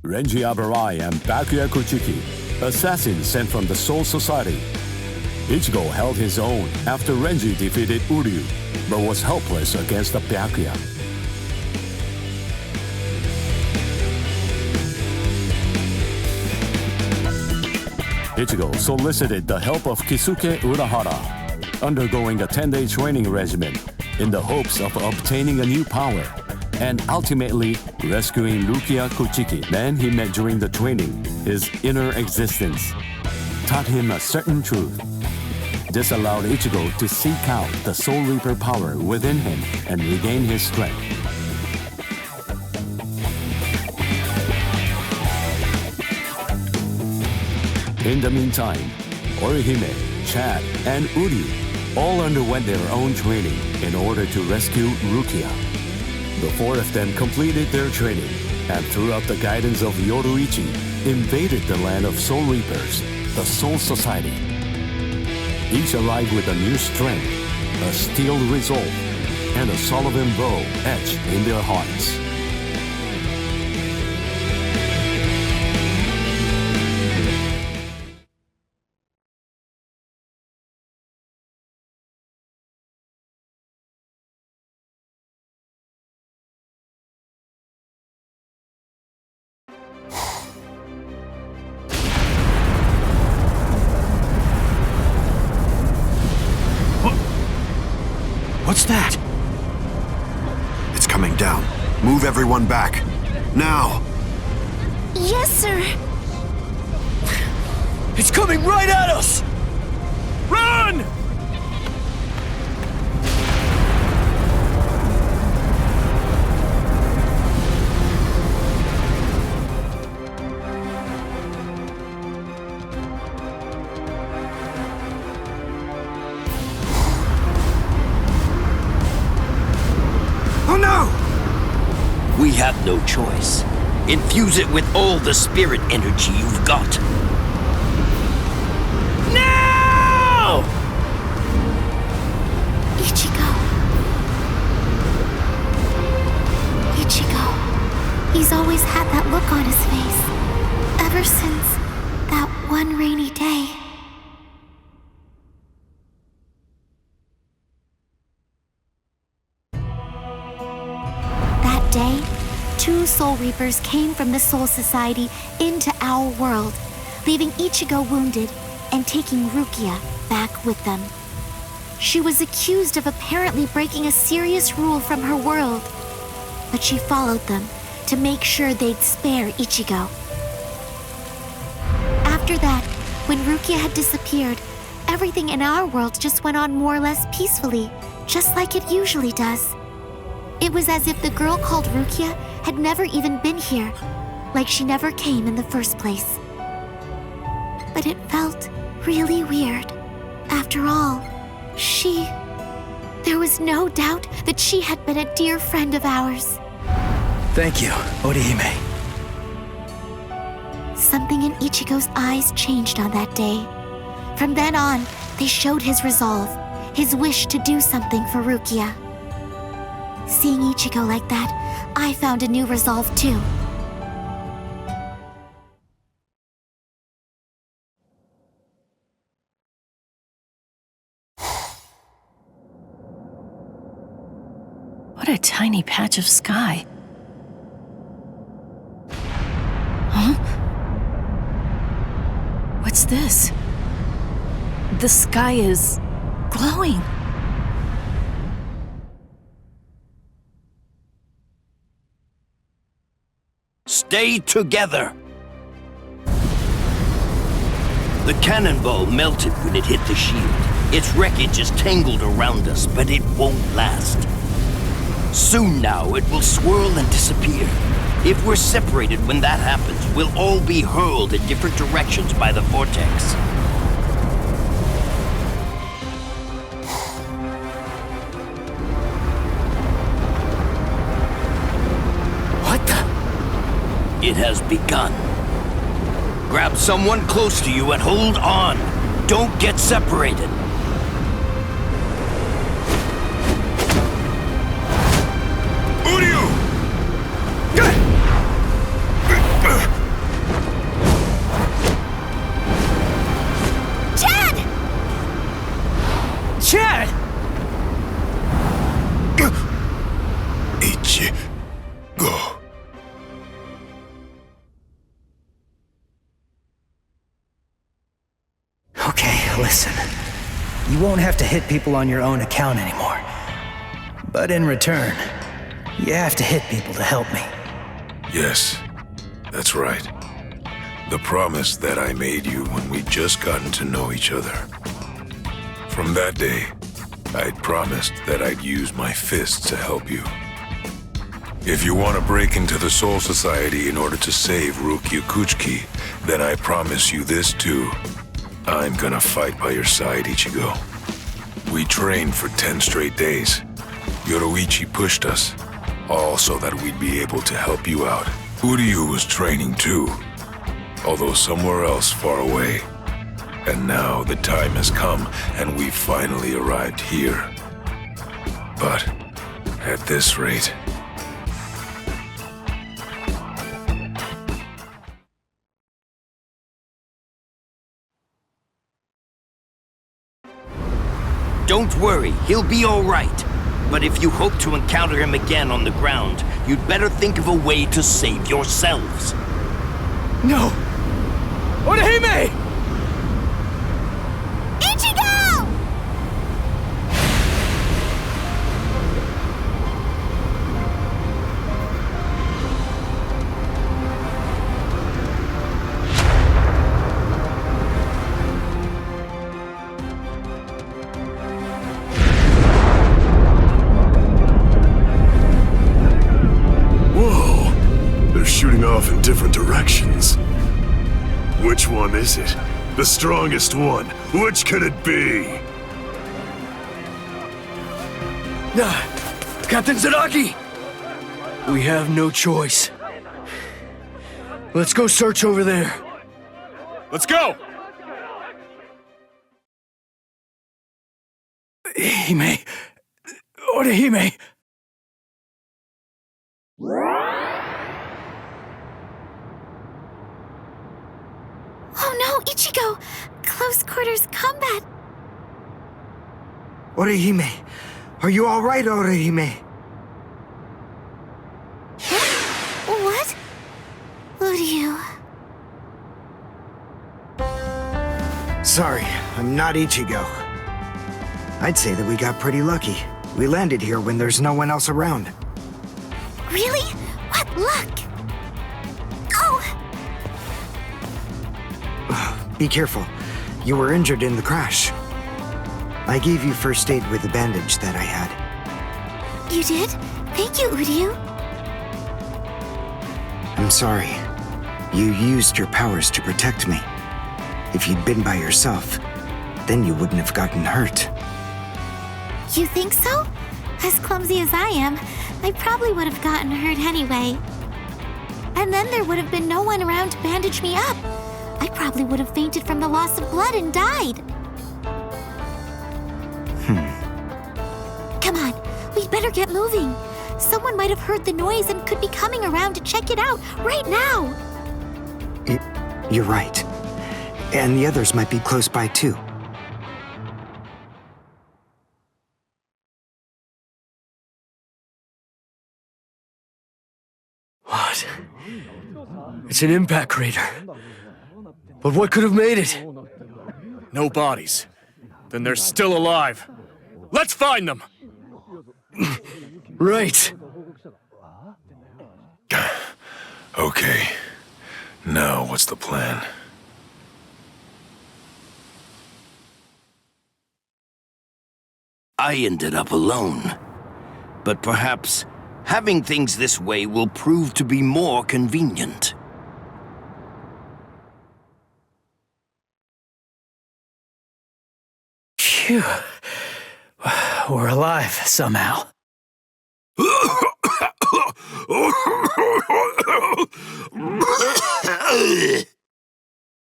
Renji Abarai and Bakuya Kuchiki, assassins sent from the Soul Society. Ichigo held his own after Renji defeated Uryu, but was helpless against the Byakuya. Ichigo solicited the help of Kisuke Urahara, undergoing a 10-day training regimen in the hopes of obtaining a new power and ultimately rescuing Rukia Kuchiki. Man he met during the training, his inner existence, taught him a certain truth. This allowed Ichigo to seek out the Soul Reaper power within him and regain his strength. In the meantime, Orihime, Chad, and Uryu all underwent their own training in order to rescue Rukia. The four of them completed their training and throughout the guidance of Yoruichi, invaded the land of Soul Reapers, the Soul Society. Each arrived with a new strength, a steeled resolve, and a Sullivan bow etched in their hearts. What's that? It's coming down. Move everyone back. Now! Yes, sir! It's coming right at us! Run! We have no choice. Infuse it with all the spirit energy you've got. Now! Ichigo. He's always had that look on his face. Ever since that one rainy day. That day, 2 Soul Reapers came from the Soul Society into our world, leaving Ichigo wounded and taking Rukia back with them. She was accused of apparently breaking a serious rule from her world, but she followed them to make sure they'd spare Ichigo. After that, when Rukia had disappeared, everything in our world just went on more or less peacefully, just like it usually does. It was as if the girl called Rukia had never even been here, like she never came in the first place. But it felt really weird. After all, there was no doubt that she had been a dear friend of ours. Thank you, Orihime. Something in Ichigo's eyes changed on that day. From then on, they showed his resolve, his wish to do something for Rukia. Seeing Ichigo like that, I found a new resolve too. What a tiny patch of sky. Huh? What's this? The sky is glowing. Stay together! The cannonball melted when it hit the shield. Its wreckage is tangled around us, but it won't last. Soon now, it will swirl and disappear. If we're separated when that happens, we'll all be hurled in different directions by the vortex. What the? It has begun. Grab someone close to you and hold on. Don't get separated. Uryu! Go. Okay, listen. You won't have to hit people on your own account anymore. But in return, you have to hit people to help me. Yes, that's right. The promise that I made you when we'd just gotten to know each other. From that day, I'd promised that I'd use my fists to help you. If you want to break into the Soul Society in order to save Rukia Kuchiki, then I promise you this too. I'm gonna fight by your side, Ichigo. We trained for 10 straight days. Yoruichi pushed us, all so that we'd be able to help you out. Uryu was training too, although somewhere else far away. And now the time has come, and we've finally arrived here. But at this rate... Don't worry, he'll be all right. But if you hope to encounter him again on the ground, you'd better think of a way to save yourselves. No! Orihime! Ichigo! Shooting off in different directions. Which one is it? The strongest one? Which could it be? Captain Zaraki! We have no choice. Let's go search over there. Let's go! Hime. Orihime. Oh no, Ichigo! Close quarters combat! Orihime, are you alright, Orihime? What? Uryu. Sorry, I'm not Ichigo. I'd say that we got pretty lucky. We landed here when there's no one else around. Really? What luck! Oh! Be careful. You were injured in the crash. I gave you first aid with the bandage that I had. You did? Thank you, Uryu. I'm sorry. You used your powers to protect me. If you'd been by yourself, then you wouldn't have gotten hurt. You think so? As clumsy as I am, I probably would have gotten hurt anyway. And then there would have been no one around to bandage me up. I probably would have fainted from the loss of blood and died. Come on, we'd better get moving. Someone might have heard the noise and could be coming around to check it out right now. You're right. And the others might be close by too. What? It's an impact crater. But what could have made it? No bodies. Then they're still alive. Let's find them! Right. Okay. Now what's the plan? I ended up alone. But perhaps having things this way will prove to be more convenient. Phew. We're alive, somehow.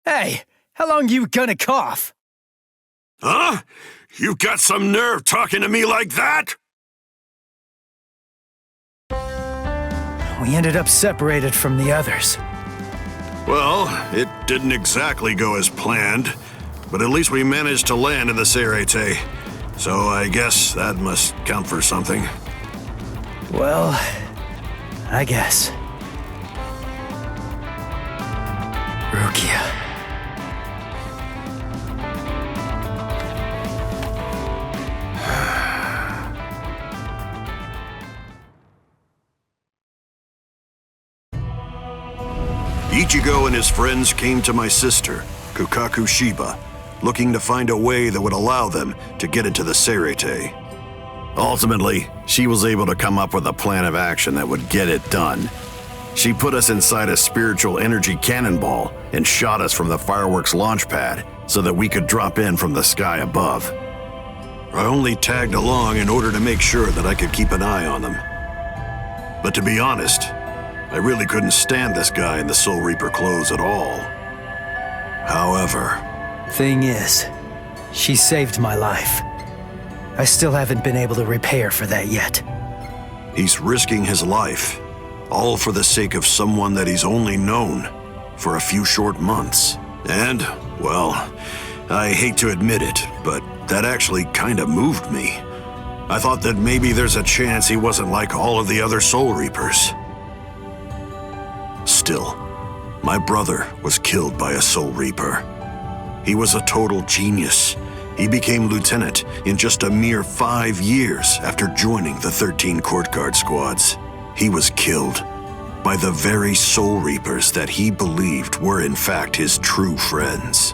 Hey, how long you gonna cough? Huh? You got some nerve talking to me like that? We ended up separated from the others. Well, it didn't exactly go as planned, but at least we managed to land in the Serete, so I guess that must count for something. Well, I guess. Rukia. Ichigo and his friends came to my sister, Kukaku Shiba, looking to find a way that would allow them to get into the Serete. Ultimately, she was able to come up with a plan of action that would get it done. She put us inside a spiritual energy cannonball and shot us from the fireworks launch pad so that we could drop in from the sky above. I only tagged along in order to make sure that I could keep an eye on them. But to be honest, I really couldn't stand this guy in the Soul Reaper clothes at all. However... Thing is, she saved my life. I still haven't been able to repay her for that yet. He's risking his life, all for the sake of someone that he's only known for a few short months. And, well, I hate to admit it, but that actually kind of moved me. I thought that maybe there's a chance he wasn't like all of the other Soul Reapers. Still, my brother was killed by a Soul Reaper. He was a total genius. He became lieutenant in just a mere 5 years after joining the 13 Court Guard squads. He was killed by the very Soul Reapers that he believed were in fact his true friends.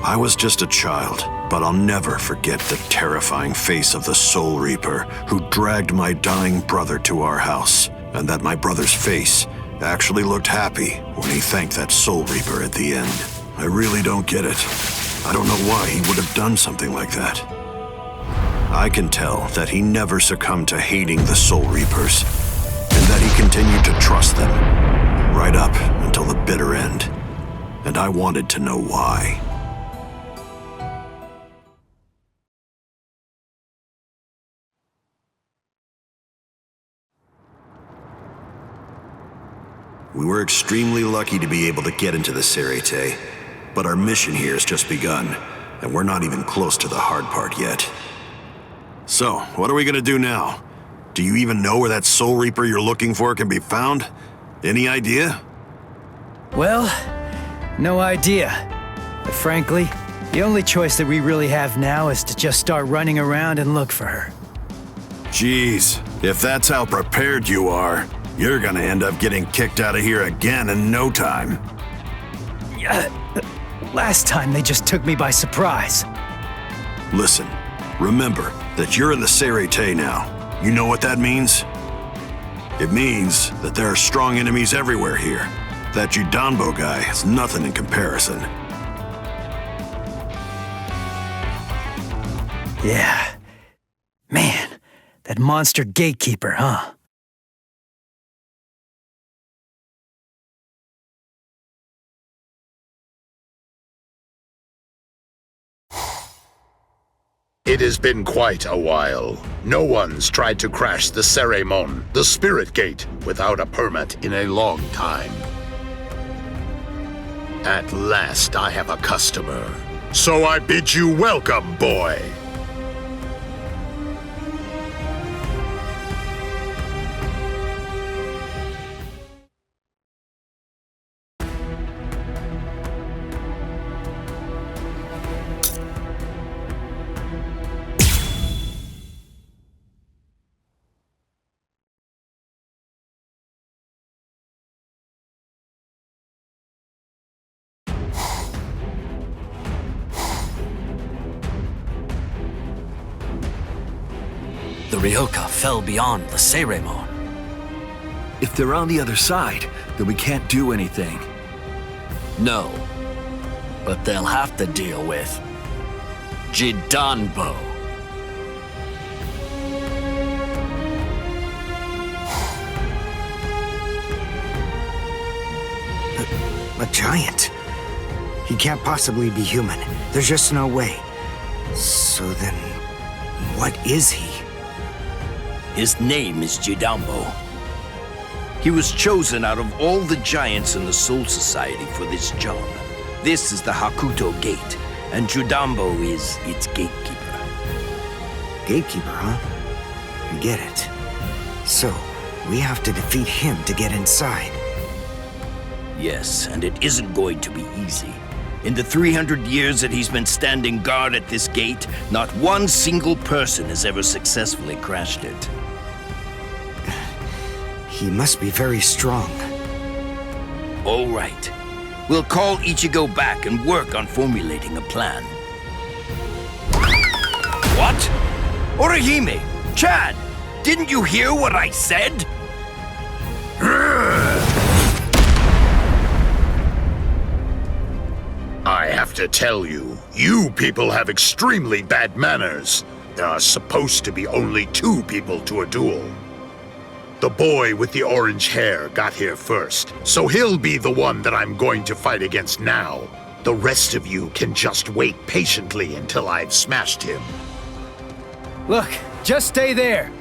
I was just a child, but I'll never forget the terrifying face of the Soul Reaper who dragged my dying brother to our house, and that my brother's face actually looked happy when he thanked that Soul Reaper at the end. I really don't get it. I don't know why he would have done something like that. I can tell that he never succumbed to hating the Soul Reapers, and that he continued to trust them, right up until the bitter end. And I wanted to know why. We were extremely lucky to be able to get into the Serete, but our mission here has just begun, and we're not even close to the hard part yet. So, what are we gonna do now? Do you even know where that Soul Reaper you're looking for can be found? Any idea? Well, no idea. But frankly, the only choice that we really have now is to just start running around and look for her. Jeez, if that's how prepared you are, you're gonna end up getting kicked out of here again in no time. Last time they just took me by surprise. Listen, remember that you're in the Serete now. You know what that means? It means that there are strong enemies everywhere here. That Judanbo guy is nothing in comparison. Yeah. Man, that monster gatekeeper, huh? It has been quite a while. No one's tried to crash the Ceremon, the Spirit Gate, without a permit in a long time. At last I have a customer. So I bid you welcome, boy. The Ryoka fell beyond the Ceremon. If they're on the other side, then we can't do anything. No. But they'll have to deal with Judanbo. A giant? He can't possibly be human. There's just no way. So then, what is he? His name is Judanbo. He was chosen out of all the giants in the Soul Society for this job. This is the Hakuto Gate, and Judanbo is its gatekeeper. Gatekeeper, huh? I get it. So, we have to defeat him to get inside. Yes, and it isn't going to be easy. In the 300 years that he's been standing guard at this gate, not one single person has ever successfully crashed it. He must be very strong. All right. We'll call Ichigo back and work on formulating a plan. What? Orihime! Chad! Didn't you hear what I said? I have to tell you, you people have extremely bad manners. There are supposed to be only 2 people to a duel. The boy with the orange hair got here first, so he'll be the one that I'm going to fight against now. The rest of you can just wait patiently until I've smashed him. Look, just stay there.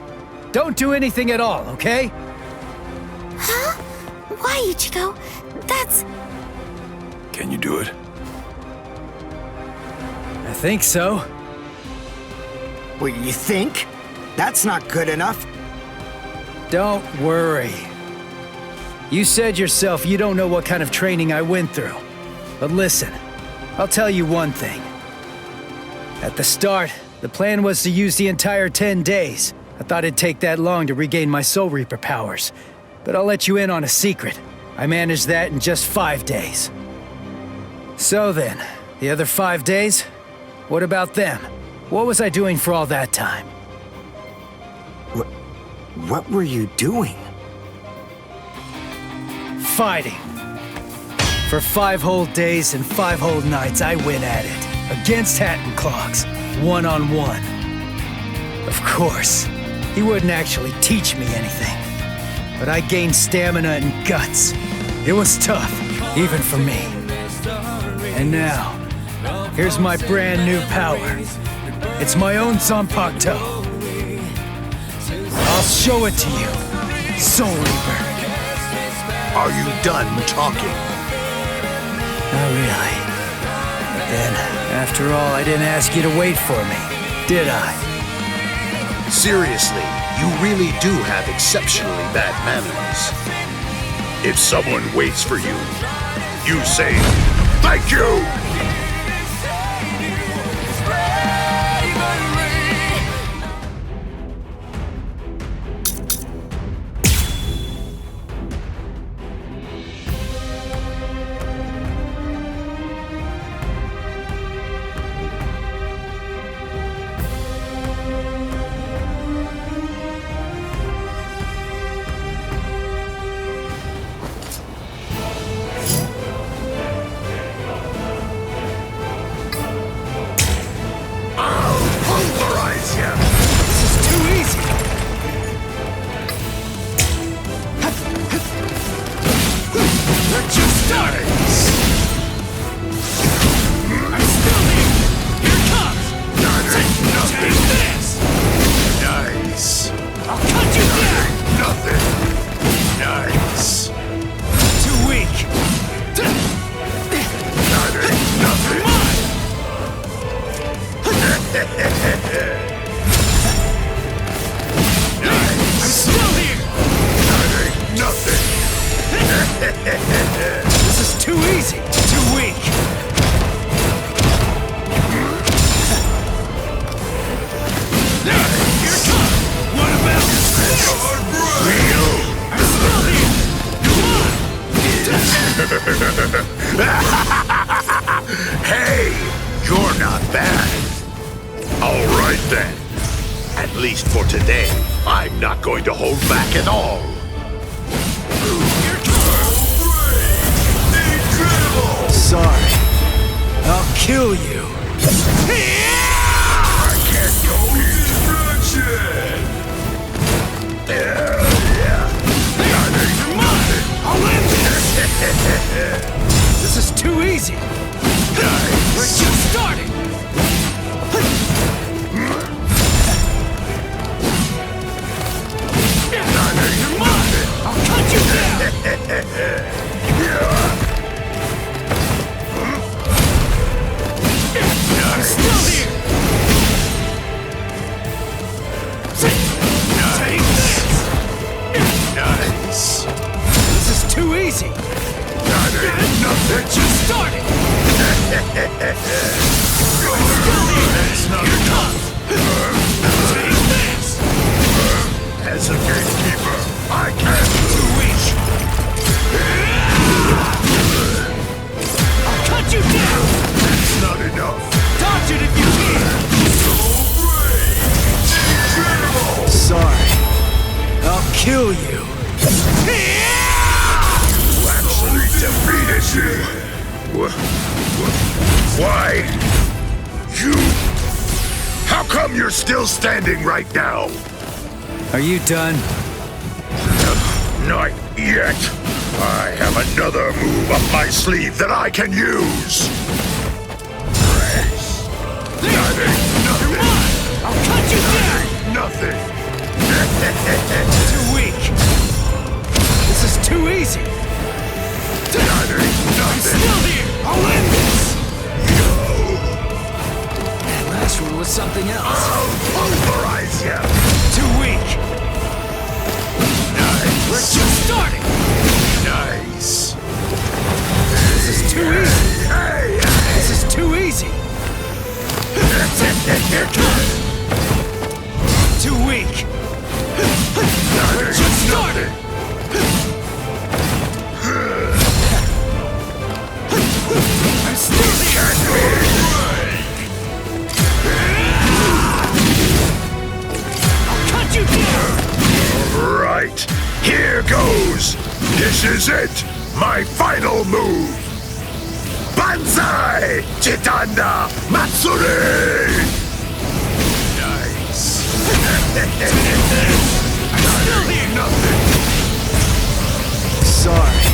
Don't do anything at all, okay? Huh? Why, Ichigo? That's... Can you do it? I think so. What, you think? That's not good enough. Don't worry. You said yourself you don't know what kind of training I went through. But listen, I'll tell you one thing. At the start, the plan was to use the entire 10 days. I thought it'd take that long to regain my Soul Reaper powers. But I'll let you in on a secret. I managed that in just 5 days. So then, the other 5 days? What about them? What was I doing for all that time? What were you doing? Fighting. For 5 whole days and 5 whole nights, I went at it. Against Hatton Clogs. One-on-one. Of course, he wouldn't actually teach me anything. But I gained stamina and guts. It was tough, even for me. And now, here's my brand new power. It's my own Zanpakuto. I'll show it to you, Soul Reaper. Are you done talking? Not really. But then, after all, I didn't ask you to wait for me, did I? Seriously, you really do have exceptionally bad manners. If someone waits for you, you say, "Thank you!" Hey, you're not bad. All right then. At least for today, I'm not going to hold back at all. Sorry. I'll kill you. I can't go destruction. I'll end this! This is too easy. Nice. We're just starting. You're mine. I'll cut you down. I'm still here. Take this. Nice! This is too easy! That ain't nothing! Just started! That's not enough! Take this! As a gatekeeper, I can't Too weak! I'll cut you down! That's not enough! Dodge it if you can! Sorry. I'll kill you. You actually defeated me! Why? You... How come you're still standing right now? Are you done? Not yet. I have another move up my sleeve that I can use. That ain't nothing. I'll cut you down! Nothing. Too weak. This is too easy. That ain't nothing. Still here! I'll end this! That last one was something else. I'll pulverize you. Too weak. Nice. We're just starting. Nice. This is too easy. Hey, This is too easy. Too weak. We're just starting. I'm still here. I'll cut you down. Right. Here goes. This is it. My final move. Banzai! Chitanda Matsuri! Nice. I'm still here. Nothing. Sorry.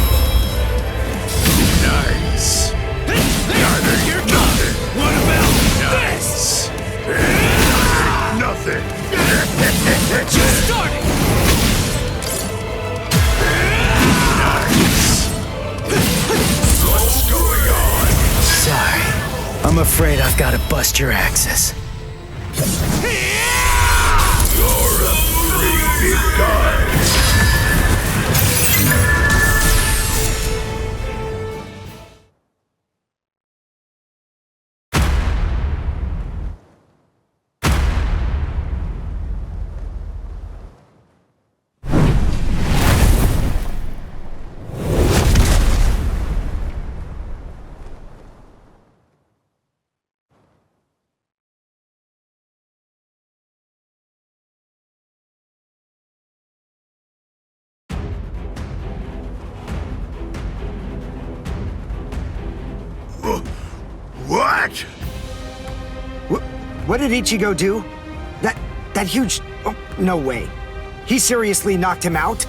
Nice. Here it comes. What about this? Nothing. We're just starting. What's going on? Sorry. I'm afraid I've got to bust your axes. You're a pretty big guy. What? What did Ichigo do? That huge... Oh, no way. He seriously knocked him out?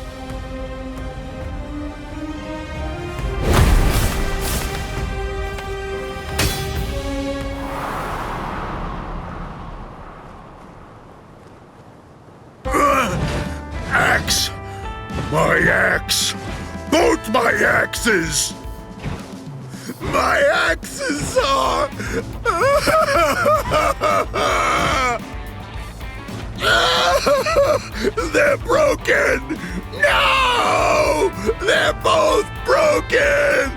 Axe! My axe! Both my axes! My axes are... They're broken! No! They're both broken!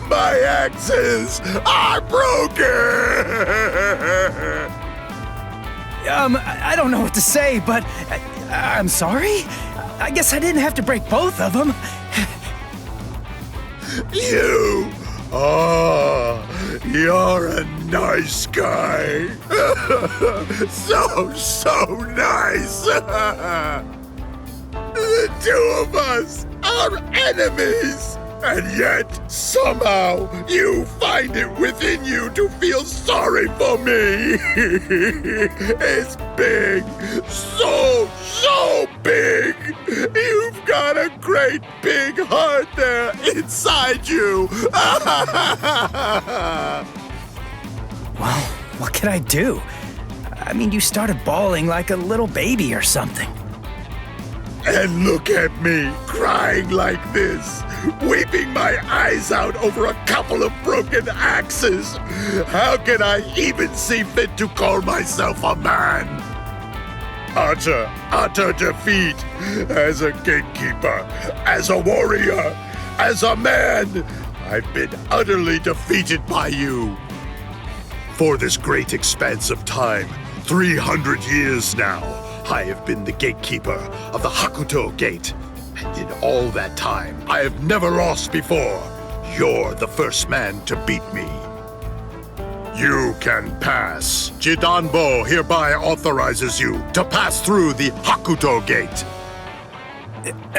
My axes are broken! I don't know what to say, but I'm sorry. I guess I didn't have to break both of them. You! Oh, you're a nice guy. So nice. The two of us are enemies. And yet, somehow, you find it within you to feel sorry for me. It's big. So big. You've got a great big heart there inside you. Well, what can I do? I mean, you started bawling like a little baby or something. And look at me, crying like this, weeping my eyes out over a couple of broken axes. How can I even see fit to call myself a man? utter defeat. As a gatekeeper, as a warrior, as a man, I've been utterly defeated by you. For this great expanse of time, 300 years now, I have been the gatekeeper of the Hakuto Gate. And in all that time, I have never lost before. You're the first man to beat me. You can pass. Jidanbo hereby authorizes you to pass through the Hakuto Gate.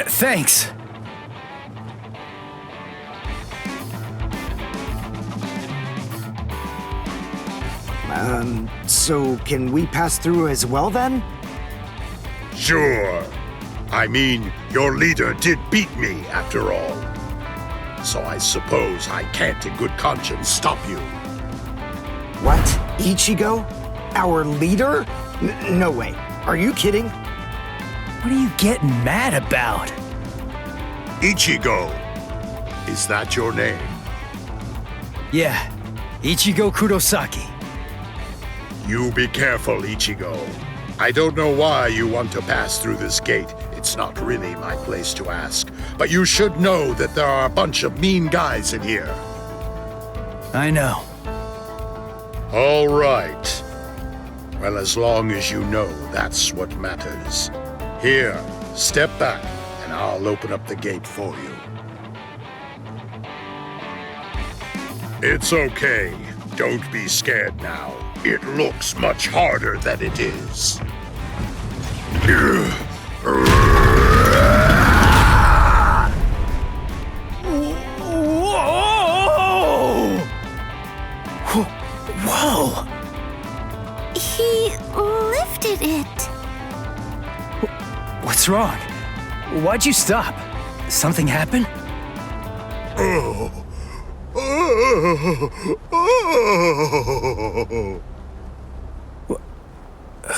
Thanks. So can we pass through as well then? Sure. I mean, your leader did beat me after all. So I suppose I can't in good conscience stop you. What? Ichigo? Our leader? No way. Are you kidding? What are you getting mad about? Ichigo. Is that your name? Yeah. Ichigo Kurosaki. You be careful, Ichigo. I don't know why you want to pass through this gate. It's not really my place to ask. But you should know that there are a bunch of mean guys in here. I know. All right. Well, as long as you know, that's what matters. Here, step back, and I'll open up the gate for you. It's okay. Don't be scared now. It looks much harder than it is. Whoa! He lifted it. What's wrong? Why'd you stop? Something happen?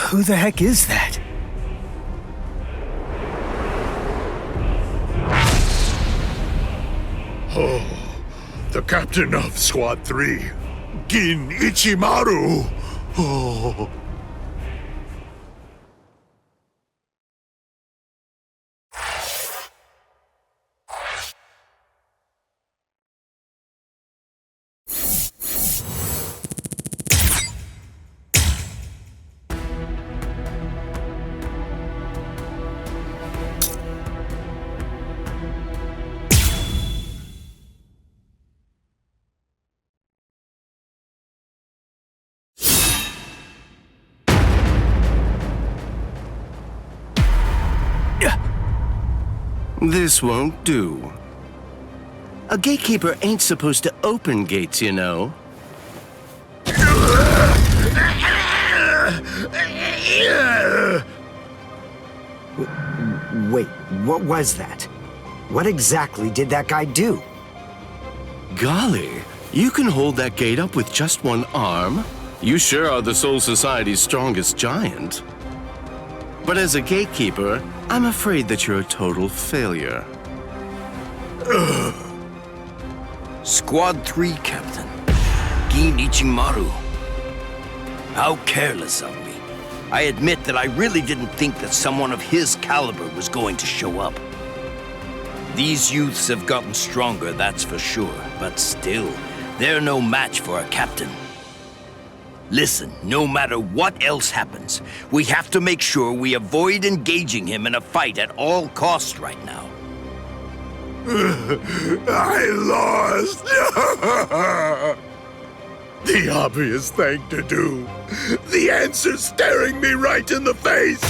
Who the heck is that? Oh, the captain of Squad 3, Gin Ichimaru. Oh. This won't do. A gatekeeper ain't supposed to open gates, you know. Wait, what was that? What exactly did that guy do? Golly, you can hold that gate up with just one arm? You sure are the Soul Society's strongest giant. But as a gatekeeper, I'm afraid that you're a total failure. Squad 3 Captain, Gin Ichimaru. How careless of me. I admit that I really didn't think that someone of his caliber was going to show up. These youths have gotten stronger, that's for sure, but still, they're no match for a captain. Listen, no matter what else happens, we have to make sure we avoid engaging him in a fight at all costs right now. I lost! The obvious thing to do, the answer staring me right in the face,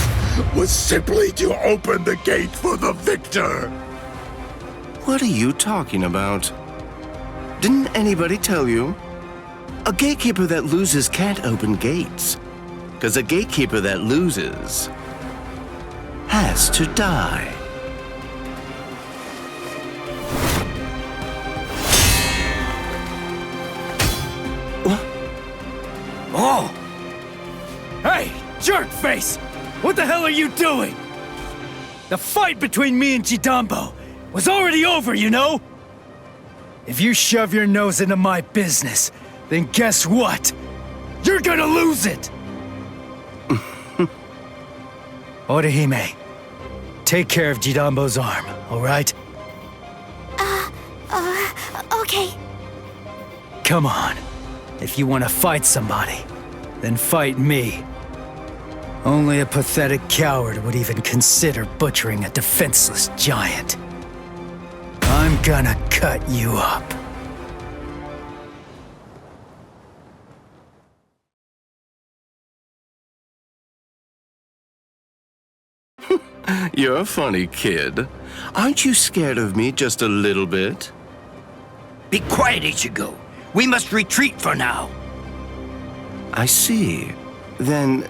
was simply to open the gate for the victor. What are you talking about? Didn't anybody tell you? A gatekeeper that loses can't open gates. 'Cause a gatekeeper that loses has to die. Oh! Hey, jerkface! What the hell are you doing? The fight between me and Jidanbo was already over, you know? If you shove your nose into my business, then guess what? You're gonna lose it! Orihime, take care of Jidambo's arm, alright? Okay. Come on. If you want to fight somebody, then fight me. Only a pathetic coward would even consider butchering a defenseless giant. I'm gonna cut you up. You're a funny kid. Aren't you scared of me just a little bit? Be quiet, Ichigo. We must retreat for now. I see. Then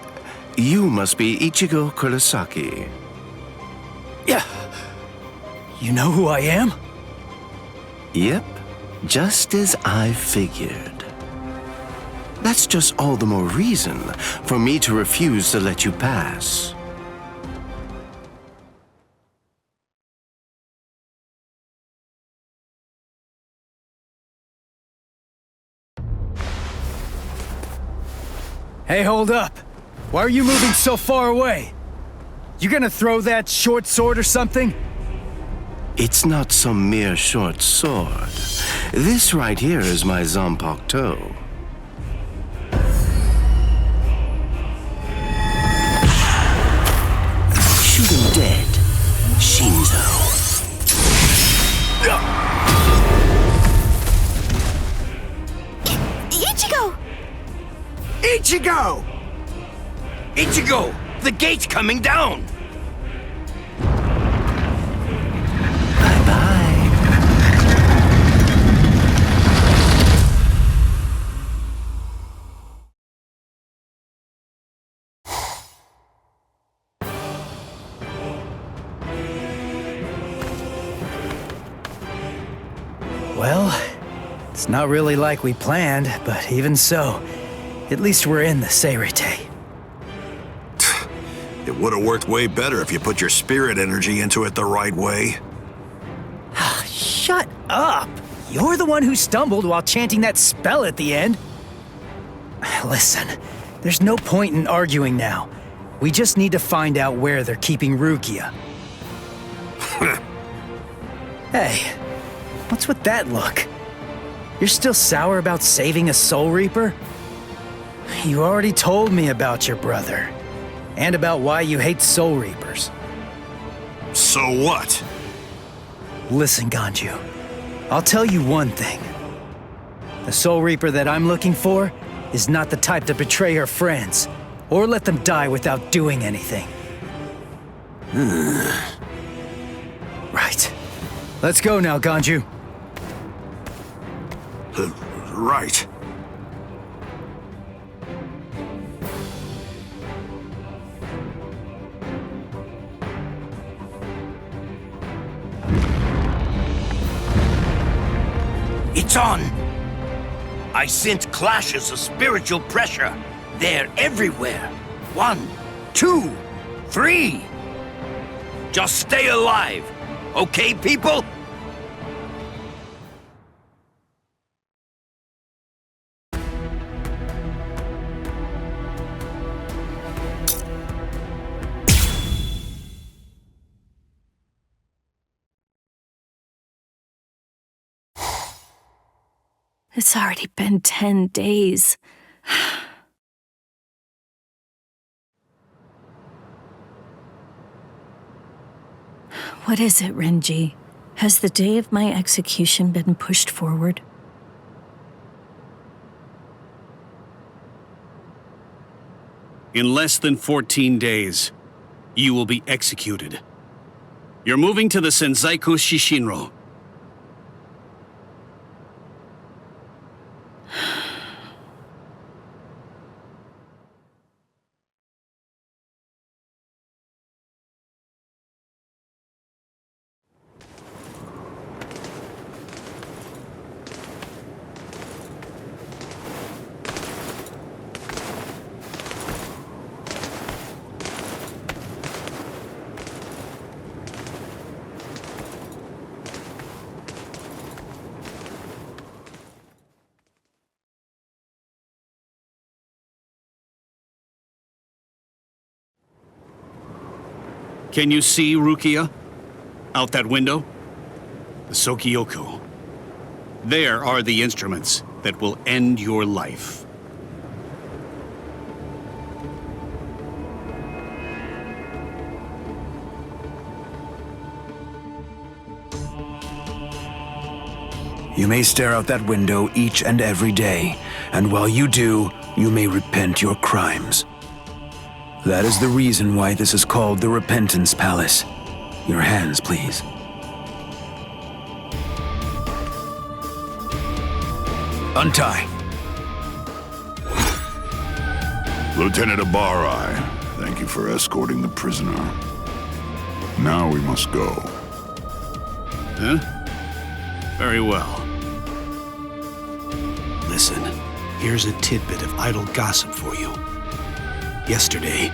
you must be Ichigo Kurosaki. Yeah. You know who I am? Yep, just as I figured. That's just all the more reason for me to refuse to let you pass. Hey, hold up. Why are you moving so far away? You gonna throw that short sword or something? It's not some mere short sword. This right here is my Zanpakuto. Shoot him dead, Shinzo. Ichigo! Ichigo! Ichigo! The gate's coming down! Well, it's not really like we planned, but even so, at least we're in the Seirete. It would have worked way better if you put your spirit energy into it the right way. Shut up! You're the one who stumbled while chanting that spell at the end. Listen, there's no point in arguing now. We just need to find out where they're keeping Rukia. Hey, what's with that look? You're still sour about saving a Soul Reaper? You already told me about your brother, and about why you hate Soul Reapers. So what? Listen, Ganju, I'll tell you one thing. The Soul Reaper that I'm looking for is not the type to betray her friends, or let them die without doing anything. Right. Let's go now, Ganju. Right. It's on! I sense clashes of spiritual pressure. They're everywhere. 1, 2, 3. Just stay alive. Okay, people? It's already been 10 days. What is it, Renji? Has the day of my execution been pushed forward? In less than 14 days, you will be executed. You're moving to the Senzaiku Shishinro. Can you see Rukia? Out that window? The Sokyoku. There are the instruments that will end your life. You may stare out that window each and every day, and while you do, you may repent your crimes. That is the reason why this is called the Repentance Palace. Your hands, please. Untie. Lieutenant Abari, thank you for escorting the prisoner. Now we must go. Huh? Very well. Listen, here's a tidbit of idle gossip for you. Yesterday,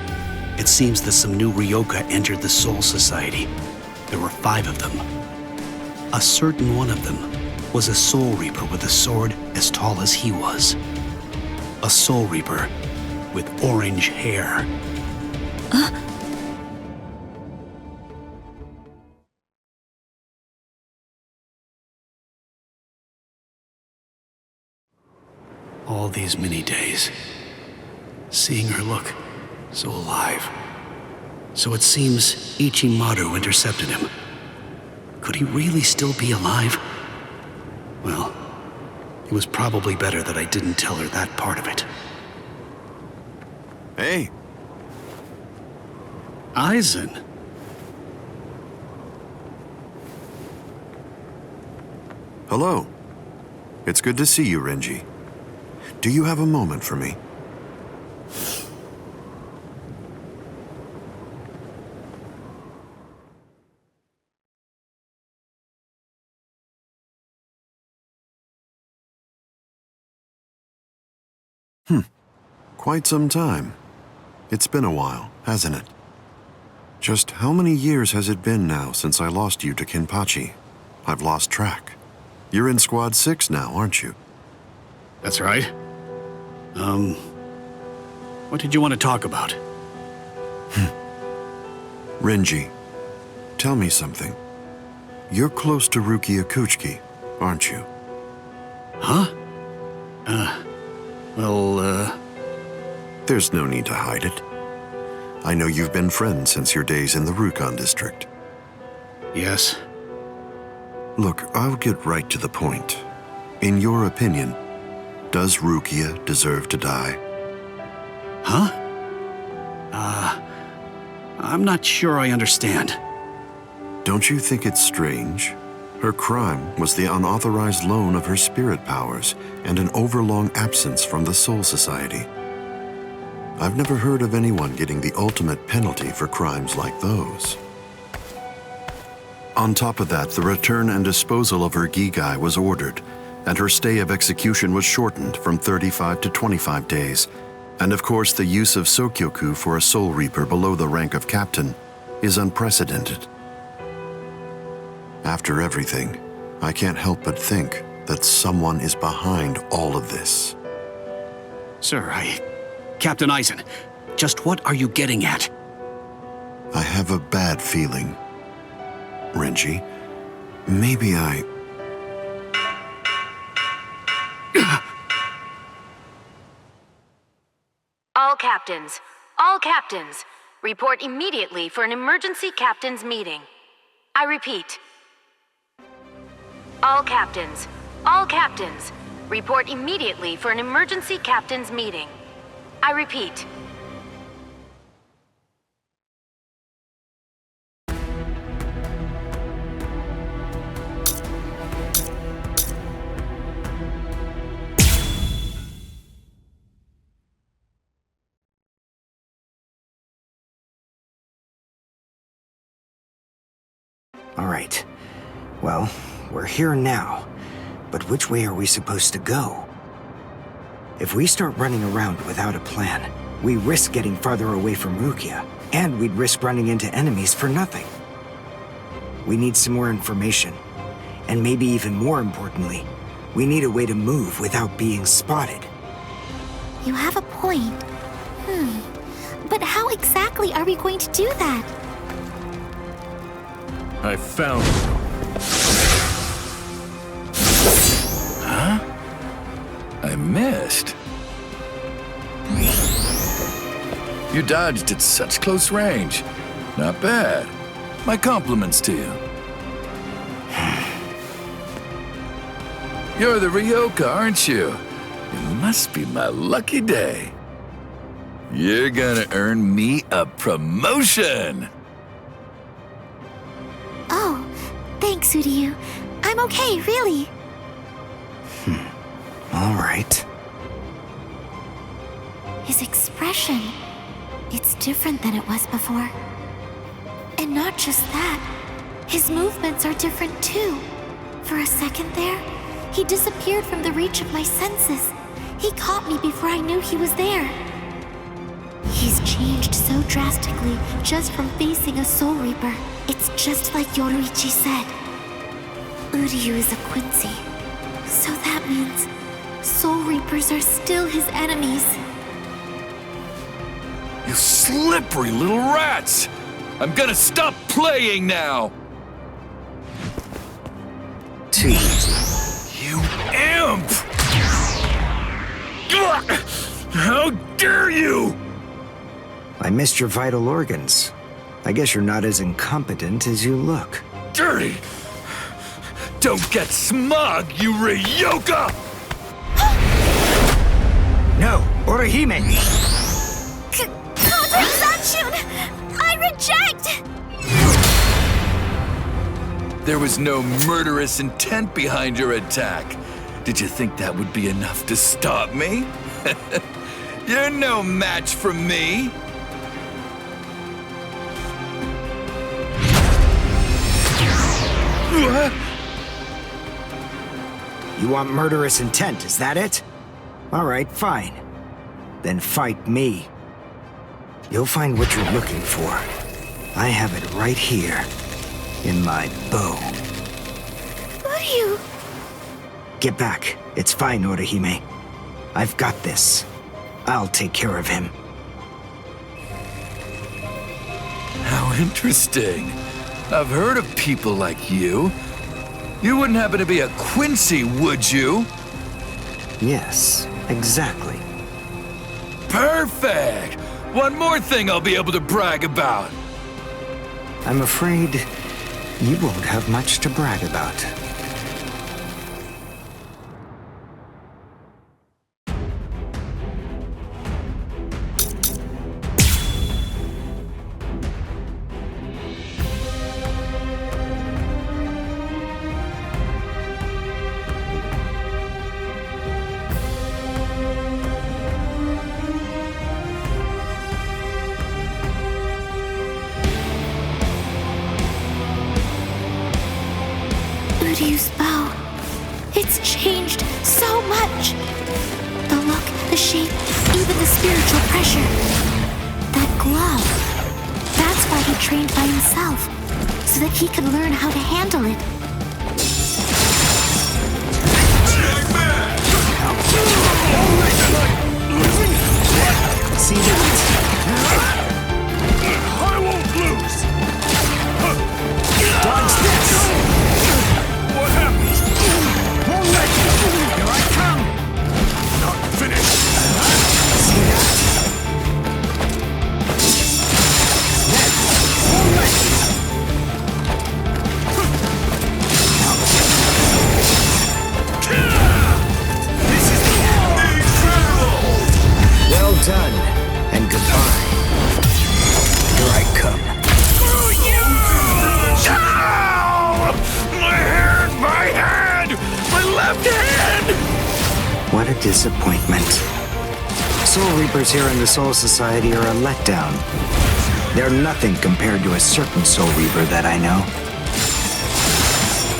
it seems that some new Ryoka entered the Soul Society. There were 5 of them. A certain one of them was a Soul Reaper with a sword as tall as he was. A Soul Reaper with orange hair. All these many days, seeing her look so alive. So it seems Ichimaru intercepted him. Could he really still be alive? Well, it was probably better that I didn't tell her that part of it. Hey. Aizen. Hello. It's good to see you, Renji. Do you have a moment for me? Quite some time. It's been a while, hasn't it? Just how many years has it been now since I lost you to Kenpachi? I've lost track. You're in Squad 6 now, aren't you? That's right. What did you want to talk about? Renji, tell me something. You're close to Rukia Kuchiki, aren't you? Huh? There's no need to hide it. I know you've been friends since your days in the Rukon district. Yes. Look, I'll get right to the point. In your opinion, does Rukia deserve to die? Huh? I'm not sure I understand. Don't you think it's strange? Her crime was the unauthorized loan of her spirit powers and an overlong absence from the Soul Society. I've never heard of anyone getting the ultimate penalty for crimes like those. On top of that, the return and disposal of her Gigai was ordered, and her stay of execution was shortened from 35 to 25 days. And of course, the use of Sokyoku for a Soul Reaper below the rank of captain is unprecedented. After everything, I can't help but think that someone is behind all of this. Sir, Captain Aizen, just what are you getting at? I have a bad feeling. Renji, maybe I... All captains, report immediately for an emergency captains meeting. I repeat. All captains, report immediately for an emergency captains meeting. I repeat. All right. Well, we're here now. But which way are we supposed to go? If we start running around without a plan, we risk getting farther away from Rukia, and we'd risk running into enemies for nothing. We need some more information. And maybe even more importantly, we need a way to move without being spotted. You have a point. But how exactly are we going to do that? I found you. Huh? I missed. You dodged at such close range. Not bad. My compliments to you. You're the Ryoka, aren't you? It must be my lucky day. You're gonna earn me a promotion! Oh, thanks, Uryu. I'm okay, really. All right. His expression, it's different than it was before. And not just that, his movements are different too. For a second there, he disappeared from the reach of my senses. He caught me before I knew he was there. He's changed so drastically just from facing a Soul Reaper. It's just like Yoruichi said. Uryu is a Quincy. So that means Soul Reapers are still his enemies. You slippery little rats! I'm gonna stop playing now! Too easy. You imp! How dare you! I missed your vital organs. I guess you're not as incompetent as you look. Dirty! Don't get smug, you Ryoka! No, Orihime! Counter-Zanshun! I reject! There was no murderous intent behind your attack. Did you think that would be enough to stop me? You're no match for me. You want murderous intent, is that it? All right, fine. Then fight me. You'll find what you're looking for. I have it right here, in my bow. Uryu! Get back. It's fine, Orihime. I've got this. I'll take care of him. How interesting. I've heard of people like you. You wouldn't happen to be a Quincy, would you? Yes, exactly. Perfect! One more thing I'll be able to brag about. I'm afraid you won't have much to brag about. Uryu's bow. It's changed so much. The look, the shape, even the spiritual pressure. That glove. That's why he trained by himself, so that he could learn how to handle it. See that? I won't lose! Dodge this! What happened? Here I come! Not finished! See that? This is the end! Well done, and goodbye. Here I come. My hand! My hand! My left hand! What a disappointment. Soul Reapers here in the Soul Society are a letdown. They're nothing compared to a certain Soul Reaper that I know.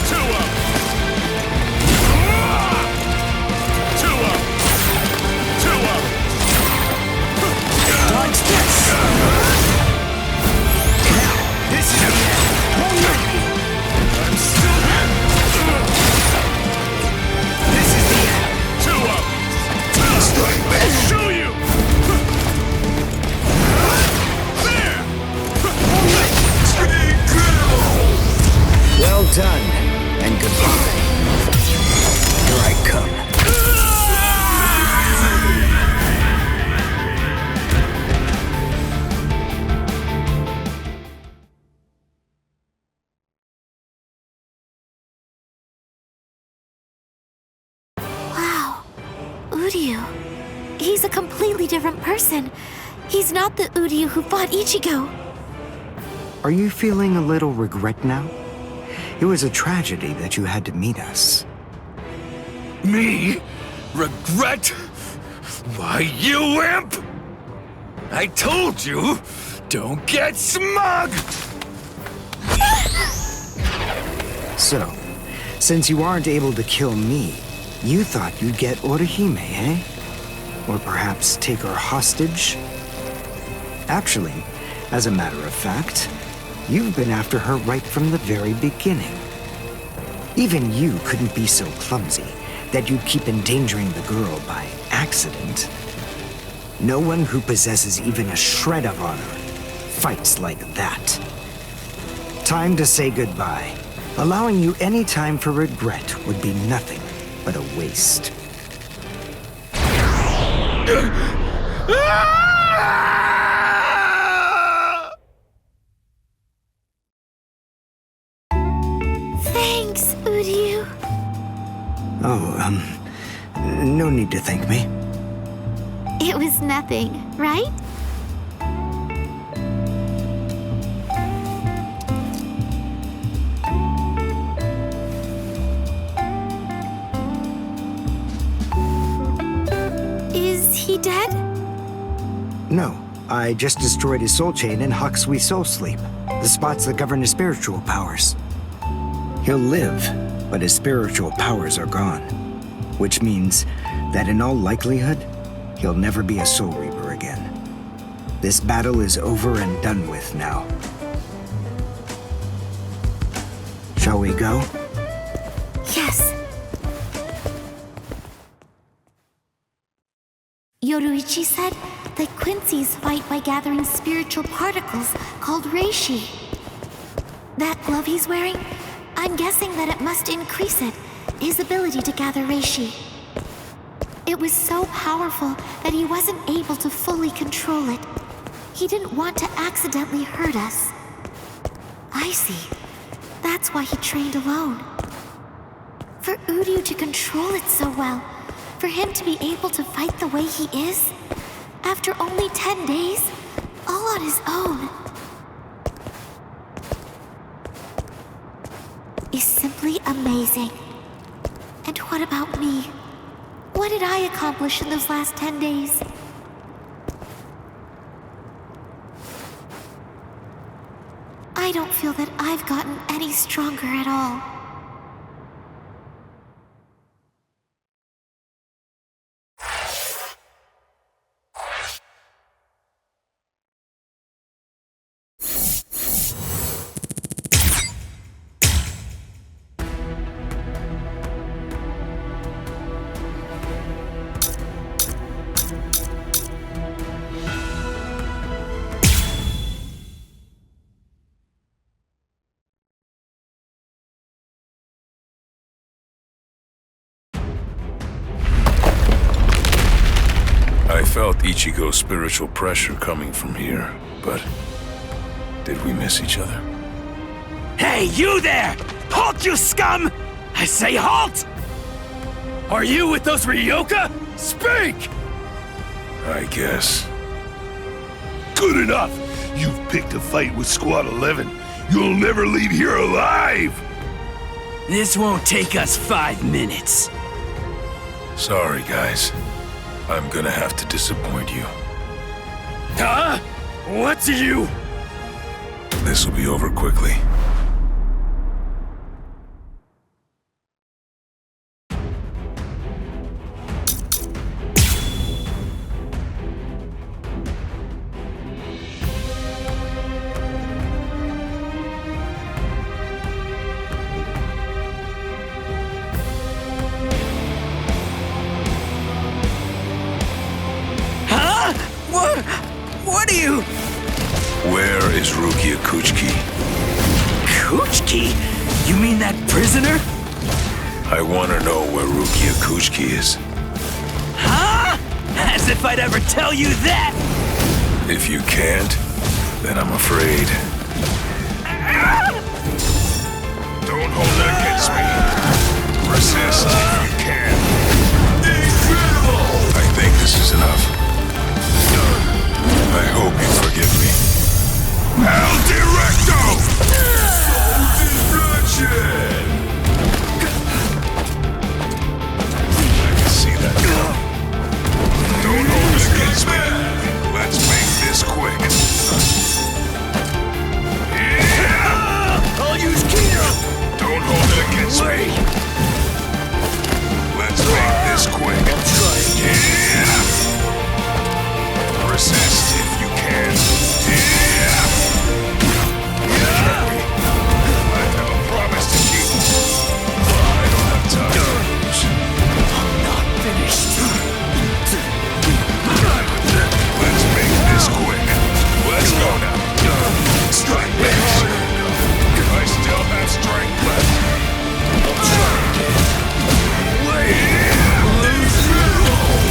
Two up! Two up! Two up! Dodge this! Now, this is the end. I'm still here! This is the end. Two up! Strike back. I'll show you! There! Incredible! done, and goodbye. Here I come. Wow. Uryu. He's a completely different person. He's not the Uryu who fought Ichigo. Are you feeling a little regret now? It was a tragedy that you had to meet us. Me? Regret? Why, you imp! I told you, don't get smug! So, since you aren't able to kill me, you thought you'd get Orihime, eh? Or perhaps take her hostage? Actually, as a matter of fact, you've been after her right from the very beginning. Even you couldn't be so clumsy that you'd keep endangering the girl by accident. No one who possesses even a shred of honor fights like that. Time to say goodbye. Allowing you any time for regret would be nothing but a waste. Thanks, Uryu. Oh, no need to thank me. It was nothing, right? Is he dead? No, I just destroyed his soul chain in Hakusui's soul sleep, the spots that govern his spiritual powers. He'll live, but his spiritual powers are gone, which means that in all likelihood, he'll never be a Soul Reaper again. This battle is over and done with now. Shall we go? Yes. Yoruichi said that Quincy's fight by gathering spiritual particles called reishi. That glove he's wearing, I'm guessing that it must increase it, his ability to gather reishi. It was so powerful that he wasn't able to fully control it. He didn't want to accidentally hurt us. I see. That's why he trained alone. For Uryu to control it so well, for him to be able to fight the way he is, after only 10 days, all on his own, is simply amazing. And what about me? What did I accomplish in those last 10 days? I don't feel that I've gotten any stronger at all. I felt Ichigo's spiritual pressure coming from here, but did we miss each other? Hey, you there! Halt, you scum! I say halt! Are you with those Ryoka? Speak! I guess. Good enough! You've picked a fight with Squad 11. You'll never leave here alive! This won't take us 5 minutes. Sorry, guys. I'm gonna have to disappoint you. Huh? What's you? This will be over quickly. What are you? Where is Rukia Kuchiki? Kuchiki? You mean that prisoner? I want to know where Rukia Kuchki is. Huh? As if I'd ever tell you that! If you can't, then I'm afraid. Don't hold that against me. Resist if you can. Incredible! I think this is enough. I hope you forgive me. El Directo! Destruction! I can see that coming. Don't hold it against me. Let's make this quick. I'll use Kino! Don't hold it against me. Let's make this quick. I'll try again. Resist if you can. I have a promise to keep. I don't have time to lose. I'm not finished. Let's make this quick. Let's go now. Strike back. I still have strength left. I'll try again.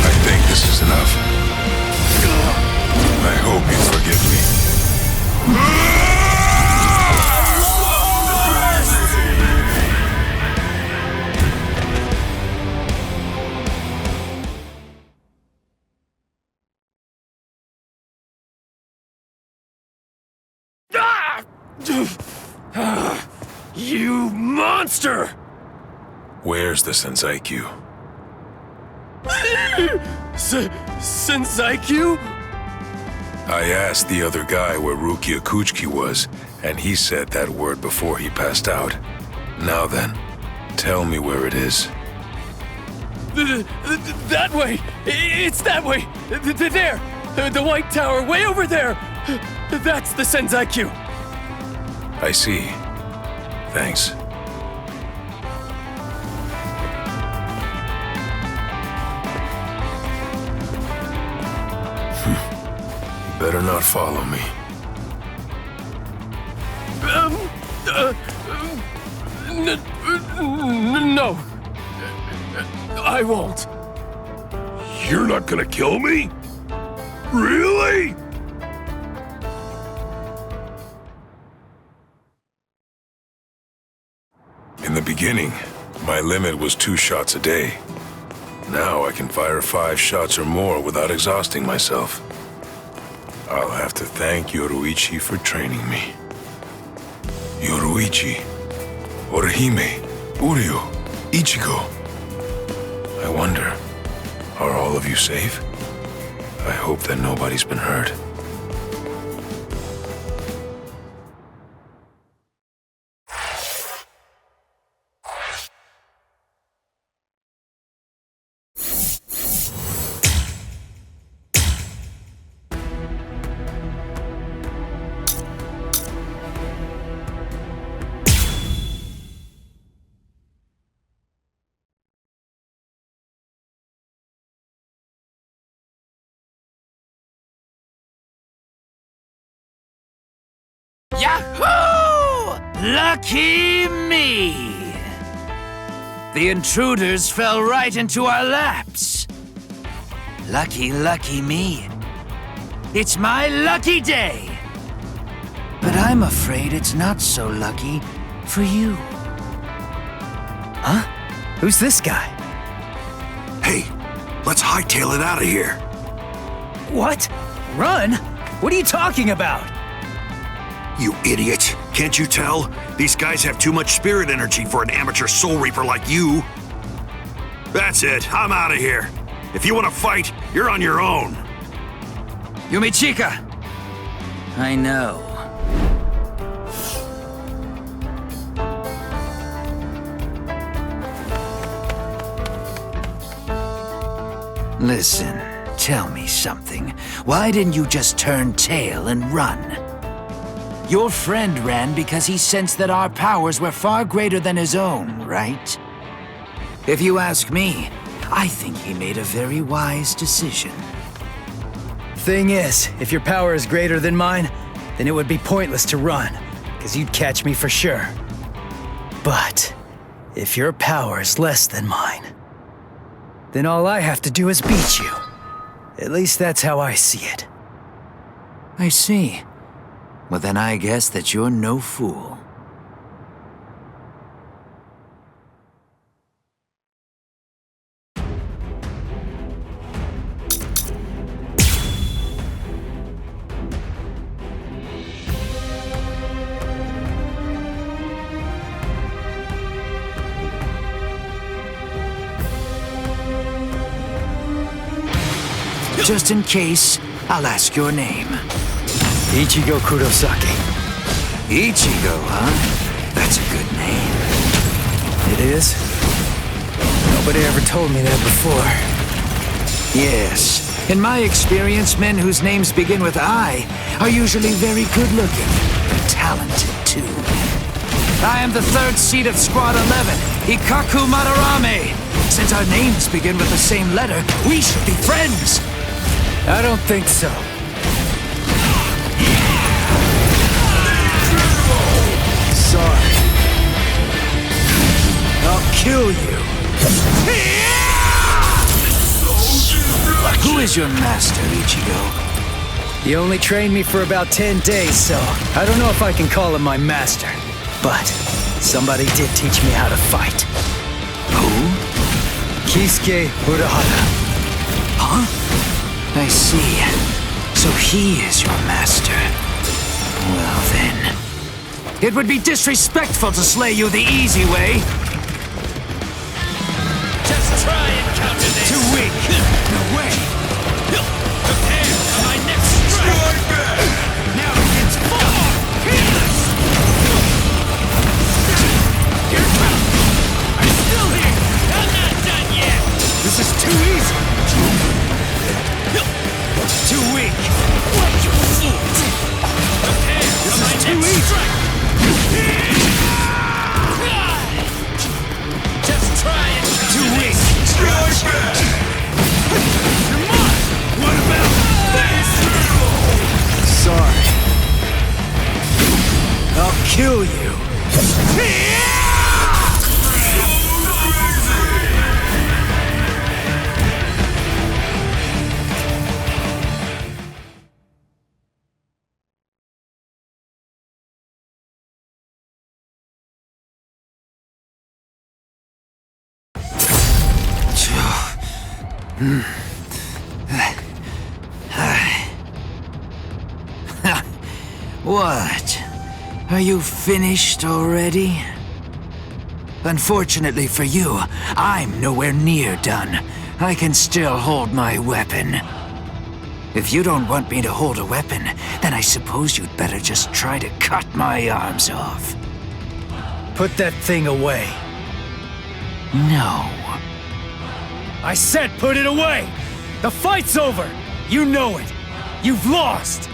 I think this is enough. I hope you forgive me. You monster! Where's the Senzaikyu? Senzaikyu? I asked the other guy where Rukia Kuchki was, and he said that word before he passed out. Now then, tell me where it is. That way! It's that way! There! The White Tower, way over there! That's the Senzaikyu! I see. Thanks. Better not follow me. No. I won't. You're not gonna kill me? Really? In the beginning, my limit was 2 shots a day. Now I can fire 5 shots or more without exhausting myself. I'll have to thank Yoruichi for training me. Yoruichi, Orihime, Uryu, Ichigo. I wonder, are all of you safe? I hope that nobody's been hurt. Yahoo! Lucky me! The intruders fell right into our laps. Lucky, lucky me. It's my lucky day. But I'm afraid it's not so lucky for you. Huh? Who's this guy? Hey, let's hightail it out of here. What? Run? What are you talking about? You idiot. Can't you tell? These guys have too much spirit energy for an amateur Soul Reaper like you. That's it. I'm out of here. If you want to fight, you're on your own. Yumichika! I know. Listen, tell me something. Why didn't you just turn tail and run? Your friend ran because he sensed that our powers were far greater than his own, right? If you ask me, I think he made a very wise decision. Thing is, if your power is greater than mine, then it would be pointless to run, because you'd catch me for sure. But if your power is less than mine, then all I have to do is beat you. At least that's how I see it. I see. Well, then I guess that you're no fool. Just in case, I'll ask your name. Ichigo Kurosaki. Ichigo, huh? That's a good name. It is? Nobody ever told me that before. Yes. In my experience, men whose names begin with I are usually very good-looking and talented, too. I am the third seat of Squad 11, Hikaku Madarame. Since our names begin with the same letter, we should be friends. I don't think so. Sorry. I'll kill you. Who is your master, Ichigo? He only trained me for about 10 days, so I don't know if I can call him my master. But somebody did teach me how to fight. Who? Kisuke Urahara. Huh? I see. So he is your master. Well then... It would be disrespectful to slay you the easy way. Just try and counter this. Too weak. No way. Prepare for my next strike. Now it's full. Here it comes. I'm still here. I'm not done yet. This is too easy. Too weak. What you fool. Prepare for my next strike. Just try and counter Too weak. You're mine. What about this? Sorry. I'll kill you. What? Are you finished already? Unfortunately for you, I'm nowhere near done. I can still hold my weapon. If you don't want me to hold a weapon, then I suppose you'd better just try to cut my arms off. Put that thing away. No. I said put it away! The fight's over! You know it! You've lost!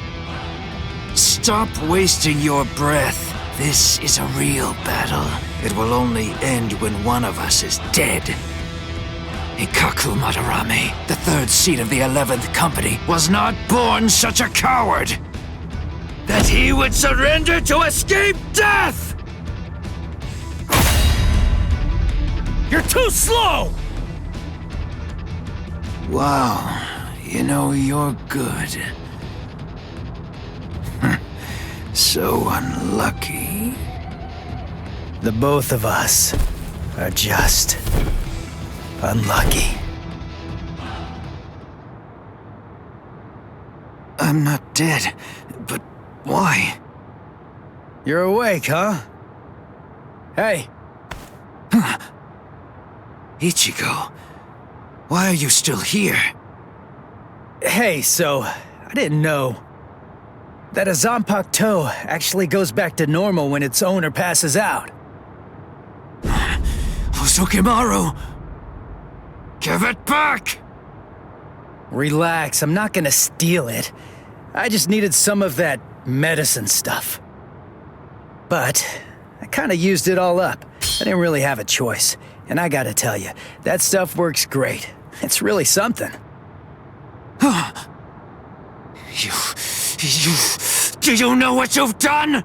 Stop wasting your breath. This is a real battle. It will only end when one of us is dead. Hikaku Madarame, the third seat of the 11th Company, was not born such a coward that he would surrender to escape death! You're too slow! Wow, you know, you're good. So unlucky. The both of us are just unlucky. I'm not dead, but why? You're awake, huh? Hey! Ichigo, why are you still here? Hey, so, I didn't know that a Zanpakuto actually goes back to normal when its owner passes out. Ozukimaru! Give it back! Relax, I'm not gonna steal it. I just needed some of that medicine stuff. But I kinda used it all up. I didn't really have a choice. And I gotta tell you, that stuff works great. It's really something. Do you know what you've done?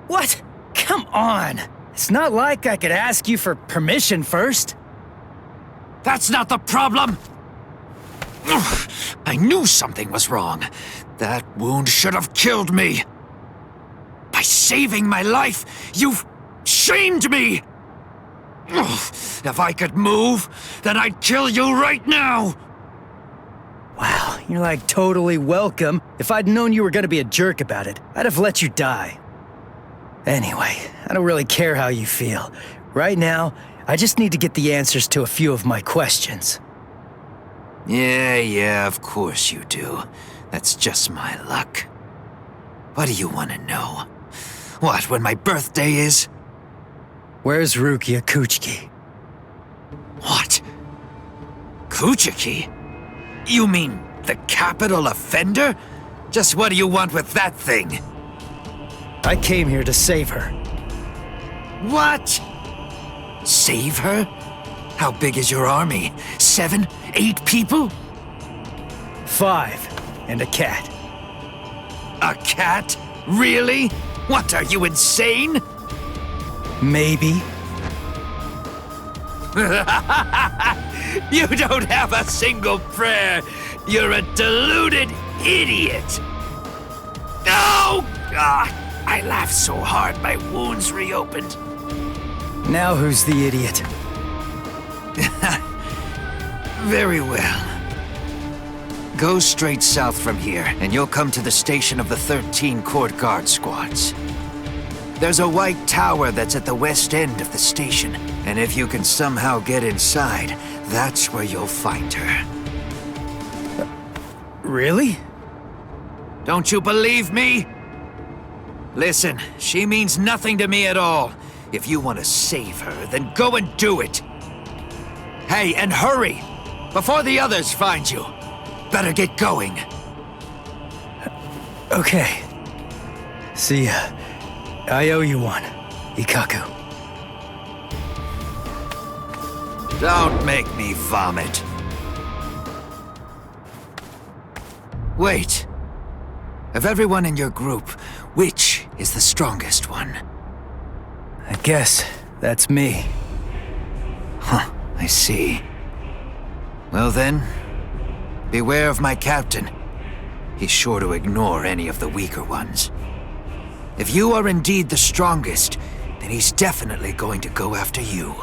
What? Come on. It's not like I could ask you for permission first. That's not the problem! Ugh, I knew something was wrong. That wound should have killed me. By saving my life, you've shamed me! Ugh, if I could move, then I'd kill you right now! Wow, you're like totally welcome. If I'd known you were gonna be a jerk about it, I'd have let you die. Anyway, I don't really care how you feel. Right now, I just need to get the answers to a few of my questions. Yeah, of course you do. That's just my luck. What do you want to know? What, when my birthday is? Where's Rukia Kuchiki? What? Kuchiki? You mean the capital offender? Just what do you want with that thing? I came here to save her. What? Save her? How big is your army? 7, 8 people? 5, and a cat. A cat? Really? What, are you insane? Maybe. You don't have a single prayer. You're a deluded idiot. No! I laughed so hard my wounds reopened. Now who's the idiot? Very well. Go straight south from here, and you'll come to the station of the 13 Court Guard squads. There's a white tower that's at the west end of the station, and if you can somehow get inside, that's where you'll find her. Really? Don't you believe me? Listen, she means nothing to me at all. If you want to save her, then go and do it. Hey, and hurry! Before the others find you. Better get going. Okay. See ya. I owe you one, Ikaku. Don't make me vomit. Wait. Of everyone in your group, which is the strongest one? I guess that's me. Huh, I see. Well then, beware of my captain. He's sure to ignore any of the weaker ones. If you are indeed the strongest, then he's definitely going to go after you.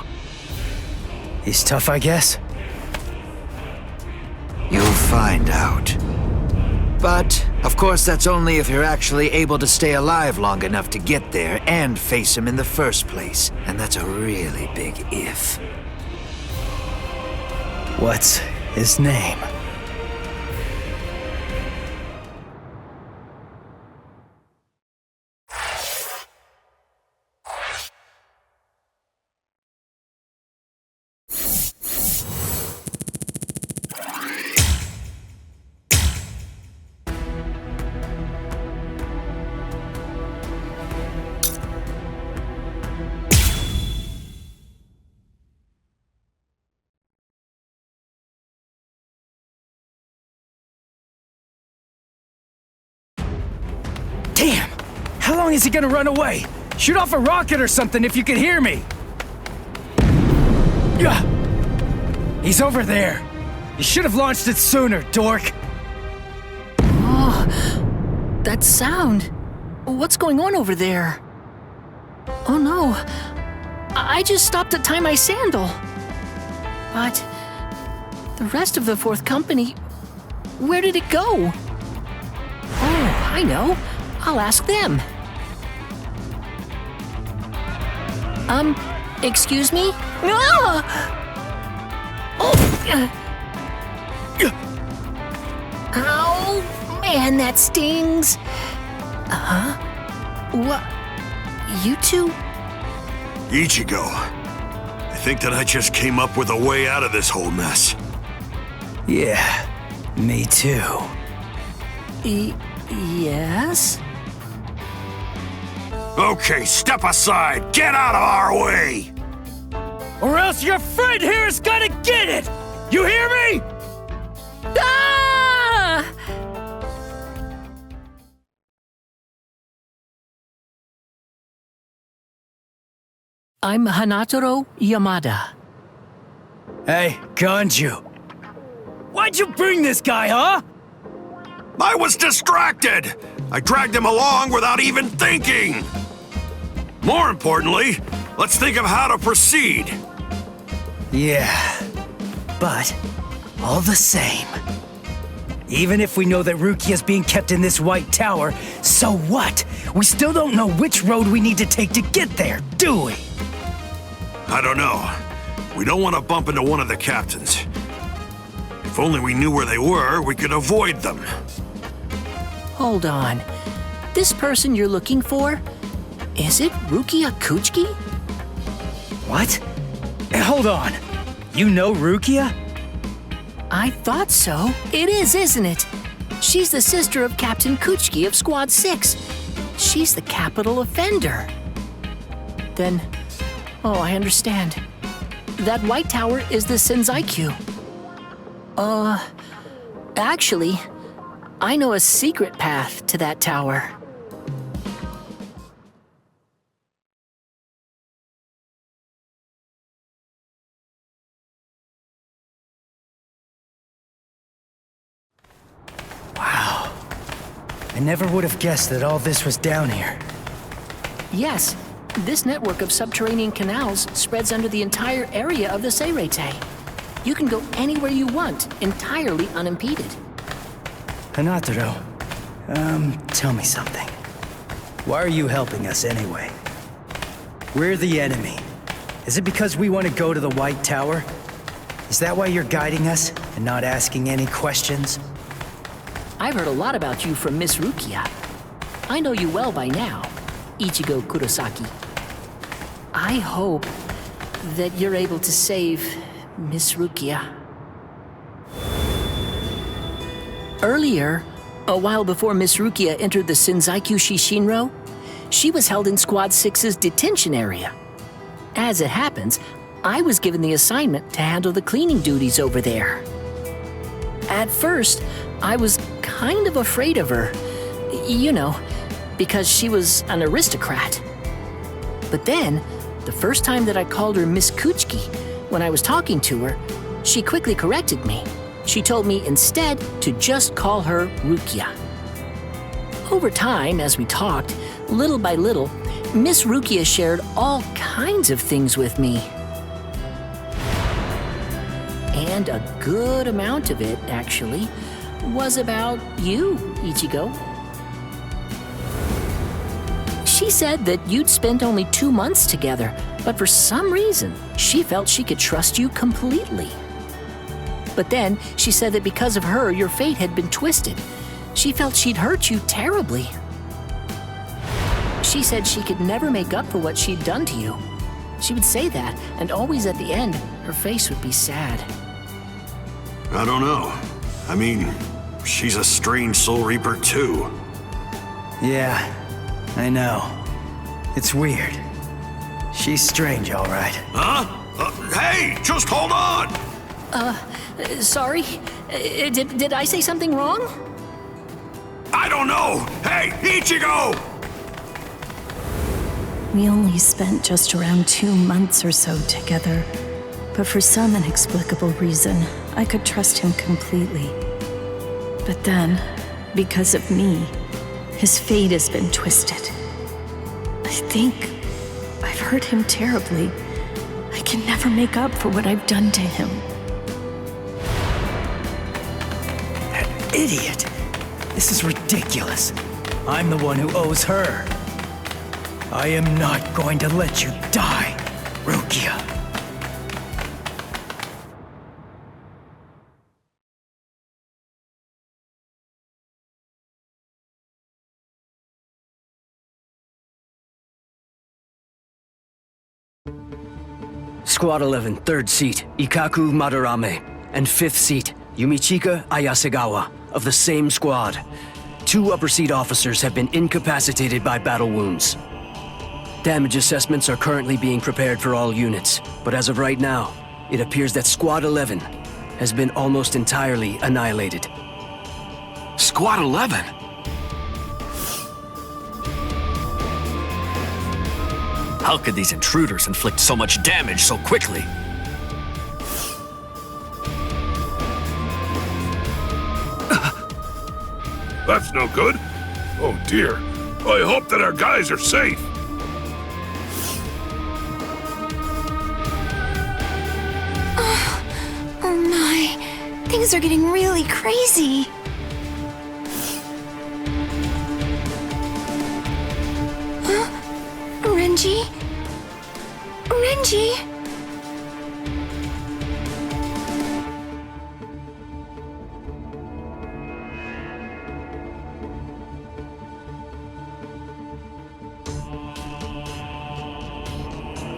He's tough, I guess? You'll find out. But, of course, that's only if you're actually able to stay alive long enough to get there and face him in the first place. And that's a really big if. What's his name? Damn! How long is he gonna run away? Shoot off a rocket or something if you can hear me! Yeah. He's over there. You should have launched it sooner, dork. Oh, that sound. What's going on over there? Oh no. I just stopped to tie my sandal. But the rest of the fourth company, where did it go? Oh, I know. I'll ask them. Excuse me? Ah! Oh! Ow! Man, that stings! Huh? What? You two? Ichigo, I think that I just came up with a way out of this whole mess. Yeah, me too. Yes? Okay, step aside! Get out of our way! Or else your friend here is gonna get it! You hear me? Ah! I'm Hanataro Yamada. Hey, Ganju. Why'd you bring this guy, huh? I was distracted! I dragged him along without even thinking! More importantly, let's think of how to proceed. Yeah, but all the same. Even if we know that Rukia's being kept in this White Tower, so what? We still don't know which road we need to take to get there, do we? I don't know. We don't want to bump into one of the captains. If only we knew where they were, we could avoid them. Hold on. This person you're looking for, is it Rukia Kuchiki? What? Hold on. You know Rukia? I thought so. It is, isn't it? She's the sister of Captain Kuchiki of Squad 6. She's the capital offender. Then, I understand. That White Tower is the Senzai-Q. Actually, I know a secret path to that tower. Wow. I never would have guessed that all this was down here. Yes, this network of subterranean canals spreads under the entire area of the Seirete. You can go anywhere you want, entirely unimpeded. Hanataro, tell me something. Why are you helping us anyway? We're the enemy. Is it because we want to go to the White Tower? Is that why you're guiding us and not asking any questions? I've heard a lot about you from Miss Rukia. I know you well by now, Ichigo Kurosaki. I hope that you're able to save Miss Rukia. Earlier, a while before Miss Rukia entered the Senzai-Q Shishinro, she was held in Squad 6's detention area. As it happens, I was given the assignment to handle the cleaning duties over there. At first, I was kind of afraid of her, you know, because she was an aristocrat. But then, the first time that I called her Miss Kuchiki, when I was talking to her, she quickly corrected me. She told me instead to just call her Rukia. Over time, as we talked, little by little, Miss Rukia shared all kinds of things with me. And a good amount of it, actually, was about you, Ichigo. She said that you'd spent only 2 months together, but for some reason, she felt she could trust you completely. But then, she said that because of her, your fate had been twisted. She felt she'd hurt you terribly. She said she could never make up for what she'd done to you. She would say that, and always at the end, her face would be sad. I don't know. I mean, she's a strange Soul Reaper too. Yeah, I know. It's weird. She's strange, all right. Huh? Hey, just hold on! Sorry? Did I say something wrong? I don't know! Hey, Ichigo! We only spent just around 2 months or so together, but for some inexplicable reason, I could trust him completely. But then, because of me, his fate has been twisted. I think I've hurt him terribly. I can never make up for what I've done to him. That idiot! This is ridiculous. I'm the one who owes her. I am not going to let you die, Rukia. Squad 11, 3rd seat, Ikaku Madarame, and 5th seat, Yumichika Ayasegawa, of the same squad. 2 upper seat officers have been incapacitated by battle wounds. Damage assessments are currently being prepared for all units, but as of right now, it appears that Squad 11 has been almost entirely annihilated. Squad 11? How could these intruders inflict so much damage so quickly? That's no good. Oh dear. I hope that our guys are safe. Oh my, things are getting really crazy. Huh? Renji? Renji?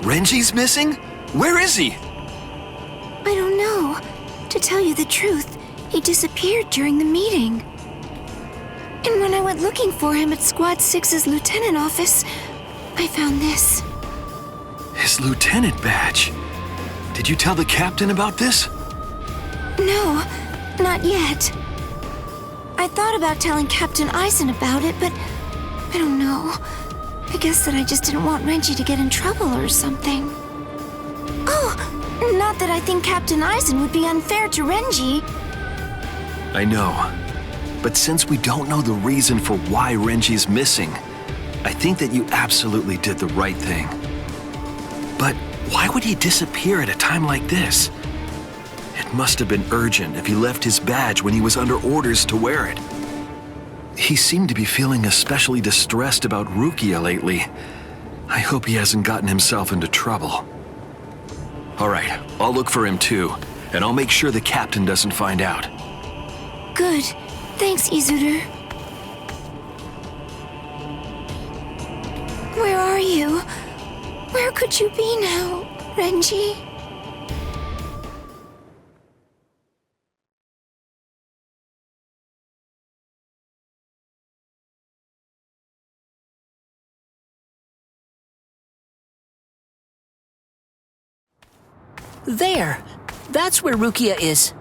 Renji's missing? Where is he? I don't know. To tell you the truth, he disappeared during the meeting. And when I went looking for him at Squad 6's lieutenant office, I found this. His lieutenant badge. Did you tell the captain about this? No, not yet. I thought about telling Captain Eisen about it, but I don't know. I guess that I just didn't want Renji to get in trouble or something. Oh, not that I think Captain Eisen would be unfair to Renji. I know. But since we don't know the reason for why Renji's missing, I think that you absolutely did the right thing. But why would he disappear at a time like this? It must have been urgent if he left his badge when he was under orders to wear it. He seemed to be feeling especially distressed about Rukia lately. I hope he hasn't gotten himself into trouble. All right, I'll look for him too, and I'll make sure the captain doesn't find out. Good. Thanks, Izuru. Where are you? Where could you be now, Renji? There! That's where Rukia is.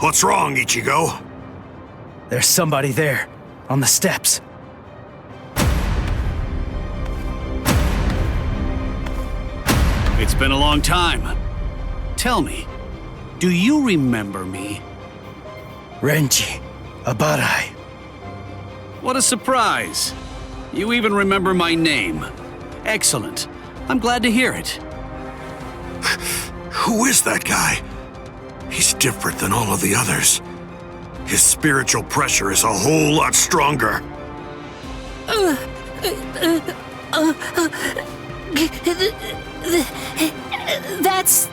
What's wrong, Ichigo? There's somebody there, on the steps. It's been a long time. Tell me, do you remember me? Renji, Abarai. What a surprise! You even remember my name. Excellent. I'm glad to hear it. Who is that guy? He's different than all of the others. His spiritual pressure is a whole lot stronger. That's...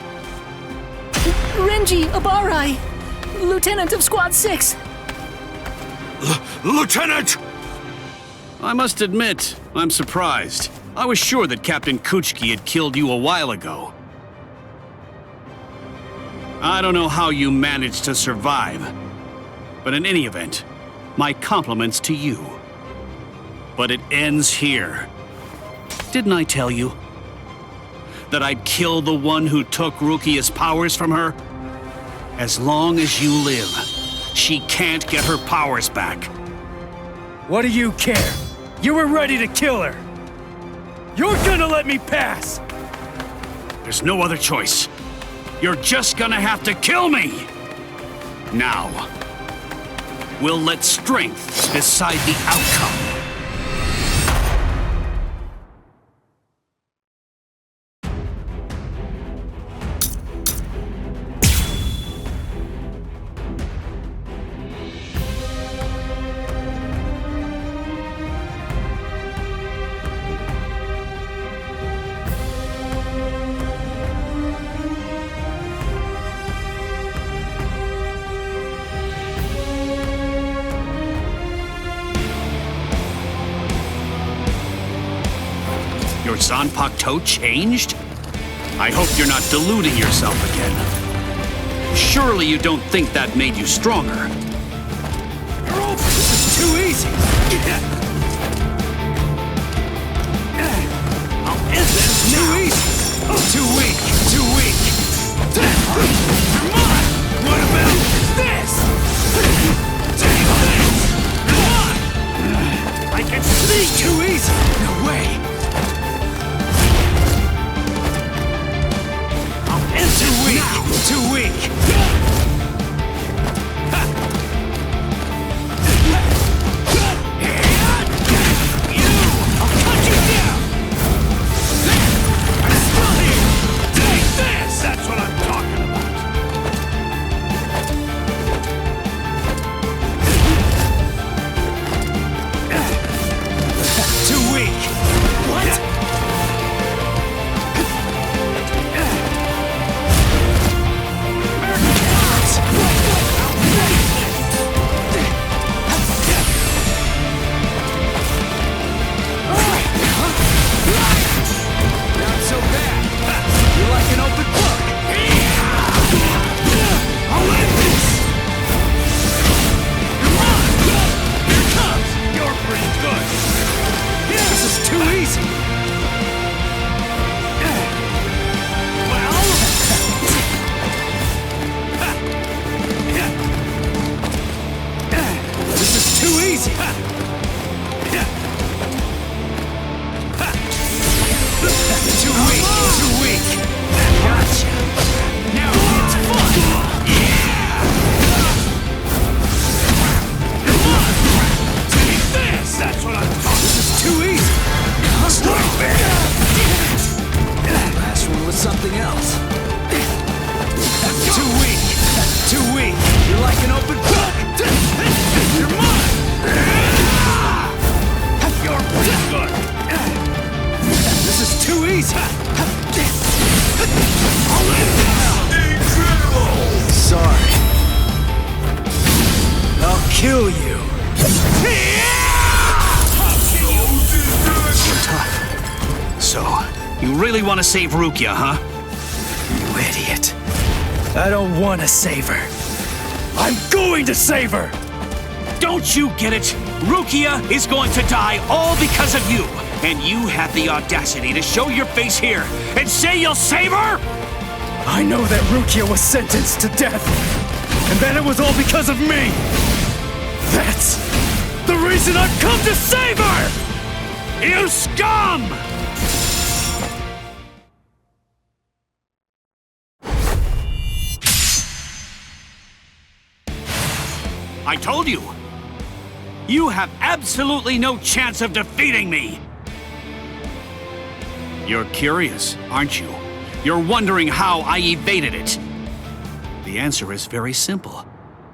Renji Abarai, Lieutenant of Squad 6. Lieutenant! I must admit, I'm surprised. I was sure that Captain Kuchiki had killed you a while ago. I don't know how you managed to survive, but in any event, my compliments to you. But it ends here. Didn't I tell you that I'd kill the one who took Rukia's powers from her? As long as you live, she can't get her powers back. What do you care? You were ready to kill her. You're gonna let me pass! There's no other choice. You're just gonna have to kill me! Now, we'll let strength decide the outcome. Your Zanpakuto changed? I hope you're not deluding yourself again. Surely you don't think that made you stronger. This is too easy! I'll end this Too now. easy! Too weak! Too weak! Come on! What about this? Take this! Come on! I can see! Too easy! weak, too weak. Gotcha. Now it's fun. Yeah! Come on! Take this! That's what I'm talking. This is too easy. Stop it! Last one was something else. Too weak. Too weak. You're like an open book. You're mine. You're pretty good. This is too easy. I'll end this. Incredible. Sorry. I'll kill you. You're tough. So, you really want to save Rukia, huh? You idiot. I don't want to save her. I'm going to save her! Don't you get it? Rukia is going to die all because of you. And you have the audacity to show your face here and say you'll save her? I know that Rukia was sentenced to death. And that it was all because of me. That's the reason I've come to save her! You scum! I told you! You have absolutely no chance of defeating me! You're curious, aren't you? You're wondering how I evaded it. The answer is very simple.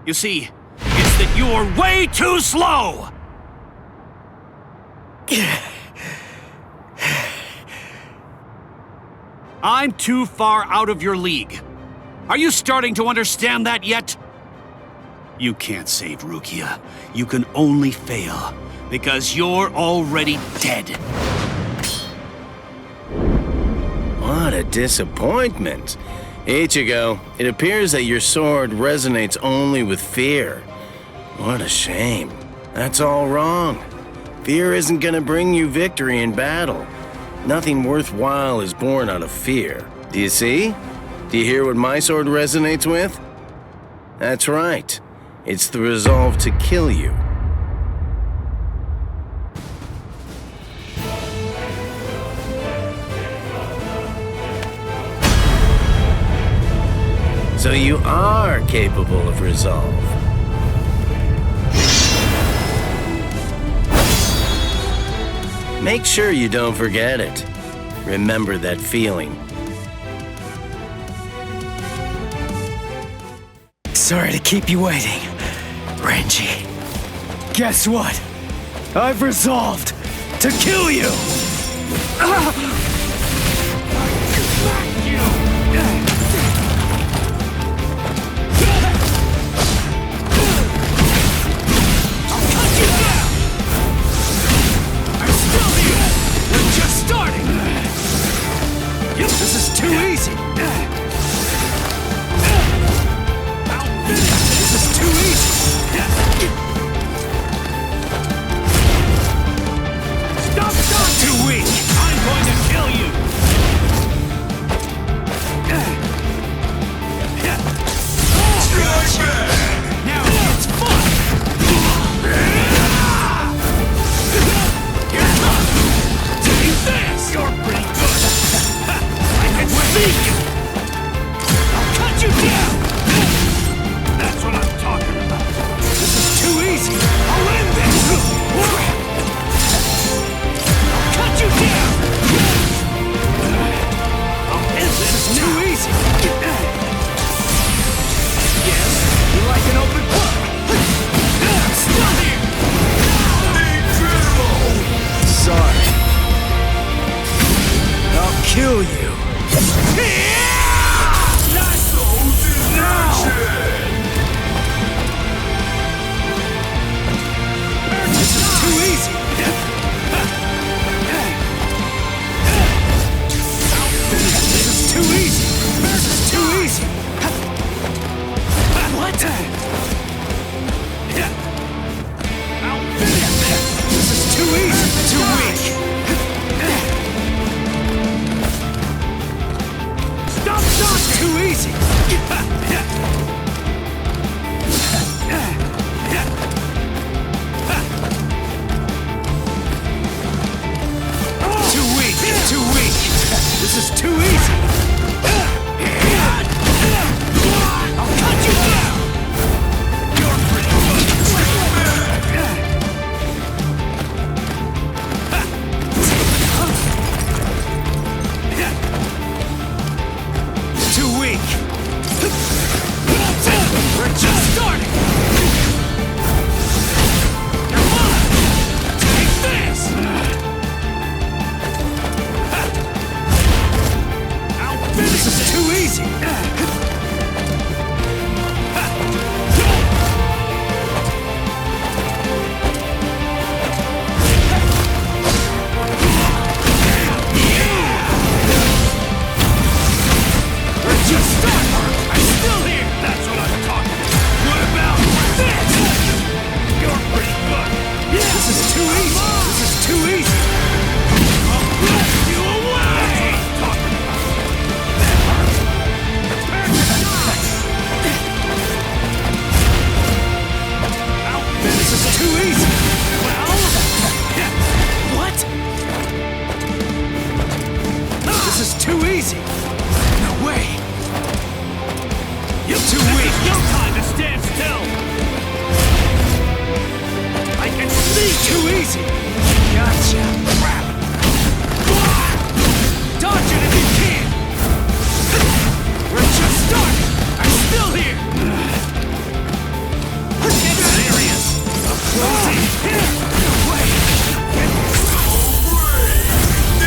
You see, it's that you're way too slow! I'm too far out of your league. Are you starting to understand that yet? You can't save Rukia. You can only fail, because you're already dead. What a disappointment. Ichigo, it appears that your sword resonates only with fear. What a shame. That's all wrong. Fear isn't gonna bring you victory in battle. Nothing worthwhile is born out of fear. Do you see? Do you hear what my sword resonates with? That's right. It's the resolve to kill you. So you are capable of resolve. Make sure you don't forget it. Remember that feeling. Sorry to keep you waiting, Renji. Guess what? I've resolved to kill you! This is too easy! This is too easy! Stop! Too weak! I'm going to kill you! Now it's fun! You're tough! Take this! You're pretty good! I'll cut you down! That's what I'm talking about. This is too easy. I'll end this! I'll cut you down! I'll end this too easy. Yes, you're like an open book. I'm still here! Incredible! Sorry. I'll kill you. This is too easy! This is too easy! This is too easy! What? This is too easy! Too weak! Stop! Too easy! Too weak! Too weak! This is is too easy! I'll cut you down! You're pretty good! Too weak! We're just starting! Come on! Take this! This is too easy! We're just starting! I'm still here! That's what I'm talking about! What about this? You're pretty good! Yeah. This is too easy! This is too easy! I'll blast you away! That's what I'm talking about! This is too easy! Well... What? This is too easy! No way! You're too weak! No time to stand still! I can see! Too easy! Gotcha! Crap! Dodge it if you can! We're just starting! I'm still here! Get serious! I'm closing! Here! Wait!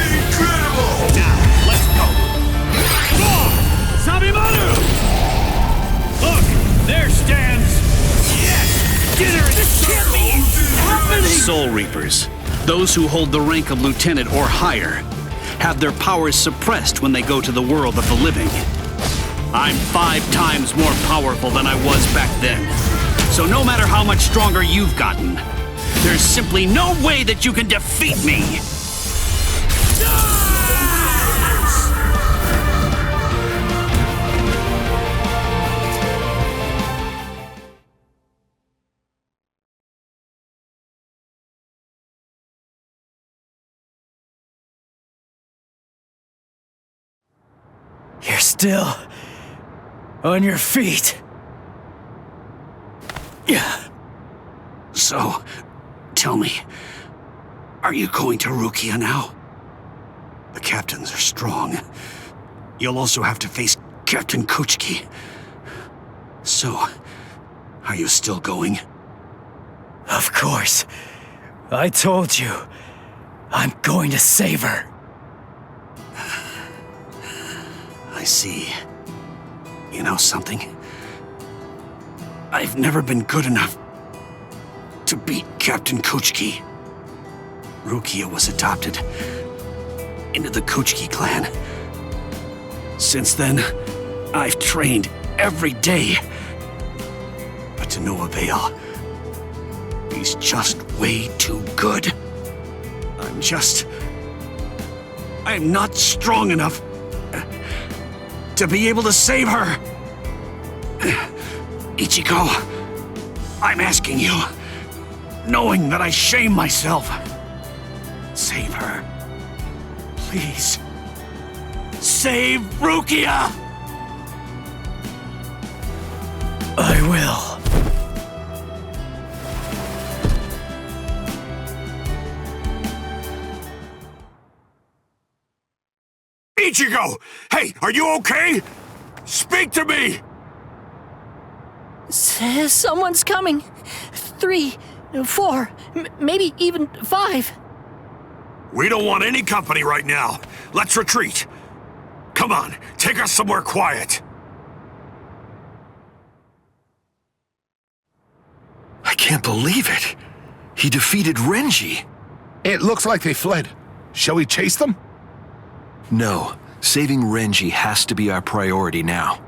Incredible! Now, let's go! Sabimaru! Look! There stands... Yes! Dinner is... This can't be happening! Soul Reapers, those who hold the rank of lieutenant or higher, have their powers suppressed when they go to the world of the living. I'm 5 times more powerful than I was back then. So no matter how much stronger you've gotten, there's simply no way that you can defeat me! You're still on your feet. Yeah. So, tell me, are you going to Rukia now? The captains are strong. You'll also have to face Captain Kuchiki. So, are you still going? Of course. I told you. I'm going to save her. I see. You know something? I've never been good enough to beat Captain Kuchiki. Rukia was adopted into the Kuchiki clan. Since then, I've trained every day. But to no avail. He's just way too good. I'm not strong enough to be able to save her. Ichigo, I'm asking you, knowing that I shame myself, save her. Please. Save Rukia! I will. Ichigo! Hey, are you okay? Speak to me! Someone's coming. 3, 4, maybe even 5. We don't want any company right now. Let's retreat. Come on, take us somewhere quiet. I can't believe it. He defeated Renji. It looks like they fled. Shall we chase them? No, saving Renji has to be our priority now.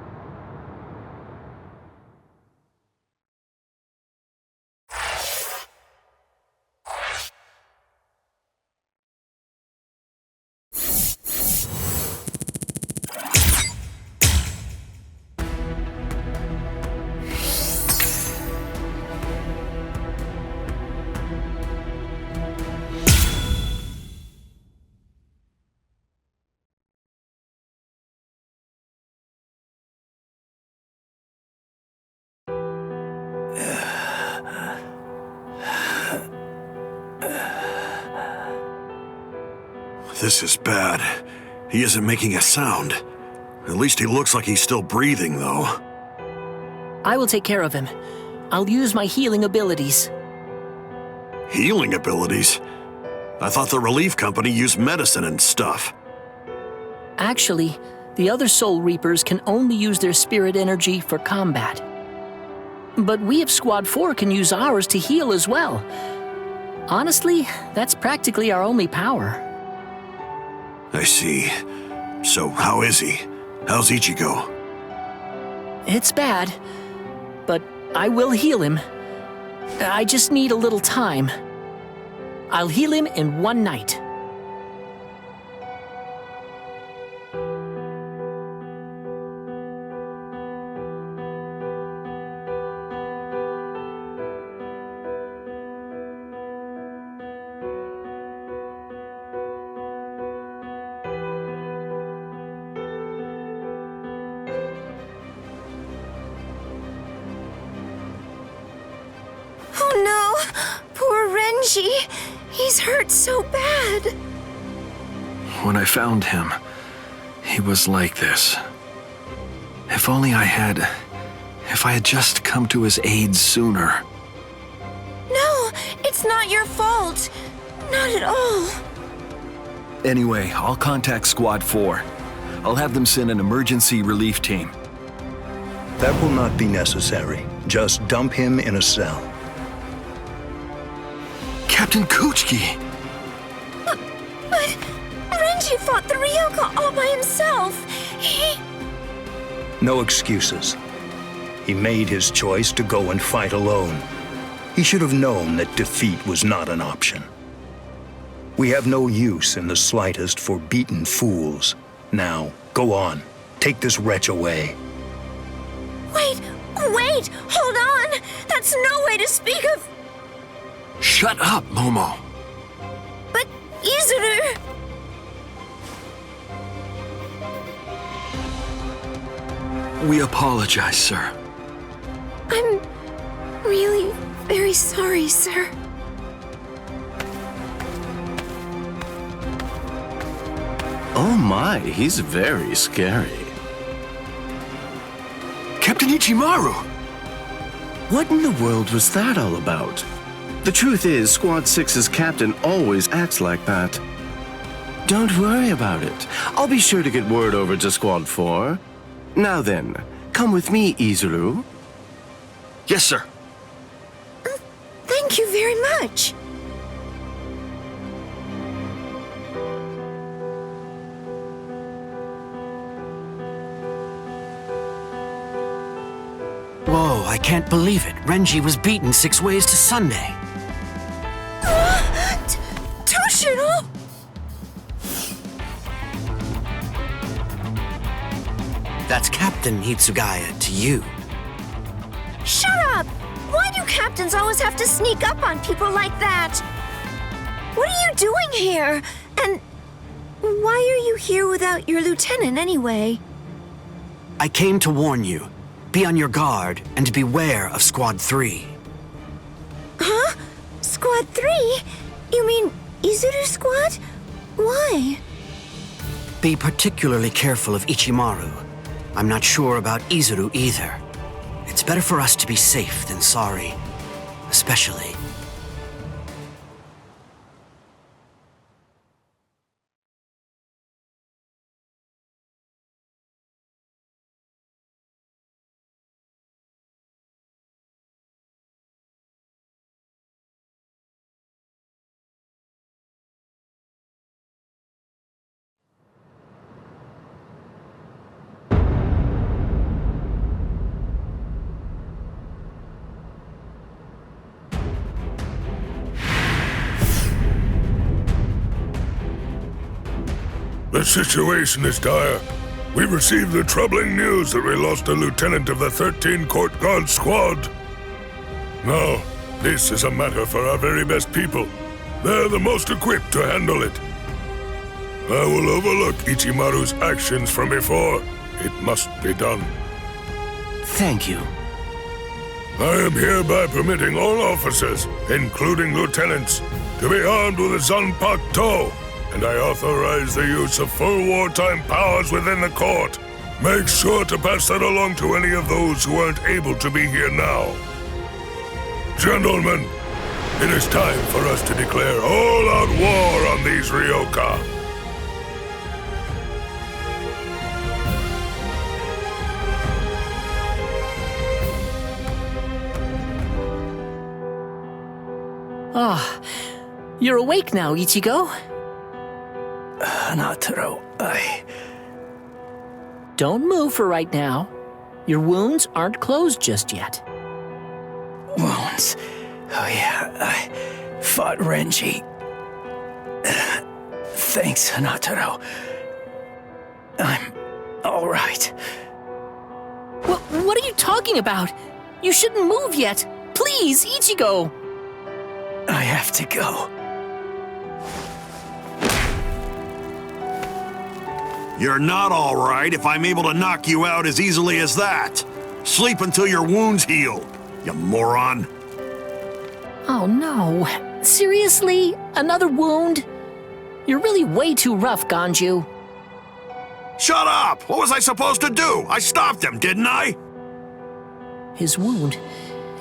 This is bad. He isn't making a sound. At least he looks like he's still breathing, though. I will take care of him. I'll use my healing abilities. Healing abilities? I thought the relief company used medicine and stuff. Actually, the other Soul Reapers can only use their spirit energy for combat. But we of Squad 4 can use ours to heal as well. Honestly, that's practically our only power. I see. So how is he? How's Ichigo? It's bad, but I will heal him. I just need a little time. I'll heal him in one night. He's hurt so bad. When I found him, he was like this. If I had just come to his aid sooner. No, it's not your fault. Not at all. Anyway, I'll contact Squad 4. I'll have them send an emergency relief team. That will not be necessary. Just dump him in a cell. Captain Kuchiki! But Renji fought the Ryoka all by himself. No excuses. He made his choice to go and fight alone. He should have known that defeat was not an option. We have no use in the slightest for beaten fools. Now, go on. Take this wretch away. Wait! Hold on! That's no way to speak of... Shut up, Momo! But Izuru... We apologize, sir. I'm really very sorry, sir. Oh my, he's very scary. Captain Ichimaru! What in the world was that all about? The truth is, Squad 6's captain always acts like that. Don't worry about it. I'll be sure to get word over to Squad 4. Now then, come with me, Izuru. Yes, sir. Thank you very much. Whoa, I can't believe it. Renji was beaten 6 ways to Sunday. Toshiro! That's Captain Hitsugaya to you. Shut up! Why do captains always have to sneak up on people like that? What are you doing here? And why are you here without your lieutenant anyway? I came to warn you. Be on your guard and beware of Squad 3. Huh? Squad 3? You mean Izuru Squad? Why? Be particularly careful of Ichimaru. I'm not sure about Izuru either. It's better for us to be safe than sorry. Especially... The situation is dire. We received the troubling news that we lost a lieutenant of the 13 Court Guard Squad. Now, this is a matter for our very best people. They're the most equipped to handle it. I will overlook Ichimaru's actions from before. It must be done. Thank you. I am hereby permitting all officers, including lieutenants, to be armed with a Zanpakuto, and I authorize the use of full wartime powers within the court. Make sure to pass that along to any of those who aren't able to be here now. Gentlemen, it is time for us to declare all-out war on these Ryoka. Ah, you're awake now, Ichigo. Hanataro, Don't move for right now. Your wounds aren't closed just yet. Wounds? Oh yeah, I fought Renji. Thanks, Hanataro. I'm all right. What are you talking about? You shouldn't move yet. Please, Ichigo. I have to go. You're not all right if I'm able to knock you out as easily as that. Sleep until your wounds heal, you moron. Oh no. Seriously? Another wound? You're really way too rough, Ganju. Shut up! What was I supposed to do? I stopped him, didn't I? His wound,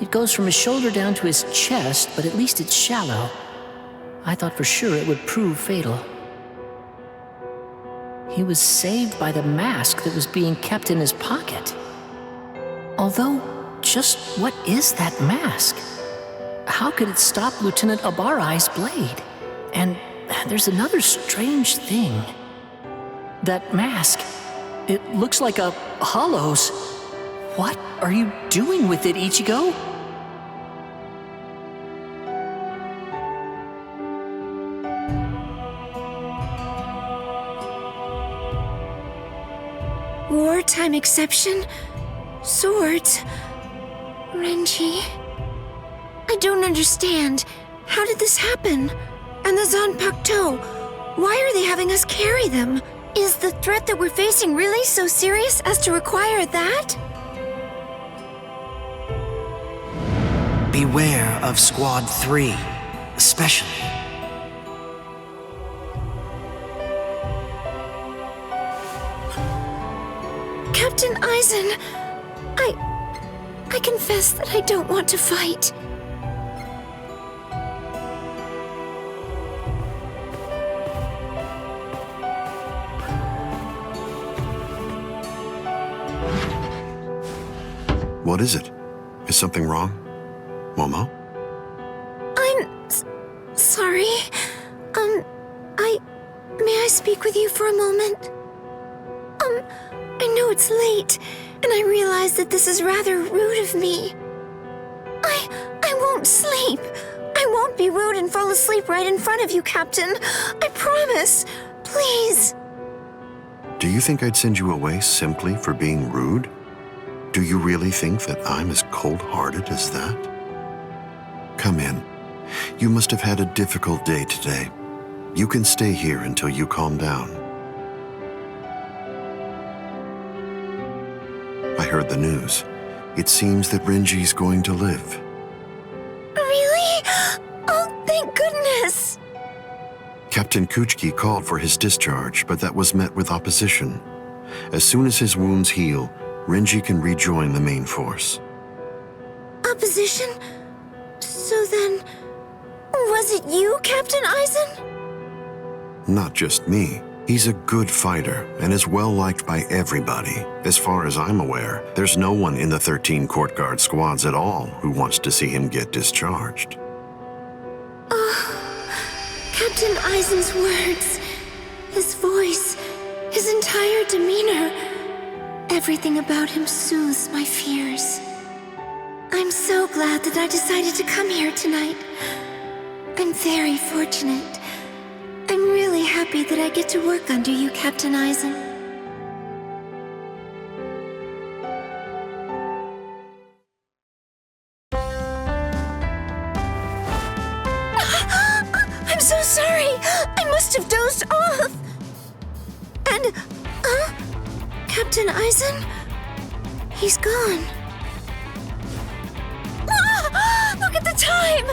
it goes from his shoulder down to his chest, but at least it's shallow. I thought for sure it would prove fatal. He was saved by the mask that was being kept in his pocket. Although, just what is that mask? How could it stop Lieutenant Abarai's blade? And there's another strange thing. That mask, it looks like a hollow's. What are you doing with it, Ichigo? Wartime exception? Swords? Renji? I don't understand. How did this happen? And the Zanpakuto, why are they having us carry them? Is the threat that we're facing really so serious as to require that? Beware of Squad 3, especially. Captain Aizen, I confess that I don't want to fight. What is it? Is something wrong? Momo? I'm sorry. May I speak with you for a moment? I know it's late, and I realize that this is rather rude of me. I won't sleep. I won't be rude and fall asleep right in front of you, Captain. I promise. Please. Do you think I'd send you away simply for being rude? Do you really think that I'm as cold-hearted as that? Come in. You must have had a difficult day today. You can stay here until you calm down. I heard the news. It seems that Renji's going to live. Really? Oh, thank goodness! Captain Kuchiki called for his discharge, but that was met with opposition. As soon as his wounds heal, Renji can rejoin the main force. Opposition? So then, was it you, Captain Aizen? Not just me. He's a good fighter and is well liked by everybody. As far as I'm aware, there's no one in the 13 Court Guard squads at all who wants to see him get discharged. Oh, Captain Aizen's words, his voice, his entire demeanor, everything about him soothes my fears. I'm so glad that I decided to come here tonight. I'm very fortunate. I'm really happy that I get to work under you, Captain Aizen. I'm so sorry! I must have dozed off! And, Captain Aizen? He's gone. Look at the time!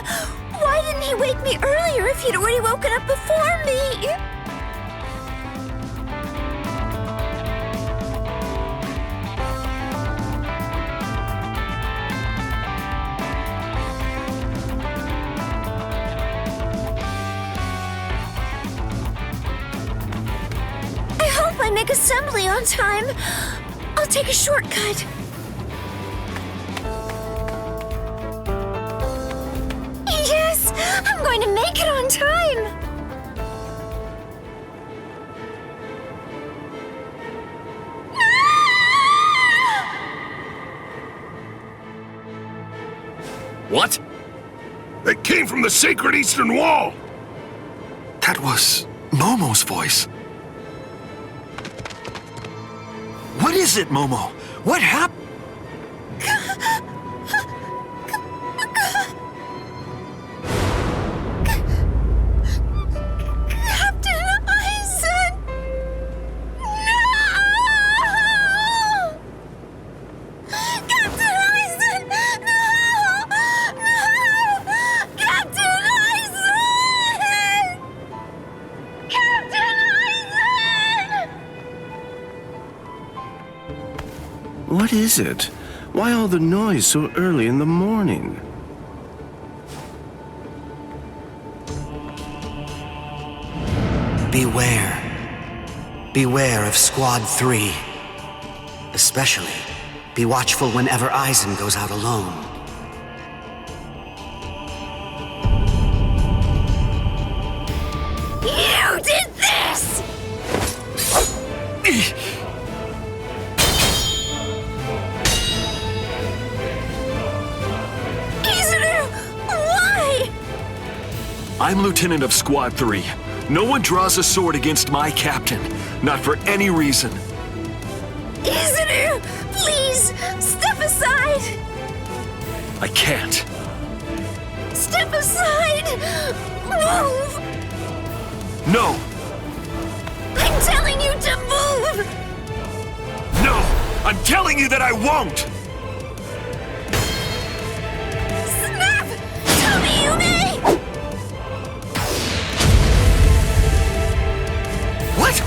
Why didn't he wake me earlier if he'd already woken up before me? assembly on time. I'll take a shortcut. Yes, I'm going to make it on time. What? They came from the sacred Eastern Wall! That was Momo's voice. What is it, Momo? What happened? Captain Aizen! No! Captain Aizen! No! No! Captain Aizen! Captain Aizen! What is it? Why all the noise so early in the morning? Beware. Beware of Squad 3. Especially, be watchful whenever Aizen goes out alone. You did this! Izuru, why? I'm Lieutenant of Squad 3. No one draws a sword against my captain. Not for any reason. Izuru, please, step aside! I can't. Step aside! Move! No! I'm telling you to move! No! I'm telling you that I won't! Snap! Tomiyume! What?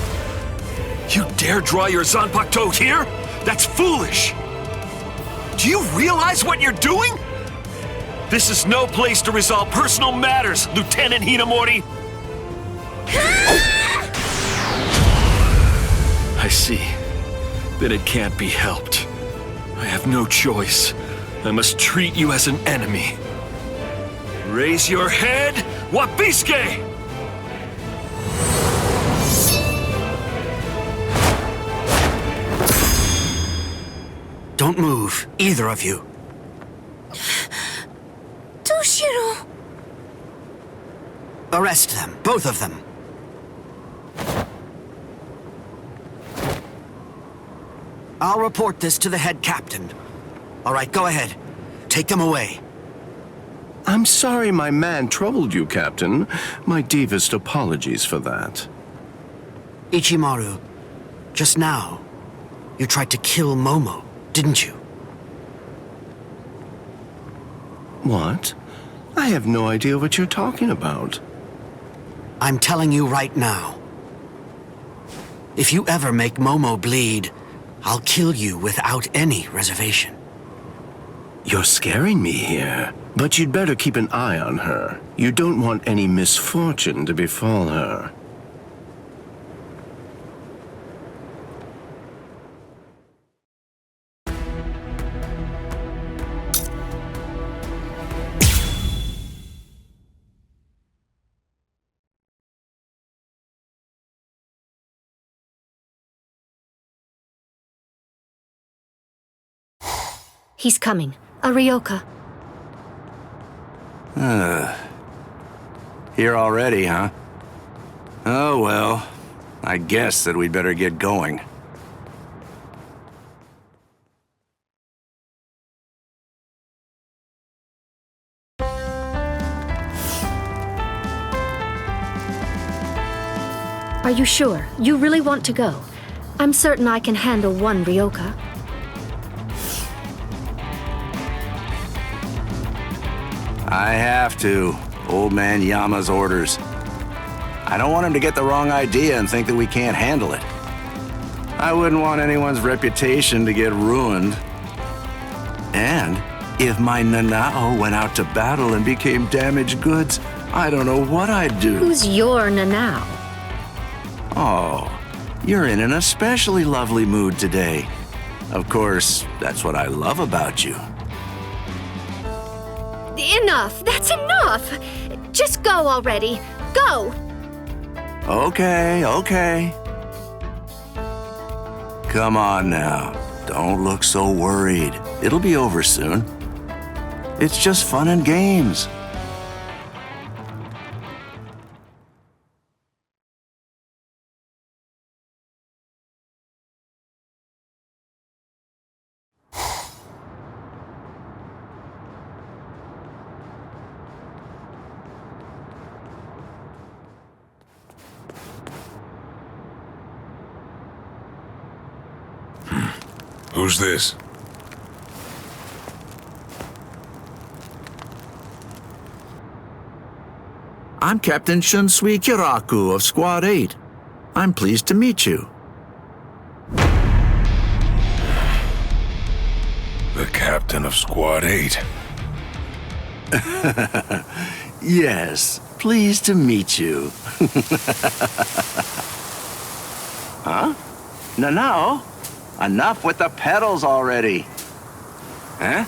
You dare draw your Zanpakuto here? That's foolish! Do you realize what you're doing? This is no place to resolve personal matters, Lieutenant Hinamori! I see. Then it can't be helped. I have no choice. I must treat you as an enemy. Raise your head, Wabisuke! Don't move, either of you. Toshiro! Arrest them, both of them. I'll report this to the head captain. All right, go ahead. Take them away. I'm sorry my man troubled you, Captain. My deepest apologies for that. Ichimaru, just now, you tried to kill Momo, didn't you? What? I have no idea what you're talking about. I'm telling you right now. If you ever make Momo bleed, I'll kill you without any reservation. You're scaring me here. But you'd better keep an eye on her. You don't want any misfortune to befall her. He's coming. A Ryoka. Here already, huh? Oh well, I guess that we'd better get going. Are you sure? You really want to go? I'm certain I can handle one Ryoka. I have to. Old man Yama's orders. I don't want him to get the wrong idea and think that we can't handle it. I wouldn't want anyone's reputation to get ruined. And if my Nanao went out to battle and became damaged goods, I don't know what I'd do. Who's your Nanao? Oh, You're in an especially lovely mood today. Of course, that's what I love about you. Enough! That's enough! Just go already. Go! Okay, okay. Come on now. Don't look so worried. It'll be over soon. It's just fun and games. Who's this? I'm Captain Shunsui Kiraku of Squad 8. I'm pleased to meet you. The captain of Squad 8. Yes, pleased to meet you. Huh? No. Enough with the pedals already. Huh?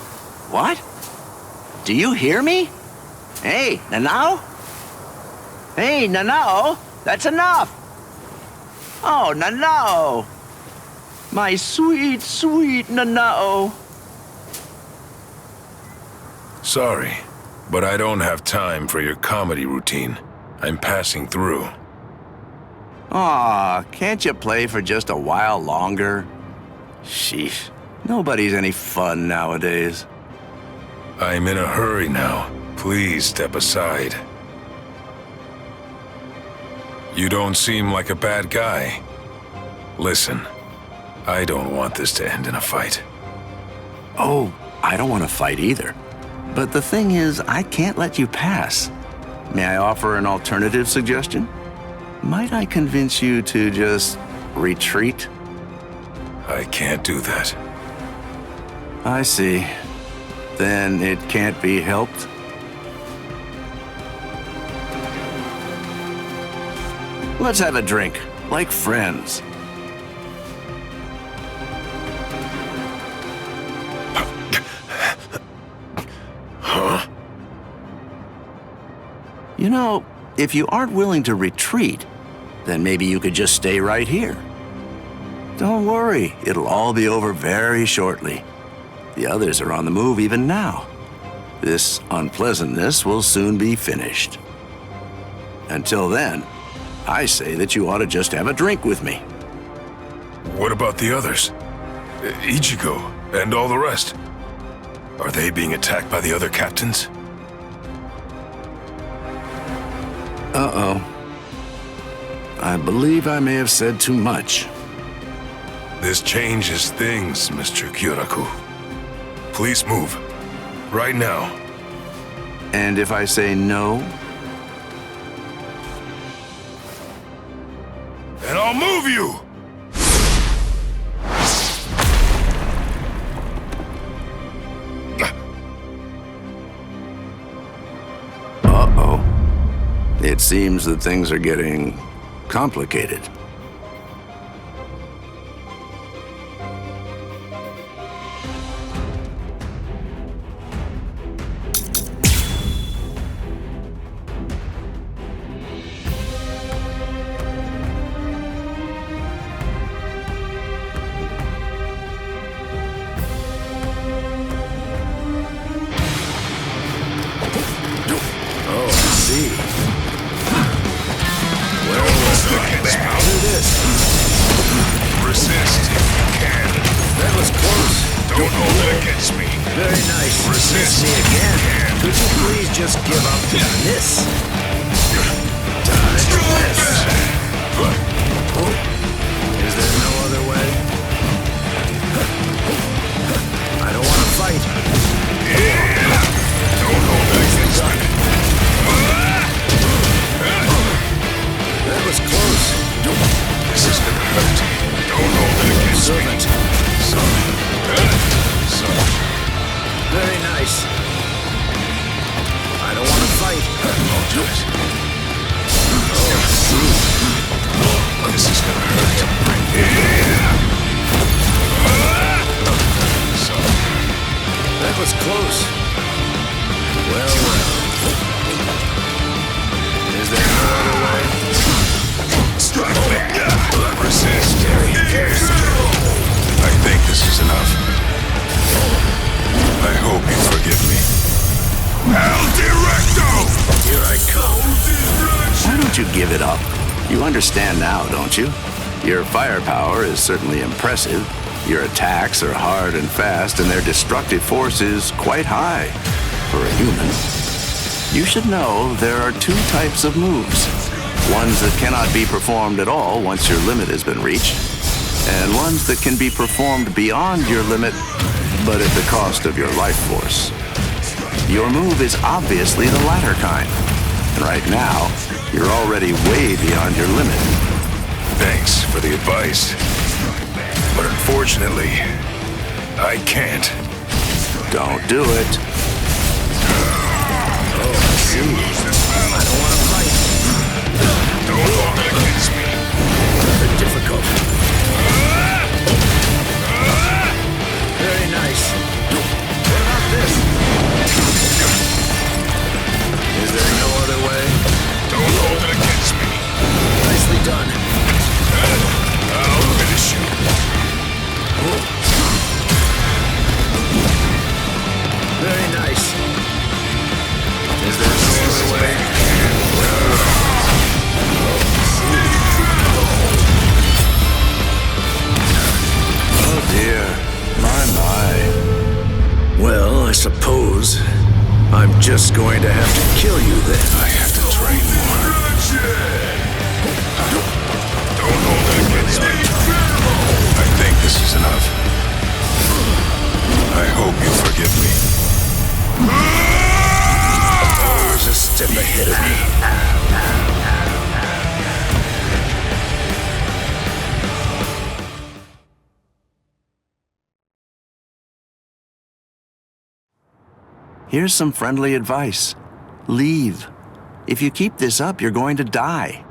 What? Do you hear me? Hey, Nanao? Hey, Nanao, that's enough. Oh, Nanao. My sweet, sweet Nanao. Sorry, but I don't have time for your comedy routine. I'm passing through. Aw, can't you play for just a while longer? Sheesh, nobody's any fun nowadays. I'm in a hurry now. Please step aside. You don't seem like a bad guy. Listen, I don't want this to end in a fight. Oh, I don't want to fight either. But the thing is, I can't let you pass. May I offer an alternative suggestion? Might I convince you to just retreat? I can't do that. I see. Then it can't be helped? Let's have a drink, like friends. Huh? You know, if you aren't willing to retreat, then maybe you could just stay right here. Don't worry, it'll all be over very shortly. The others are on the move even now. This unpleasantness will soon be finished. Until then, I say that you ought to just have a drink with me. What about the others? Ichigo and all the rest? Are they being attacked by the other captains? Uh-oh. I believe I may have said too much. This changes things, Mr. Kyoraku. Please move. Right now. And if I say no? And I'll move you! Uh-oh. It seems that things are getting complicated. This is gonna was close. Well, is there no other way? Strike me! Resist. I think this is enough. I hope you forgive me. El Directo! Here I come. Why don't you give it up? You understand now, don't you? Your firepower is certainly impressive. Your attacks are hard and fast, and their destructive force is quite high for a human. You should know there are two types of moves. Ones that cannot be performed at all once your limit has been reached, and ones that can be performed beyond your limit, but at the cost of your life force. Your move is obviously the latter kind. And right now, you're already way beyond your limit. Thanks for the advice. But unfortunately, I can't. Don't do it. Oh, I see. I don't want to fight. Don't hold it against me. Rather difficult. Very nice. What about this? Is there no other way? Don't hold it against me. Nicely done. I'll finish you. Very nice. Is there no other way? Oh dear. My. Well, I suppose I'm just going to have to kill you then. I have to train more. Don't hold it against me. I think this is enough. I hope you forgive me. There's a step ahead of me. Here's some friendly advice. Leave. If you keep this up, you're going to die.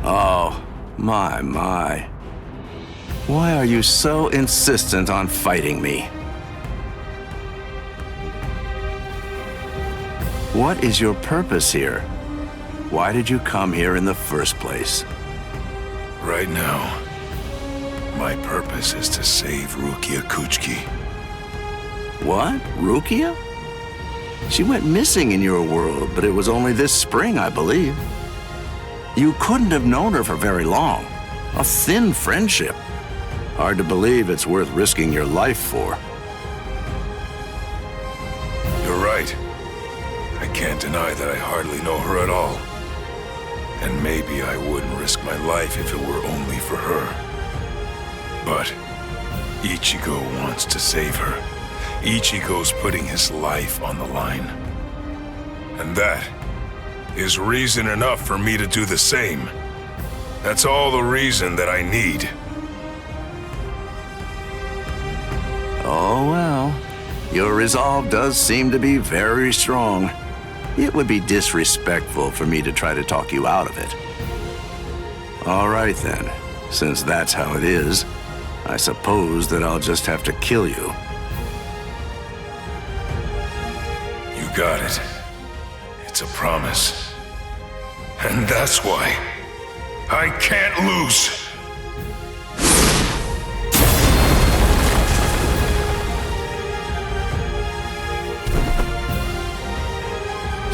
Oh, my. Why are you so insistent on fighting me? What is your purpose here? Why did you come here in the first place? Right now, my purpose is to save Rukia Kuchki. What? Rukia? She went missing in your world, but it was only this spring, I believe. You couldn't have known her for very long. A thin friendship. Hard to believe it's worth risking your life for. You're right. I can't deny that I hardly know her at all. And maybe I wouldn't risk my life if it were only for her. But Ichigo wants to save her. Ichigo's putting his life on the line. And that is reason enough for me to do the same. That's all the reason that I need. Oh well, your resolve does seem to be very strong. It would be disrespectful for me to try to talk you out of it. All right then, since that's how it is, I suppose that I'll just have to kill you. You got it. It's a promise. And that's why I can't lose.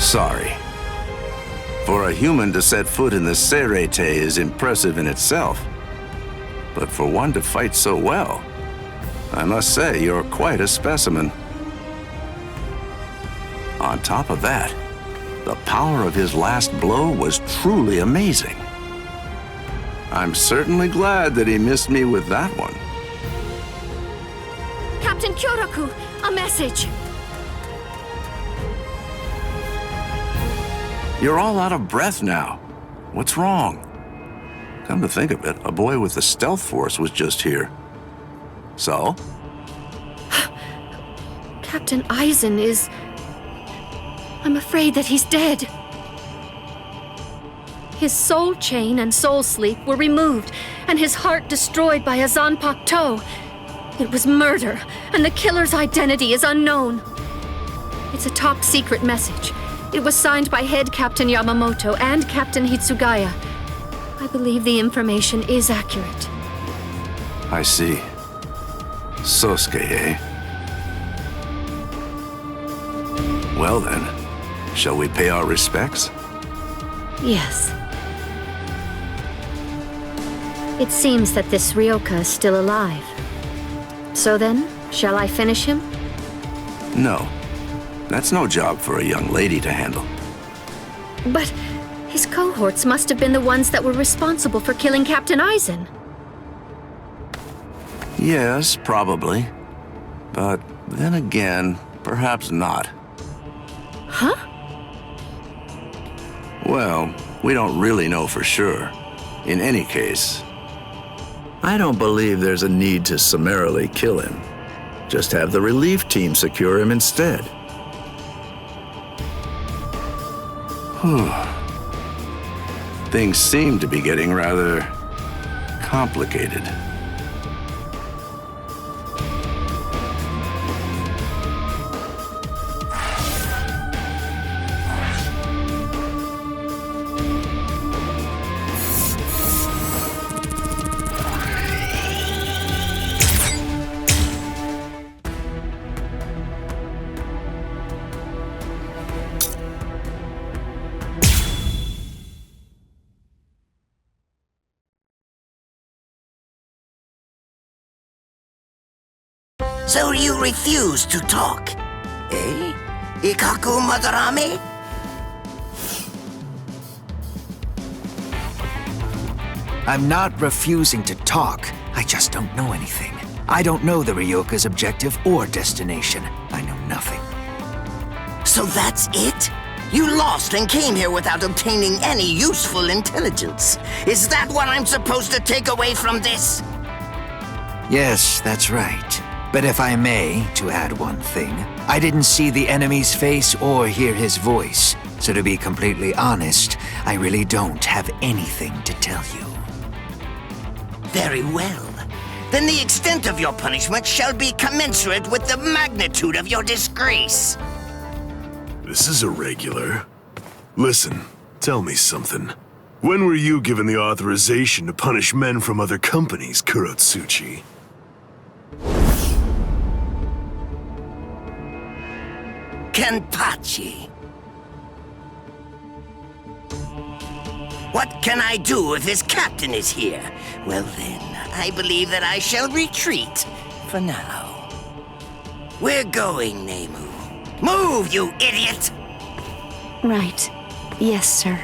Sorry. For a human to set foot in the Serete is impressive in itself. But for one to fight so well, I must say you're quite a specimen. On top of that, the power of his last blow was truly amazing. I'm certainly glad that he missed me with that one. Captain Kyoraku, a message. You're all out of breath now. What's wrong? Come to think of it, a boy with the stealth force was just here. So? Captain Eisen is... I'm afraid that he's dead. His soul chain and soul sleep were removed, and his heart destroyed by a Zanpakuto. It was murder, and the killer's identity is unknown. It's a top-secret message. It was signed by Head Captain Yamamoto and Captain Hitsugaya. I believe the information is accurate. I see. Sosuke, eh? Well then, shall we pay our respects? Yes. It seems that this Ryoka is still alive. So then, shall I finish him? No. That's no job for a young lady to handle. But his cohorts must have been the ones that were responsible for killing Captain Eisen. Yes, probably. But then again, perhaps not. Huh? Well, we don't really know for sure. In any case, I don't believe there's a need to summarily kill him. Just have the relief team secure him instead. Things seem to be getting rather complicated. So you refuse to talk, eh? Ikaku Madarame? I'm not refusing to talk. I just don't know anything. I don't know the Ryoka's objective or destination. I know nothing. So that's it? You lost and came here without obtaining any useful intelligence. Is that what I'm supposed to take away from this? Yes, that's right. But if I may, to add one thing, I didn't see the enemy's face or hear his voice. So to be completely honest, I really don't have anything to tell you. Very well. Then the extent of your punishment shall be commensurate with the magnitude of your disgrace. This is irregular. Listen, tell me something. When were you given the authorization to punish men from other companies, Kurotsuchi? Kenpachi. What can I do if his captain is here? Well then, I believe that I shall retreat for now. We're going, Nemu. Move, you idiot! Right. Yes, sir.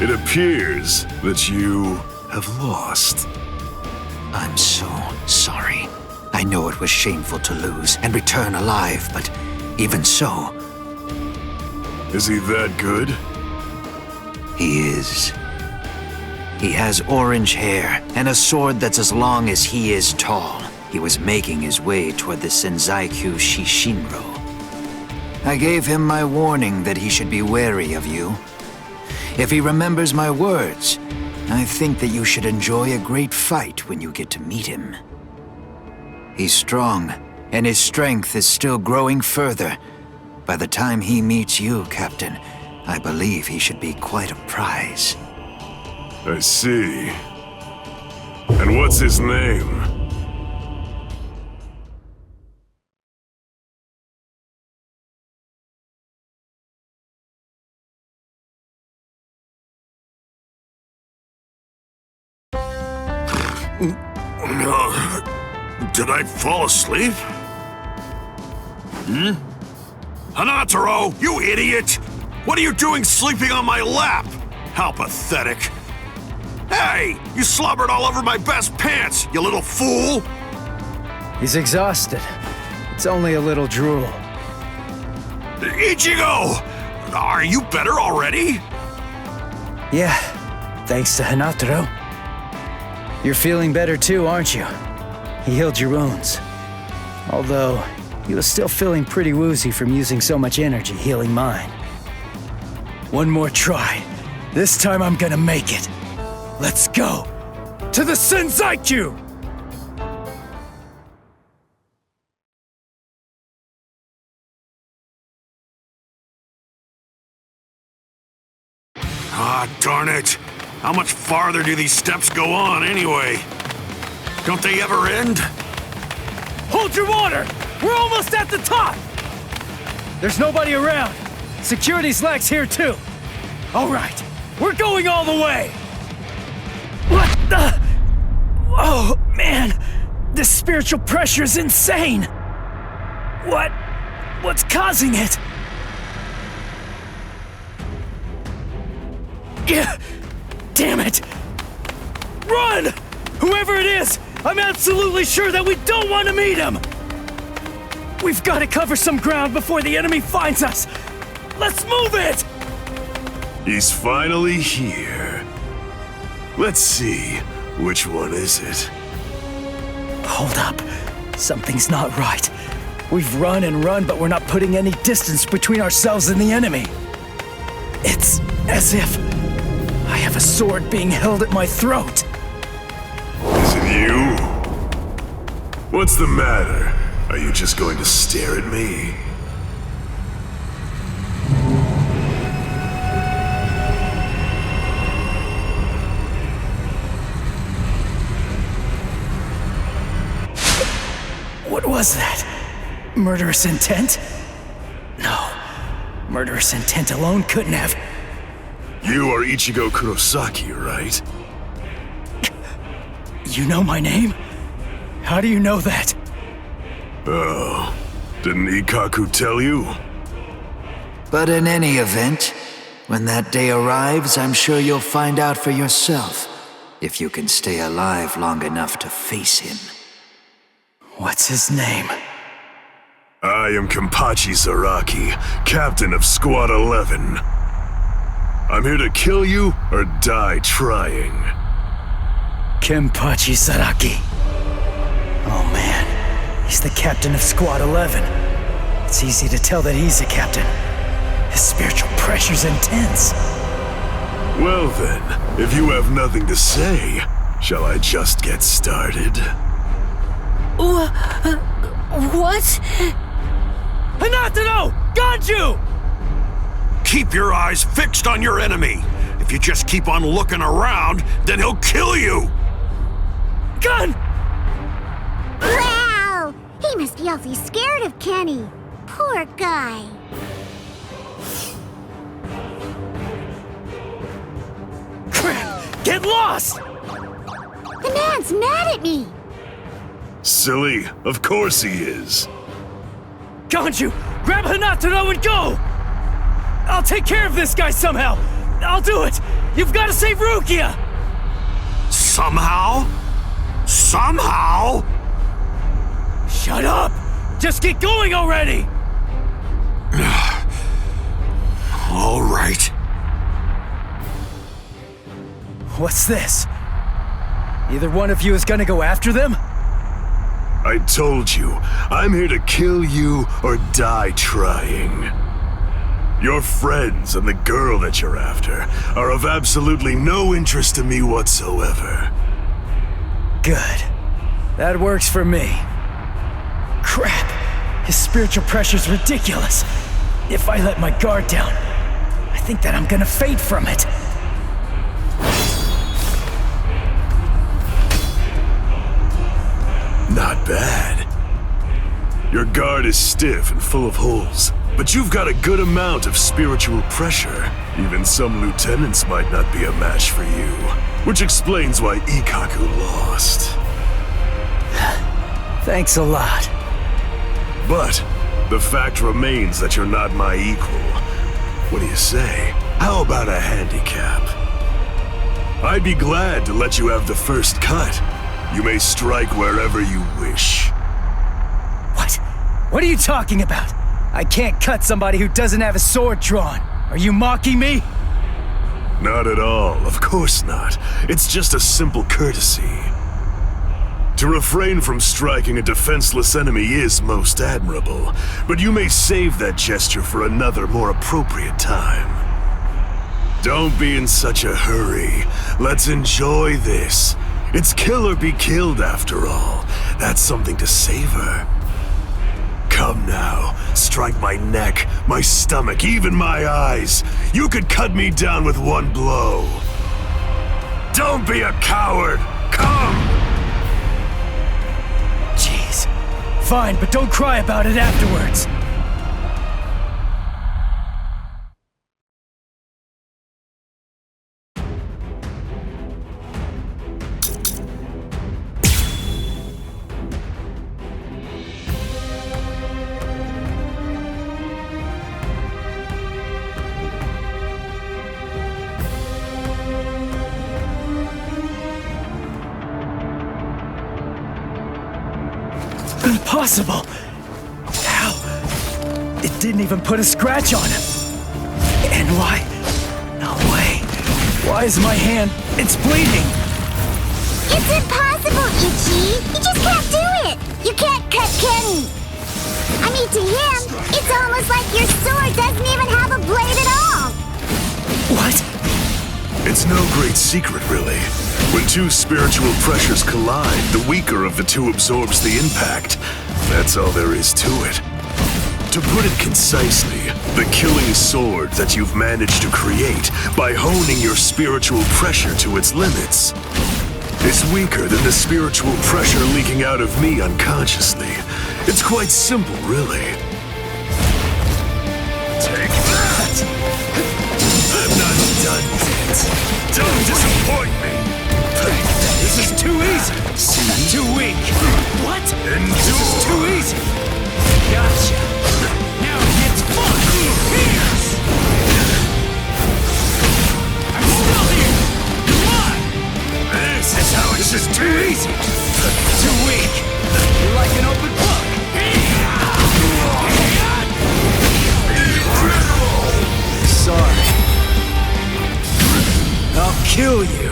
It appears that you have lost. I'm so sorry. I know it was shameful to lose and return alive, but even so... Is he that good? He is. He has orange hair and a sword that's as long as he is tall. He was making his way toward the Senzaikyu Shishinro. I gave him my warning that he should be wary of you. If he remembers my words, I think that you should enjoy a great fight when you get to meet him. He's strong, and his strength is still growing further. By the time he meets you, Captain, I believe he should be quite a prize. I see. And what's his name? Did I fall asleep? Hanataro, you idiot! What are you doing sleeping on my lap? How pathetic. Hey, you slobbered all over my best pants, you little fool! He's exhausted. It's only a little drool. Ichigo! Are you better already? Yeah, thanks to Hinataro. You're feeling better too, aren't you? He healed your wounds. Although, he was still feeling pretty woozy from using so much energy healing mine. One more try. This time I'm gonna make it. Let's go! To the Senzaikyu! Ah, darn it! How much farther do these steps go on anyway? Don't they ever end? Hold your water! We're almost at the top! There's nobody around. Security's lax here too. All right, we're going all the way! What the? Oh, man! This spiritual pressure is insane! What's causing it? Yeah, damn it! Run! Whoever it is, I'm absolutely sure that we don't want to meet him! We've got to cover some ground before the enemy finds us! Let's move it! He's finally here. Let's see, which one is it? Hold up. Something's not right. We've run and run, but we're not putting any distance between ourselves and the enemy. It's as if I have a sword being held at my throat. Is it you? What's the matter? Are you just going to stare at me? What was that? Murderous intent? No. Murderous intent alone couldn't have. You are Ichigo Kurosaki, right? You know my name? How do you know that? Oh, didn't Ikaku tell you? But in any event, when that day arrives, I'm sure you'll find out for yourself, if you can stay alive long enough to face him. What's his name? I am Kenpachi Zaraki, captain of Squad 11. I'm here to kill you or die trying. Kenpachi Zaraki. Oh man, he's the captain of Squad 11. It's easy to tell that he's a captain. His spiritual pressure's intense. Well then, if you have nothing to say, shall I just get started? What? Hinataro! Ganju! Keep your eyes fixed on your enemy. If you just keep on looking around, then he'll kill you! Gun! Wow! He must be awfully scared of Kenny. Poor guy. Crap! Get lost! The man's mad at me! Silly, of course he is. Ganju, grab Hinataro and go! I'll take care of this guy somehow! I'll do it! You've got to save Rukia! Somehow? Somehow? Shut up! Just get going already! All right. What's this? Either one of you is gonna go after them? I told you, I'm here to kill you or die trying. Your friends and the girl that you're after are of absolutely no interest to me whatsoever. Good. That works for me. Crap! His spiritual pressure's ridiculous. If I let my guard down, I think that I'm gonna fade from it. Not bad. Your guard is stiff and full of holes, but you've got a good amount of spiritual pressure. Even some lieutenants might not be a match for you, which explains why Ikaku lost. Thanks a lot. But the fact remains that you're not my equal. What do you say? How about a handicap? I'd be glad to let you have the first cut. You may strike wherever you wish. What are you talking about? I can't cut somebody who doesn't have a sword drawn. Are you mocking me? Not at all, of course not. It's just a simple courtesy. To refrain from striking a defenseless enemy is most admirable, but you may save that gesture for another, more appropriate time. Don't be in such a hurry. Let's enjoy this. It's kill or be killed, after all. That's something to savor. Come now, strike my neck, my stomach, even my eyes. You could cut me down with one blow. Don't be a coward. Come! Jeez. Fine, but don't cry about it afterwards. Impossible! How? It didn't even put a scratch on him. And why? No way. Why is my hand? It's bleeding! It's impossible, Ichi! You just can't do it! You can't cut Kenny! I mean, to him, it's almost like your sword doesn't even have a blade at all! What? It's no great secret, really. When two spiritual pressures collide, the weaker of the two absorbs the impact. That's all there is to it. To put it concisely, the killing sword that you've managed to create by honing your spiritual pressure to its limits is weaker than the spiritual pressure leaking out of me unconsciously. It's quite simple, really. Take that! I'm not done yet. Don't disappoint me! This is too easy! See? Too weak! What? Endure. This is too easy! Gotcha! Now it gets fun! Pierce! I'm still here! Come on! This is how it's just too easy! Too weak! You're like an open book! Incredible! Sorry. I'll kill you!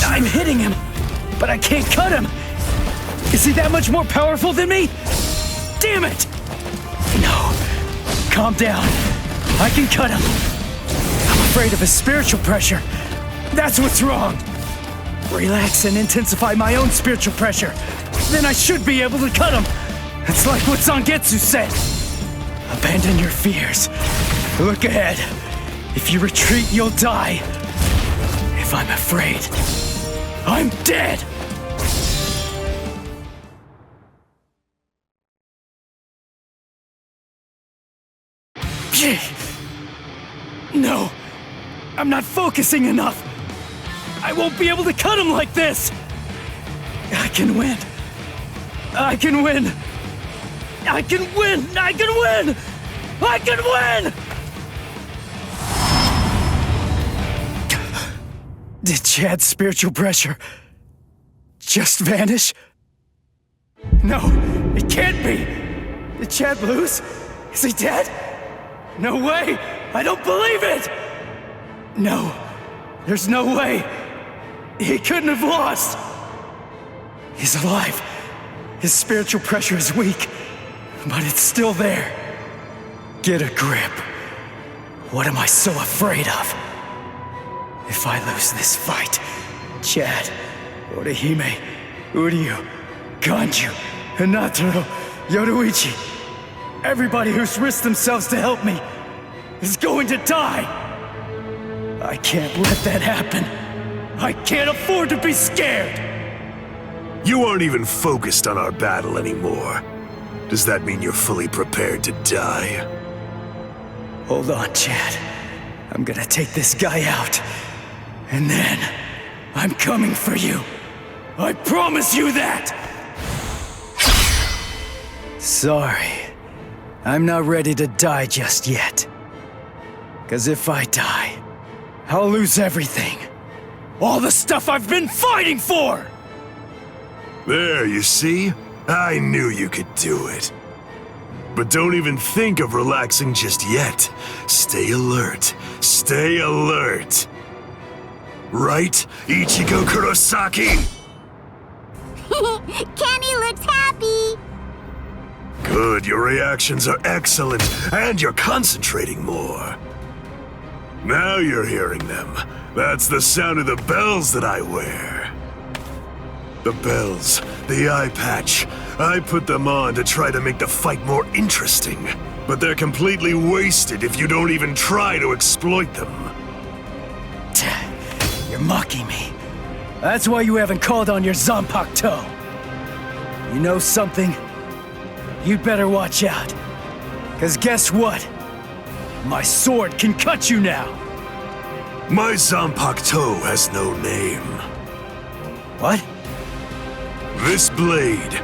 I'm hitting him, but I can't cut him! Is he that much more powerful than me? Damn it! No. Calm down. I can cut him. I'm afraid of his spiritual pressure. That's what's wrong. Relax and intensify my own spiritual pressure. Then I should be able to cut him. It's like what Zangetsu said. Abandon your fears. Look ahead. If you retreat, you'll die. If I'm afraid, I'm dead! No! I'm not focusing enough! I won't be able to cut him like this! I can win! I can win! I can win! I can win! I can win! Did Chad's spiritual pressure just vanish? No, it can't be! Did Chad lose? Is he dead? No way! I don't believe it! No, there's no way! He couldn't have lost! He's alive. His spiritual pressure is weak, but it's still there. Get a grip. What am I so afraid of? If I lose this fight, Chad, Orihime, Uryu, Ganju, Hinataro, Yoruichi, everybody who's risked themselves to help me is going to die. I can't let that happen. I can't afford to be scared. You aren't even focused on our battle anymore. Does that mean you're fully prepared to die? Hold on, Chad. I'm gonna take this guy out. And then, I'm coming for you. I promise you that! Sorry. I'm not ready to die just yet. 'Cause if I die, I'll lose everything. All the stuff I've been fighting for! There, you see? I knew you could do it. But don't even think of relaxing just yet. Stay alert. Stay alert. Right, Ichigo Kurosaki? Kenny looks happy! Good, your reactions are excellent, and you're concentrating more. Now you're hearing them. That's the sound of the bells that I wear. The bells, the eye patch. I put them on to try to make the fight more interesting. But they're completely wasted if you don't even try to exploit them. You're mocking me. That's why you haven't called on your Zanpakuto. You know something? You'd better watch out. 'Cause guess what? My sword can cut you now! My Zanpakuto has no name. What? This blade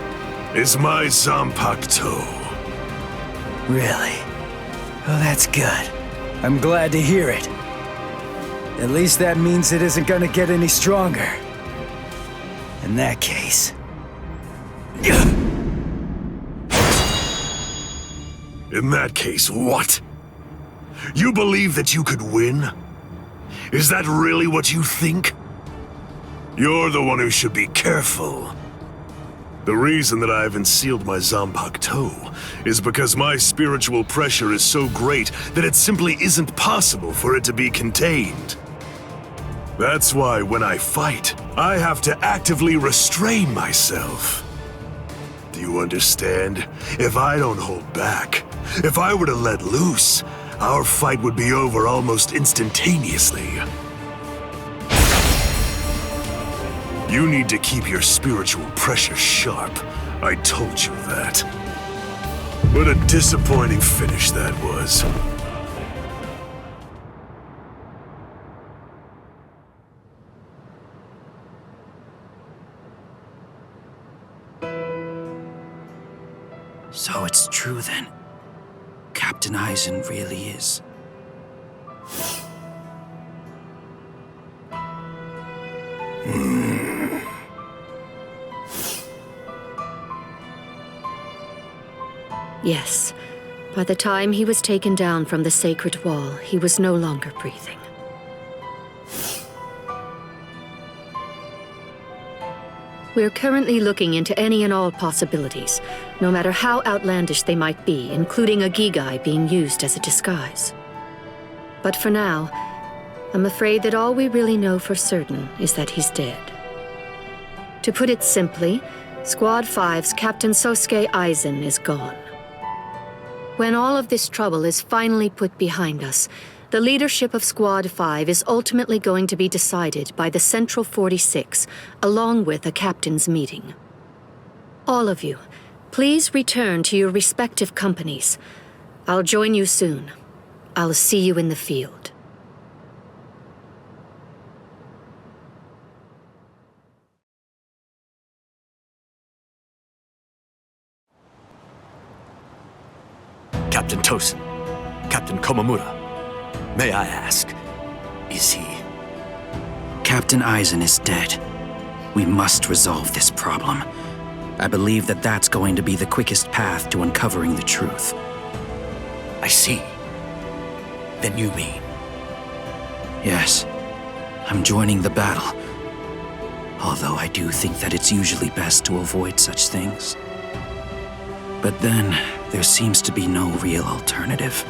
is my Zanpakuto. Really? Oh, that's good. I'm glad to hear it. At least that means it isn't gonna get any stronger. In that case... In that case, what? You believe that you could win? Is that really what you think? You're the one who should be careful. The reason that I haven't sealed my Zanpakuto is because my spiritual pressure is so great that it simply isn't possible for it to be contained. That's why when I fight, I have to actively restrain myself. Do you understand? If I don't hold back, if I were to let loose, our fight would be over almost instantaneously. You need to keep your spiritual pressure sharp. I told you that. What a disappointing finish that was. So it's true then. Captain Aizen really is. Yes. By the time he was taken down from the sacred wall, he was no longer breathing. We're currently looking into any and all possibilities, no matter how outlandish they might be, including a Gigai being used as a disguise. But for now, I'm afraid that all we really know for certain is that he's dead. To put it simply, Squad 5's Captain Sosuke Aizen is gone. When all of this trouble is finally put behind us, the leadership of Squad 5 is ultimately going to be decided by the Central 46, along with a captain's meeting. All of you, please return to your respective companies. I'll join you soon. I'll see you in the field. Captain Tosin, Captain Komamura, may I ask, is he? Captain Aizen is dead. We must resolve this problem. I believe that that's going to be the quickest path to uncovering the truth. I see. Then you mean? Yes. I'm joining the battle. Although I do think that it's usually best to avoid such things. But then, there seems to be no real alternative.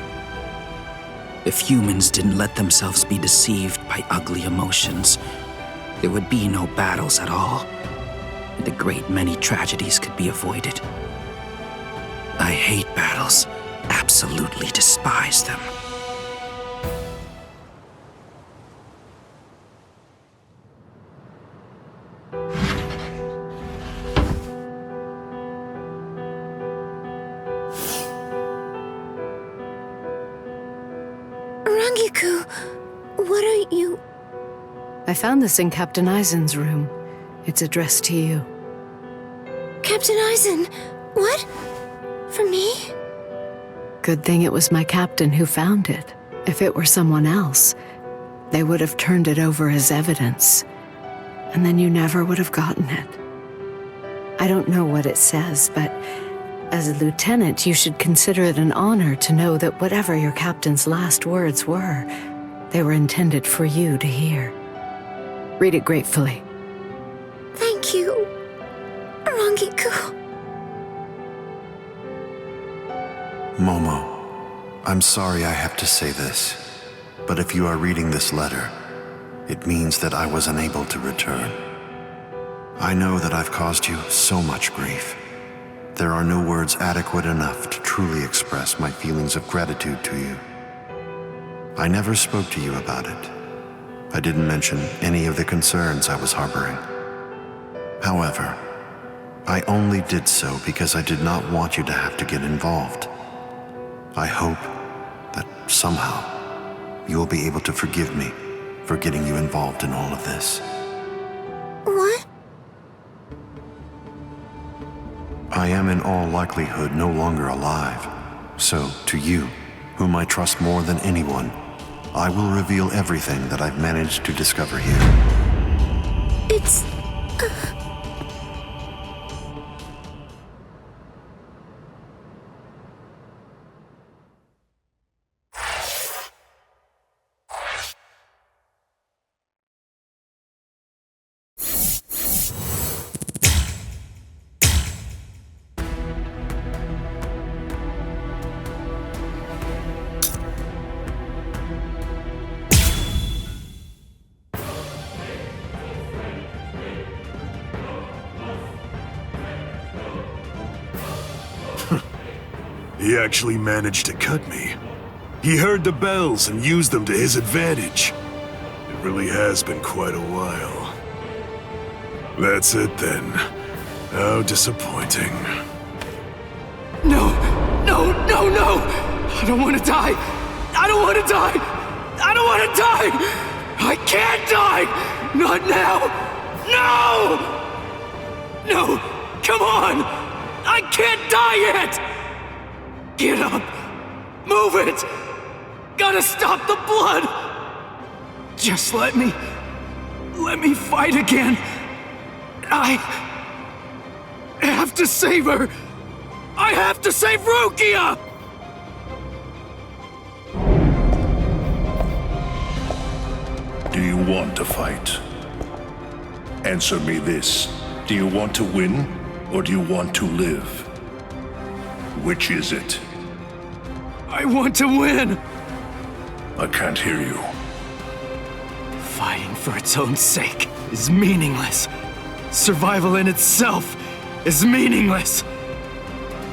If humans didn't let themselves be deceived by ugly emotions, there would be no battles at all, and a great many tragedies could be avoided. I hate battles, absolutely despise them. Rangiku, what are you... I found this in Captain Aizen's room. It's addressed to you. Captain Aizen, what? For me? Good thing it was my captain who found it. If it were someone else, they would have turned it over as evidence, and then you never would have gotten it. I don't know what it says, but as a lieutenant, you should consider it an honor to know that whatever your captain's last words were, they were intended for you to hear. Read it gratefully. Thank you, Rangiku. Momo, I'm sorry I have to say this, but if you are reading this letter, it means that I was unable to return. I know that I've caused you so much grief. There are no words adequate enough to truly express my feelings of gratitude to you. I never spoke to you about it. I didn't mention any of the concerns I was harboring. However, I only did so because I did not want you to have to get involved. I hope that somehow you will be able to forgive me for getting you involved in all of this. What? I am in all likelihood no longer alive, so to you, whom I trust more than anyone, I will reveal everything that I've managed to discover here. It's... He actually managed to cut me. He heard the bells and used them to his advantage. It really has been quite a while. That's it then. How disappointing. No! No! No! No! I don't want to die! I don't want to die! I don't want to die! I can't die! Not now! No! No! Come on! I can't die yet! Get up! Move it! Gotta stop the blood! Just let me fight again. I have to save her! I have to save Rukia! Do you want to fight? Answer me this. Do you want to win, or do you want to live? Which is it? I want to win! I can't hear you. Fighting for its own sake is meaningless. Survival in itself is meaningless.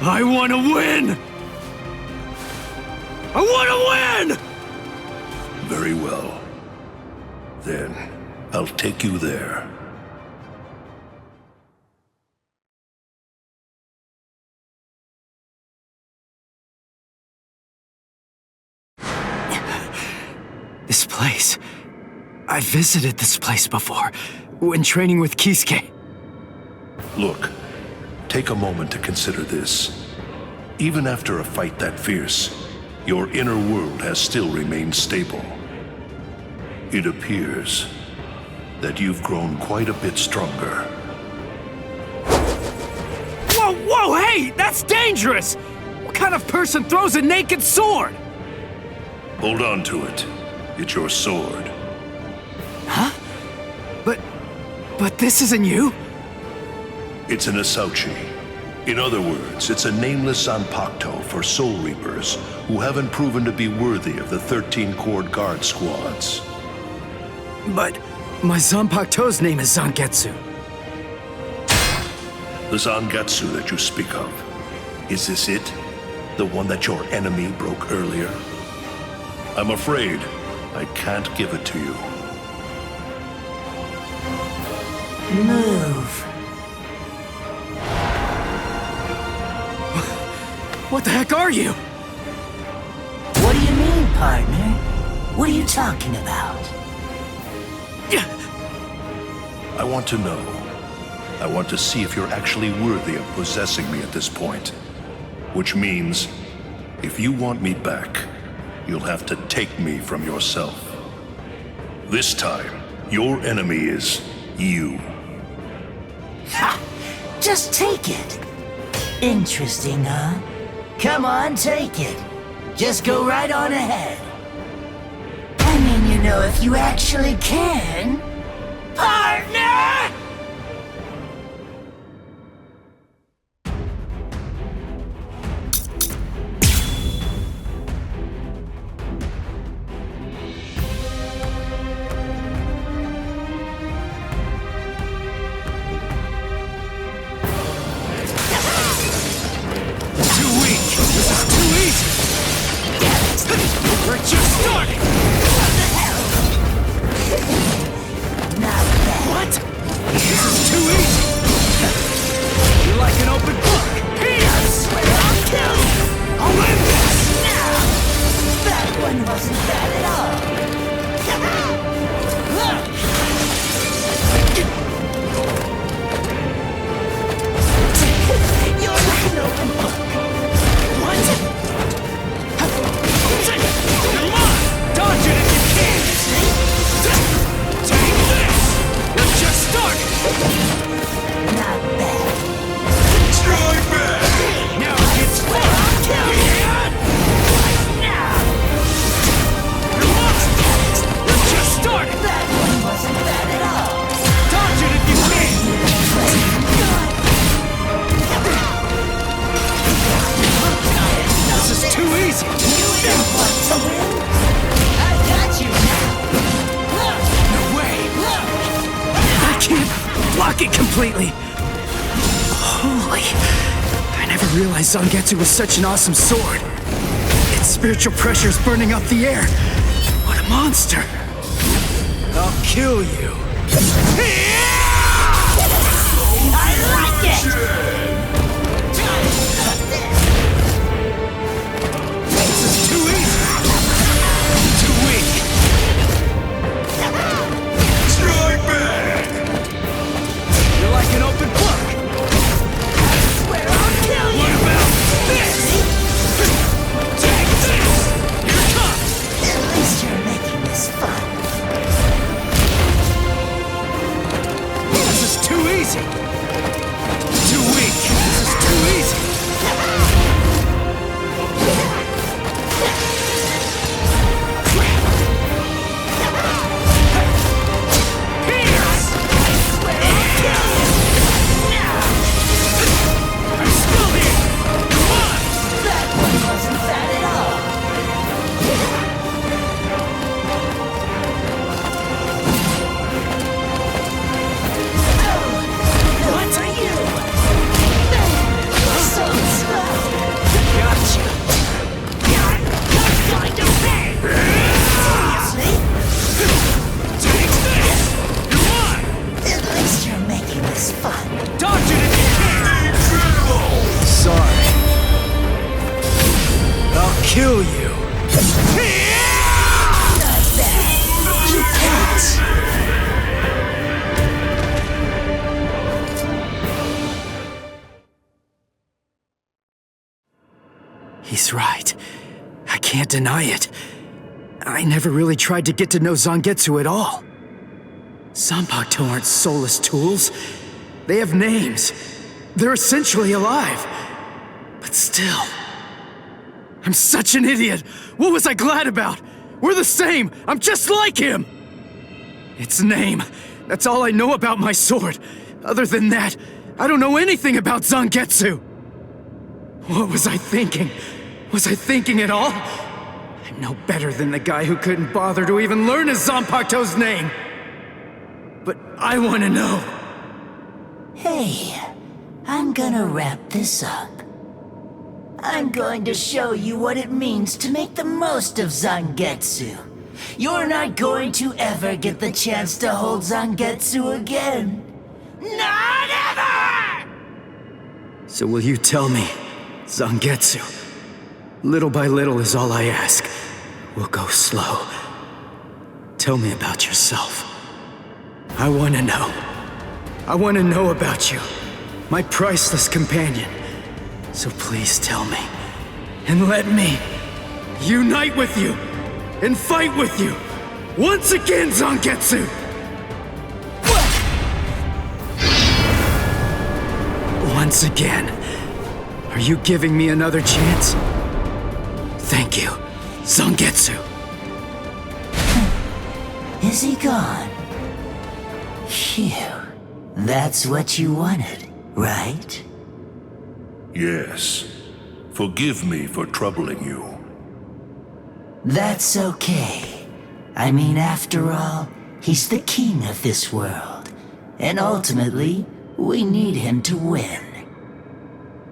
I want to win! I want to win! Very well. Then, I'll take you there. This place. I visited this place before, when training with Kisuke. Look, take a moment to consider this. Even after a fight that fierce, your inner world has still remained stable. It appears that you've grown quite a bit stronger. Whoa, whoa, hey! That's dangerous! What kind of person throws a naked sword? Hold on to it. It's your sword. Huh? But this isn't you? It's an Asauchi. In other words, it's a nameless Zanpakuto for Soul Reapers who haven't proven to be worthy of the 13-Chord Guard squads. But my Zanpakuto's name is Zangetsu. The Zangetsu that you speak of, is this it? The one that your enemy broke earlier? I'm afraid I can't give it to you. Move. What the heck are you? What do you mean, partner? What are you talking about? I want to know. I want to see if you're actually worthy of possessing me at this point. Which means, if you want me back, you'll have to take me from yourself. This time, your enemy is you. Ha! Just take it. Interesting, huh? Come on, take it. Just go right on ahead. I mean, you know, if you actually can. Partner! 'Cause Zangetsu was such an awesome sword. Its spiritual pressure's burning up the air. What a monster! I'll kill you. I like it! This is too easy! Too weak! Strike back! You're like an open book! Where I'll kill you! What about this? Take this! Here it comes! At least you're making this fun. This is too easy! Too weak! This is too easy! Kill you! You can't! He's right. I can't deny it. I never really tried to get to know Zangetsu at all. Zanpakuto aren't soulless tools. They have names. They're essentially alive. But still... I'm such an idiot! What was I glad about? We're the same! I'm just like him! Its name. That's all I know about my sword. Other than that, I don't know anything about Zangetsu! What was I thinking? Was I thinking at all? I'm no better than the guy who couldn't bother to even learn his Zanpakuto's name! But I want to know. Hey, I'm gonna wrap this up. I'm going to show you what it means to make the most of Zangetsu. You're not going to ever get the chance to hold Zangetsu again. Not ever! So will you tell me, Zangetsu? Little by little is all I ask. We'll go slow. Tell me about yourself. I want to know. I want to know about you, my priceless companion. So please tell me, and let me unite with you, and fight with you, once again, Zangetsu! Once again. Are you giving me another chance? Thank you, Zangetsu. Is he gone? Phew. That's what you wanted, right? Yes. Forgive me for troubling you. That's okay. I mean, after all, he's the king of this world. And ultimately, we need him to win.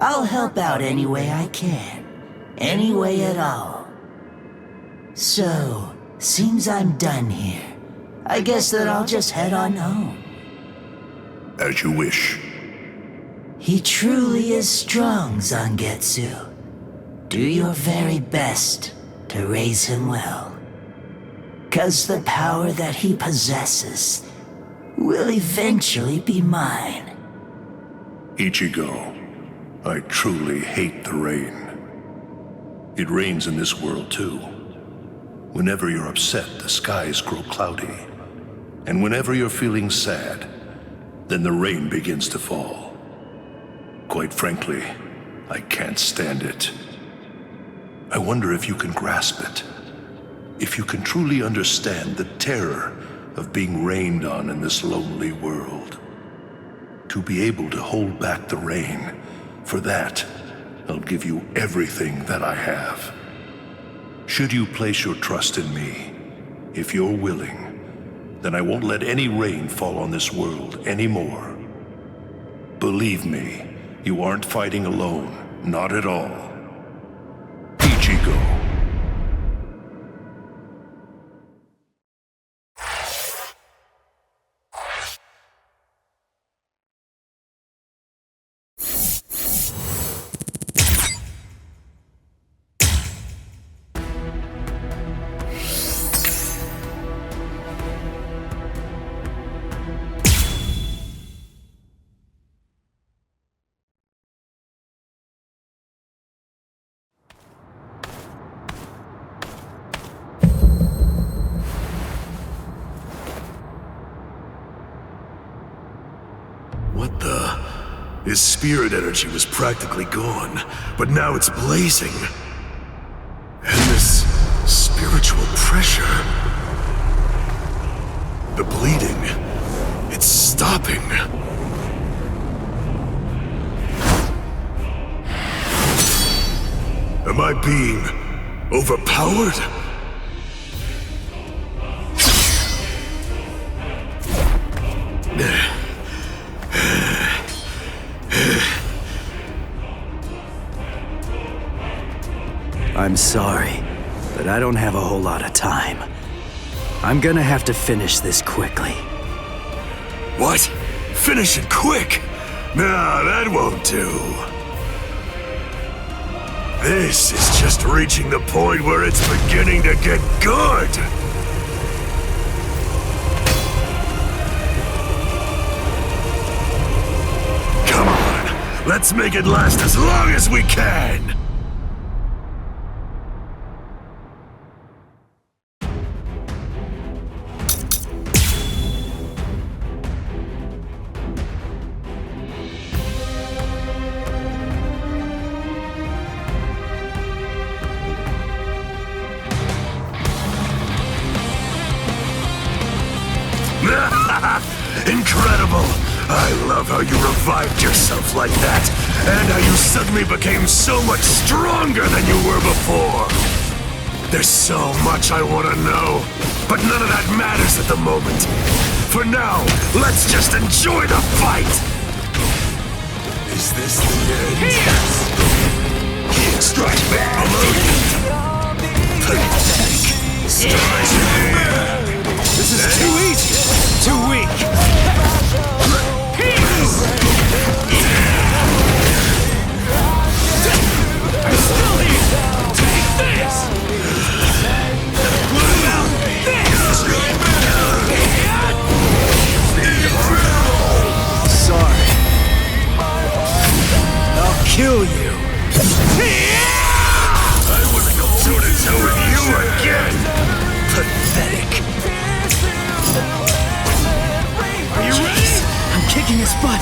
I'll help out any way I can. Any way at all. So, seems I'm done here. I guess that I'll just head on home. As you wish. He truly is strong, Zangetsu. Do your very best to raise him well. 'Cause the power that he possesses will eventually be mine. Ichigo, I truly hate the rain. It rains in this world too. Whenever you're upset, the skies grow cloudy. And whenever you're feeling sad, then the rain begins to fall. Quite frankly, I can't stand it. I wonder if you can grasp it. If you can truly understand the terror of being rained on in this lonely world. To be able to hold back the rain, for that, I'll give you everything that I have. Should you place your trust in me, if you're willing, then I won't let any rain fall on this world anymore. Believe me, you aren't fighting alone, not at all. Ichigo. What the? His spirit energy was practically gone, but now it's blazing. And this spiritual pressure. The bleeding. It's stopping. Am I being overpowered? I'm sorry, but I don't have a whole lot of time. I'm gonna have to finish this quickly. What? Finish it quick? Nah, that won't do. This is just reaching the point where it's beginning to get good. Come on, let's make it last as long as we can. Incredible! I love how you revived yourself like that, and how you suddenly became so much stronger than you were before. There's so much I want to know, but none of that matters at the moment. For now, let's just enjoy the fight! Is this the end? Here! Strike back below you! Pathetic! Strike back! This is too easy! Too weak! I'm still here! Take this! What about this? Sorry. I'll kill you! I wanna go toe-to-toe with you again! Pathetic! Are you ready? but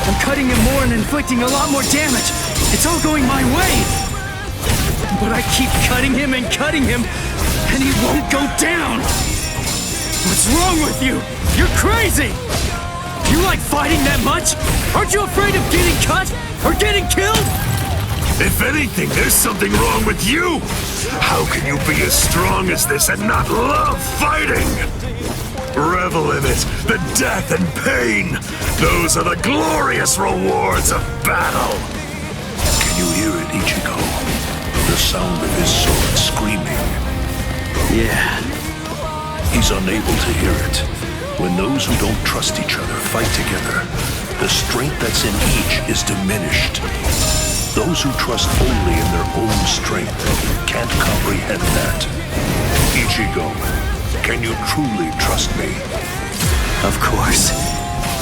I'm cutting him more and inflicting a lot more damage. It's all going my way. But I keep cutting him, and he won't go down. What's wrong with you? You're crazy! You like fighting that much? Aren't you afraid of getting cut or getting killed? If anything, there's something wrong with you! How can you be as strong as this and not love fighting? Revel in it, the death and pain! Those are the glorious rewards of battle! Can you hear it, Ichigo? The sound of his sword screaming. Yeah. He's unable to hear it. When those who don't trust each other fight together, the strength that's in each is diminished. Those who trust only in their own strength can't comprehend that. Ichigo, can you truly trust me? Of course.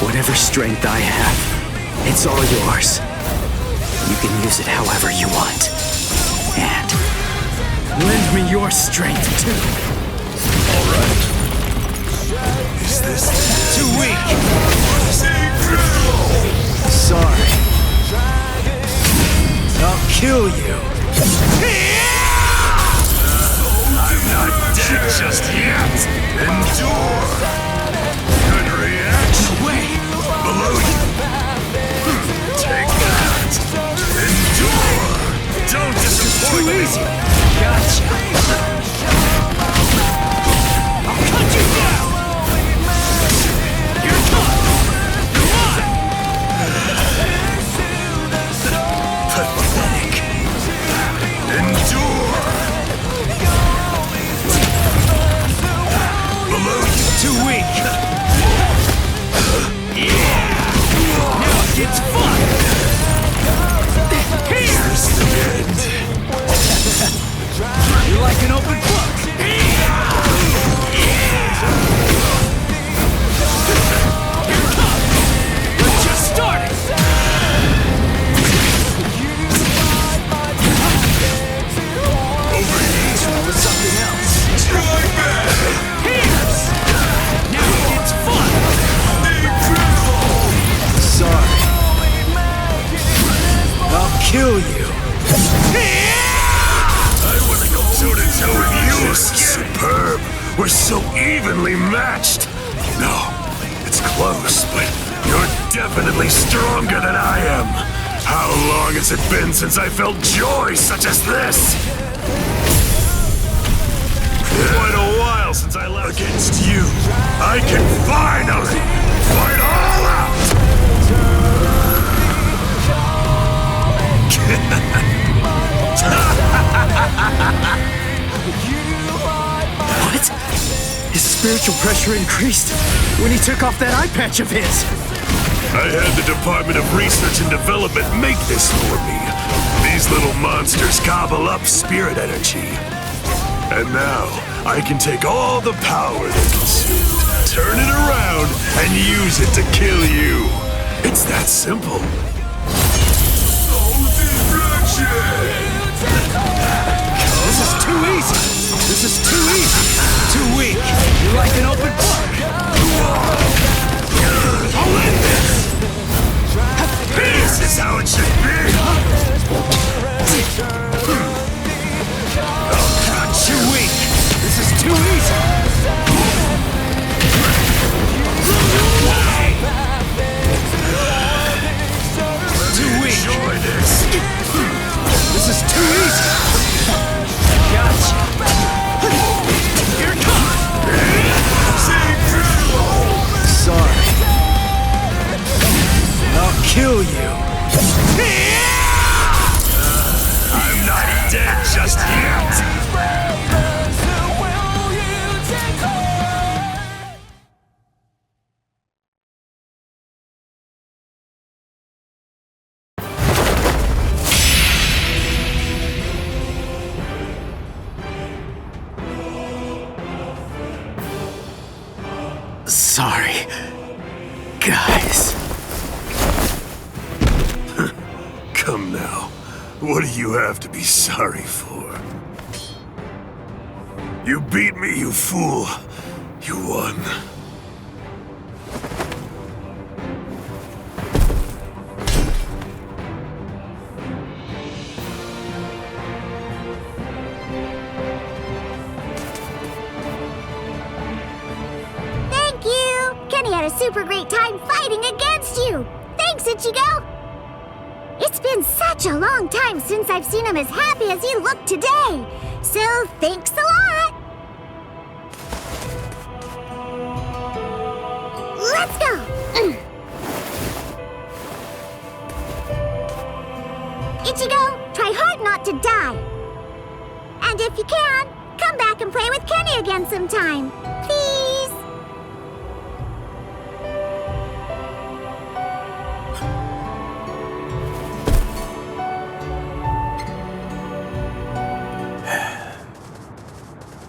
Whatever strength I have, it's all yours. You can use it however you want. And lend me your strength, too. All right. Is this too weak? Sorry. I'll kill you. I'm not dead just yet. Endure. Good reaction. No way. Below you. Take that. Endure. Don't disappoint me. Too easy. Gotcha. I'll cut you down. You're done. Come on. Pathetic. Endure. Below you. Too weak. Yeah. Now it gets fun. Here's the end. You're like an open book. You're tough. We're just starting. Overheat. With something else. Try back. Here's. Now it gets fun. Sorry. I'll kill you. I want to go toe-to-toe with you. This is superb. We're so evenly matched. No, it's close, but you're definitely stronger than I am. How long has it been since I felt joy such as this? Quite a while since I left. Against you, I can finally fight all out! What? His spiritual pressure increased when he took off that eye patch of his. I had the Department of Research and Development make this for me. These little monsters gobble up spirit energy. And now, I can take all the power they consumed, turn it around, and use it to kill you. It's that simple. This is too easy. This is too easy. Too weak. You're like an open book. I'll end this. This is how it should be. Too weak. This is too easy. Too weak. Enjoy this. This is too easy. Gotcha. Here it comes. Sorry. I'll kill you. I'm not dead just yet. Sorry, guys. Come now. What do you have to be sorry for? You beat me, you fool. You won. super great time fighting against you! Thanks, Ichigo! It's been such a long time since I've seen him as happy as he looked today, so thanks a lot! Let's go! Ichigo, try hard not to die. And if you can, come back and play with Kenny again sometime. Please?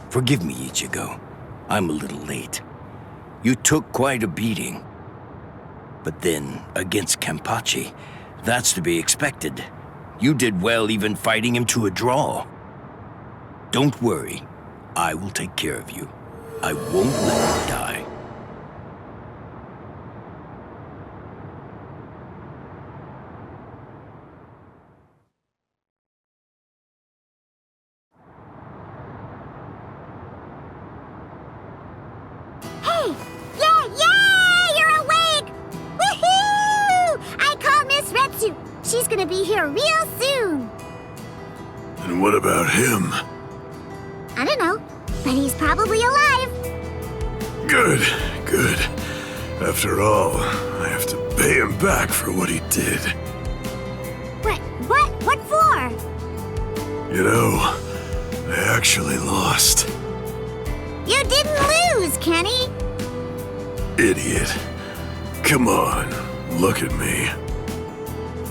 Forgive me, Ichigo. I'm a little late. You took quite a beating. But then, against Kenpachi, that's to be expected. You did well even fighting him to a draw. Don't worry. I will take care of you. I won't let you die. Hey! Yay! You're awake! Woohoo! I called Miss Retsu. She's gonna be here real soon. And what about him? I don't know, but he's probably alive. Good, good. After all, I have to pay him back for what he did. What for? You know, I actually lost. You didn't lose, Kenny. Idiot. Come on, look at me.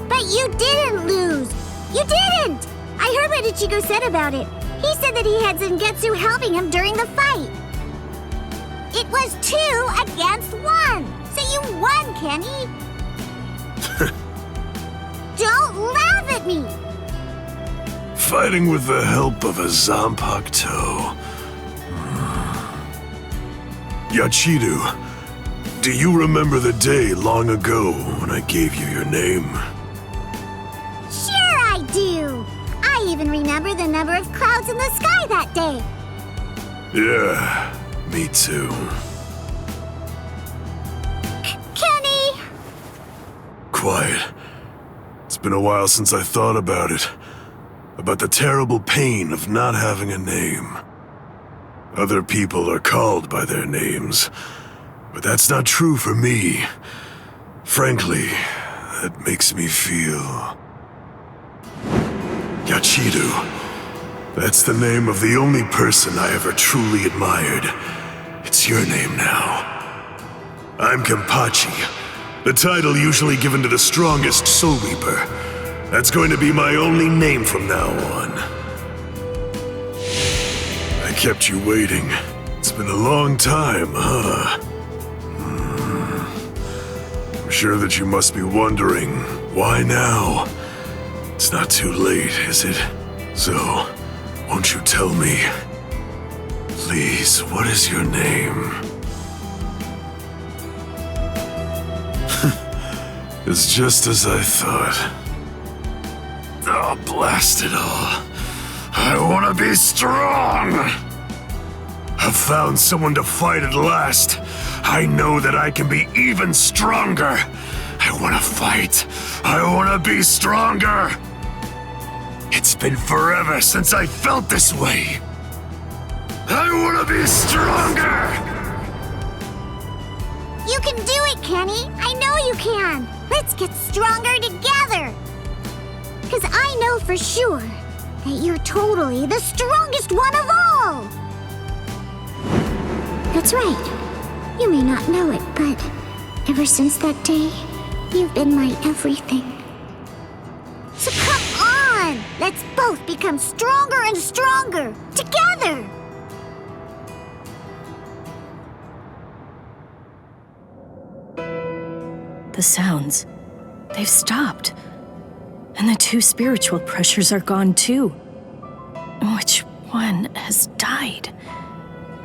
But you didn't lose. You didn't! I heard what Ichigo said about it. He said that he had Zangetsu helping him during the fight. It was 2 against 1. So you won, Kenny. Don't laugh at me. Fighting with the help of a Zanpakuto. Yachiru, do you remember the day long ago when I gave you your name? Sure I do. I even remember the number of clouds in the sky that day. Yeah, me too. Kenny! Quiet. It's been a while since I thought about it. About the terrible pain of not having a name. Other people are called by their names, but that's not true for me. Frankly, that makes me feel... Yachiru. That's the name of the only person I ever truly admired. It's your name now. I'm Kenpachi, the title usually given to the strongest Soul Reaper. That's going to be my only name from now on. I kept you waiting. It's been a long time, huh? I'm sure that you must be wondering, why now? It's not too late, is it? So, won't you tell me? Please, what is your name? It's just as I thought. Oh, blast it all. I want to be strong! I've found someone to fight at last. I know that I can be even stronger. I want to fight. I want to be stronger. It's been forever since I felt this way. I want to be stronger! You can do it, Kenny. I know you can. Let's get stronger together. Because I know for sure that you're totally the strongest one of all. That's right. You may not know it, but ever since that day, you've been my everything. So come on! Let's both become stronger and stronger, together! The sounds, they've stopped. And the 2 spiritual pressures are gone too. Which one has died?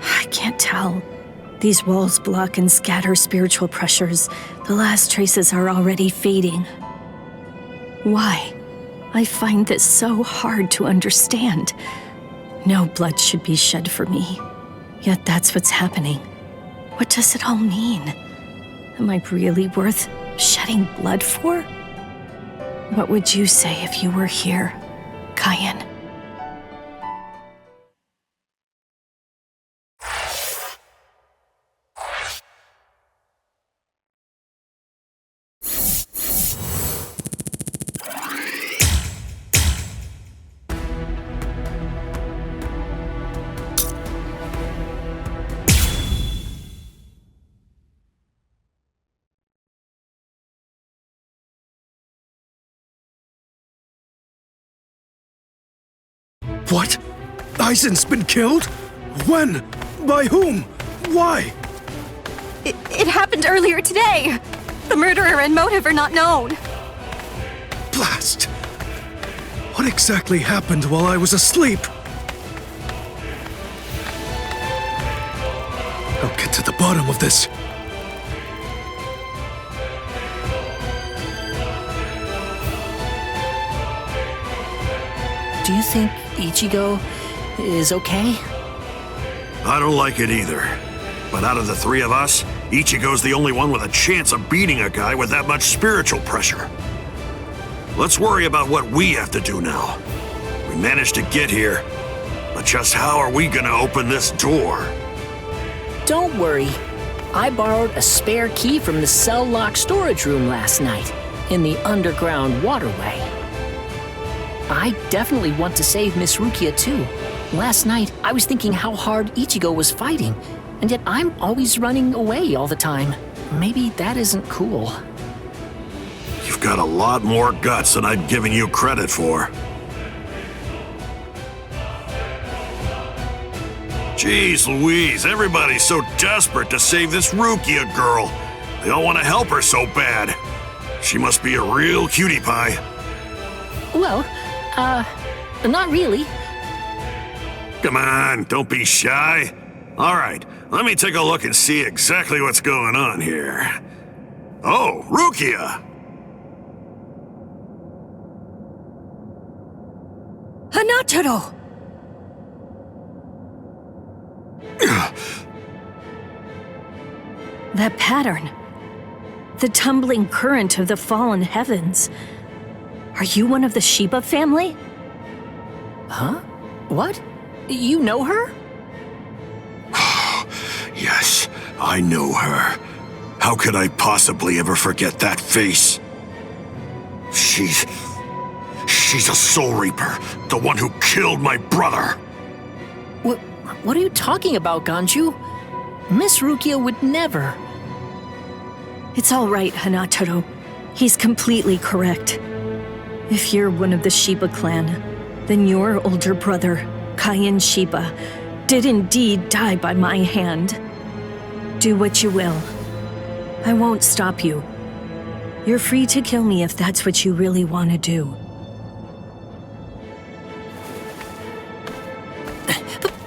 I can't tell. These walls block and scatter spiritual pressures. The last traces are already fading. Why? I find this so hard to understand. No blood should be shed for me. Yet that's what's happening. What does it all mean? Am I really worth shedding blood for? What would you say if you were here, Cayenne? What? Aizen's been killed? When? By whom? Why? It happened earlier today. The murderer and motive are not known. Blast! What exactly happened while I was asleep? I'll get to the bottom of this. Do you think Ichigo is okay? I don't like it either. But out of the three of us, Ichigo's the only one with a chance of beating a guy with that much spiritual pressure. Let's worry about what we have to do now. We managed to get here, but just how are we gonna open this door? Don't worry. I borrowed a spare key from the cell lock storage room last night in the underground waterway. I definitely want to save Miss Rukia too. Last night, I was thinking how hard Ichigo was fighting, and yet I'm always running away all the time. Maybe that isn't cool. You've got a lot more guts than I'd given you credit for. Jeez Louise, everybody's so desperate to save this Rukia girl. They all want to help her so bad. She must be a real cutie pie. Well, not really. Come on, don't be shy. All right, let me take a look and see exactly what's going on here. Oh, Rukia! Hanataro! That pattern. The tumbling current of the fallen heavens. Are you one of the Shiba family? Huh? What? You know her? Yes, I know her. How could I possibly ever forget that face? She's a Soul Reaper, the one who killed my brother. What are you talking about, Ganju? Miss Rukia would never. It's all right, Hanataro. He's completely correct. If you're one of the Shiba clan, then your older brother, Cayenne Shiba, did indeed die by my hand. Do what you will. I won't stop you. You're free to kill me if that's what you really want to do.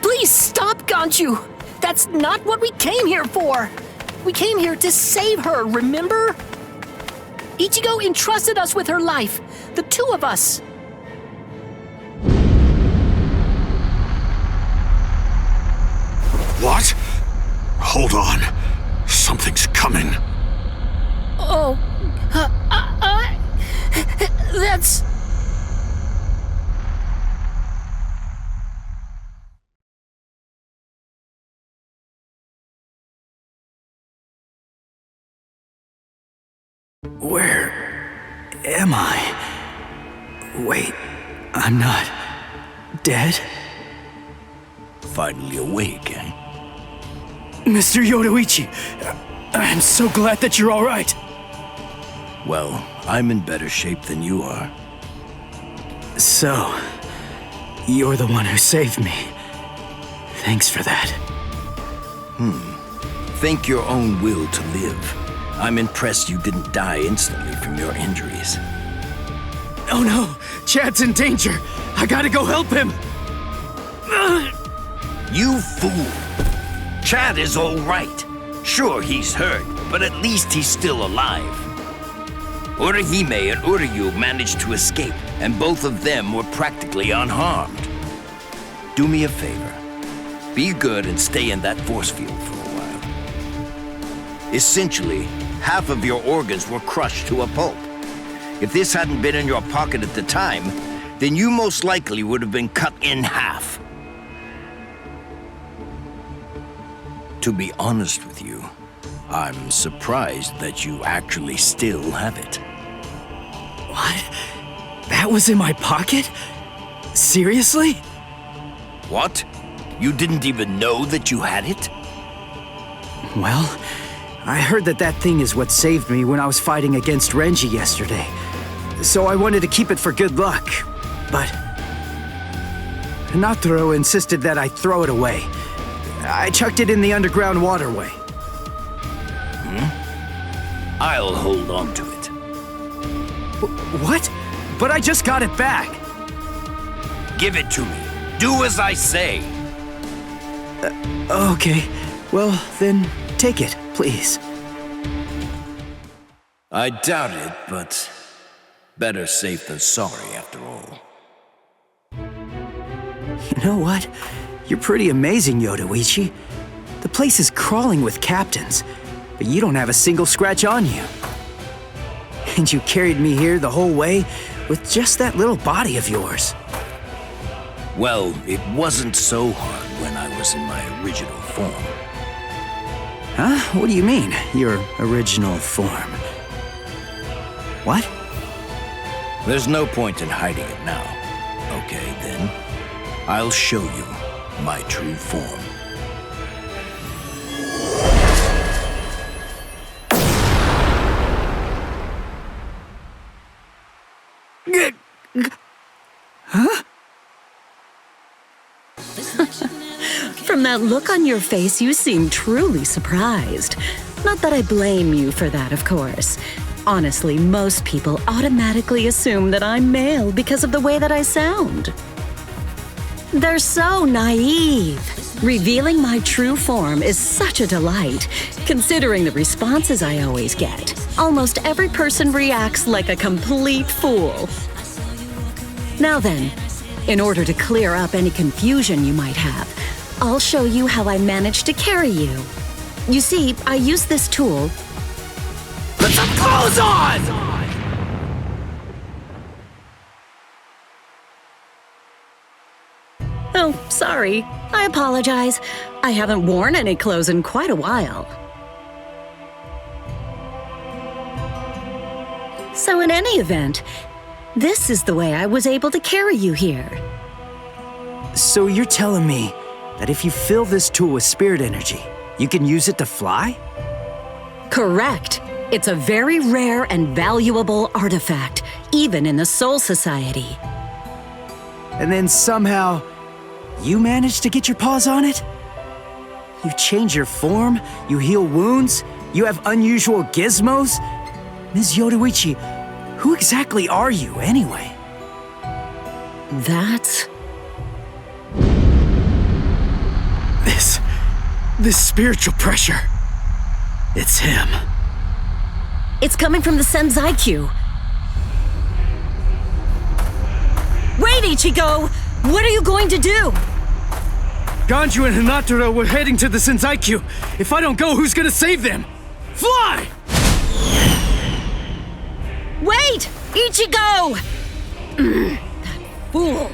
Please stop, Ganju! That's not what we came here for! We came here to save her, remember? Ichigo entrusted us with her life, the two of us. What? Hold on. Something's coming. Oh, that's... Where am I? Wait, I'm not dead? Finally awake, eh? Mr. Yoruichi, I'm so glad that you're all right. Well, I'm in better shape than you are. So, you're the one who saved me. Thanks for that. Think your own will to live. I'm impressed you didn't die instantly from your injuries. Oh no! Chad's in danger! I gotta go help him! You fool! Chad is all right. Sure, he's hurt, but at least he's still alive. Orihime and Uryu managed to escape, and both of them were practically unharmed. Do me a favor. Be good and stay in that force field for a while. Essentially, half of your organs were crushed to a pulp. If this hadn't been in your pocket at the time, then you most likely would have been cut in half. To be honest with you, I'm surprised that you actually still have it. What? That was in my pocket? Seriously? What? You didn't even know that you had it? Well, I heard that thing is what saved me when I was fighting against Renji yesterday. So I wanted to keep it for good luck, but Nataro insisted that I throw it away. I chucked it in the underground waterway. I'll hold on to it. What? But I just got it back. Give it to me. Do as I say. Okay. Well, then take it, please. I doubt it, but better safe than sorry after all. You know what? You're pretty amazing, Yodoichi. The place is crawling with captains, but you don't have a single scratch on you. And you carried me here the whole way with just that little body of yours. Well, it wasn't so hard when I was in my original form. Huh? What do you mean, your original form? What? There's no point in hiding it now. Okay, then. I'll show you my true form. Huh? From that look on your face, you seem truly surprised. Not that I blame you for that, of course. Honestly, most people automatically assume that I'm male because of the way that I sound. They're so naive. Revealing my true form is such a delight, considering the responses I always get. Almost every person reacts like a complete fool. Now then, in order to clear up any confusion you might have, I'll show you how I managed to carry you. You see, I use this tool. Put some clothes on! Oh, sorry. I apologize. I haven't worn any clothes in quite a while. So in any event, this is the way I was able to carry you here. So you're telling me that if you fill this tool with spirit energy, you can use it to fly? Correct. It's a very rare and valuable artifact, even in the Soul Society. And then somehow, you managed to get your paws on it? You change your form, you heal wounds, you have unusual gizmos? Ms. Yodoichi, who exactly are you, anyway? That's... This spiritual pressure. It's him. It's coming from the Senzai-Q. Wait, Ichigo! What are you going to do? Ganju and Hinataro were heading to the Senzai-Q. If I don't go, who's gonna save them? Fly! Wait! Ichigo! That fool.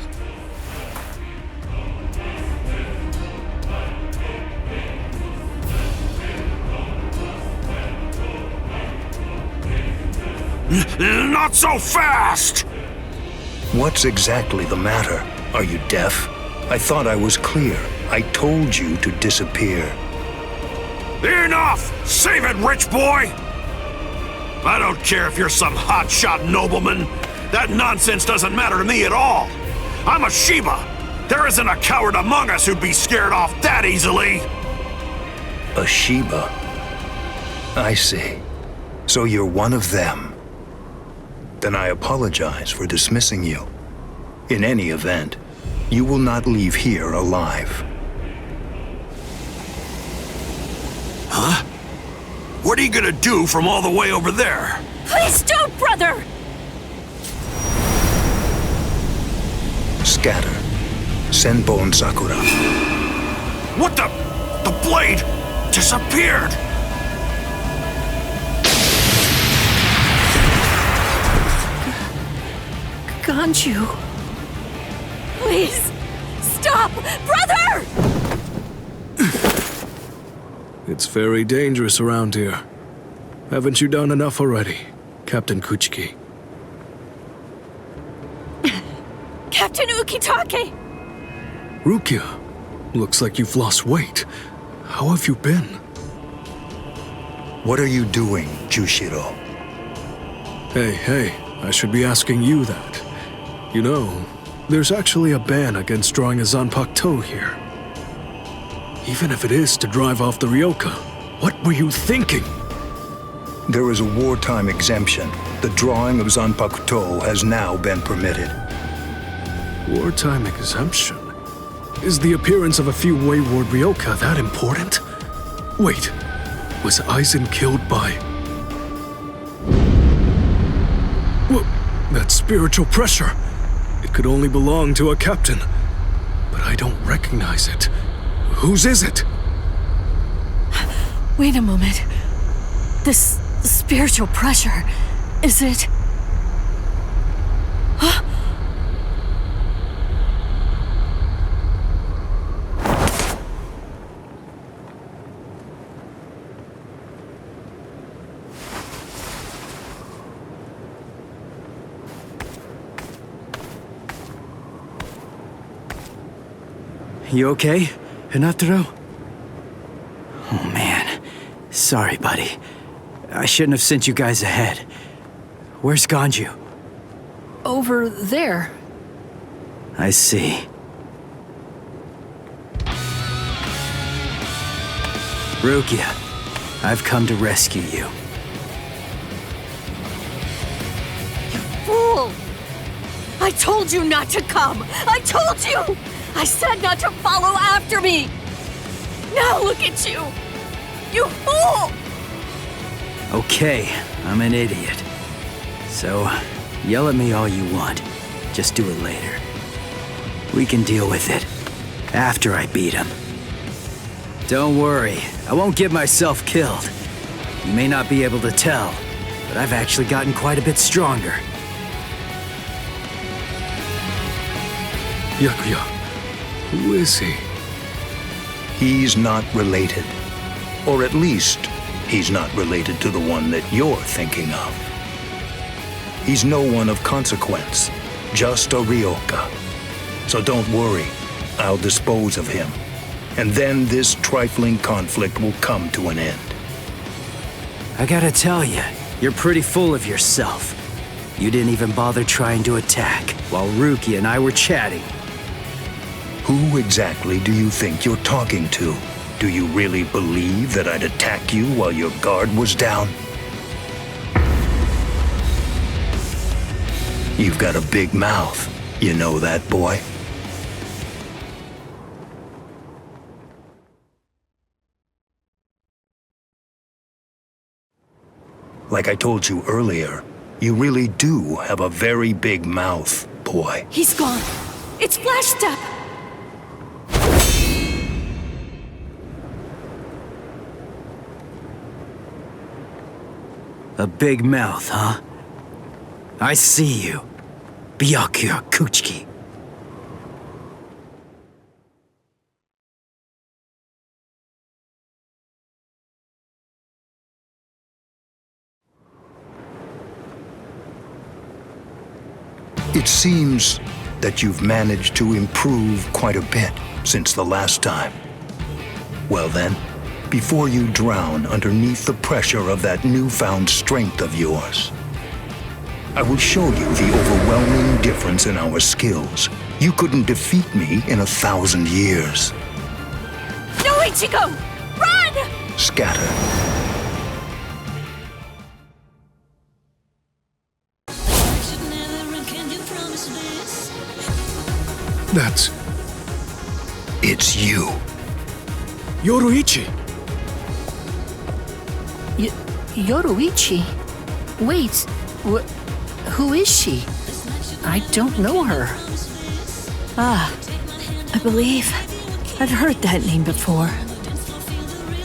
Not so fast! What's exactly the matter? Are you deaf? I thought I was clear. I told you to disappear. Enough! Save it, rich boy! I don't care if you're some hotshot nobleman. That nonsense doesn't matter to me at all. I'm a Shiba. There isn't a coward among us who'd be scared off that easily. A Shiba? I see. So you're one of them. Then I apologize for dismissing you. In any event, you will not leave here alive. Huh? What are you gonna do from all the way over there? Please don't, brother! Scatter. Senbon Sakura. What the? The blade disappeared! Ganju. Please, stop! Brother! It's very dangerous around here. Haven't you done enough already, Captain Kuchiki? Captain Ukitake! Rukia, looks like you've lost weight. How have you been? What are you doing, Jushiro? Hey, I should be asking you that. You know, there's actually a ban against drawing a Zanpakuto here. Even if it is to drive off the Ryoka, what were you thinking? There is a wartime exemption. The drawing of Zanpakuto has now been permitted. Wartime exemption? Is the appearance of a few wayward Ryoka that important? Wait, was Aizen killed by... What? That spiritual pressure. It could only belong to a captain. But I don't recognize it. Whose is it? Wait a moment. This spiritual pressure, is it... Huh? You okay, Hinataro? Oh man, sorry buddy. I shouldn't have sent you guys ahead. Where's Ganju? Over there. I see. Rukia, I've come to rescue you. You fool! I told you not to come! I told you! I said not to follow after me! Now look at you! You fool! Okay, I'm an idiot. So, yell at me all you want. Just do it later. We can deal with it after I beat him. Don't worry, I won't get myself killed. You may not be able to tell, but I've actually gotten quite a bit stronger. Yakuya, who is he? He's not related. Or at least, he's not related to the one that you're thinking of. He's no one of consequence, just a Ryoka. So don't worry, I'll dispose of him. And then this trifling conflict will come to an end. I gotta tell you, you're pretty full of yourself. You didn't even bother trying to attack, while Rukia and I were chatting. Who exactly do you think you're talking to? Do you really believe that I'd attack you while your guard was down? You've got a big mouth. You know that, boy? Like I told you earlier, you really do have a very big mouth, boy. He's gone. It's Flash Step. A big mouth, huh? I see you. Byakuya Kuchiki. It seems that you've managed to improve quite a bit since the last time. Well then, before you drown underneath the pressure of that newfound strength of yours, I will show you the overwhelming difference in our skills. You couldn't defeat me in 1,000 years. No, Ichigo! Run! Scatter. It's you. Yoruichi. Yoruichi? Wait, who is she? I don't know her. Ah, I believe I've heard that name before.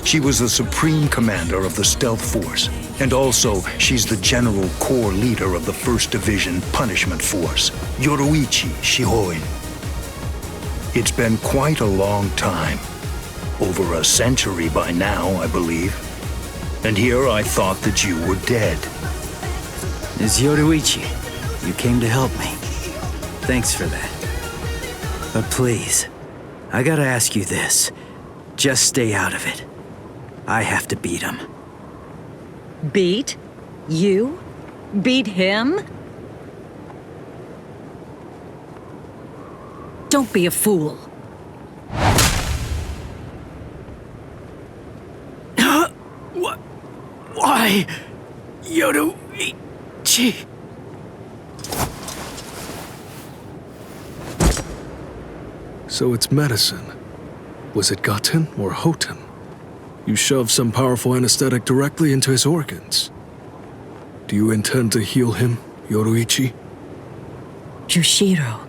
She was the supreme commander of the Stealth Force, And also, she's the general corps leader of the 1st Division Punishment Force, Yoruichi Shihoin. It's been quite a long time. Over a century by now, I believe. And here I thought that you were dead. Ms. Yoruichi, you came to help me. Thanks for that. But please, I gotta ask you this. Just stay out of it. I have to beat him. Beat? You? Beat him? Don't be a fool. What? Why? Yoruichi. So it's medicine. Was it Gaten or Hoten? You shoved some powerful anesthetic directly into his organs. Do you intend to heal him, Yoruichi? Jushiro.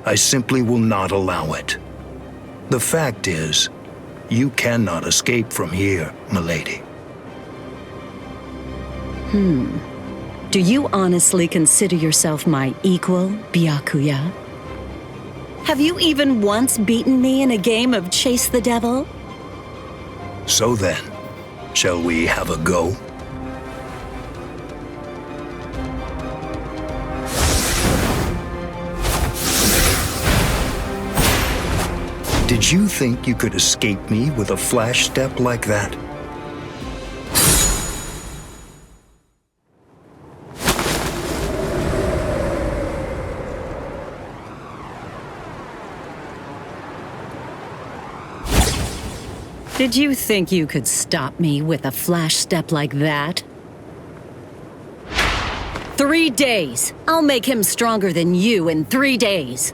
I simply will not allow it. The fact is, you cannot escape from here, milady. Do you honestly consider yourself my equal, Byakuya? Have you even once beaten me in a game of Chase the Devil? So then, shall we have a go? Did you think you could escape me with a flash step like that? Did you think you could stop me with a flash step like that? 3 days. I'll make him stronger than you in 3 days.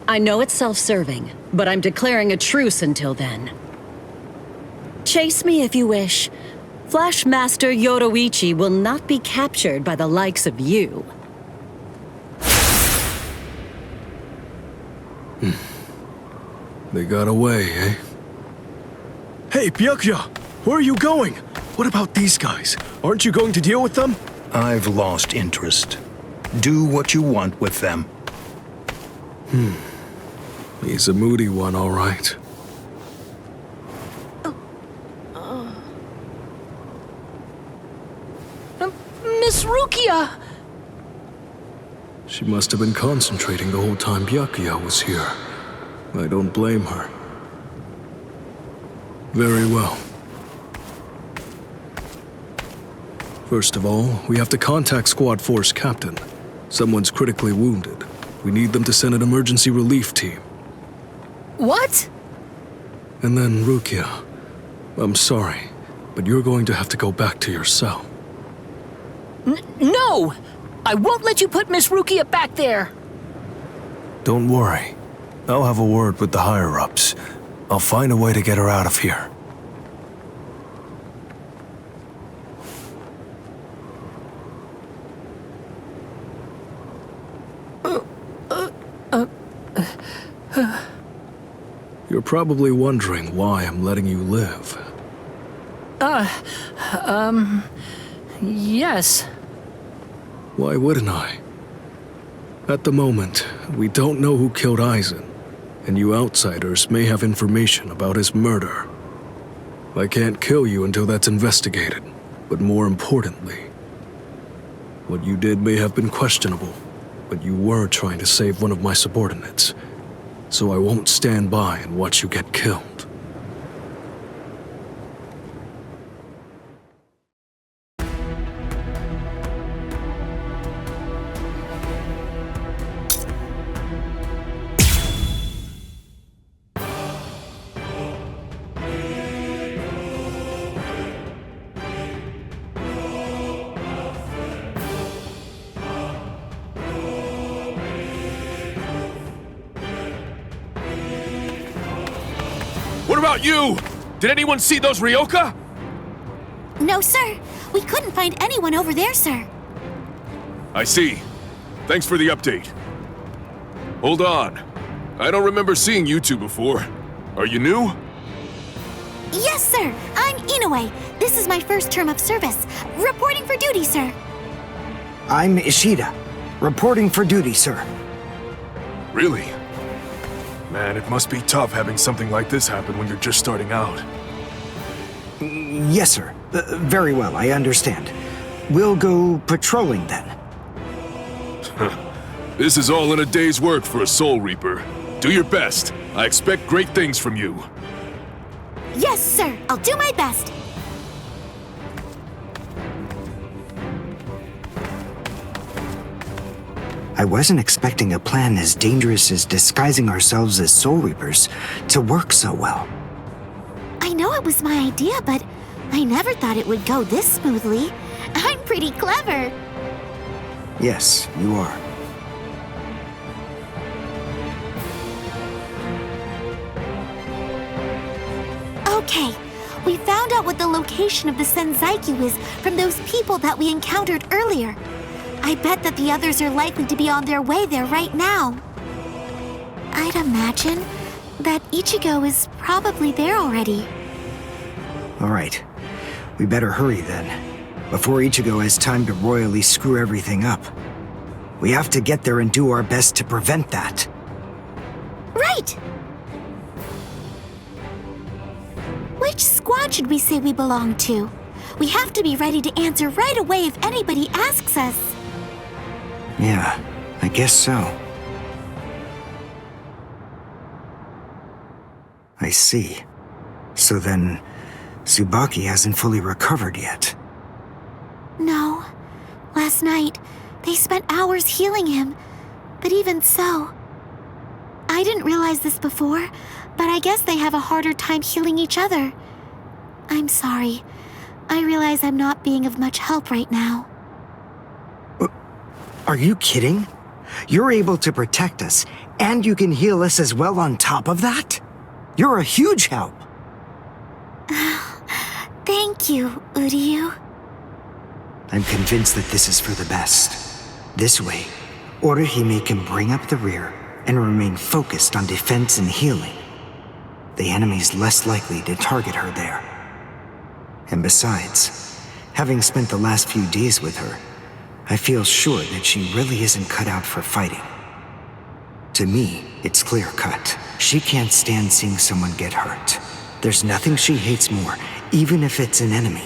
I know it's self-serving, but I'm declaring a truce until then. Chase me if you wish. Flash Master Yoruichi will not be captured by the likes of you. They got away, eh? Hey, Byakuya! Where are you going? What about these guys? Aren't you going to deal with them? I've lost interest. Do what you want with them. He's a moody one, all right. Miss Rukia! She must have been concentrating the whole time Byakuya was here. I don't blame her. Very well. First of all, we have to contact Squad Force Captain. Someone's critically wounded. We need them to send an emergency relief team. What? And then, Rukia, I'm sorry, but you're going to have to go back to your cell. No! I won't let you put Miss Rukia back there! Don't worry. I'll have a word with the higher-ups. I'll find a way to get her out of here. You're probably wondering why I'm letting you live. Yes. Why wouldn't I? At the moment, we don't know who killed Aizen, and you outsiders may have information about his murder. I can't kill you until that's investigated, but more importantly, what you did may have been questionable, but you were trying to save one of my subordinates, so I won't stand by and watch you get killed. What about you? Did anyone see those Ryoka? No, sir. We couldn't find anyone over there, sir. I see. Thanks for the update. Hold on. I don't remember seeing you two before. Are you new? Yes, sir. I'm Inoue, this is my first term of service. Reporting for duty, sir. I'm Ishida. Reporting for duty, sir. Really? Man, it must be tough having something like this happen when you're just starting out. Yes, sir. Very well, I understand. We'll go patrolling then. This is all in a day's work for a Soul Reaper. Do your best. I expect great things from you. Yes, sir. I'll do my best. I wasn't expecting a plan as dangerous as disguising ourselves as Soul Reapers to work so well. I know it was my idea, but I never thought it would go this smoothly. I'm pretty clever. Yes, you are. Okay, we found out what the location of the Senzaikyu is from those people that we encountered earlier. I bet that the others are likely to be on their way there right now. I'd imagine that Ichigo is probably there already. All right. We better hurry then, before Ichigo has time to royally screw everything up. We have to get there and do our best to prevent that. Right! Which squad should we say we belong to? We have to be ready to answer right away if anybody asks us. Yeah, I guess so. I see. So then, Tsubaki hasn't fully recovered yet. No. Last night, they spent hours healing him. But even so... I didn't realize this before, but I guess they have a harder time healing each other. I'm sorry. I realize I'm not being of much help right now. Are you kidding? You're able to protect us, and you can heal us as well on top of that? You're a huge help. Thank you, Uryu. I'm convinced that this is for the best. This way, Orihime can bring up the rear and remain focused on defense and healing. The enemy's less likely to target her there. And besides, having spent the last few days with her, I feel sure that she really isn't cut out for fighting. To me, it's clear-cut. She can't stand seeing someone get hurt. There's nothing she hates more, even if it's an enemy.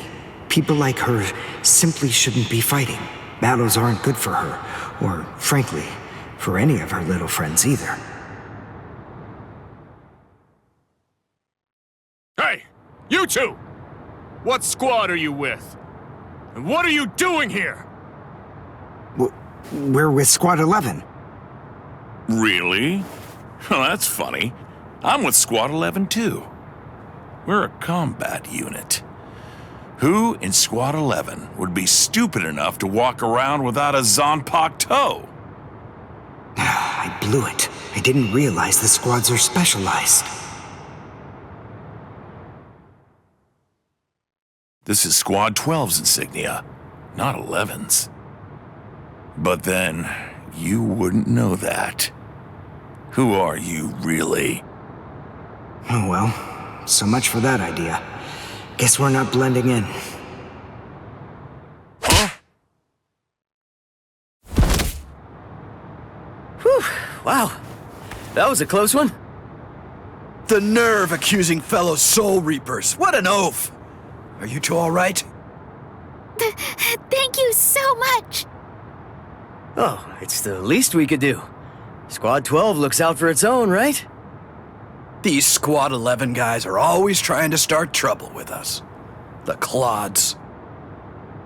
People like her simply shouldn't be fighting. Battles aren't good for her, or, frankly, for any of her little friends either. Hey, you two! What squad are you with? And what are you doing here? We're with Squad 11. Really? Well, that's funny. I'm with Squad 11 too. We're a combat unit. Who in Squad 11 would be stupid enough to walk around without a Zanpakuto toe? I blew it. I didn't realize the squads are specialized. This is Squad 12's insignia, not 11's. But then, you wouldn't know that. Who are you, really? Oh well, so much for that idea. Guess we're not blending in. Whew, wow. That was a close one. The nerve accusing fellow Soul Reapers. What an oaf! Are you two all right? Thank you so much! Oh, it's the least we could do. Squad 12 looks out for its own, right? These Squad 11 guys are always trying to start trouble with us. The clods.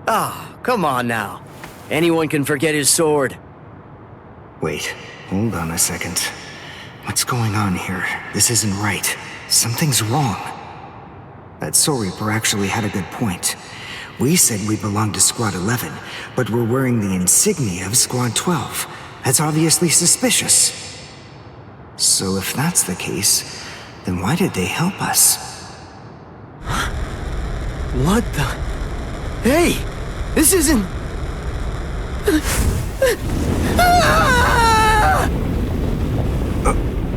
Ah, come on now. Anyone can forget his sword. Wait, hold on a second. What's going on here? This isn't right. Something's wrong. That Soul Reaper actually had a good point. We said we belonged to Squad 11, but we're wearing the insignia of Squad 12. That's obviously suspicious. So if that's the case, then why did they help us? What the? Hey! This isn't...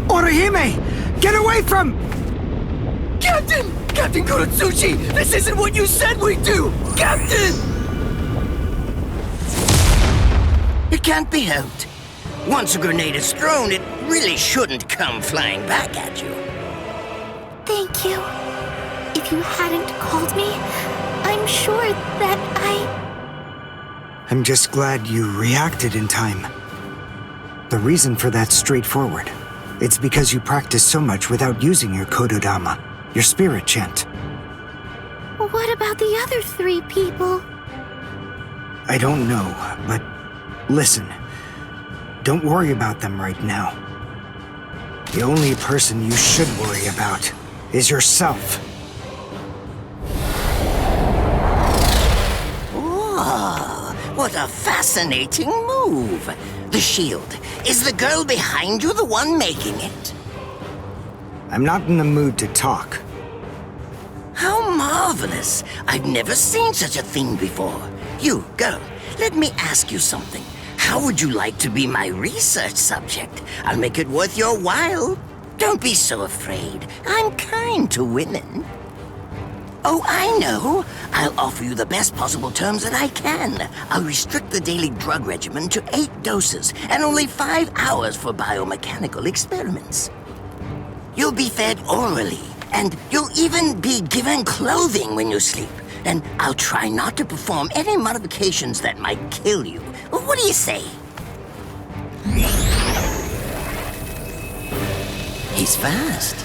Orihime! Get away from... Captain! Captain Kuratsuchi, this isn't what you said we'd do! Captain! It can't be helped. Once a grenade is thrown, it really shouldn't come flying back at you. Thank you. If you hadn't called me, I'm sure that I'm just glad you reacted in time. The reason for that's straightforward. It's because you practiced so much without using your Kododama, your spirit chant. What about the other 3 people? I don't know, but listen. Don't worry about them right now. The only person you should worry about is yourself. Oh, what a fascinating move. The shield. Is the girl behind you the one making it? I'm not in the mood to talk. How marvelous. I've never seen such a thing before. You, girl, let me ask you something. How would you like to be my research subject? I'll make it worth your while. Don't be so afraid. I'm kind to women. Oh, I know. I'll offer you the best possible terms that I can. I'll restrict the daily drug regimen to 8 doses and only 5 hours for biomechanical experiments. You'll be fed orally, and you'll even be given clothing when you sleep. And I'll try not to perform any modifications that might kill you. What do you say? He's fast.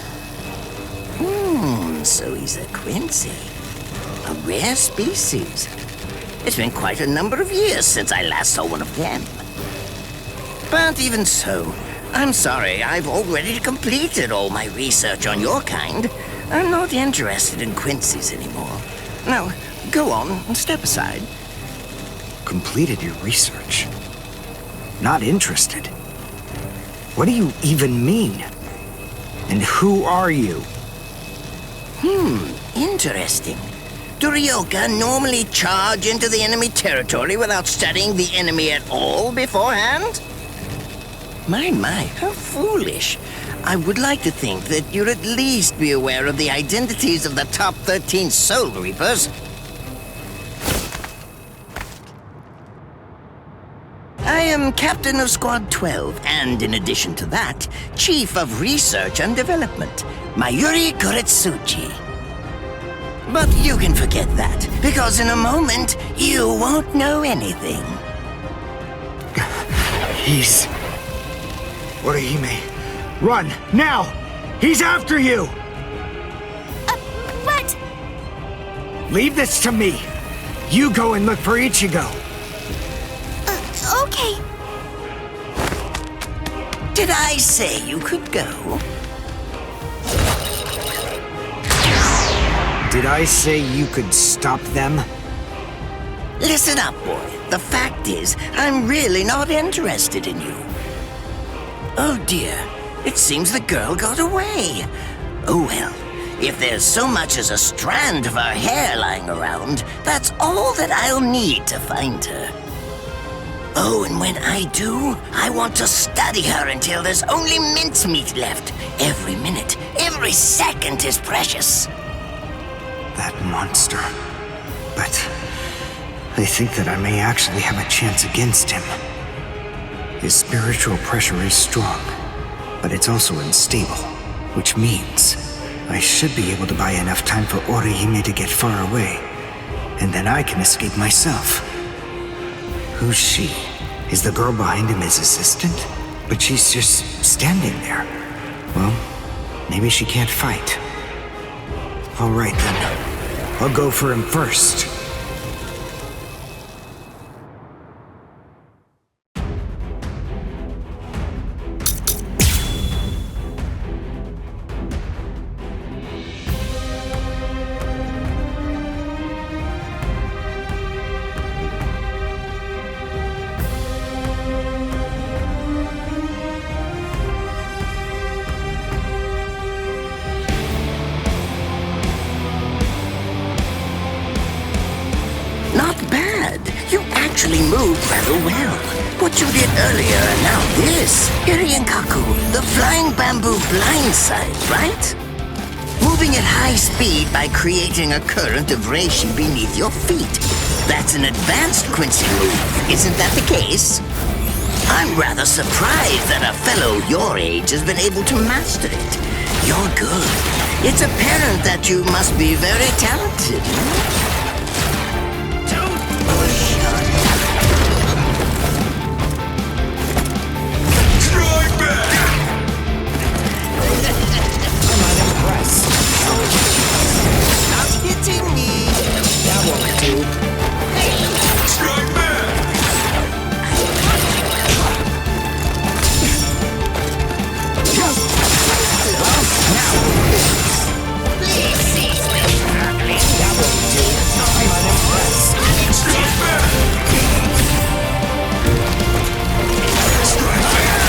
So he's a Quincy. A rare species. It's been quite a number of years since I last saw one of them. But even so, I'm sorry, I've already completed all my research on your kind. I'm not interested in Quincy's anymore. Now, go on and step aside. Completed your research? Not interested? What do you even mean? And who are you? Interesting. Do Ryoka normally charge into the enemy territory without studying the enemy at all beforehand? My, how foolish. I would like to think that you'd at least be aware of the identities of the top 13 Soul Reapers. I am Captain of Squad 12, and in addition to that, Chief of Research and Development, Mayuri Kuratsuchi. But you can forget that, because in a moment, you won't know anything. He's... Orihime, run, now! He's after you! What? Leave this to me. You go and look for Ichigo. Okay. Did I say you could go? Did I say you could stop them? Listen up, boy. The fact is, I'm really not interested in you. Oh dear, it seems the girl got away. Oh well, if there's so much as a strand of her hair lying around, that's all that I'll need to find her. Oh, and when I do, I want to study her until there's only mincemeat left. Every minute, every second is precious. That monster. But I think that I may actually have a chance against him. His spiritual pressure is strong, but it's also unstable, which means I should be able to buy enough time for Orihime to get far away, and then I can escape myself. Who's she? Is the girl behind him his assistant? But she's just standing there. Well, maybe she can't fight. All right then. I'll go for him first. Moved rather well. What you did earlier and now this. Irienkaku, the flying bamboo blindside, right? moving at high speed by creating a current of reishi beneath your feet. That's an advanced Quincy move, isn't that the case? I'm rather surprised that a fellow your age has been able to master it. You're good. It's apparent that you must be very talented. Don't push on. Strike back! I'm unimpressed. Not hitting me. That won't do. Strike back! Please cease me struggling. That won't do. I'm unimpressed. Strike back! Strike back!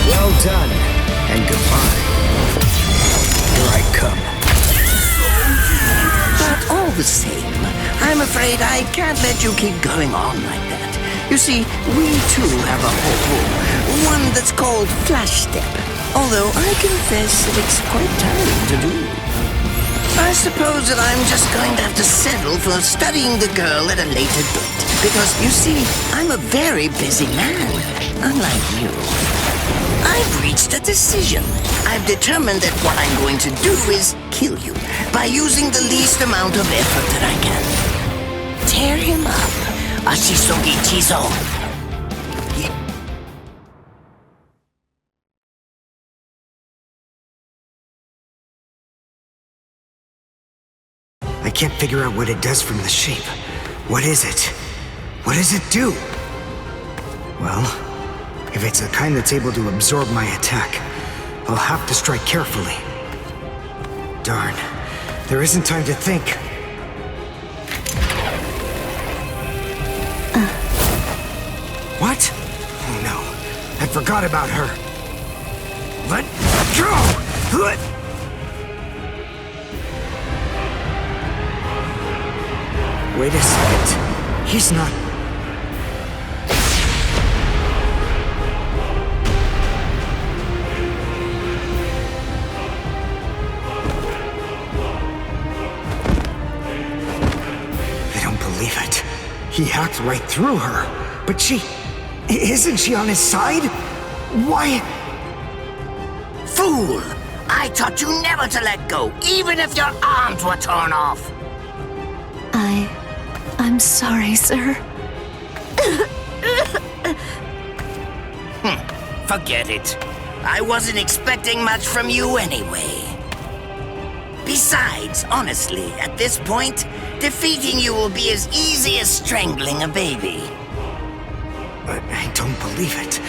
Well done, and goodbye. Here I come. But all the same, I'm afraid I can't let you keep going on like that. You see, we too have a hobble, one that's called Flash Step. Although I confess that it's quite tiring to do. I suppose that I'm just going to have to settle for studying the girl at a later date. Because, you see, I'm a very busy man, unlike you. I've reached a decision. I've determined that what I'm going to do is kill you by using the least amount of effort that I can. Tear him up. Ashisogi Chizo. I can't figure out what it does from the shape. What is it? What does it do? Well, if it's the kind that's able to absorb my attack, I'll have to strike carefully. Darn, there isn't time to think. What? Oh no, I forgot about her. Let go! Wait a second. He's not... I don't believe it. He hacked right through her. But she... Isn't she on his side? Why... Fool! I taught you never to let go, even if your arms were torn off. I'm sorry, sir. Forget it. I wasn't expecting much from you anyway. Besides, honestly, at this point, defeating you will be as easy as strangling a baby. I don't believe it.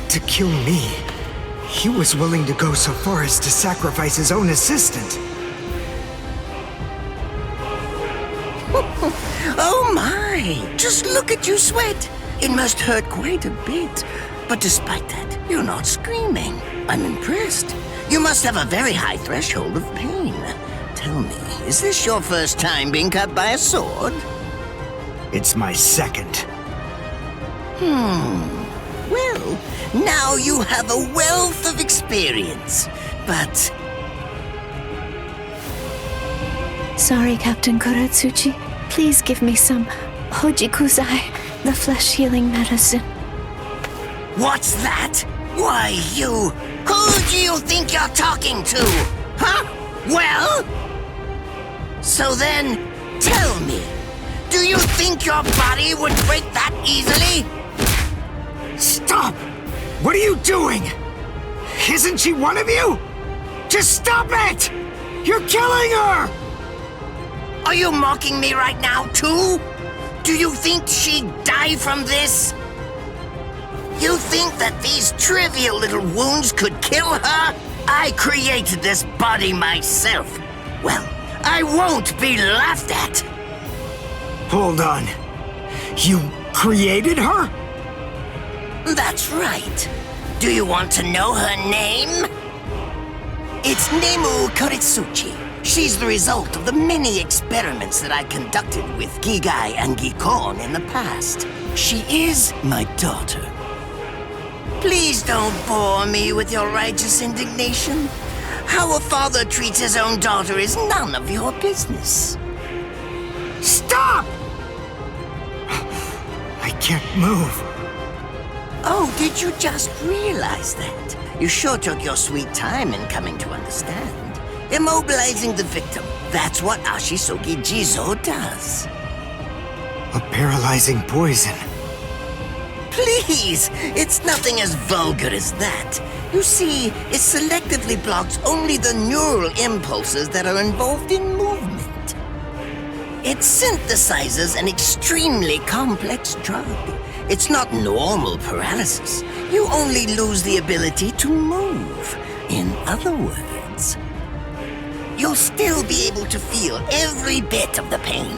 To kill me, he was willing to go so far as to sacrifice his own assistant. Oh my! Just look at you sweat! It must hurt quite a bit. But despite that, you're not screaming. I'm impressed. You must have a very high threshold of pain. Tell me, is this your first time being cut by a sword? It's my second. Well, now you have a wealth of experience. But... Sorry, Captain Kuratsuchi. Please give me some Hojikuzai, the flesh-healing medicine. What's that? Why, you... Who do you think you're talking to? Huh? Well? So then, tell me, do you think your body would break that easily? Stop! What are you doing? Isn't she one of you? Just stop it! You're killing her! Are you mocking me right now, too? Do you think she'd die from this? You think that these trivial little wounds could kill her? I created this body myself. Well, I won't be laughed at. Hold on. You created her? That's right. Do you want to know her name? It's Nemu Kuritsuchi. She's the result of the many experiments that I conducted with Gigai and Gikon in the past. She is my daughter. Please don't bore me with your righteous indignation. How a father treats his own daughter is none of your business. Stop! I can't move. Oh, did you just realize that? You sure took your sweet time in coming to understand. Immobilizing the victim. That's what Ashisogi Jizo does. A paralyzing poison. Please! It's nothing as vulgar as that. You see, it selectively blocks only the neural impulses that are involved in movement. It synthesizes an extremely complex drug. It's not normal paralysis. You only lose the ability to move. In other words, you'll still be able to feel every bit of the pain.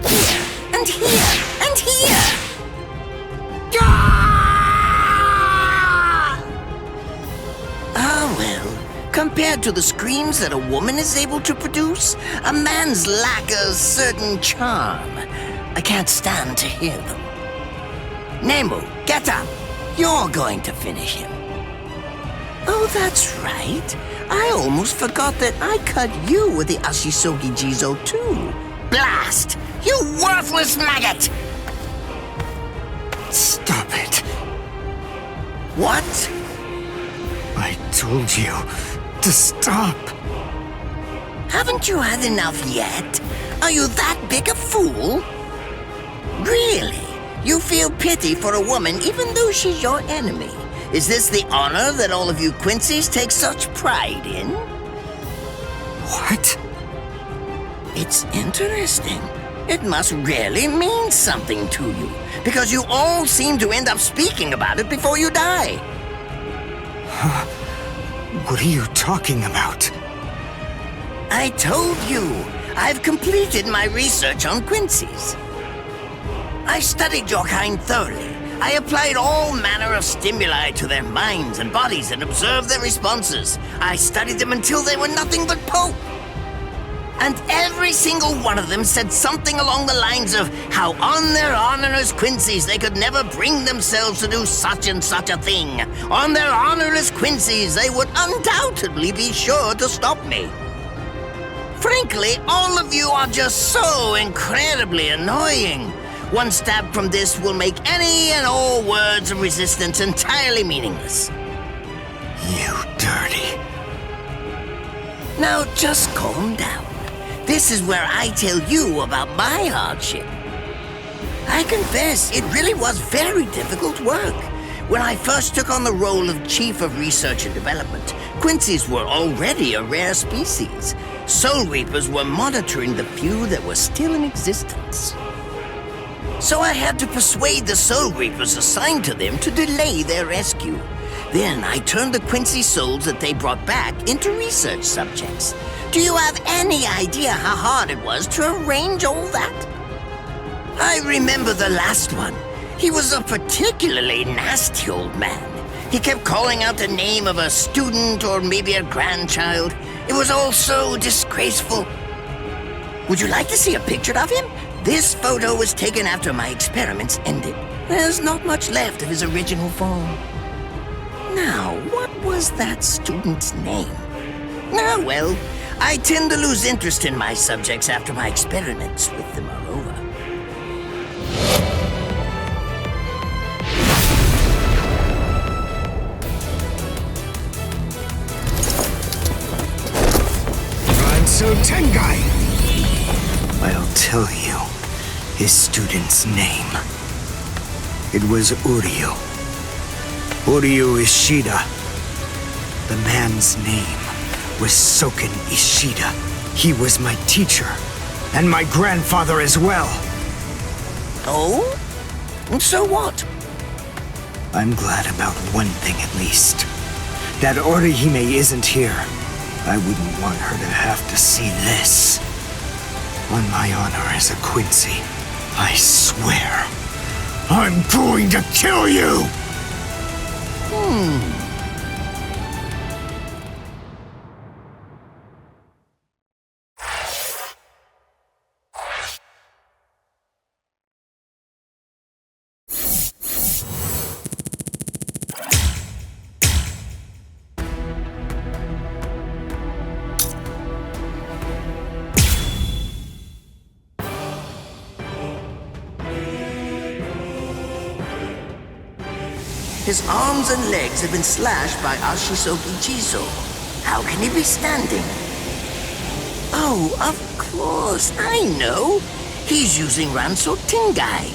Here, and here, and here! Ah, well, compared to the screams that a woman is able to produce, a man's lack a certain charm. I can't stand to hear them. Nemu, get up! You're going to finish him. Oh, that's right. I almost forgot that I cut you with the Ashisogi Jizo too. Blast! You worthless maggot! Stop it. What? I told you to stop. Haven't you had enough yet? Are you that big a fool? Really? You feel pity for a woman even though she's your enemy? Is this the honor that all of you Quincy's take such pride in? What? It's interesting. It must really mean something to you, because you all seem to end up speaking about it before you die. What are you talking about? I told you, I've completed my research on Quincy's. I studied your kind thoroughly. I applied all manner of stimuli to their minds and bodies and observed their responses. I studied them until they were nothing but pulp. And every single one of them said something along the lines of how on their honor as Quincy's they could never bring themselves to do such and such a thing. On their honor as Quincy's they would undoubtedly be sure to stop me. Frankly, all of you are just so incredibly annoying. One stab from this will make any and all words of resistance entirely meaningless. You dirty. Now just calm down. This is where I tell you about my hardship. I confess, it really was very difficult work. When I first took on the role of Chief of Research and Development, Quincy's were already a rare species. Soul Reapers were monitoring the few that were still in existence. So I had to persuade the Soul Reapers assigned to them to delay their rescue. Then I turned the Quincy souls that they brought back into research subjects. Do you have any idea how hard it was to arrange all that? I remember the last one. He was a particularly nasty old man. He kept calling out the name of a student or maybe a grandchild. It was all so disgraceful. Would you like to see a picture of him? This photo was taken after my experiments ended. There's not much left of his original form. Now, what was that student's name? Ah, well, I tend to lose interest in my subjects after my experiments with them are over. Ransu Tengai! I'll tell you his student's name. It was Uryu. Uryu Ishida. The man's name was Soken Ishida. He was my teacher, and my grandfather as well. Oh? So what? I'm glad about one thing at least. That Orihime isn't here. I wouldn't want her to have to see this. On my honor as a Quincy, I swear, I'm going to kill you! His arms and legs have been slashed by Ashisoki Chiso. How can he be standing? Oh, of course, I know. He's using Ranso Tingai.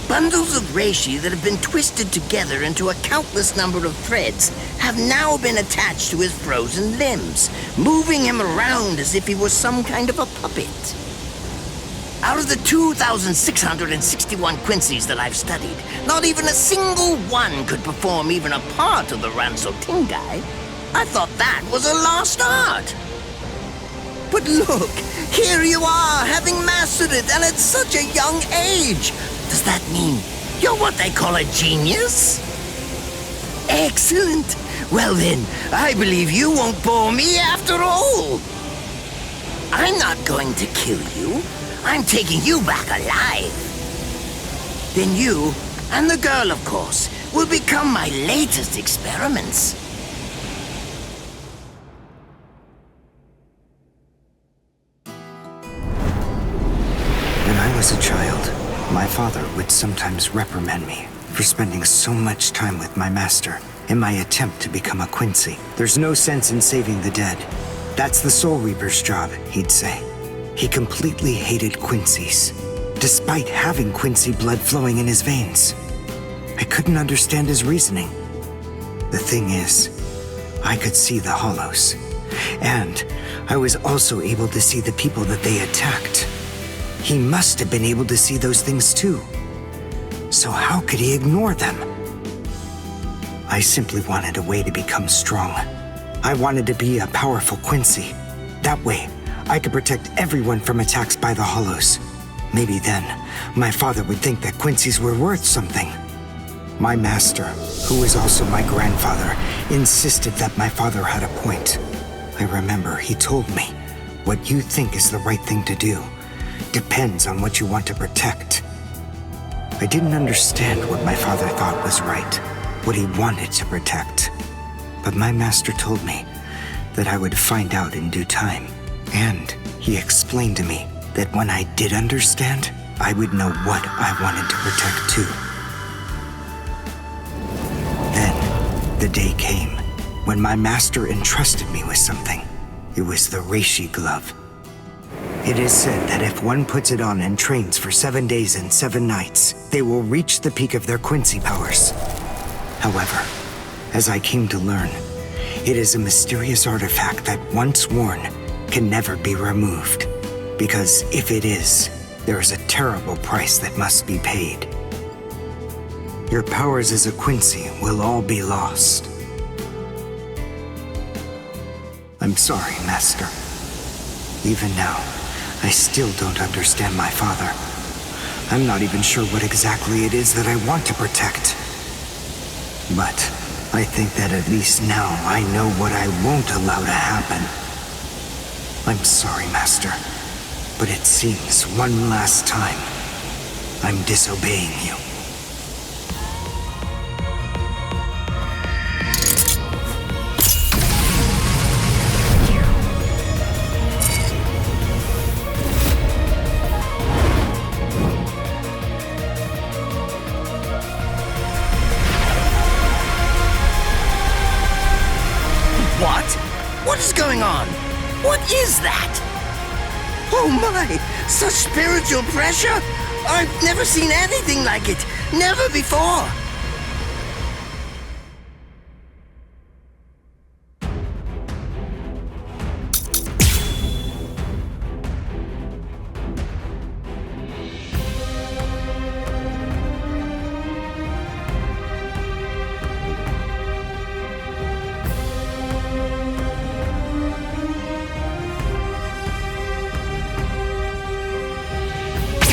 Bundles of reishi that have been twisted together into a countless number of threads have now been attached to his frozen limbs, moving him around as if he was some kind of a puppet. Out of the 2,661 Quincy's that I've studied, not even a single one could perform even a part of the Ranso Tingai. I thought that was a lost art. But look, here you are, having mastered it, and at such a young age. Does that mean you're what they call a genius? Excellent. Well then, I believe you won't bore me after all. I'm not going to kill you. I'm taking you back alive. Then you, and the girl of course, will become my latest experiments. When I was a child, my father would sometimes reprimand me for spending so much time with my master in my attempt to become a Quincy. There's no sense in saving the dead. That's the Soul Reaper's job, he'd say. He completely hated Quincy's, despite having Quincy blood flowing in his veins. I couldn't understand his reasoning. The thing is, I could see the hollows, and I was also able to see the people that they attacked. He must have been able to see those things too. So how could he ignore them? I simply wanted a way to become strong. I wanted to be a powerful Quincy. That way, I could protect everyone from attacks by the hollows. Maybe then, my father would think that Quincy's were worth something. My master, who was also my grandfather, insisted that my father had a point. I remember he told me, what you think is the right thing to do depends on what you want to protect. I didn't understand what my father thought was right, what he wanted to protect. But my master told me that I would find out in due time. And he explained to me that when I did understand, I would know what I wanted to protect too. Then, the day came when my master entrusted me with something. It was the reishi glove. It is said that if one puts it on and trains for 7 days and 7 nights, they will reach the peak of their Quincy powers. However, as I came to learn, it is a mysterious artifact that once worn can never be removed. Because if it is, there is a terrible price that must be paid. Your powers as a Quincy will all be lost. I'm sorry, Master. Even now, I still don't understand my father. I'm not even sure what exactly it is that I want to protect. But I think that at least now I know what I won't allow to happen. I'm sorry, Master, but it seems one last time I'm disobeying you. What? What is going on? What is that? Oh my! Such spiritual pressure? I've never seen anything like it. Never before.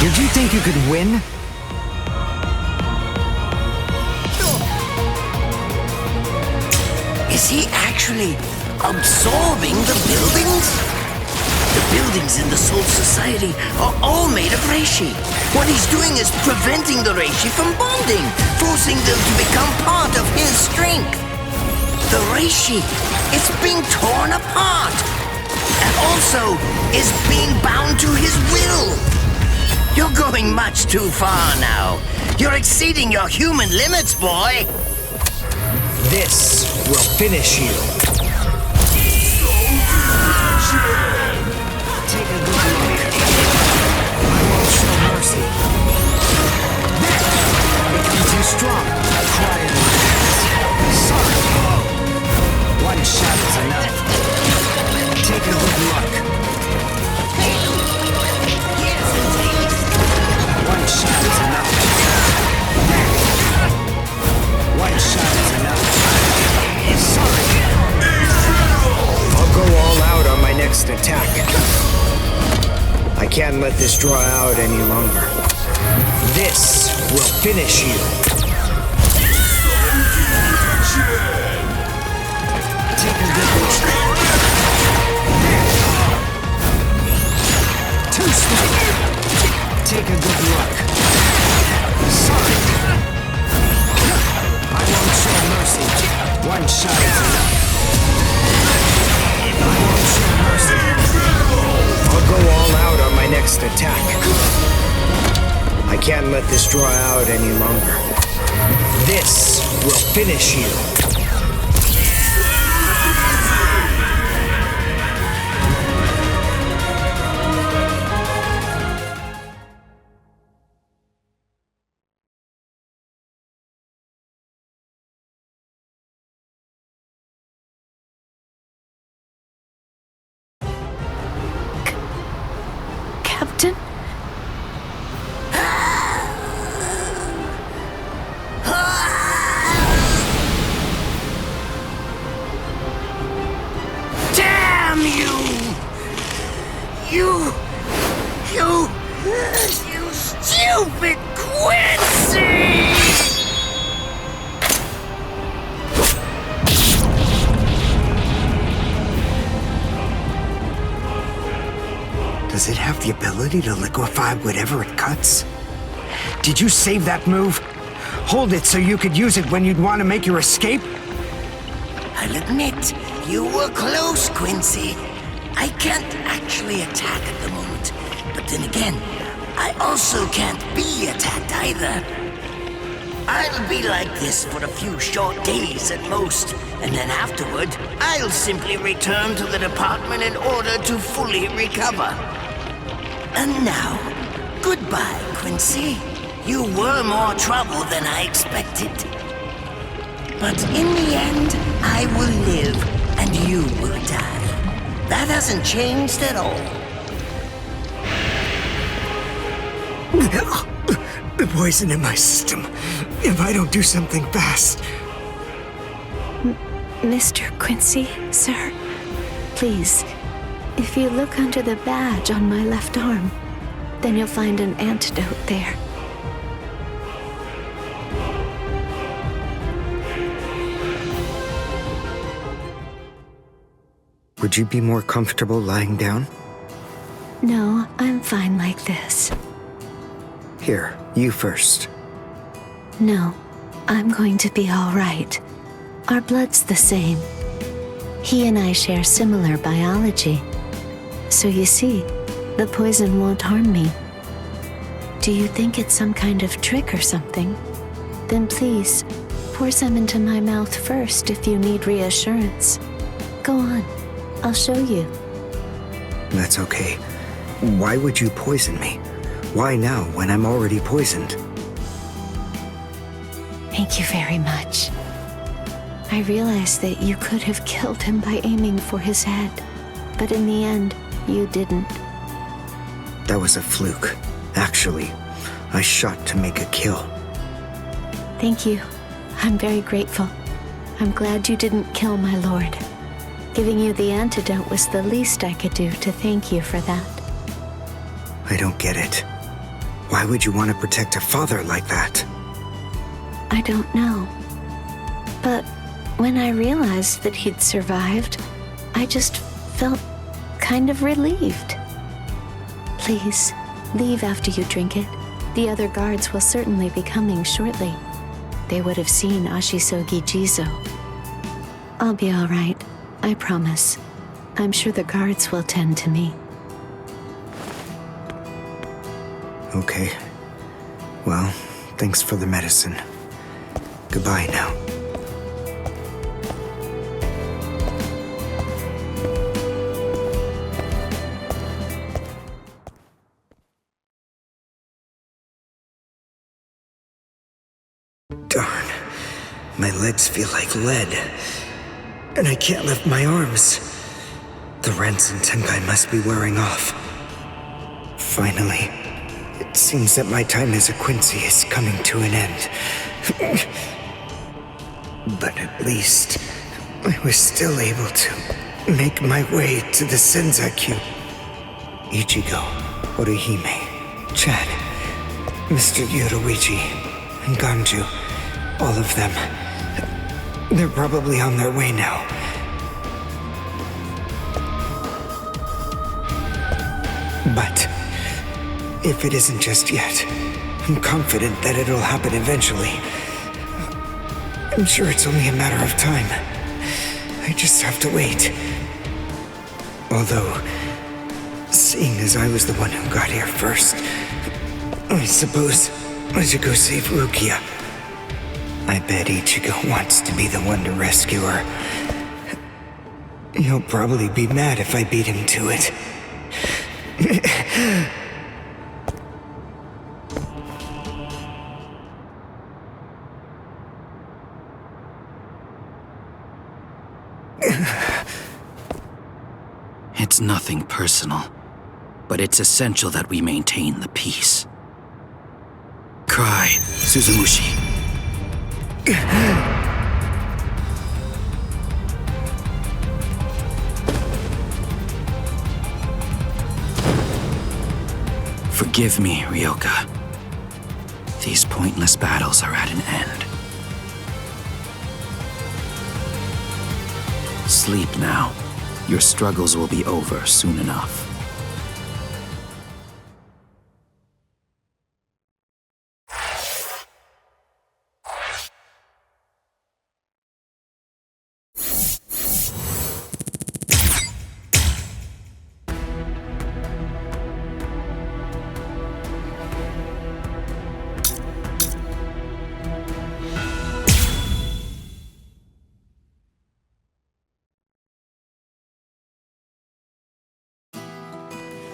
Did you think you could win? Is he actually absorbing the buildings? The buildings in the Soul Society are all made of reishi. What he's doing is preventing the reishi from bonding, forcing them to become part of his strength. The reishi, it's being torn apart, and also is being bound to his will. You're going much too far now. You're exceeding your human limits, boy! This will finish you. Take a good look. I won't show mercy. Become too strong. Cry in my hands. Sorry. One shot is enough. Take a good look. One shot is enough. One shot is enough. Sorry. I'll go all out on my next attack. I can't let this draw out any longer. This will finish you. Take a good look. Too slow. Take a good look. Sorry. I won't show mercy. One shot is enough. I won't show mercy. I'll go all out on my next attack. I can't let this draw out any longer. This will finish you. Captain? Damn you! You stupid Quincy! Does it have the ability to liquefy whatever it cuts? Did you save that move? Hold it so you could use it when you'd want to make your escape? I'll admit, you were close, Quincy. I can't actually attack at the moment, but then again, I also can't be attacked either. I'll be like this for a few short days at most, and then afterward, I'll simply return to the department in order to fully recover. And now, goodbye, Quincy. You were more trouble than I expected. But in the end, I will live, and you will die. That hasn't changed at all. The poison in my system. If I don't do something fast. Mr. Quincy, sir, please, if you look under the badge on my left arm, then you'll find an antidote there. Would you be more comfortable lying down? No, I'm fine like this. Here, you first. No, I'm going to be all right. Our blood's the same. He and I share similar biology. So you see, the poison won't harm me. Do you think it's some kind of trick or something? Then please, pour some into my mouth first if you need reassurance. Go on, I'll show you. That's okay. Why would you poison me? Why now when I'm already poisoned? Thank you very much. I realize that you could have killed him by aiming for his head, but in the end, you didn't. That was a fluke. Actually, I shot to make a kill. Thank you. I'm very grateful. I'm glad you didn't kill my lord. Giving you the antidote was the least I could do to thank you for that. I don't get it. Why would you want to protect a father like that? I don't know. But when I realized that he'd survived, I just felt kind of relieved. Please, leave after you drink it. The other guards will certainly be coming shortly. They would have seen Ashisogi Jizo. I'll be all right, I promise. I'm sure the guards will tend to me. Okay. Well, Thanks for the medicine. Goodbye now. Darn. My legs feel like lead. And I can't lift my arms. The Rents and Tenkai must be wearing off. Finally, it seems that my time as a Quincy is coming to an end. But at least, I was still able to make my way to the Senzakyu. Ichigo, Orihime, Chad, Mr. Yoruichi, and Ganju, all of them. They're probably on their way now. But if it isn't just yet, I'm confident that it'll happen eventually. I'm sure it's only a matter of time. I just have to wait. Although, seeing as I was the one who got here first, I suppose I should go save Rukia. I bet Ichigo wants to be the one to rescue her. He'll probably be mad if I beat him to it. It's nothing personal, but it's essential that we maintain the peace. Cry, Suzumushi. Forgive me, Ryoka. These pointless battles are at an end. Sleep now. Your struggles will be over soon enough.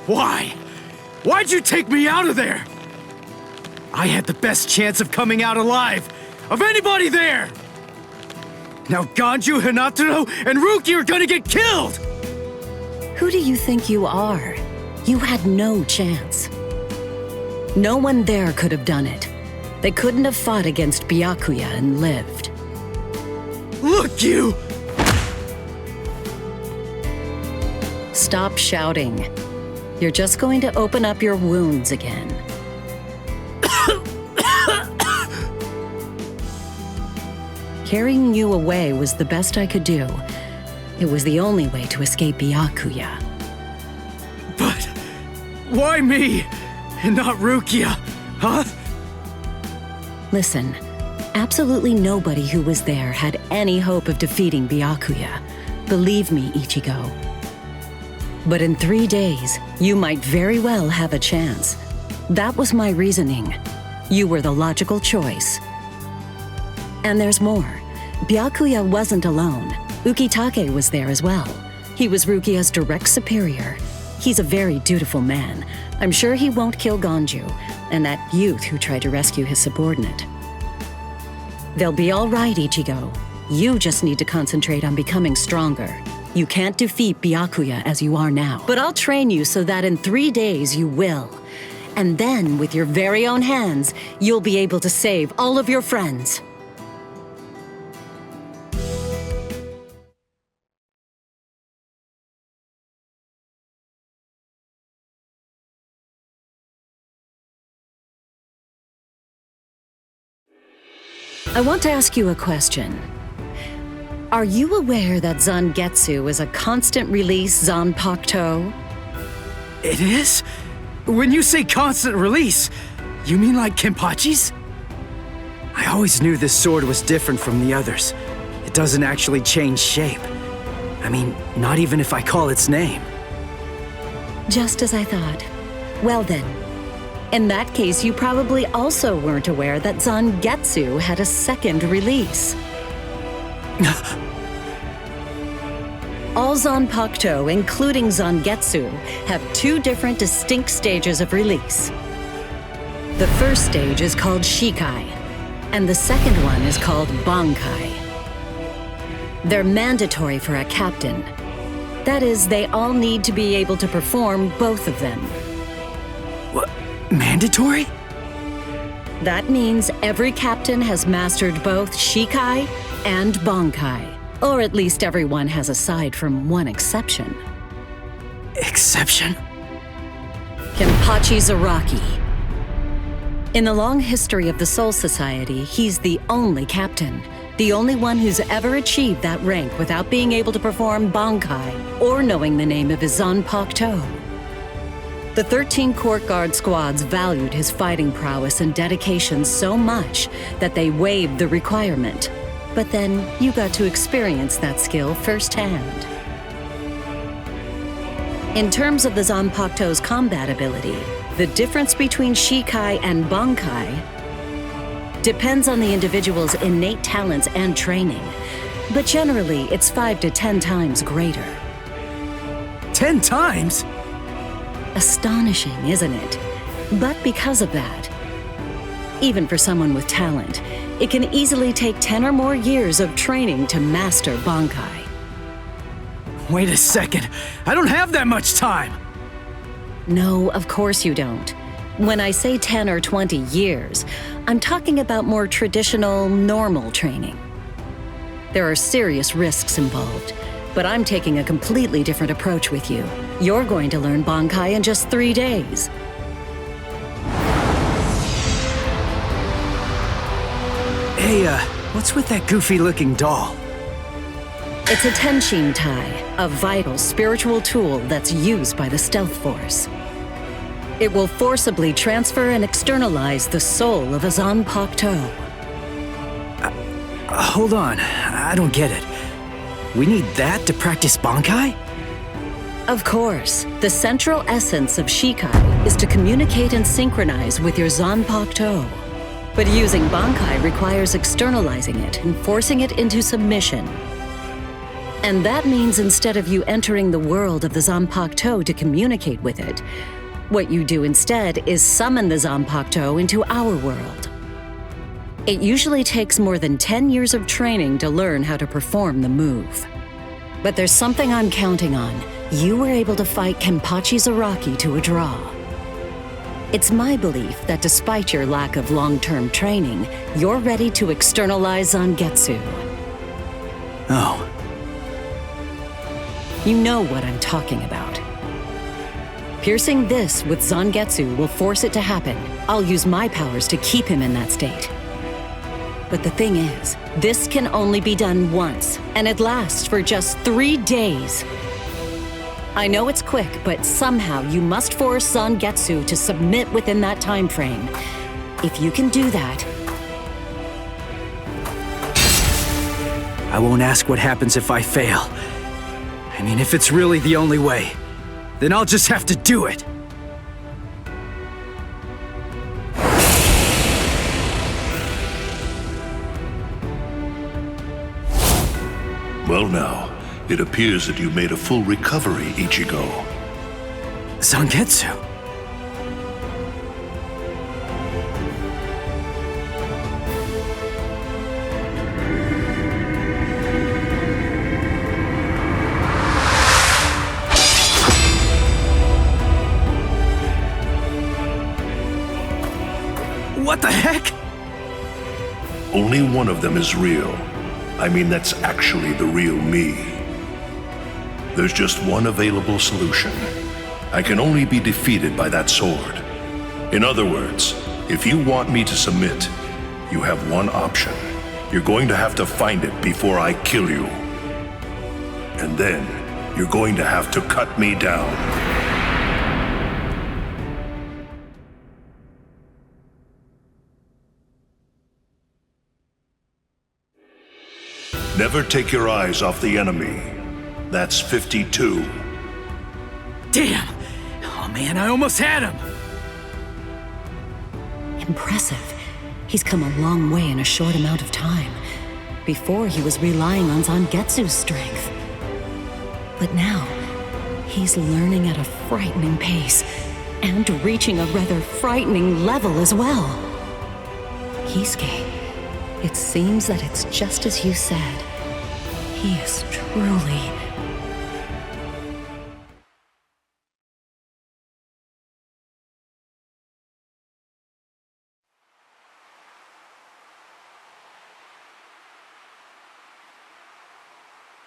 Why? Why'd you take me out of there? I had the best chance of coming out alive, of anybody there! Now Ganju, Hinataro, and Ruki are gonna get killed! Who do you think you are? You had no chance. No one there could have done it. They couldn't have fought against Byakuya and lived. Look, you! Stop shouting. You're just going to open up your wounds again. Carrying you away was the best I could do. It was the only way to escape Byakuya. But why me? And not Rukia, huh? Listen, absolutely nobody who was there had any hope of defeating Byakuya. Believe me, Ichigo. But in 3 days, you might very well have a chance. That was my reasoning. You were the logical choice. And there's more. Byakuya wasn't alone. Ukitake was there as well. He was Rukia's direct superior. He's a very dutiful man. I'm sure he won't kill Ganju, and that youth who tried to rescue his subordinate. They'll be all right, Ichigo. You just need to concentrate on becoming stronger. You can't defeat Byakuya as you are now. But I'll train you so that in 3 days you will. And then, with your very own hands, you'll be able to save all of your friends. I want to ask you a question. Are you aware that Zangetsu is a constant release Zanpakuto? It is? When you say constant release, you mean like Kenpachi's? I always knew this sword was different from the others. It doesn't actually change shape. I mean, not even if I call its name. Just as I thought. Well then, In that case, you probably also weren't aware that Zangetsu had a second release. All Zanpakuto, including Zangetsu, have two different distinct stages of release. The first stage is called Shikai, and the second one is called Bankai. They're mandatory for a captain. That is, they all need to be able to perform both of them. What? Mandatory? That means every captain has mastered both Shikai and Bankai. Or at least everyone has aside from one exception. Exception? Kenpachi Zaraki. In the long history of the Soul Society, he's the only captain. The only one who's ever achieved that rank without being able to perform Bankai or knowing the name of his Zanpakuto. The 13 Court Guard squads valued his fighting prowess and dedication so much that they waived the requirement. But then you got to experience that skill firsthand. In terms of the Zanpakuto's combat ability, the difference between Shikai and Bankai depends on the individual's innate talents and training, but generally it's 5 to 10 times greater. 10 times? Astonishing, isn't it? But because of that, even for someone with talent, it can easily take 10 or more years of training to master Bankai. Wait a second, I don't have that much time! No, of course you don't. When I say 10 or 20 years, I'm talking about more traditional, normal training. There are serious risks involved, but I'm taking a completely different approach with you. You're going to learn Bankai in just 3 days. Hey, what's with that goofy-looking doll? It's a Tenshin Tai, a vital spiritual tool that's used by the Stealth Force. It will forcibly transfer and externalize the soul of a Zanpakuto. Hold on, I don't get it. We need that to practice Bankai? Of course, the central essence of Shikai is to communicate and synchronize with your Zanpakuto. But using Bankai requires externalizing it and forcing it into submission. And that means instead of you entering the world of the Zanpakuto to communicate with it, what you do instead is summon the Zanpakuto into our world. It usually takes more than 10 years of training to learn how to perform the move. But there's something I'm counting on. You were able to fight Kenpachi Zaraki to a draw. It's my belief that despite your lack of long-term training, you're ready to externalize Zangetsu. Oh. You know what I'm talking about. Piercing this with Zangetsu will force it to happen. I'll use my powers to keep him in that state. But the thing is, this can only be done once, and it lasts for just 3 days. I know it's quick, but somehow you must force Zangetsu to submit within that time frame. If you can do that... I won't ask what happens if I fail. I mean, if it's really the only way, then I'll just have to do it. Well now, it appears that you made a full recovery, Ichigo. Zangetsu? What the heck? Only one of them is real. I mean, that's actually the real me. There's just one available solution. I can only be defeated by that sword. In other words, if you want me to submit, you have one option. You're going to have to find it before I kill you. And then, you're going to have to cut me down. Never take your eyes off the enemy. That's 52. Damn! Oh man, I almost had him! impressive. He's come a long way in a short amount of time. Before, he was relying on Zangetsu's strength. But now, he's learning at a frightening pace, and reaching a rather frightening level as well. Kisuke, it seems that it's just as you said. He is truly...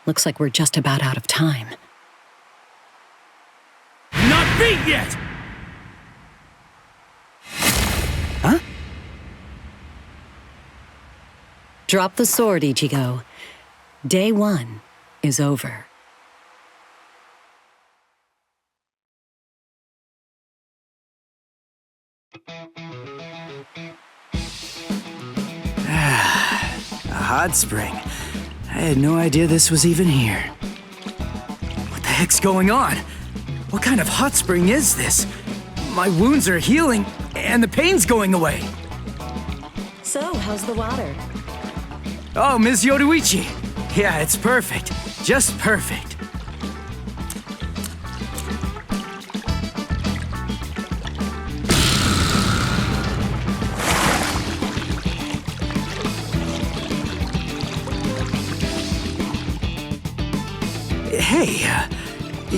Looks like we're just about out of time. Not beat yet! Huh? Drop the sword, Ichigo. Day 1 is over. A hot spring. I had no idea this was even here. What the heck's going on? What kind of hot spring is this? My wounds are healing, and the pain's going away. So, how's the water? Oh, Ms. Yoruichi. Yeah, it's perfect. Just perfect. Hey,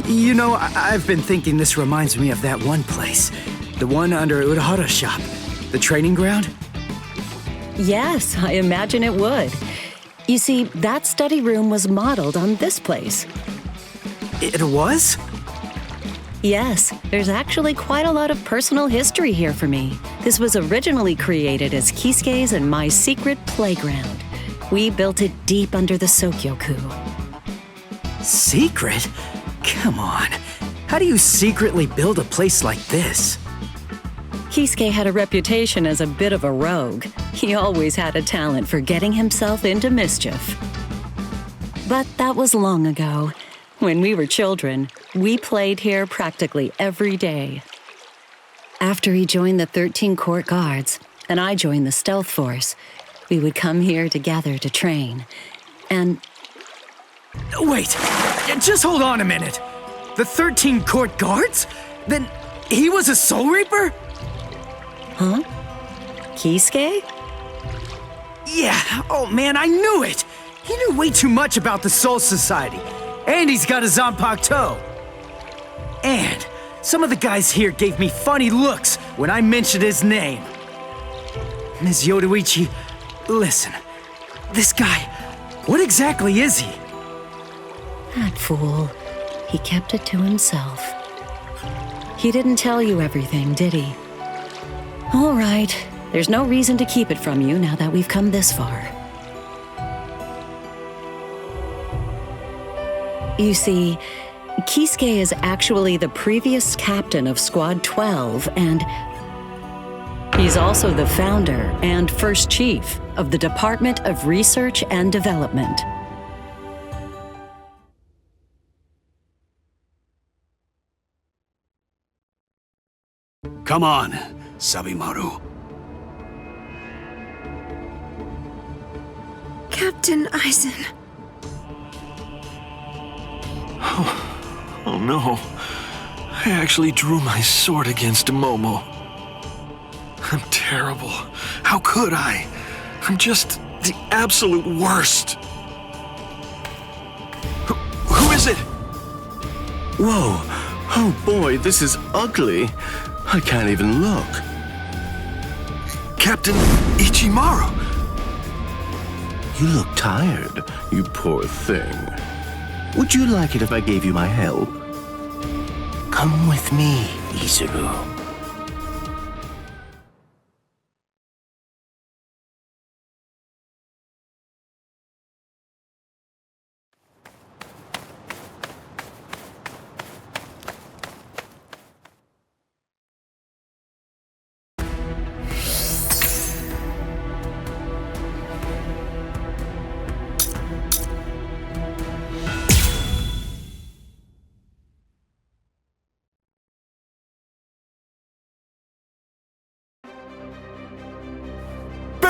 you know, I've been thinking this reminds me of that one place. The one under Urahara's shop. The training ground? Yes, I imagine it would. You see, that study room was modeled on this place. It was? Yes, there's actually quite a lot of personal history here for me. This was originally created as Kisuke's and my secret playground. We built it deep under the Sokyoku. Secret? Come on. How do you secretly build a place like this? Kisuke had a reputation as a bit of a rogue. He always had a talent for getting himself into mischief. But that was long ago. When we were children, we played here practically every day. After he joined the 13 Court Guards, and I joined the Stealth Force, we would come here together to train. And... Wait, just hold on a minute. The 13 Court Guards? Then he was a Soul Reaper? Huh? Kisuke? Yeah, oh man, I knew it! He knew way too much about the Soul Society. And he's got a Zanpakuto. And some of the guys here gave me funny looks when I mentioned his name. Ms. Yoruichi, listen. This guy, what exactly is he? That fool. He kept it to himself. He didn't tell you everything, did he? All right. There's no reason to keep it from you now that we've come this far. You see, Kisuke is actually the previous captain of Squad 12, and he's also the founder and first chief of the Department of Research and Development. Come on, Sabimaru. Captain Eisen. Oh no. I actually drew my sword against Momo. I'm terrible. How could I? I'm just the absolute worst. Who is it? Whoa. Oh boy, this is ugly. I can't even look. Captain Ichimaru. You look tired, you poor thing. Would you like it if I gave you my help? Come with me, Izuru.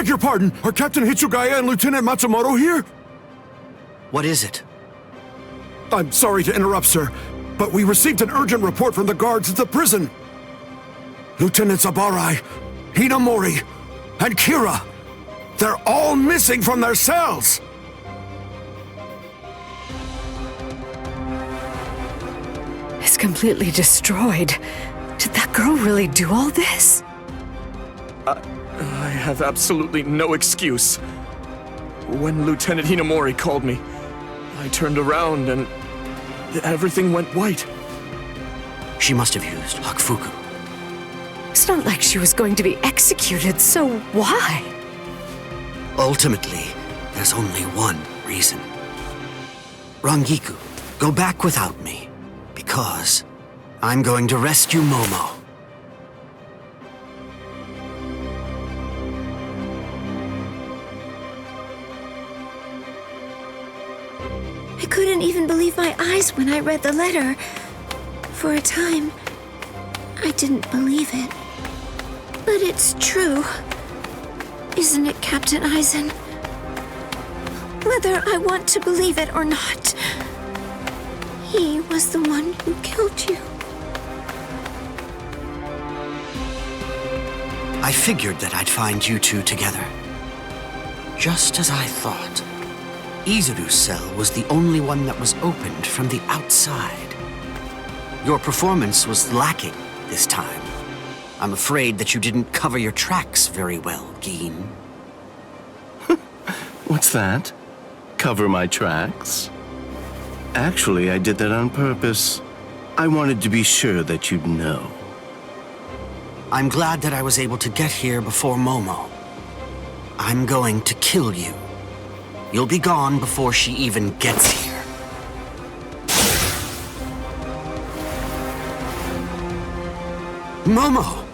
beg your pardon! Are Captain Hitsugaya and Lieutenant Matsumoto here? What is it? I'm sorry to interrupt, sir, but we received an urgent report from the guards at the prison. Lieutenant Zabarai, Hinamori, and Kira, they're all missing from their cells! It's completely destroyed. Did that girl really do all this? I have absolutely no excuse. When Lieutenant Hinamori called me, I turned around and everything went white. She must have used Hakufuku. It's not like she was going to be executed, so why? Ultimately, there's only one reason. Rangiku, go back without me, because I'm going to rescue Momo. I couldn't even believe my eyes when I read the letter. For a time, I didn't believe it. But it's true. Isn't it, Captain Eisen? Whether I want to believe it or not, he was the one who killed you. I figured that I'd find you two together. Just as I thought. Izuru's cell was the only one that was opened from the outside. Your performance was lacking this time. I'm afraid that you didn't cover your tracks very well, Gin. What's that? Cover my tracks? Actually, I did that on purpose. I wanted to be sure that you'd know. I'm glad that I was able to get here before Momo. I'm going to kill you. You'll be gone before she even gets here. Momo!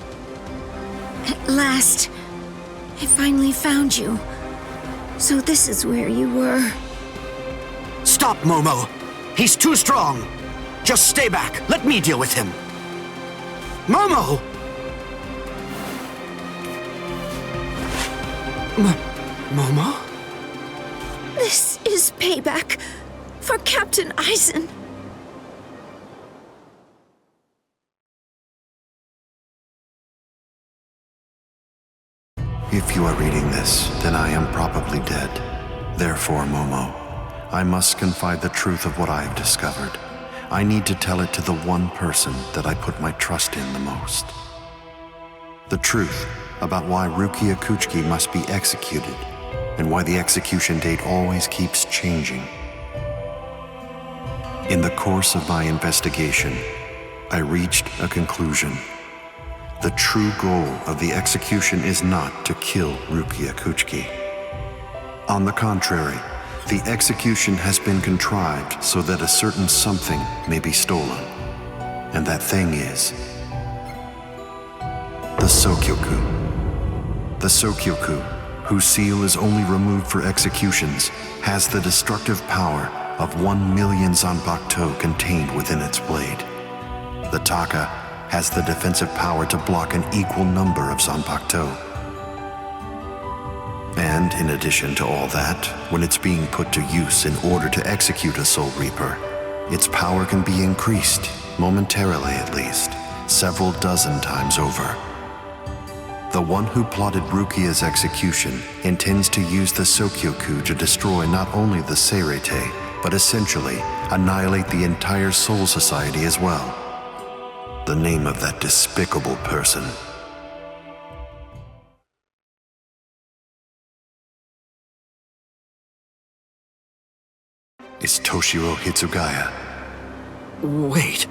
At last, I finally found you. So this is where you were. Stop, Momo! He's too strong! Just stay back. Let me deal with him. Momo! Momo? This is payback for Captain Eisen. If you are reading this, then I am probably dead. Therefore, Momo, I must confide the truth of what I have discovered. I need to tell it to the one person that I put my trust in the most. The truth about why Rukia Kuchiki must be executed, and why the execution date always keeps changing. In the course of my investigation, I reached a conclusion. The true goal of the execution is not to kill Rukia Kuchiki. On the contrary, the execution has been contrived so that a certain something may be stolen. And that thing is the Sokyoku. The Sokyoku, whose seal is only removed for executions, has the destructive power of 1 million Zanpakuto contained within its blade. The Taka has the defensive power to block an equal number of Zanpakuto. And in addition to all that, when it's being put to use in order to execute a Soul Reaper, its power can be increased, momentarily at least, several dozen times over. The one who plotted Rukia's execution intends to use the Sokyoku to destroy not only the Seirete, but essentially annihilate the entire Soul Society as well. The name of that despicable person is Toshiro Hitsugaya. Wait,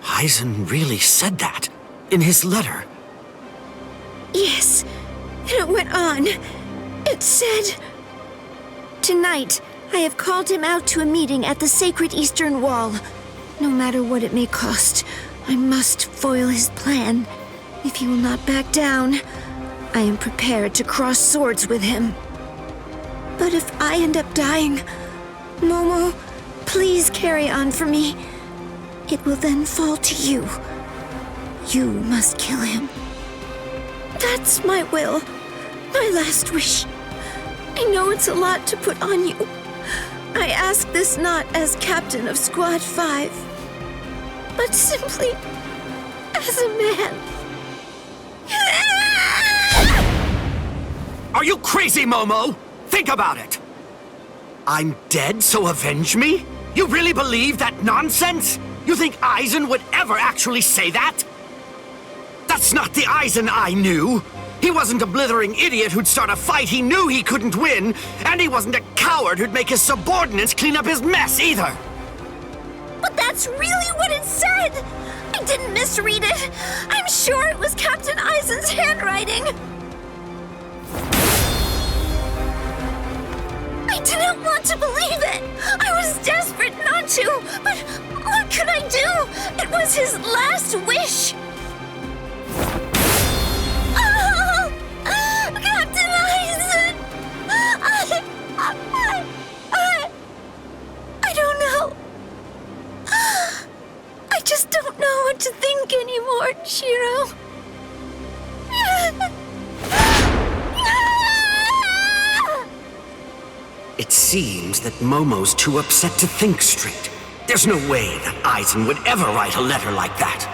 Eisen really said that in his letter? Yes, and it went on. It said, "Tonight, I have called him out to a meeting at the sacred Eastern Wall. No matter what it may cost, I must foil his plan. If he will not back down, I am prepared to cross swords with him. But if I end up dying, Momo, please carry on for me. It will then fall to you. You must kill him. That's my will. My last wish. I know it's a lot to put on you. I ask this not as captain of Squad 5, but simply as a man. Are you crazy, Momo? Think about it. I'm dead, so avenge me? You really believe that nonsense? You think Aizen would ever actually say that? That's not the Aizen I knew. He wasn't a blithering idiot who'd start a fight he knew he couldn't win, and he wasn't a coward who'd make his subordinates clean up his mess either. But that's really what it said! I didn't misread it. I'm sure it was Captain Aizen's handwriting. I didn't want to believe it. I was desperate not to, but what could I do? It was his last wish. Oh, Captain Aizen! I don't know. I just don't know what to think anymore, Shiro. It seems that Momo's too upset to think straight. There's no way that Aizen would ever write a letter like that.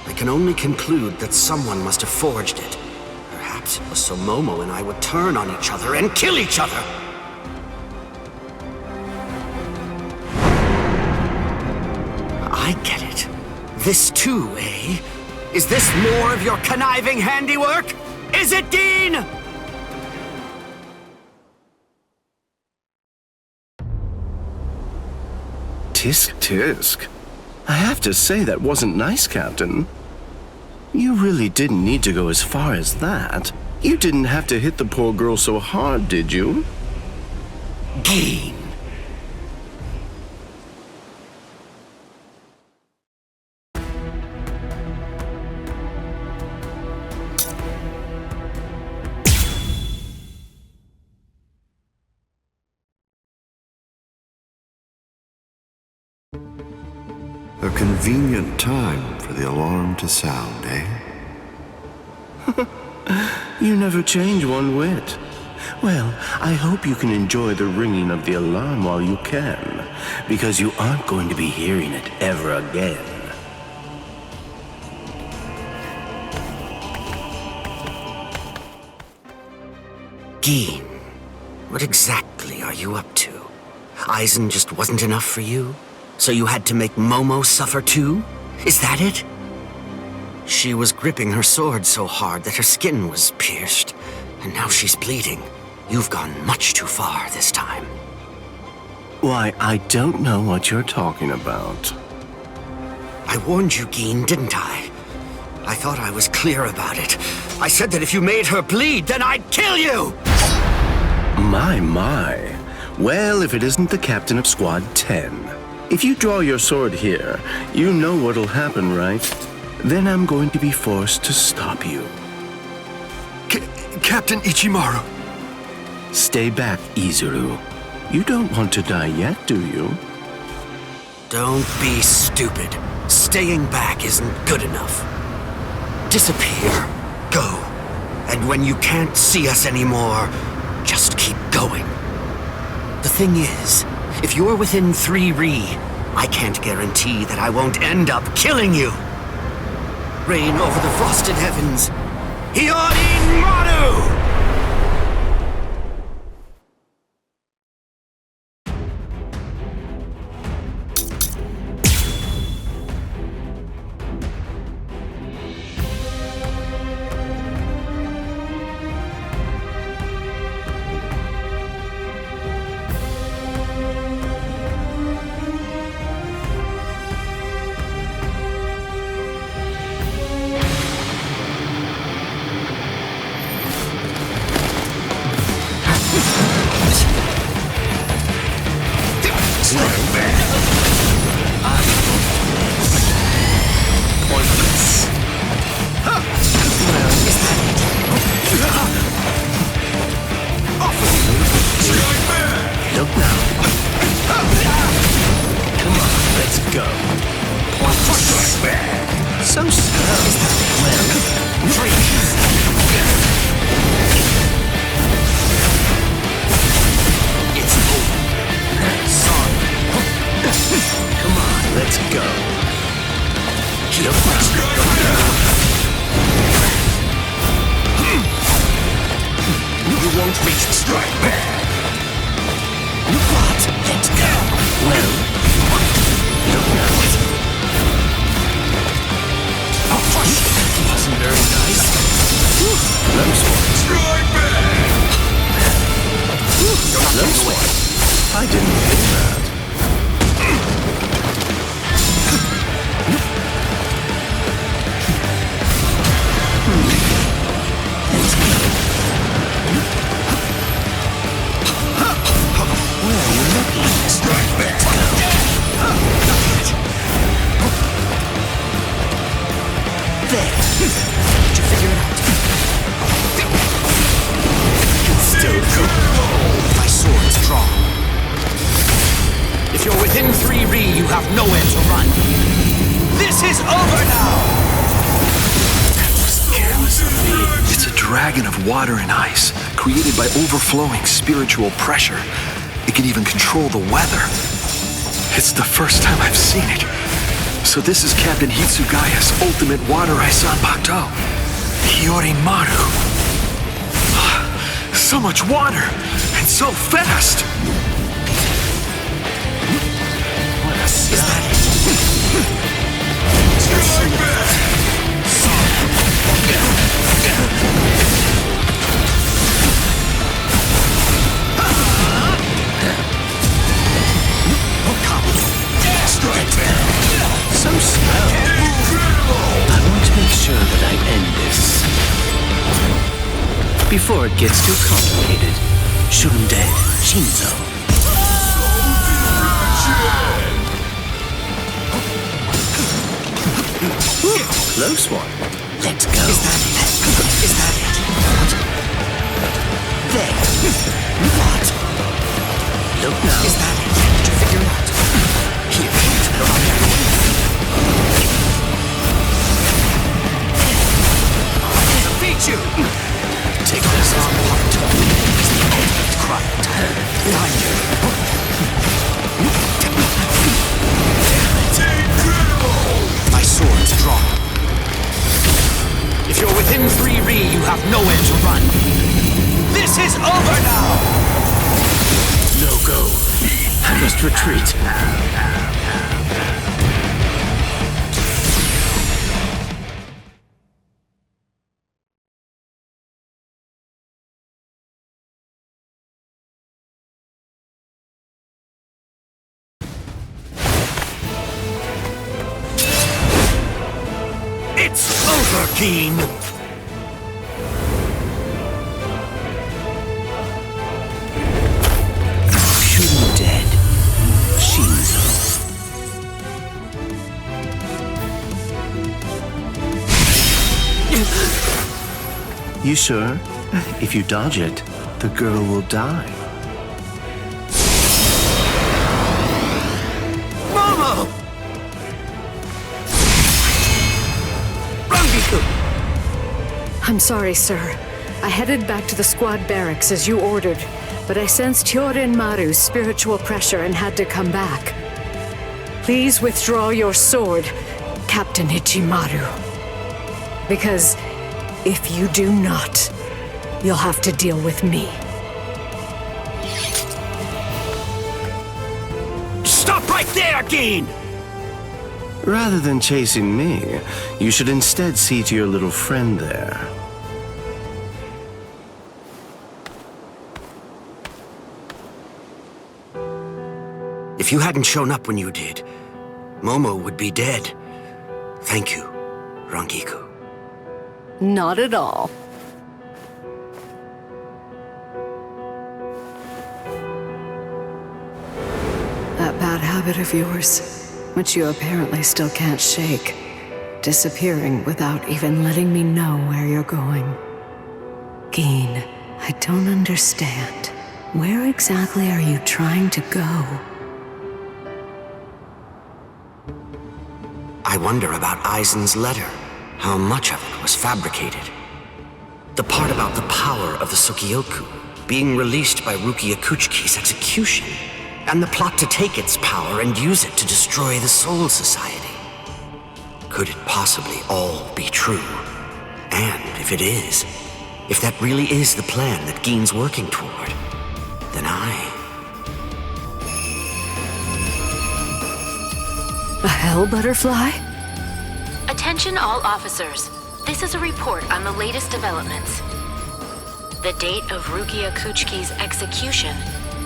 I can only conclude that someone must have forged it. Perhaps it was so Momo and I would turn on each other and kill each other. I get it. This too, eh? Is this more of your conniving handiwork? Is it, Dean? Tisk tisk. I have to say that wasn't nice, Captain. You really didn't need to go as far as that. You didn't have to hit the poor girl so hard, did you? Dean. A convenient time for the alarm to sound, eh? You never change one whit. Well, I hope you can enjoy the ringing of the alarm while you can, because you aren't going to be hearing it ever again. Dean, what exactly are you up to? Aizen just wasn't enough for you? So you had to make Momo suffer too? Is that it? She was gripping her sword so hard that her skin was pierced, and now she's bleeding. You've gone much too far this time. Why, I don't know what you're talking about. I warned you, Geen, didn't I? I thought I was clear about it. I said that if you made her bleed, then I'd kill you! My. Well, if it isn't the captain of Squad 10. If you draw your sword here, you know what'll happen, right? Then I'm going to be forced to stop you. Captain Ichimaru. Stay back, Izuru. You don't want to die yet, do you? Don't be stupid. Staying back isn't good enough. Disappear. Go. And when you can't see us anymore, just keep going. The thing is, if you're within 3 Ri, I can't guarantee that I won't end up killing you. Reign over the frosted heavens. Hiyori Maru! reach the strike back. What? Let's go. Well, look now. Wasn't very nice. Close one. Strike back. Close one. I didn't think that. Strike back. There. Did you figure it out? Still go. My sword's drawn. If you're within 3 Ri, you have nowhere to run. This is over now! That was careless of me. It's a dragon of water and ice, created by overflowing spiritual pressure. It can even control the weather. It's the first time I've seen it. So this is Captain Hitsugaya's ultimate water ice Zanpakuto. Hyorimaru. So much water, and so fast! What a smell. So slow. I want to make sure that I end this before it gets too complicated. Shunde Shinzo. Close one. Let's go. Is that it? Is that it? There. What? Look now. Is that it? Did you figure it out? Here. Defeat you! Take this on part. It's the ultimate cry. Behind you. My sword's drawn. If you're within 3 Ri, you have nowhere to run. This is over now! No go. I must retreat. It's over, Keen! Shouldn't dead. Shinzo. You sure? If you dodge it, the girl will die. Momo! I'm sorry, sir. I headed back to the squad barracks as you ordered, but I sensed Hyorimaru's spiritual pressure and had to come back. Please withdraw your sword, Captain Ichimaru. Because if you do not, you'll have to deal with me. Stop right there, Keen! Rather than chasing me, you should instead see to your little friend there. If you hadn't shown up when you did, Momo would be dead. Thank you, Rangiku. Not at all. That bad habit of yours, which you apparently still can't shake, disappearing without even letting me know where you're going. Geen, I don't understand. Where exactly are you trying to go? I wonder about Aizen's letter. How much of it was fabricated? The part about the power of the Sukioku being released by Ruki Akuchiki's execution, and the plot to take its power and use it to destroy the Soul Society. Could it possibly all be true? And if it is, If that really is the plan that Gein's working toward, then A hell butterfly? Attention all officers. This is a report on the latest developments. The date of Rukia Kuchki's execution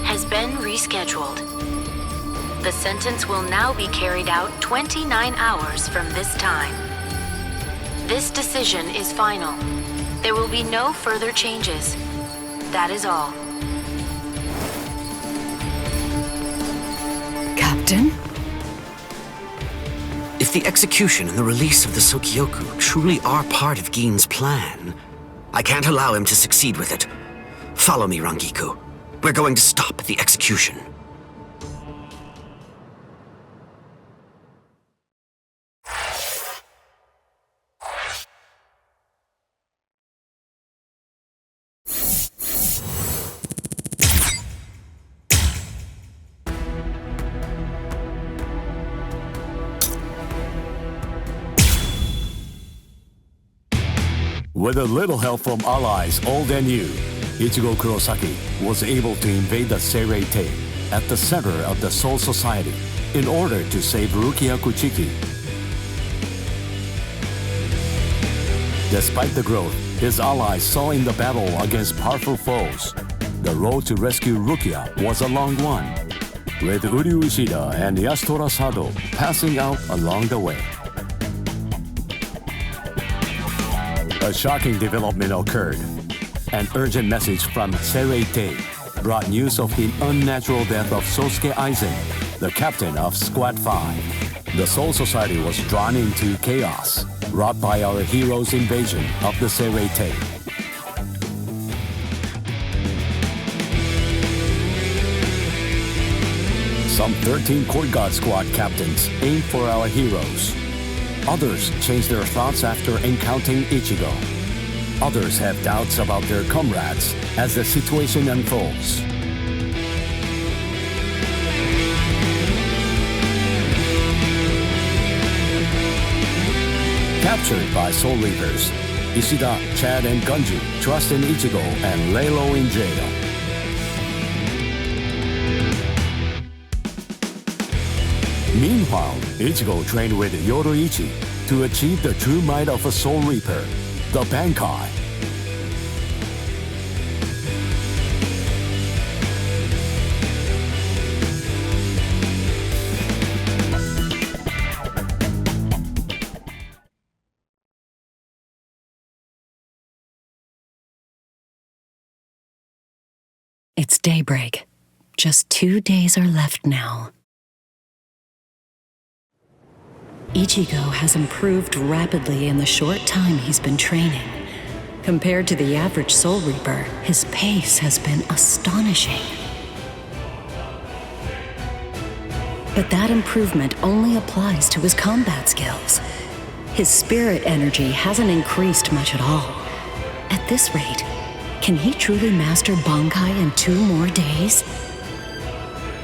has been rescheduled. The sentence will now be carried out 29 hours from this time. This decision is final. There will be no further changes. That is all. Captain? if the execution and the release of the Sokyoku truly are part of Gein's plan, I can't allow him to succeed with it. Follow me, Rangiku. We're going to stop the execution. With a little help from allies old and new, Ichigo Kurosaki was able to invade the Seirei-tei at the center of the Soul Society in order to save Rukia Kuchiki. Despite the growth his allies saw in the battle against powerful foes, the road to rescue Rukia was a long one, with Uryu Ishida and Yasutora Sado passing out along the way. A shocking development occurred. An urgent message from Seirei-tei brought news of the unnatural death of Sosuke Aizen, the captain of Squad 5. The Soul Society was drawn into chaos, wrought by our hero's invasion of the Seirei-tei. Some 13 Court Guard Squad captains aimed for our heroes. Others changed their thoughts after encountering Ichigo. Others have doubts about their comrades as the situation unfolds. Captured by Soul Reapers, Ishida, Chad, and Gunju trust in Ichigo and lay low in jail. Meanwhile, Ichigo trained with Yoruichi to achieve the true might of a Soul Reaper, the Bankai. It's daybreak. Just 2 days are left now. Ichigo has improved rapidly in the short time he's been training. Compared to the average Soul Reaper, his pace has been astonishing. But that improvement only applies to his combat skills. His spirit energy hasn't increased much at all. At this rate, can he truly master Bankai in 2 more days?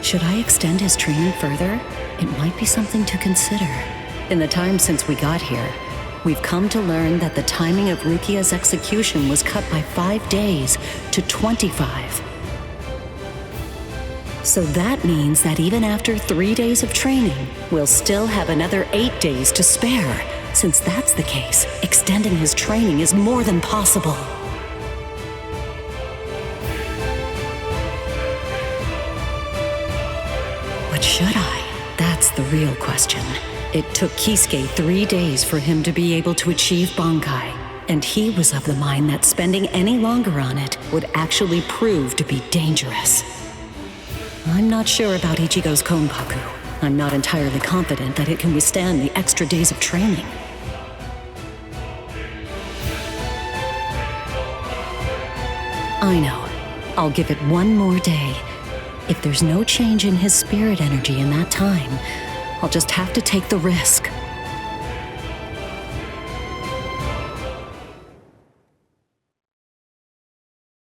Should I extend his training further? It might be something to consider. In the time since we got here, we've come to learn that the timing of Rukia's execution was cut by 5 days to 25. So that means that even after 3 days of training, we'll still have another 8 days to spare. Since that's the case, extending his training is more than possible. But should I? That's the real question. It took Kisuke 3 days for him to be able to achieve Bankai, and he was of the mind that spending any longer on it would actually prove to be dangerous. I'm not sure about Ichigo's Konpaku. I'm not entirely confident that it can withstand the extra days of training. I know. I'll give it 1 more day. If there's no change in his spirit energy in that time, I'll just have to take the risk.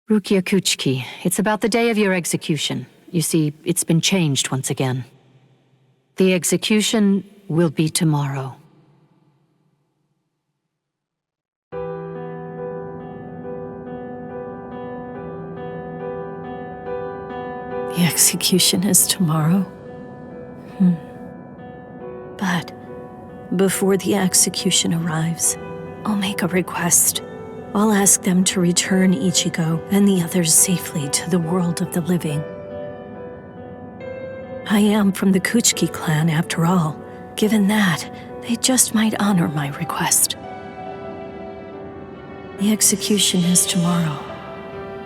Rukia Kuchiki, it's about the day of your execution. You see, it's been changed once again. The execution will be tomorrow. The execution is tomorrow? But before the execution arrives, I'll make a request. I'll ask them to return Ichigo and the others safely to the world of the living. I am from the Kuchiki clan, after all. Given that, they just might honor my request. The execution is tomorrow.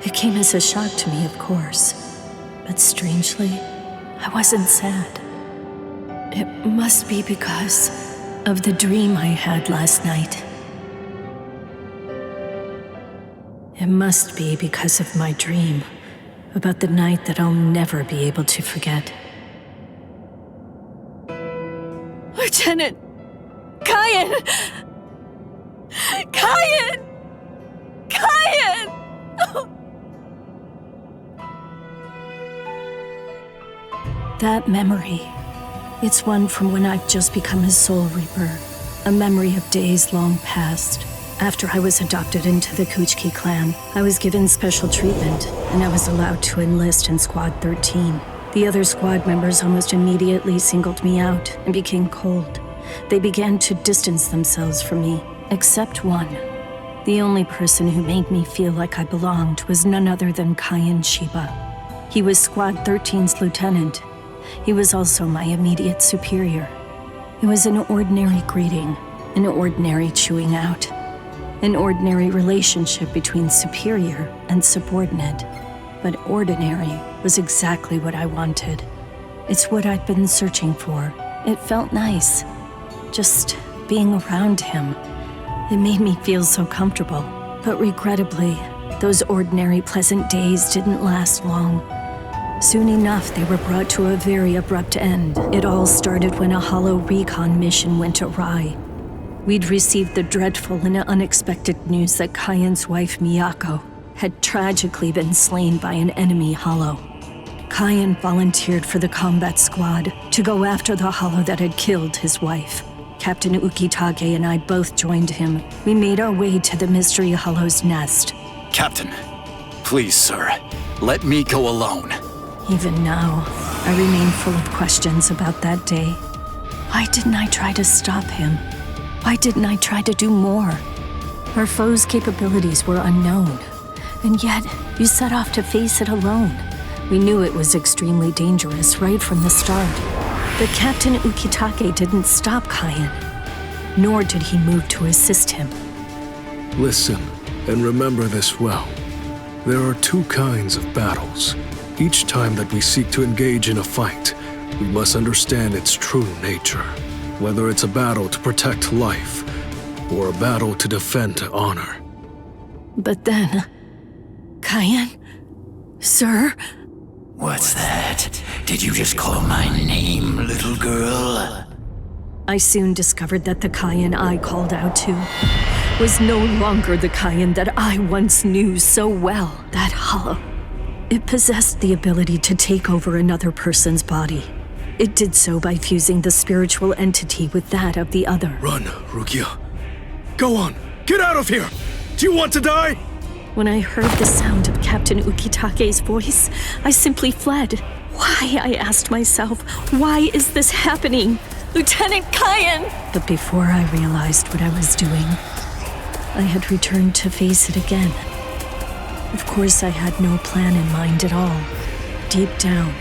It came as a shock to me, of course. But strangely, I wasn't sad. It must be because of the dream I had last night. It must be because of my dream about the night that I'll never be able to forget. Lieutenant! Kyan! Kyan! Kyan! That memory, it's one from when I've just become a Soul Reaper. A memory of days long past. After I was adopted into the Kuchiki clan, I was given special treatment, and I was allowed to enlist in Squad 13. The other squad members almost immediately singled me out and became cold. They began to distance themselves from me, except one. The only person who made me feel like I belonged was none other than Kyan Shiba. He was Squad 13's lieutenant. He was also my immediate superior. It was an ordinary greeting, an ordinary chewing out, an ordinary relationship between superior and subordinate. But ordinary was exactly what I wanted. It's what I'd been searching for. It felt nice. Just being around him. It made me feel so comfortable. But regrettably, those ordinary pleasant days didn't last long. Soon enough, they were brought to a very abrupt end. It all started when a hollow recon mission went awry. We'd received the dreadful and unexpected news that Kyan's wife, Miyako, had tragically been slain by an enemy hollow. Kyan volunteered for the combat squad to go after the hollow that had killed his wife. Captain Ukitage and I both joined him. We made our way to the mystery hollow's nest. Captain, please, sir, let me go alone. Even now, I remain full of questions about that day. Why didn't I try to stop him? Why didn't I try to do more? Our foe's capabilities were unknown, and yet you set off to face it alone. We knew it was extremely dangerous right from the start. But Captain Ukitake didn't stop Kyan, nor did he move to assist him. Listen, and remember this well. There are two kinds of battles. Each time that we seek to engage in a fight, we must understand its true nature. Whether it's a battle to protect life, or a battle to defend honor. But then, Kyan? Sir? What's that? Did you just call my name, little girl? I soon discovered that the Kyan I called out to was no longer the Kyan that I once knew so well. That hollow. It possessed the ability to take over another person's body. It did so by fusing the spiritual entity with that of the other. Run, Rukia. Go on, get out of here! Do you want to die? When I heard the sound of Captain Ukitake's voice, I simply fled. Why, I asked myself, why is this happening? Lieutenant Kyan! But before I realized what I was doing, I had returned to face it again. Of course, I had no plan in mind at all. Deep down,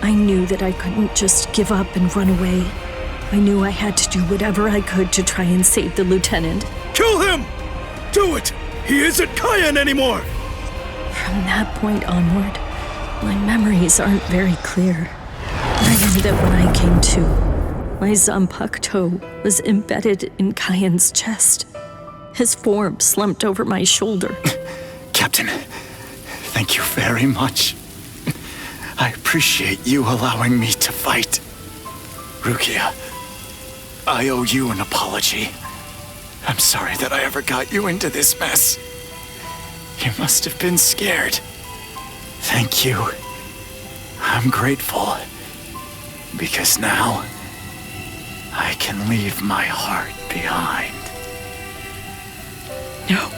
I knew that I couldn't just give up and run away. I knew I had to do whatever I could to try and save the lieutenant. Kill him! Do it! He isn't Kyan anymore! From that point onward, my memories aren't very clear. I knew that when I came to, my Zanpakuto was embedded in Kyan's chest. His form slumped over my shoulder. Captain, thank you very much. I appreciate you allowing me to fight. Rukia, I owe you an apology. I'm sorry that I ever got you into this mess. You must have been scared. Thank you. I'm grateful. Because now, I can leave my heart behind. No.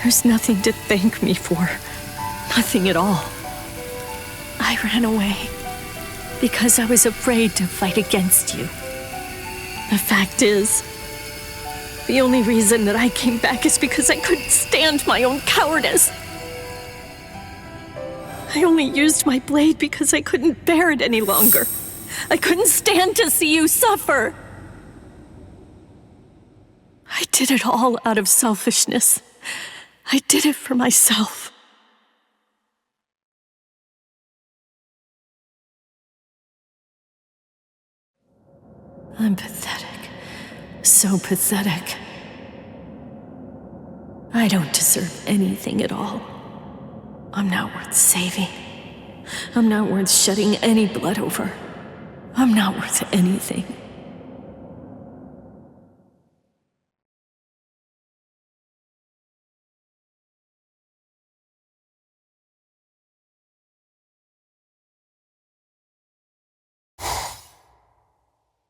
There's nothing to thank me for. Nothing at all. I ran away because I was afraid to fight against you. The fact is, the only reason that I came back is because I couldn't stand my own cowardice. I only used my blade because I couldn't bear it any longer. I couldn't stand to see you suffer. I did it all out of selfishness. I did it for myself. I'm pathetic. So pathetic. I don't deserve anything at all. I'm not worth saving. I'm not worth shedding any blood over. I'm not worth anything.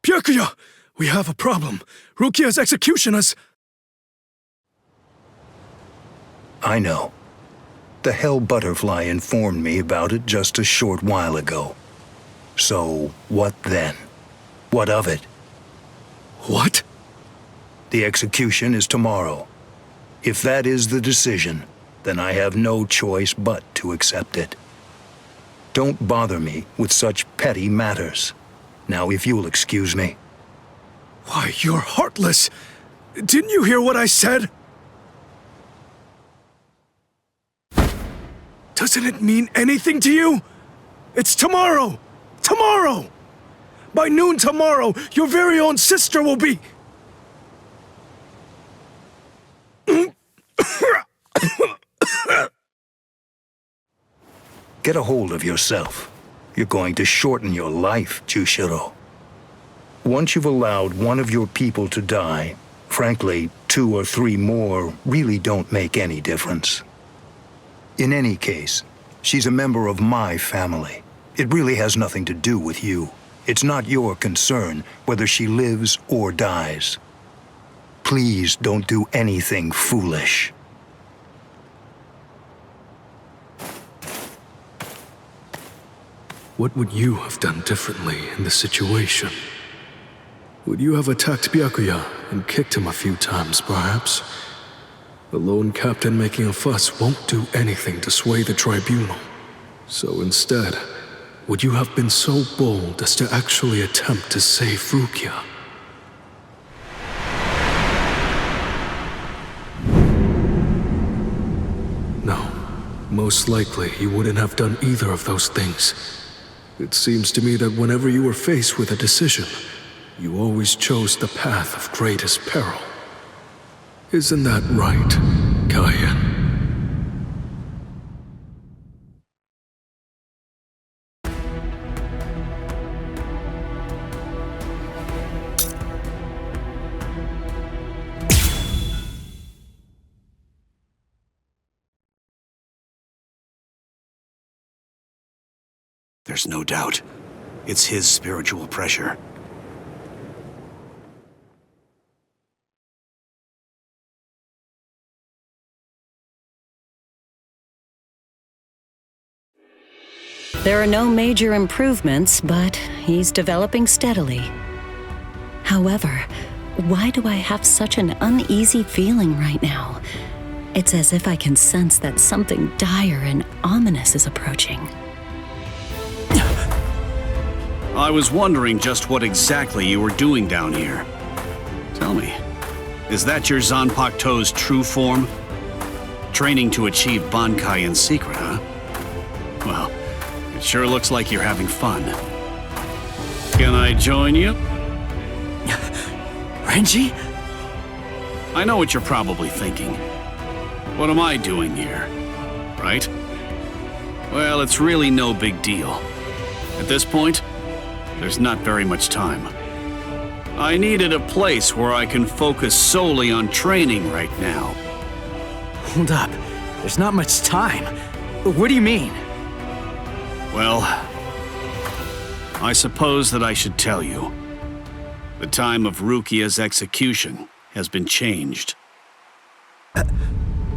Byakuya! We have a problem. Rukia's execution has... I know. The Hell Butterfly informed me about it just a short while ago. So, what then? What of it? What? The execution is tomorrow. If that is the decision, then I have no choice but to accept it. Don't bother me with such petty matters. Now, if you'll excuse me. Why, you're heartless! Didn't you hear what I said? Doesn't it mean anything to you? It's tomorrow! Tomorrow! By noon tomorrow, your very own sister will be... Get a hold of yourself. You're going to shorten your life, Jushiro. Once you've allowed one of your people to die, frankly, 2 or 3 more really don't make any difference. In any case, she's a member of my family. It really has nothing to do with you. It's not your concern whether she lives or dies. Please don't do anything foolish. What would you have done differently in this situation? Would you have attacked Byakuya and kicked him a few times, perhaps? The lone captain making a fuss won't do anything to sway the tribunal. So instead, would you have been so bold as to actually attempt to save Rukia? No, most likely you wouldn't have done either of those things. It seems to me that whenever you were faced with a decision, you always chose the path of greatest peril. Isn't that right, Kaien? There's no doubt. It's his spiritual pressure. There are no major improvements, but he's developing steadily. However, why do I have such an uneasy feeling right now? It's as if I can sense that something dire and ominous is approaching. I was wondering just what exactly you were doing down here. Tell me, is that your Zanpakuto's true form? Training to achieve Bankai in secret, huh? Well, it sure looks like you're having fun. Can I join you? Renji? I know what you're probably thinking. What am I doing here? Right? Well, it's really no big deal. At this point, there's not very much time. I needed a place where I can focus solely on training right now. Hold up. There's not much time. What do you mean? Well, I suppose that I should tell you. The time of Rukia's execution has been changed.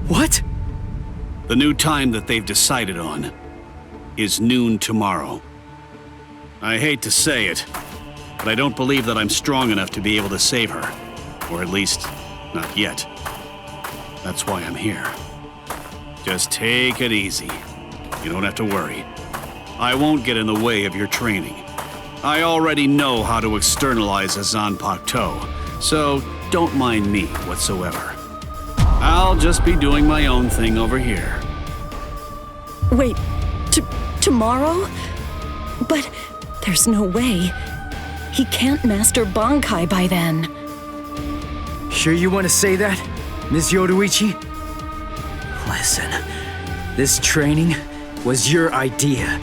What? The new time that they've decided on is noon tomorrow. I hate to say it, but I don't believe that I'm strong enough to be able to save her. Or at least, not yet. That's why I'm here. Just take it easy. You don't have to worry. I won't get in the way of your training. I already know how to externalize a Zanpakuto, so don't mind me whatsoever. I'll just be doing my own thing over here. Wait, tomorrow? But there's no way. He can't master Bankai by then. Sure you want to say that, Ms. Yoruichi? Listen, this training was your idea,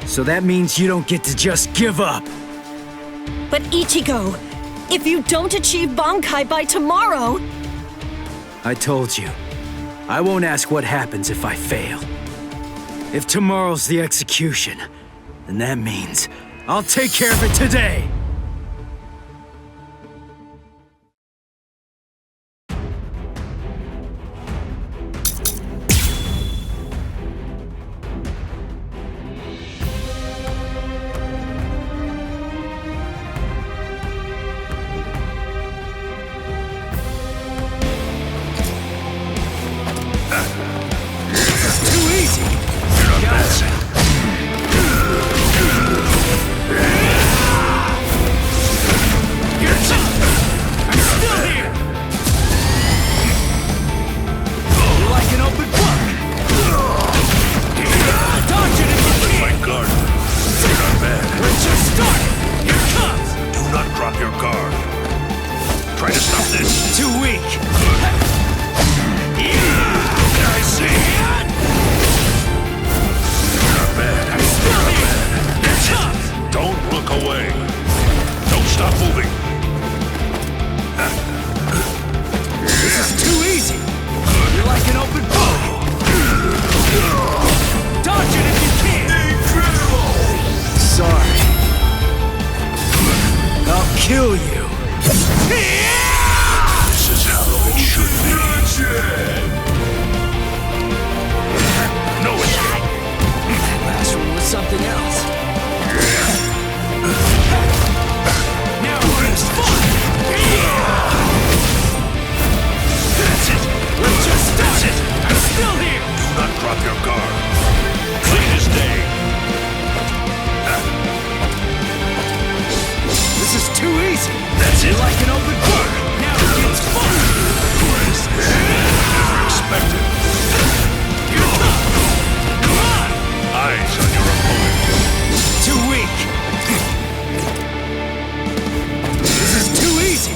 so that means you don't get to just give up. But Ichigo, if you don't achieve Bankai by tomorrow... I told you, I won't ask what happens if I fail. If tomorrow's the execution, then that means I'll take care of it today! Kill you! This is how it should be. No escape! Last one was something else. Now it's fun! That's it! Let's just start it! I'm still here! Do not drop your guard. Clean as day. This is too easy. That's it. Like an open book. Now it gets fun. What is this? Never expected. You're tough. Come on. Eyes on your opponent. Too weak. This is too easy.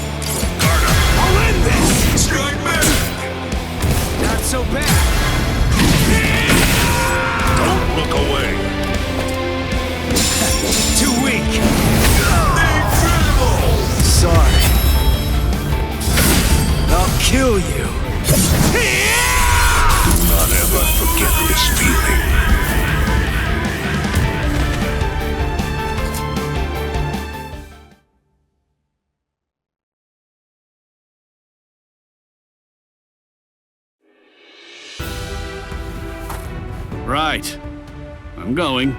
Guard up. I'll end this. Strike back. Not so bad. Don't look away. Too weak. Sorry. I'll kill you. Do not ever forget this feeling. Right. I'm going.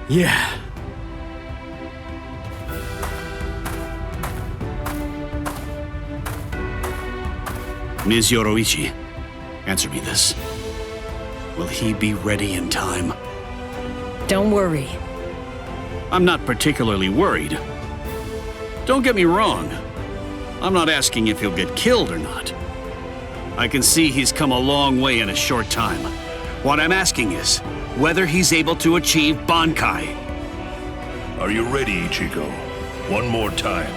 Yeah. Ms. Yoruichi, answer me this. Will he be ready in time? Don't worry. I'm not particularly worried. Don't get me wrong. I'm not asking if he'll get killed or not. I can see he's come a long way in a short time. What I'm asking is whether he's able to achieve Bankai. Are you ready, Ichigo? One more time.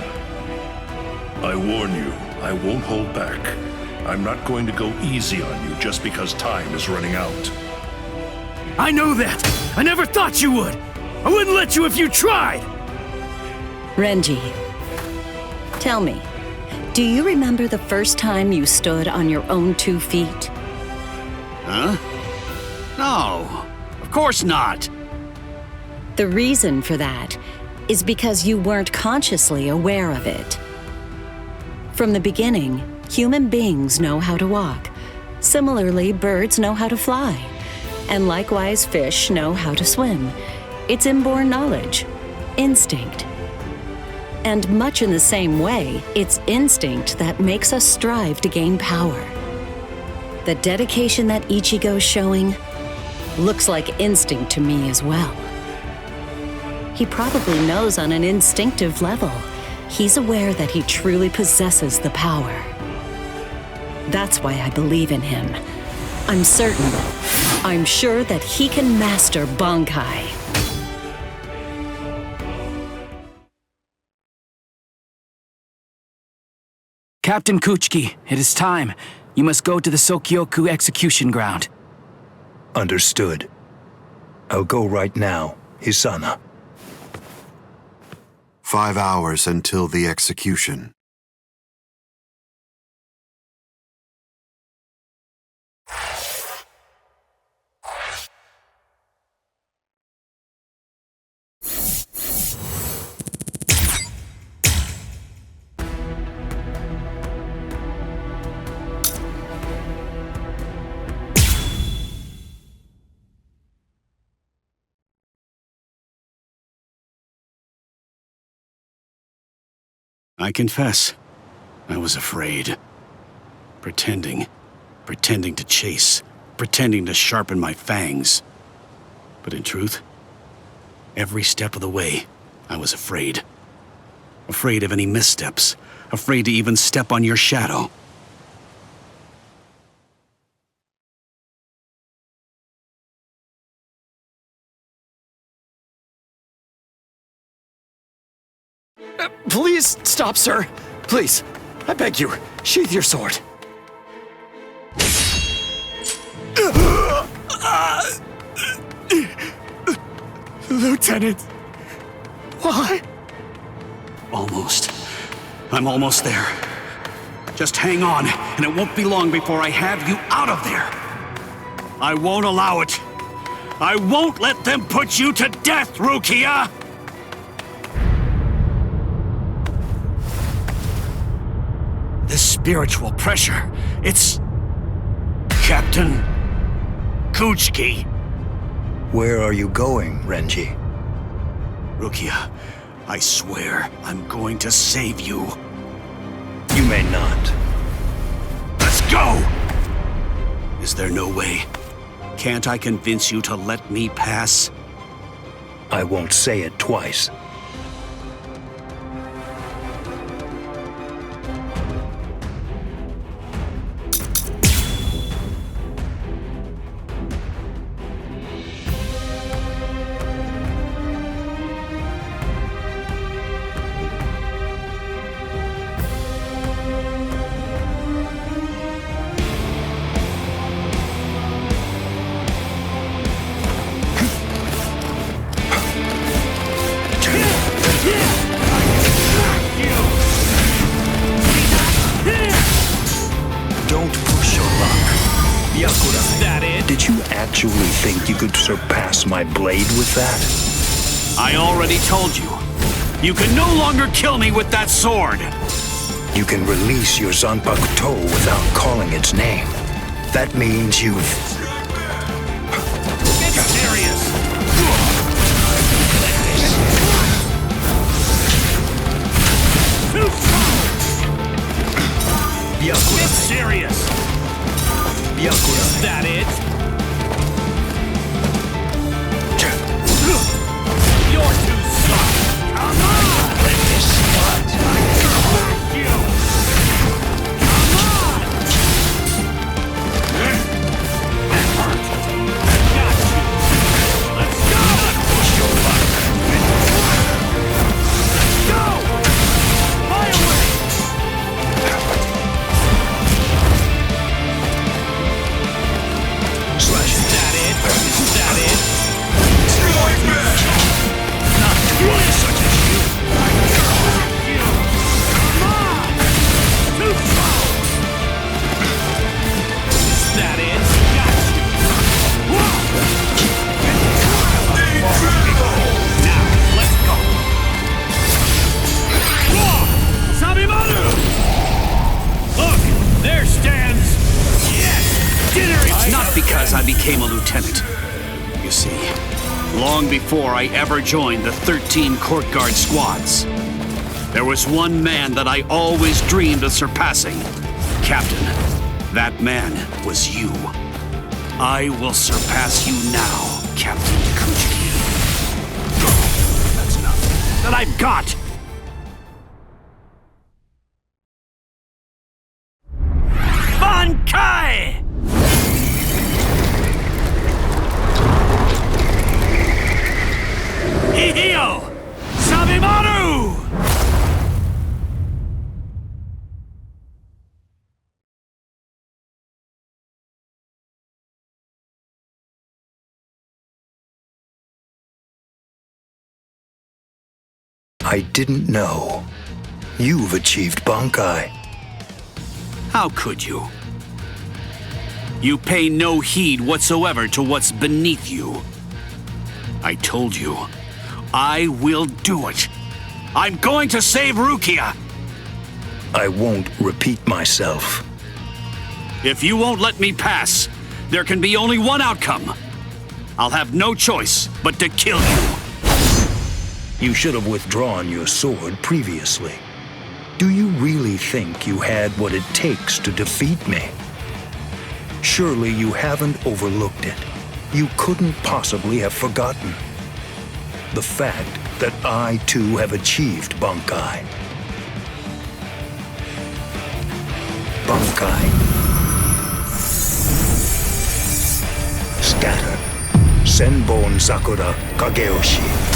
I warn you, I won't hold back. I'm not going to go easy on you just because time is running out. I know that! I never thought you would! I wouldn't let you if you tried! Renji, tell me, do you remember the first time you stood on your own 2 feet? Huh? No, of course not. The reason for that is because you weren't consciously aware of it. From the beginning, human beings know how to walk. Similarly, birds know how to fly. And likewise, fish know how to swim. It's inborn knowledge, instinct. And much in the same way, it's instinct that makes us strive to gain power. The dedication that Ichigo's showing looks like instinct to me as well. He probably knows on an instinctive level. He's aware that he truly possesses the power. That's why I believe in him. I'm certain, I'm sure that he can master Bankai. Captain Kuchiki, it is time. You must go to the Sokyoku execution ground. Understood. I'll go right now, Hisana. 5 hours until the execution. I confess, I was afraid. Pretending to chase, pretending to sharpen my fangs. But in truth, every step of the way, I was afraid. Afraid of any missteps, afraid to even step on your shadow. Please stop, sir. Please, I beg you, sheath your sword. Lieutenant, why? Almost. I'm almost there. Just hang on, and it won't be long before I have you out of there. I won't allow it. I won't let them put you to death, Rukia! This spiritual pressure, it's... Captain Kuchiki. Where are you going, Renji? Rukia, I swear I'm going to save you. You may not. Let's go! Is there no way? Can't I convince you to let me pass? I won't say it twice. Did you actually think you could surpass my blade with that? I already told you. You can no longer kill me with that sword! You can release your Zanpakuto without calling its name. That means you've... Get serious! Get serious! Is that it? You're too soft! Come on! Let this spot! Crush you! Come on! became a lieutenant. You see, long before I ever joined the 13 court guard squads, there was one man that I always dreamed of surpassing. Captain, that man was you. I will surpass you now, Captain Kuchiki. That's nothing that I've got! Bankai! Hihio! Sabimaru! I didn't know. You've achieved Bankai. How could you? You pay no heed whatsoever to what's beneath you. I told you, I will do it. I'm going to save Rukia. I won't repeat myself. If you won't let me pass, there can be only one outcome. I'll have no choice but to kill you. You should have withdrawn your sword previously. Do you really think you had what it takes to defeat me? Surely you haven't overlooked it. You couldn't possibly have forgotten the fact that I too have achieved Bankai. Bankai. Scatter. Senbon Sakura Kageyoshi.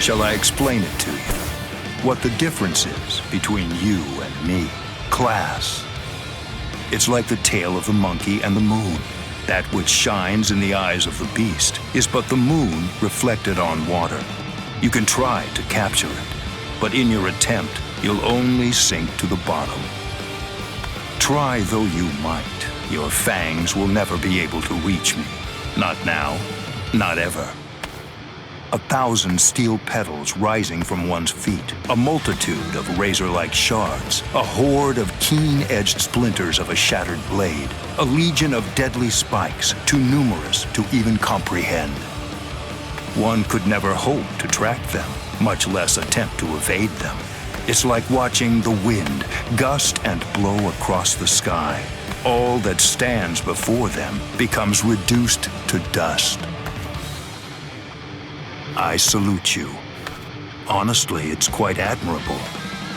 Shall I explain it to you? What the difference is between you and me? Class. It's like the tail of the monkey and the moon. That which shines in the eyes of the beast is but the moon reflected on water. You can try to capture it, but in your attempt, you'll only sink to the bottom. Try though you might, your fangs will never be able to reach me. Not now, not ever. 1,000 steel petals rising from one's feet, a multitude of razor-like shards, a horde of keen-edged splinters of a shattered blade, a legion of deadly spikes, too numerous to even comprehend. One could never hope to track them, much less attempt to evade them. It's like watching the wind gust and blow across the sky. All that stands before them becomes reduced to dust. I salute you. Honestly, it's quite admirable.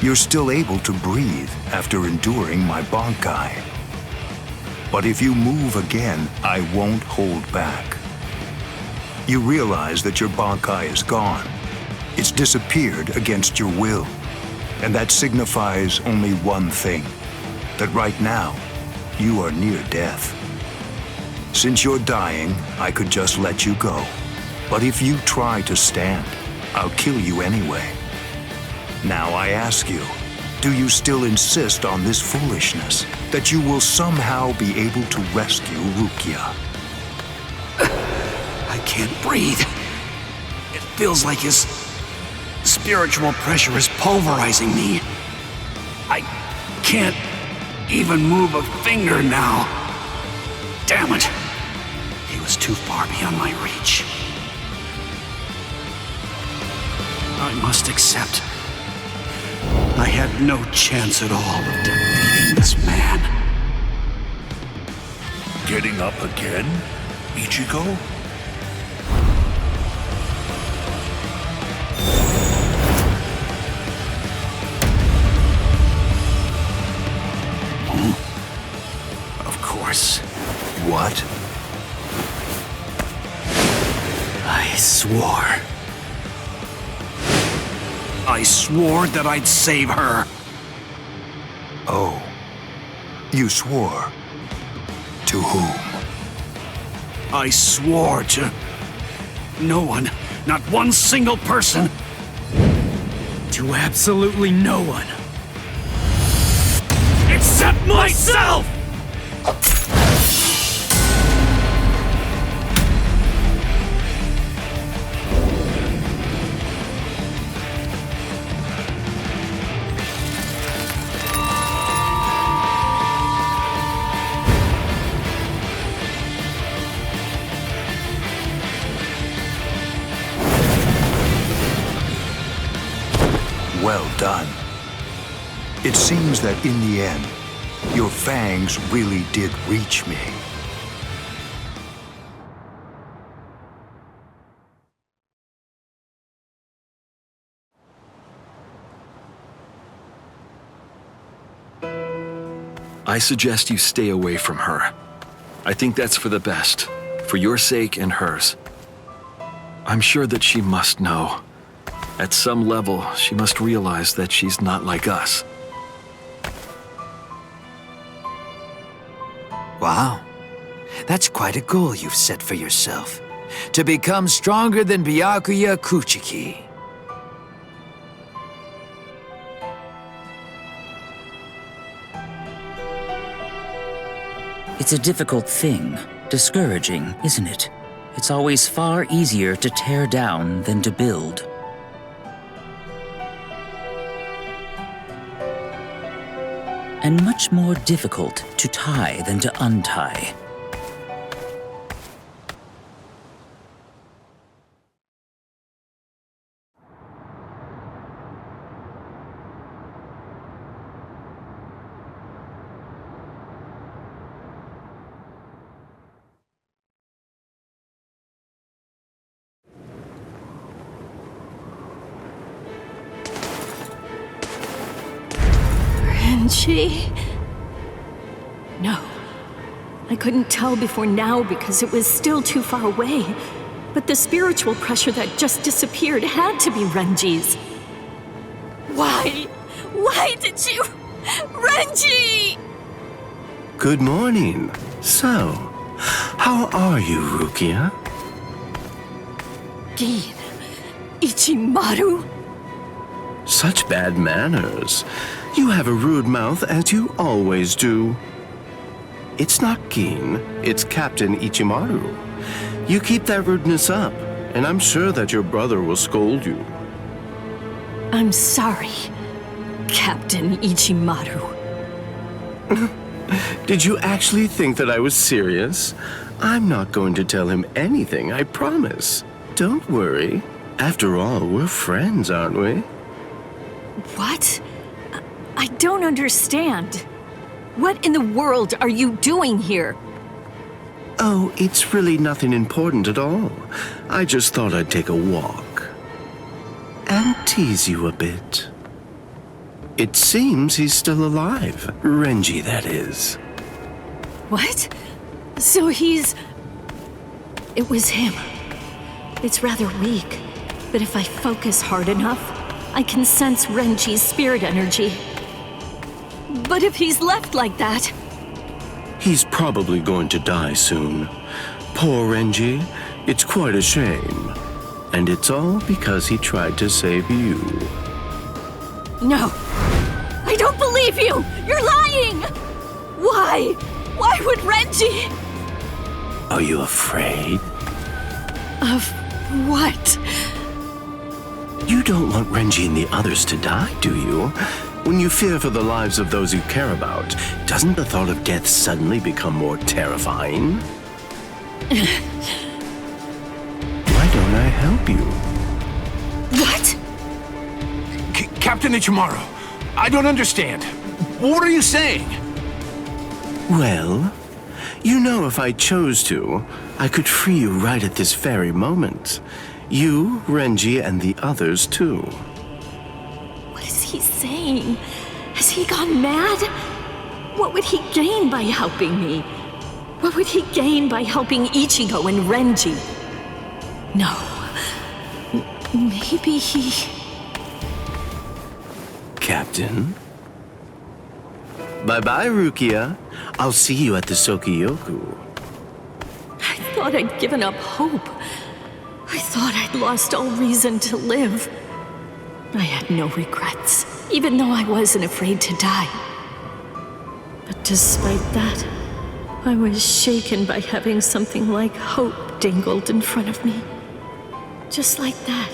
You're still able to breathe after enduring my Bankai. But if you move again, I won't hold back. You realize that your Bankai is gone. It's disappeared against your will. And that signifies only one thing, that right now, you are near death. Since you're dying, I could just let you go. But if you try to stand, I'll kill you anyway. Now I ask you, do you still insist on this foolishness, that you will somehow be able to rescue Rukia? I can't breathe. It feels like his spiritual pressure is pulverizing me. I can't even move a finger now. Damn it. He was too far beyond my reach. I must accept. I had no chance at all of defeating this man. Getting up again, Ichigo? Of course. What? I swore. I swore that I'd save her. Oh, you swore? To whom? I swore to no one, not one single person. To absolutely no one. Except myself! well done. It seems that in the end, your fangs really did reach me. I suggest you stay away from her. I think that's for the best, for your sake and hers. I'm sure that she must know. At some level, she must realize that she's not like us. Wow. That's quite a goal you've set for yourself. To become stronger than Byakuya Kuchiki. It's a difficult thing. Discouraging, isn't it? It's always far easier to tear down than to build. And much more difficult to tie than to untie. Renji? No. I couldn't tell before now because it was still too far away. But the spiritual pressure that just disappeared had to be Renji's. Why? Why did you... Renji! Good morning. So, how are you, Rukia? Gin. Ichimaru? Such bad manners. You have a rude mouth, as you always do. It's not Gin, it's Captain Ichimaru. You keep that rudeness up, and I'm sure that your brother will scold you. I'm sorry, Captain Ichimaru. Did you actually think that I was serious? I'm not going to tell him anything, I promise. Don't worry. After all, we're friends, aren't we? What? I don't understand. What in the world are you doing here? Oh, it's really nothing important at all. I just thought I'd take a walk. And tease you a bit. It seems he's still alive. Renji, that is. What? So he's... It was him. It's rather weak, but if I focus hard enough, I can sense Renji's spirit energy. But if he's left like that... He's probably going to die soon. Poor Renji. It's quite a shame. And it's all because he tried to save you. No! I don't believe you! You're lying! Why? Why would Renji... Are you afraid? Of what? You don't want Renji and the others to die, do you? When you fear for the lives of those you care about, doesn't the thought of death suddenly become more terrifying? Why don't I help you? What? Captain Ichimaru, I don't understand. What are you saying? Well, you know if I chose to, I could free you right at this very moment. You, Renji, and the others too. What is he saying? Has he gone mad? What would he gain by helping me? What would he gain by helping Ichigo and Renji? No. Maybe he... Captain? Bye-bye, Rukia. I'll see you at the Sokyoku. I thought I'd given up hope. I thought I'd lost all reason to live. I had no regrets, even though I wasn't afraid to die. But despite that, I was shaken by having something like hope dangled in front of me. Just like that,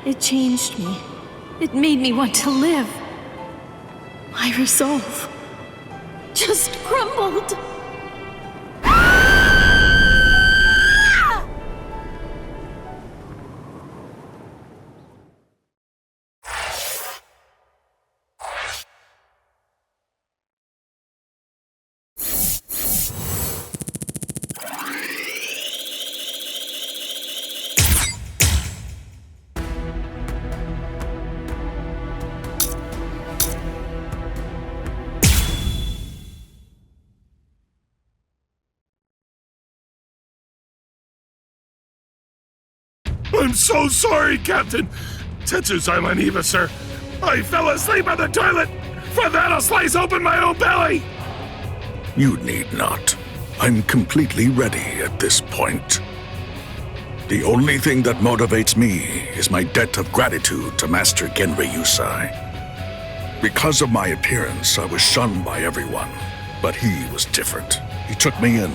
it changed me. It made me want to live. My resolve just crumbled. I'm so sorry, Captain. Tetsuzai Maniba, sir. I fell asleep on the toilet. For that, I'll slice open my own belly. You need not. I'm completely ready at this point. The only thing that motivates me is my debt of gratitude to Master Genri Yusai. Because of my appearance, I was shunned by everyone, but he was different. He took me in.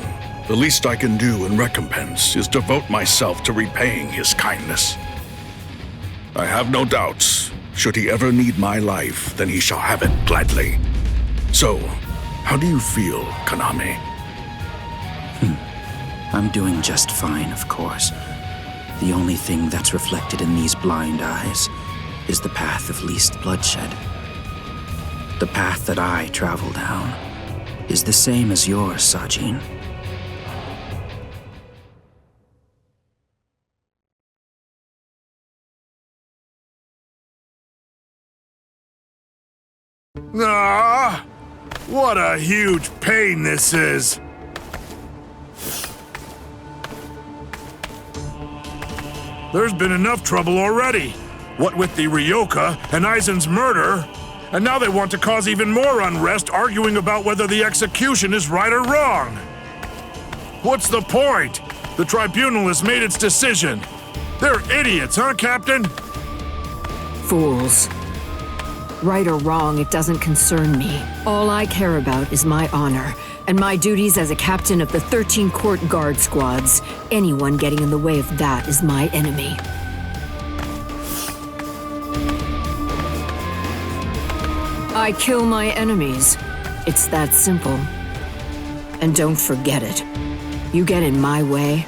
The least I can do in recompense is devote myself to repaying his kindness. I have no doubts. Should he ever need my life, then he shall have it gladly. So, how do you feel, Kaname? I'm doing just fine, of course. The only thing that's reflected in these blind eyes is the path of least bloodshed. The path that I travel down is the same as yours, Sajin. Ah, what a huge pain this is. There's been enough trouble already. What with the Ryoka and Aizen's murder, and now they want to cause even more unrest, arguing about whether the execution is right or wrong. What's the point? The tribunal has made its decision. They're idiots, huh, Captain? Fools. Right or wrong, it doesn't concern me. All I care about is my honor, and my duties as a captain of the 13 court guard squads. Anyone getting in the way of that is my enemy. I kill my enemies. It's that simple. And don't forget it. You get in my way,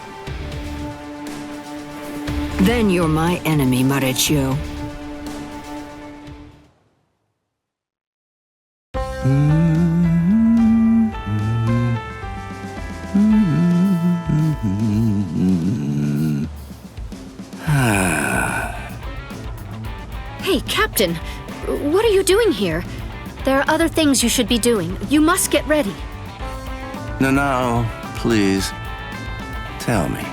then you're my enemy, Marechio. Hey, Captain, what are you doing here? There are other things you should be doing. You must get ready. No, please. Tell me,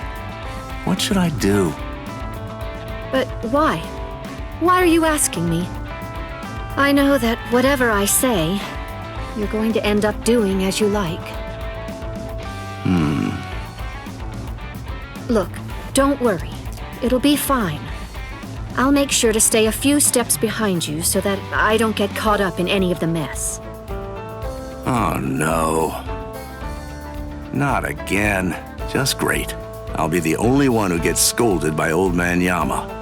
what should I do? But why? Why are you asking me? I know that whatever I say, you're going to end up doing as you like. Look, don't worry. It'll be fine. I'll make sure to stay a few steps behind you so that I don't get caught up in any of the mess. Oh no. Not again. Just great. I'll be the only one who gets scolded by Old Man Yama.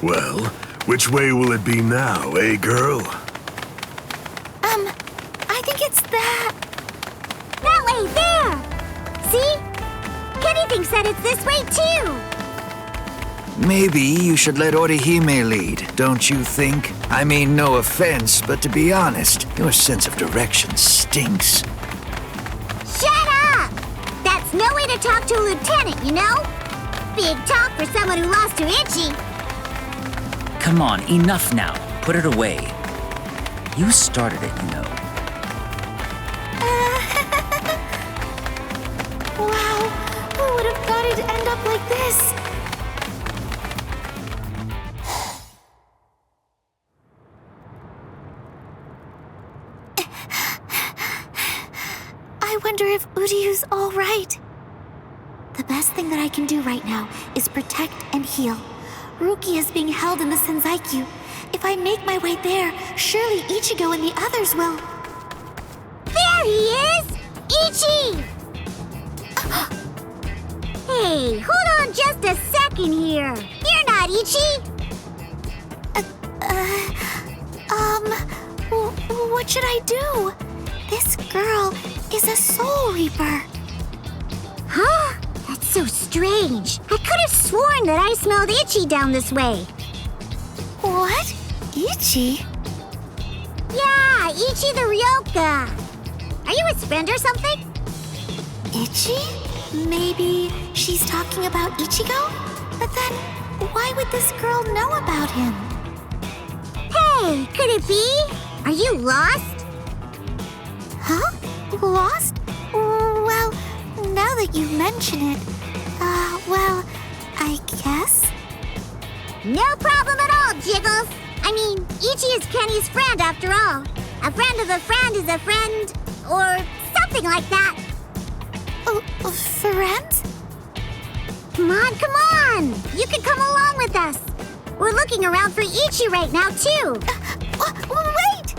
Well, which way will it be now, eh, girl? I think it's that way, there! See? Kenny thinks that it's this way, too! Maybe you should let Orihime lead, don't you think? I mean, no offense, but to be honest, your sense of direction stinks. Shut up! That's no way to talk to a lieutenant, you know? Big talk for someone who lost to Ichi. Come on, enough now. Put it away. You started it, you know. Wow, who would have thought it'd end up like this? I wonder if Uryu's all right. The best thing that I can do right now is protect and heal. Rukia is being held in the Senzaikyu. If I make my way there, surely Ichigo and the others will... There he is! Ichi! Hey, hold on just a second here. You're not Ichi! What should I do? This girl is a Soul Reaper. Huh? That's so strange. I could have sworn that I smelled Ichi down this way. What? Ichi? Yeah, Ichi the Ryoka. Are you his friend or something? Ichi? Maybe she's talking about Ichigo? But then, why would this girl know about him? Hey, could it be? Are you lost? Huh? Lost? Well, now that you mention it, well, I guess? No problem at all, Jiggles. I mean, Ichi is Kenny's friend after all. A friend of a friend is a friend, or something like that. Friend? Come on! You can come along with us. We're looking around for Ichi right now, too. Wait!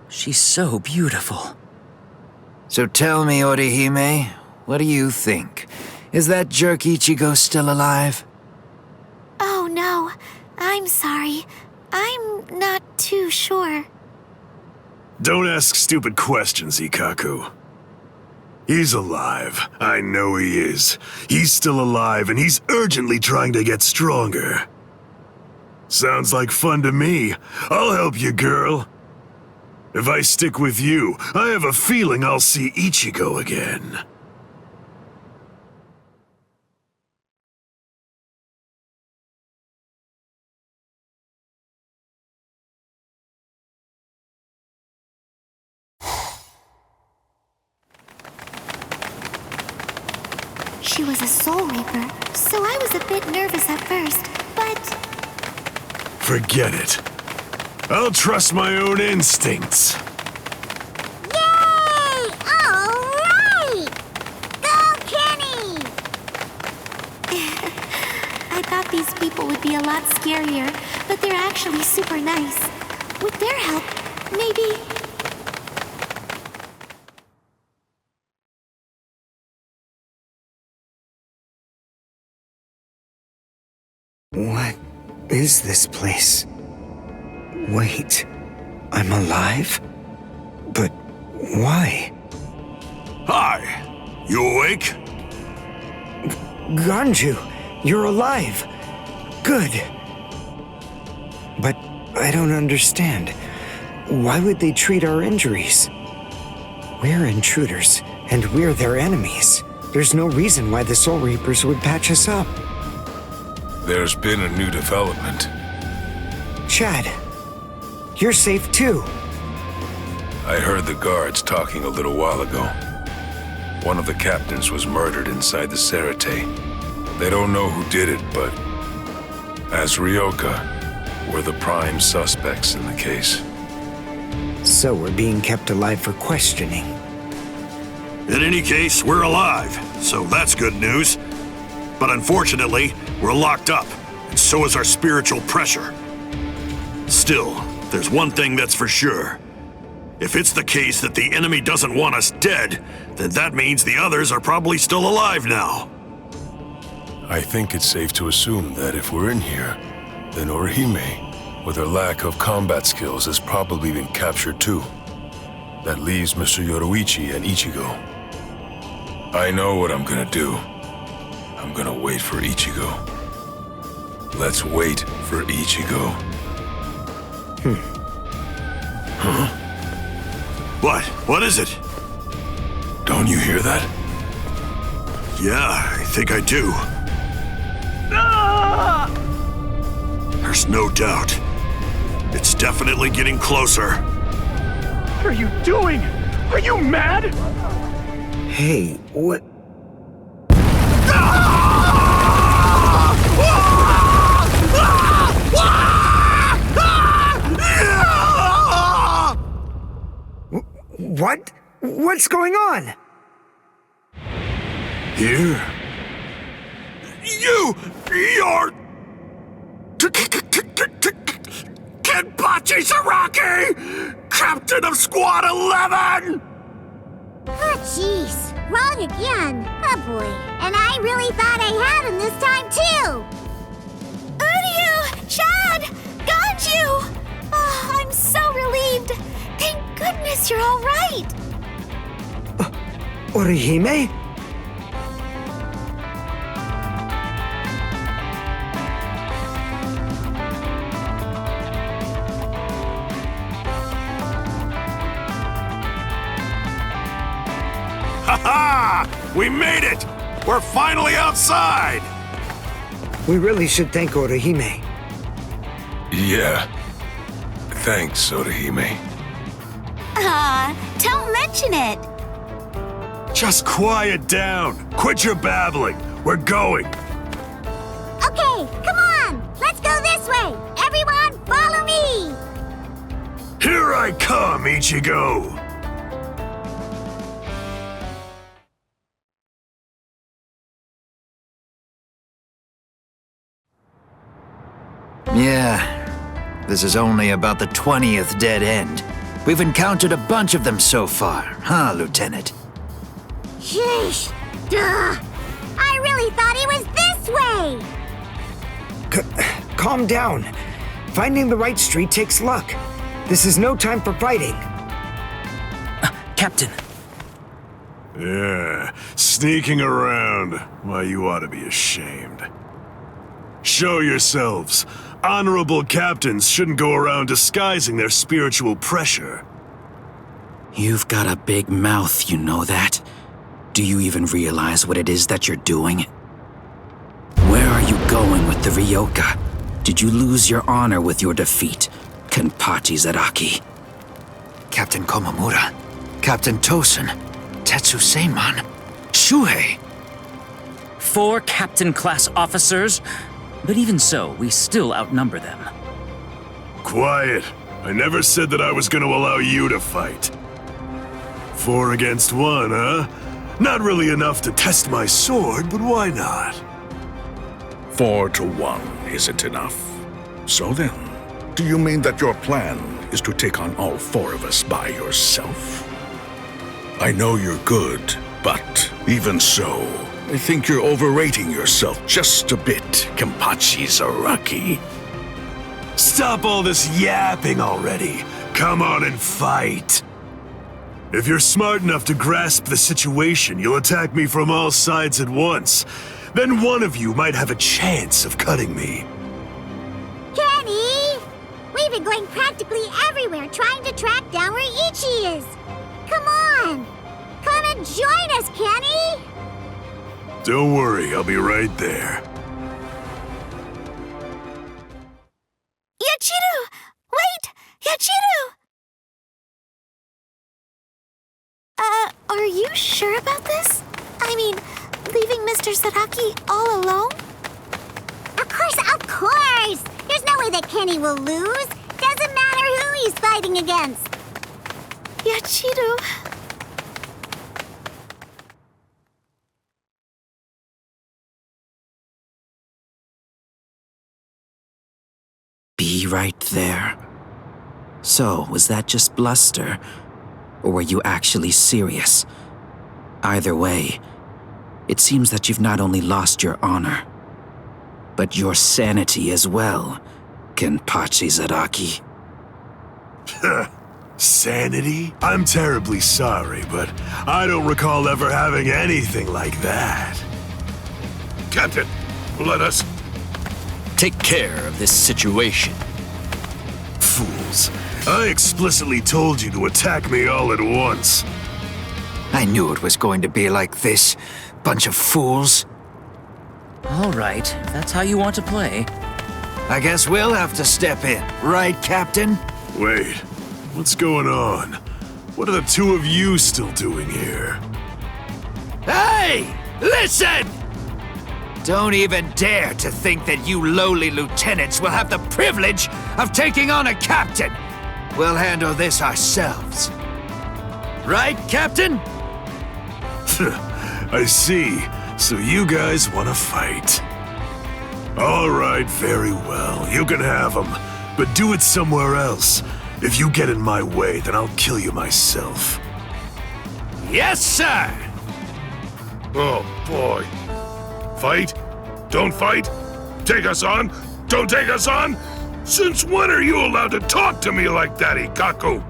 She's so beautiful. So tell me, Orihime, what do you think? Is that jerk Ichigo still alive? Oh no, I'm sorry. I'm not too sure. Don't ask stupid questions, Ikaku. He's alive. I know he is. He's still alive, and he's urgently trying to get stronger. Sounds like fun to me. I'll help you, girl. If I stick with you, I have a feeling I'll see Ichigo again. She was a Soul Reaper, so I was a bit nervous at first, but... Forget it. I'll trust my own instincts. Yay! All right! Go, Kenny! I thought these people would be a lot scarier, but they're actually super nice. With their help, maybe... What is this place? Wait, I'm alive? But why? Hi! You awake? Ganju, you're alive. Good. But I don't understand. Why would they treat our injuries? We're intruders, and we're their enemies. There's no reason why the Soul Reapers would patch us up. There's been a new development. Chad, you're safe too. I heard the guards talking a little while ago. One of the captains was murdered inside the Serete. They don't know who did it, but as Ryoka, we're the prime suspects in the case. So we're being kept alive for questioning. In any case, we're alive, so that's good news. But unfortunately, we're locked up, and so is our spiritual pressure. Still, there's one thing that's for sure. If it's the case that the enemy doesn't want us dead, then that means the others are probably still alive now. I think it's safe to assume that if we're in here, then Orihime, with her lack of combat skills, has probably been captured too. That leaves Mr. Yoruichi and Ichigo. I know what I'm gonna do. I'm gonna wait for Ichigo. Let's wait for Ichigo. Huh? What? What is it? Don't you hear that? Yeah, I think I do. There's no doubt. It's definitely getting closer. What are you doing? Are you mad? Hey, what? What? What's going on? Here? You're... Kenpachi Saraki! Captain of Squad 11! Oh, jeez. Wrong again. Oh, boy. And I really thought I had him this time, too! Uryu! Chad! Ganju! Oh, I'm so relieved. Thank goodness you're all right. Orihime? We made it! We're finally outside! We really should thank Orihime. Yeah. Thanks, Orihime. Don't mention it. Just quiet down. Quit your babbling. We're going. Okay, come on! Let's go this way! Everyone, follow me! Here I come, Ichigo! Yeah, this is only about the 20th dead end. We've encountered a bunch of them so far, huh, Lieutenant? Sheesh! Duh! I really thought he was this way! Calm down. Finding the right street takes luck. This is no time for fighting. Captain. Yeah, sneaking around. Why, you ought to be ashamed. Show yourselves. Honorable captains shouldn't go around disguising their spiritual pressure. You've got a big mouth, you know that? Do you even realize what it is that you're doing? Where are you going with the Ryoka? Did you lose your honor with your defeat, Kenpachi Zaraki? Captain Komamura, Captain Tosen, Tetsu Seiman, Shuhei. 4 captain-class officers? But even so, we still outnumber them. Quiet. I never said that I was going to allow you to fight. 4 against 1, huh? Not really enough to test my sword, but why not? 4 to 1 isn't enough. So then, do you mean that your plan is to take on all 4 of us by yourself? I know you're good, but even so, I think you're overrating yourself just a bit, Kenpachi Zaraki. Stop all this yapping already. Come on and fight. If you're smart enough to grasp the situation, you'll attack me from all sides at once. Then one of you might have a chance of cutting me. Kenny! We've been going practically everywhere trying to track down where Ichi is. Come on! Come and join us, Kenny! Don't worry, I'll be right there. Yachiru! Wait! Yachiru! Are you sure about this? I mean, leaving Mr. Zaraki all alone? Of course! There's no way that Kenny will lose. Doesn't matter who he's fighting against. Yachiru... Be right there. So, was that just bluster? Or were you actually serious? Either way, it seems that you've not only lost your honor, but your sanity as well, Kenpachi Zaraki. Sanity? I'm terribly sorry, but I don't recall ever having anything like that. Captain, let us take care of this situation. Fools. I explicitly told you to attack me all at once. I knew it was going to be like this. Bunch of fools. All right, if that's how you want to play. I guess we'll have to step in, right, Captain? Wait, what's going on? What are the two of you still doing here? Hey! Listen! Don't even dare to think that you lowly lieutenants will have the privilege of taking on a captain. We'll handle this ourselves. Right, Captain? I see. So you guys want to fight. All right, very well. You can have them. But do it somewhere else. If you get in my way, then I'll kill you myself. Yes, sir! Oh, boy. Fight? Don't fight? Take us on? Don't take us on? Since when are you allowed to talk to me like that, Ikaku?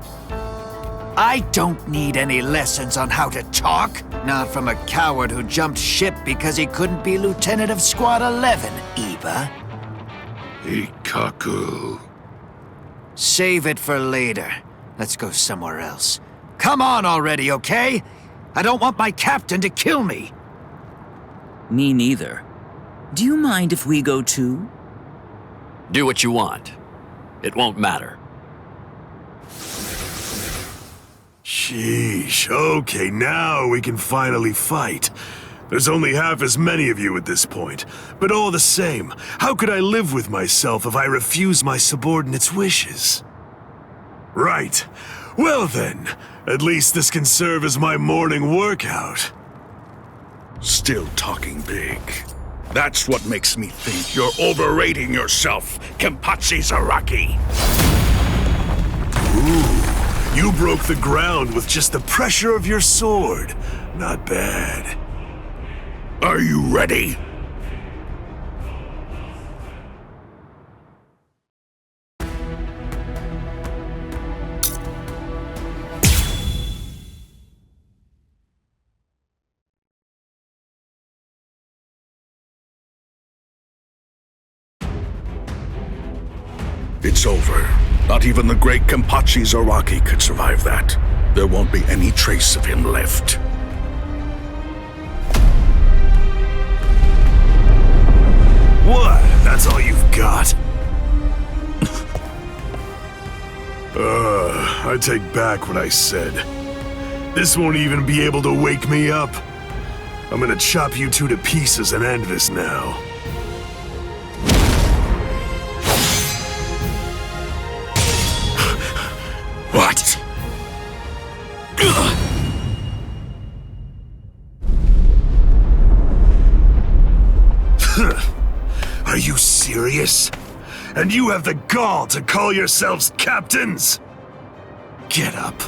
I don't need any lessons on how to talk. Not from a coward who jumped ship because he couldn't be Lieutenant of Squad 11, Iba. Ikaku. Save it for later. Let's go somewhere else. Come on already, okay? I don't want my captain to kill me. Me neither. Do you mind if we go too? Do what you want. It won't matter. Sheesh, okay, now we can finally fight. There's only half as many of you at this point, but all the same, how could I live with myself if I refuse my subordinates' wishes? Right. Well then, at least this can serve as my morning workout. Still talking big. That's what makes me think you're overrating yourself, Kenpachi Zaraki. Ooh, you broke the ground with just the pressure of your sword. Not bad. Are you ready? It's over. Not even the great Kenpachi Zaraki could survive that. There won't be any trace of him left. What? That's all you've got? I take back what I said. This won't even be able to wake me up. I'm gonna chop you two to pieces and end this now. What? Are you serious? And you have the gall to call yourselves captains? Get up.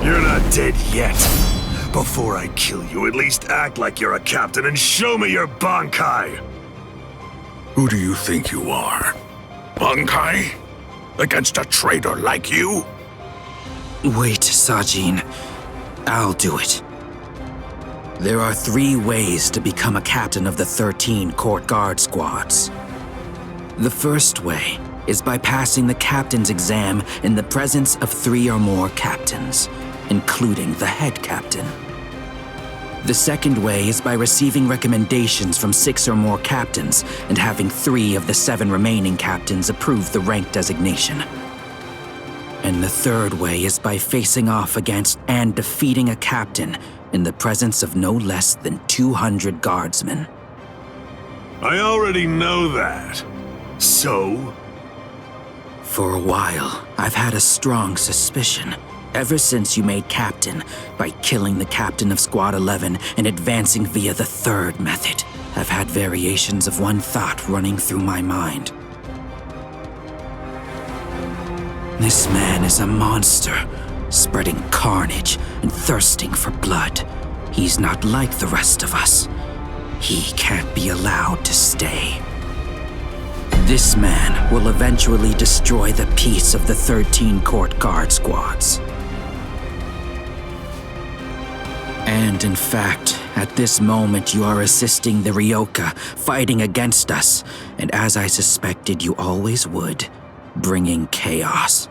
You're not dead yet. Before I kill you, at least act like you're a captain and show me your Bankai! Who do you think you are? Bankai? Against a traitor like you? Wait, Sajin. I'll do it. There are 3 ways to become a captain of the 13 court guard squads. The first way is by passing the captain's exam in the presence of 3 or more captains, including the head captain. The second way is by receiving recommendations from 6 or more captains and having 3 of the 7 remaining captains approve the rank designation. And the third way is by facing off against and defeating a captain in the presence of no less than 200 guardsmen. I already know that. So? For a while, I've had a strong suspicion. Ever since you made captain, by killing the captain of Squad 11 and advancing via the third method, I've had variations of one thought running through my mind. This man is a monster, spreading carnage and thirsting for blood. He's not like the rest of us. He can't be allowed to stay. This man will eventually destroy the peace of the 13 court guard squads. And in fact, at this moment you are assisting the Ryoka, fighting against us, and as I suspected you always would, bringing chaos.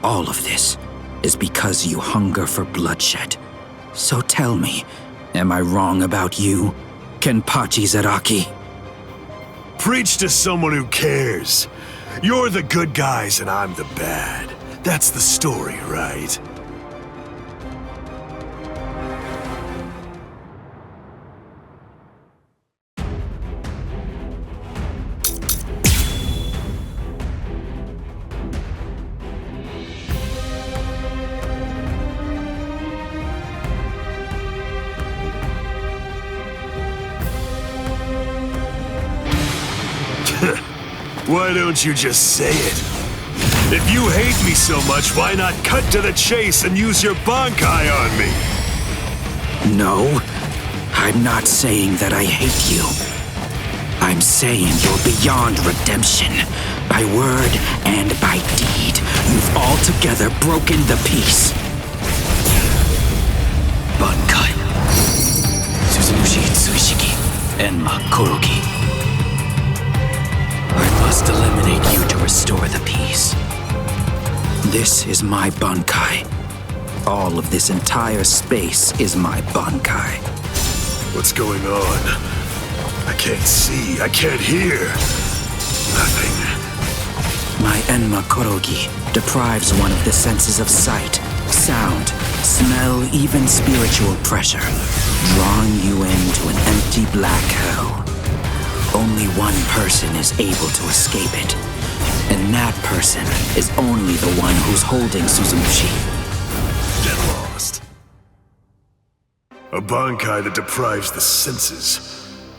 All of this is because you hunger for bloodshed. So tell me, am I wrong about you, Kenpachi Zaraki? Preach to someone who cares. You're the good guys and I'm the bad. That's the story, right? Why don't you just say it? If you hate me so much, why not cut to the chase and use your Bankai on me? No, I'm not saying that I hate you. I'm saying you're beyond redemption. By word and by deed, you've altogether broken the peace. Bankai. Suzunushi Tsushiki. Enma Koroki. I must eliminate you to restore the peace. This is my Bankai. all of this entire space is my Bankai. What's going on? I can't see, I can't hear. Nothing. My Enma Korogi deprives one of the senses of sight, sound, smell, even spiritual pressure, drawing you into an empty black hell. Only one person is able to escape it, and that person is only the one who's holding Suzumushi. Get lost. A Bankai that deprives the senses.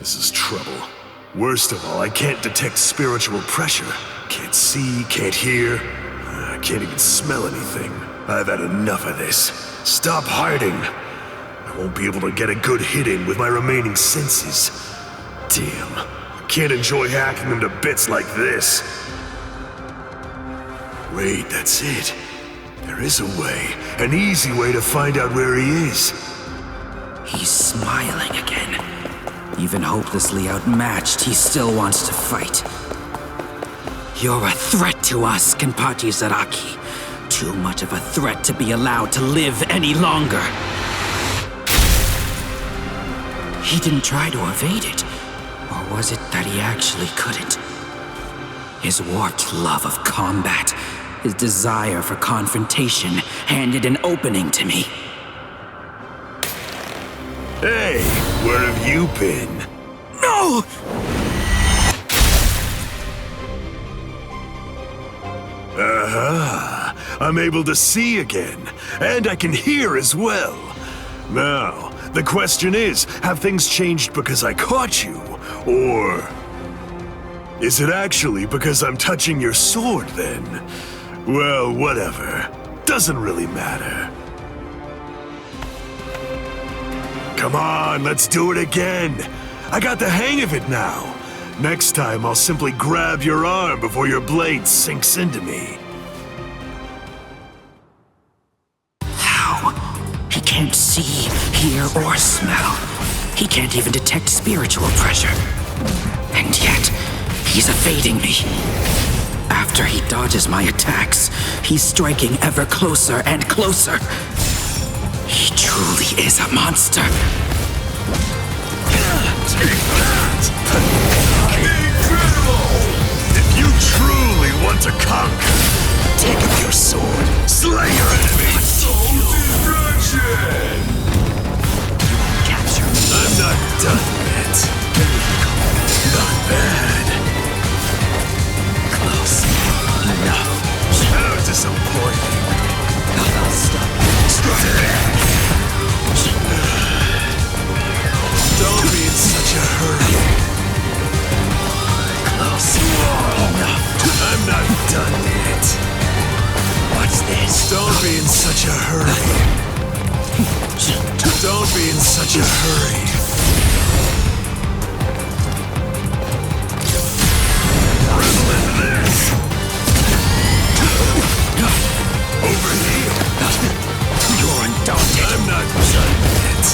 This is trouble. Worst of all, I can't detect spiritual pressure. Can't see, can't hear. I can't even smell anything. I've had enough of this. Stop hiding. I won't be able to get a good hit in with my remaining senses. Damn. I can't enjoy hacking them to bits like this. Wait, that's it. There is a way. An easy way to find out where he is. He's smiling again. Even hopelessly outmatched, he still wants to fight. You're a threat to us, Kenpachi Zaraki. Too much of a threat to be allowed to live any longer. He didn't try to evade it. Or was it that he actually couldn't? His warped love of combat, his desire for confrontation, handed an opening to me. Hey, where have you been? No! Aha! I'm able to see again, and I can hear as well. Now, the question is, have things changed because I caught you? Or is it actually because I'm touching your sword then? Well, whatever. Doesn't really matter. Come on, let's do it again. I got the hang of it now. Next time, I'll simply grab your arm before your blade sinks into me. How? He can't see, hear, or smell. He can't even detect spiritual pressure. And yet, he's evading me. After he dodges my attacks, he's striking ever closer and closer. He truly is a monster. Take that! Incredible! If you truly want to conquer, take up your sword, slay your enemy! Soul destruction! You won't capture me. I'm not done yet. Not bad. Close. Enough. How disappointing. I'll stop you. Don't be in such a hurry. Close. Enough. I'm not done yet. What's this? Don't be in such a hurry. Don't be in such a hurry. Revel in this. Over here. You're undaunted. I'm not done yet.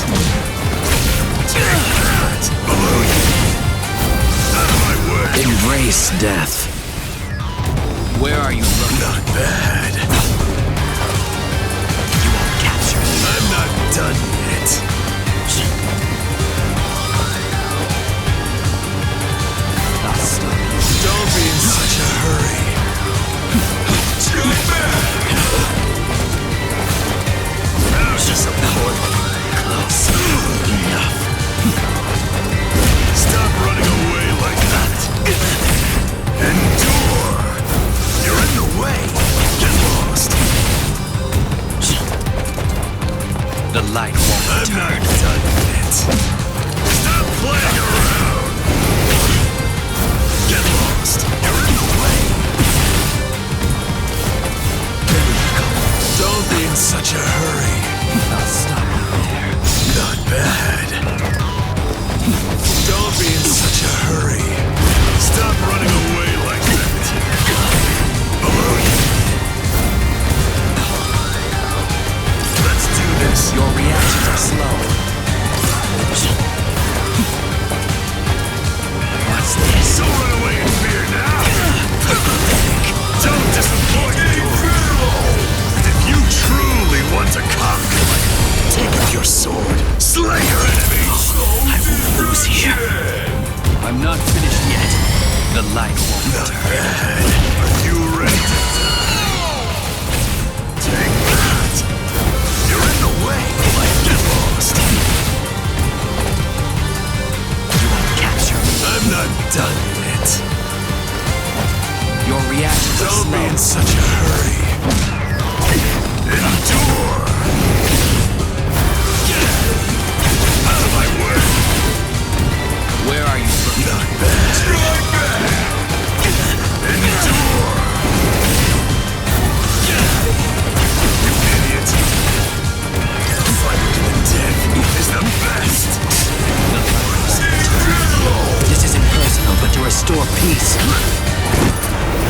Take that! Below you! Out of my way! Embrace death. Where are you looking? Not bad. You won't capture me. I'm not done yet. I'll stop you. Don't be in such a hurry. Too bad! How's disappointing? Close. Enough. Stop running away like that. Endure. You're in the way. Get lost. The light won't I'm not done yet. Stop playing around. Get lost. You're in the way. Don't be in such a hurry. I'll stop you there. Not bad. Don't be in such a hurry. Stop running away like that. Below you. Let's do this. Your reactions are slow. What's this? Don't run away in fear now. Don't disappoint me. If you truly want to conquer, Don't be in such a hurry. Endure! Out of my way! Where are you looking? Not bad. Strike back! Endure! You idiot! Fighting to the death is the best! This isn't personal, but to restore peace.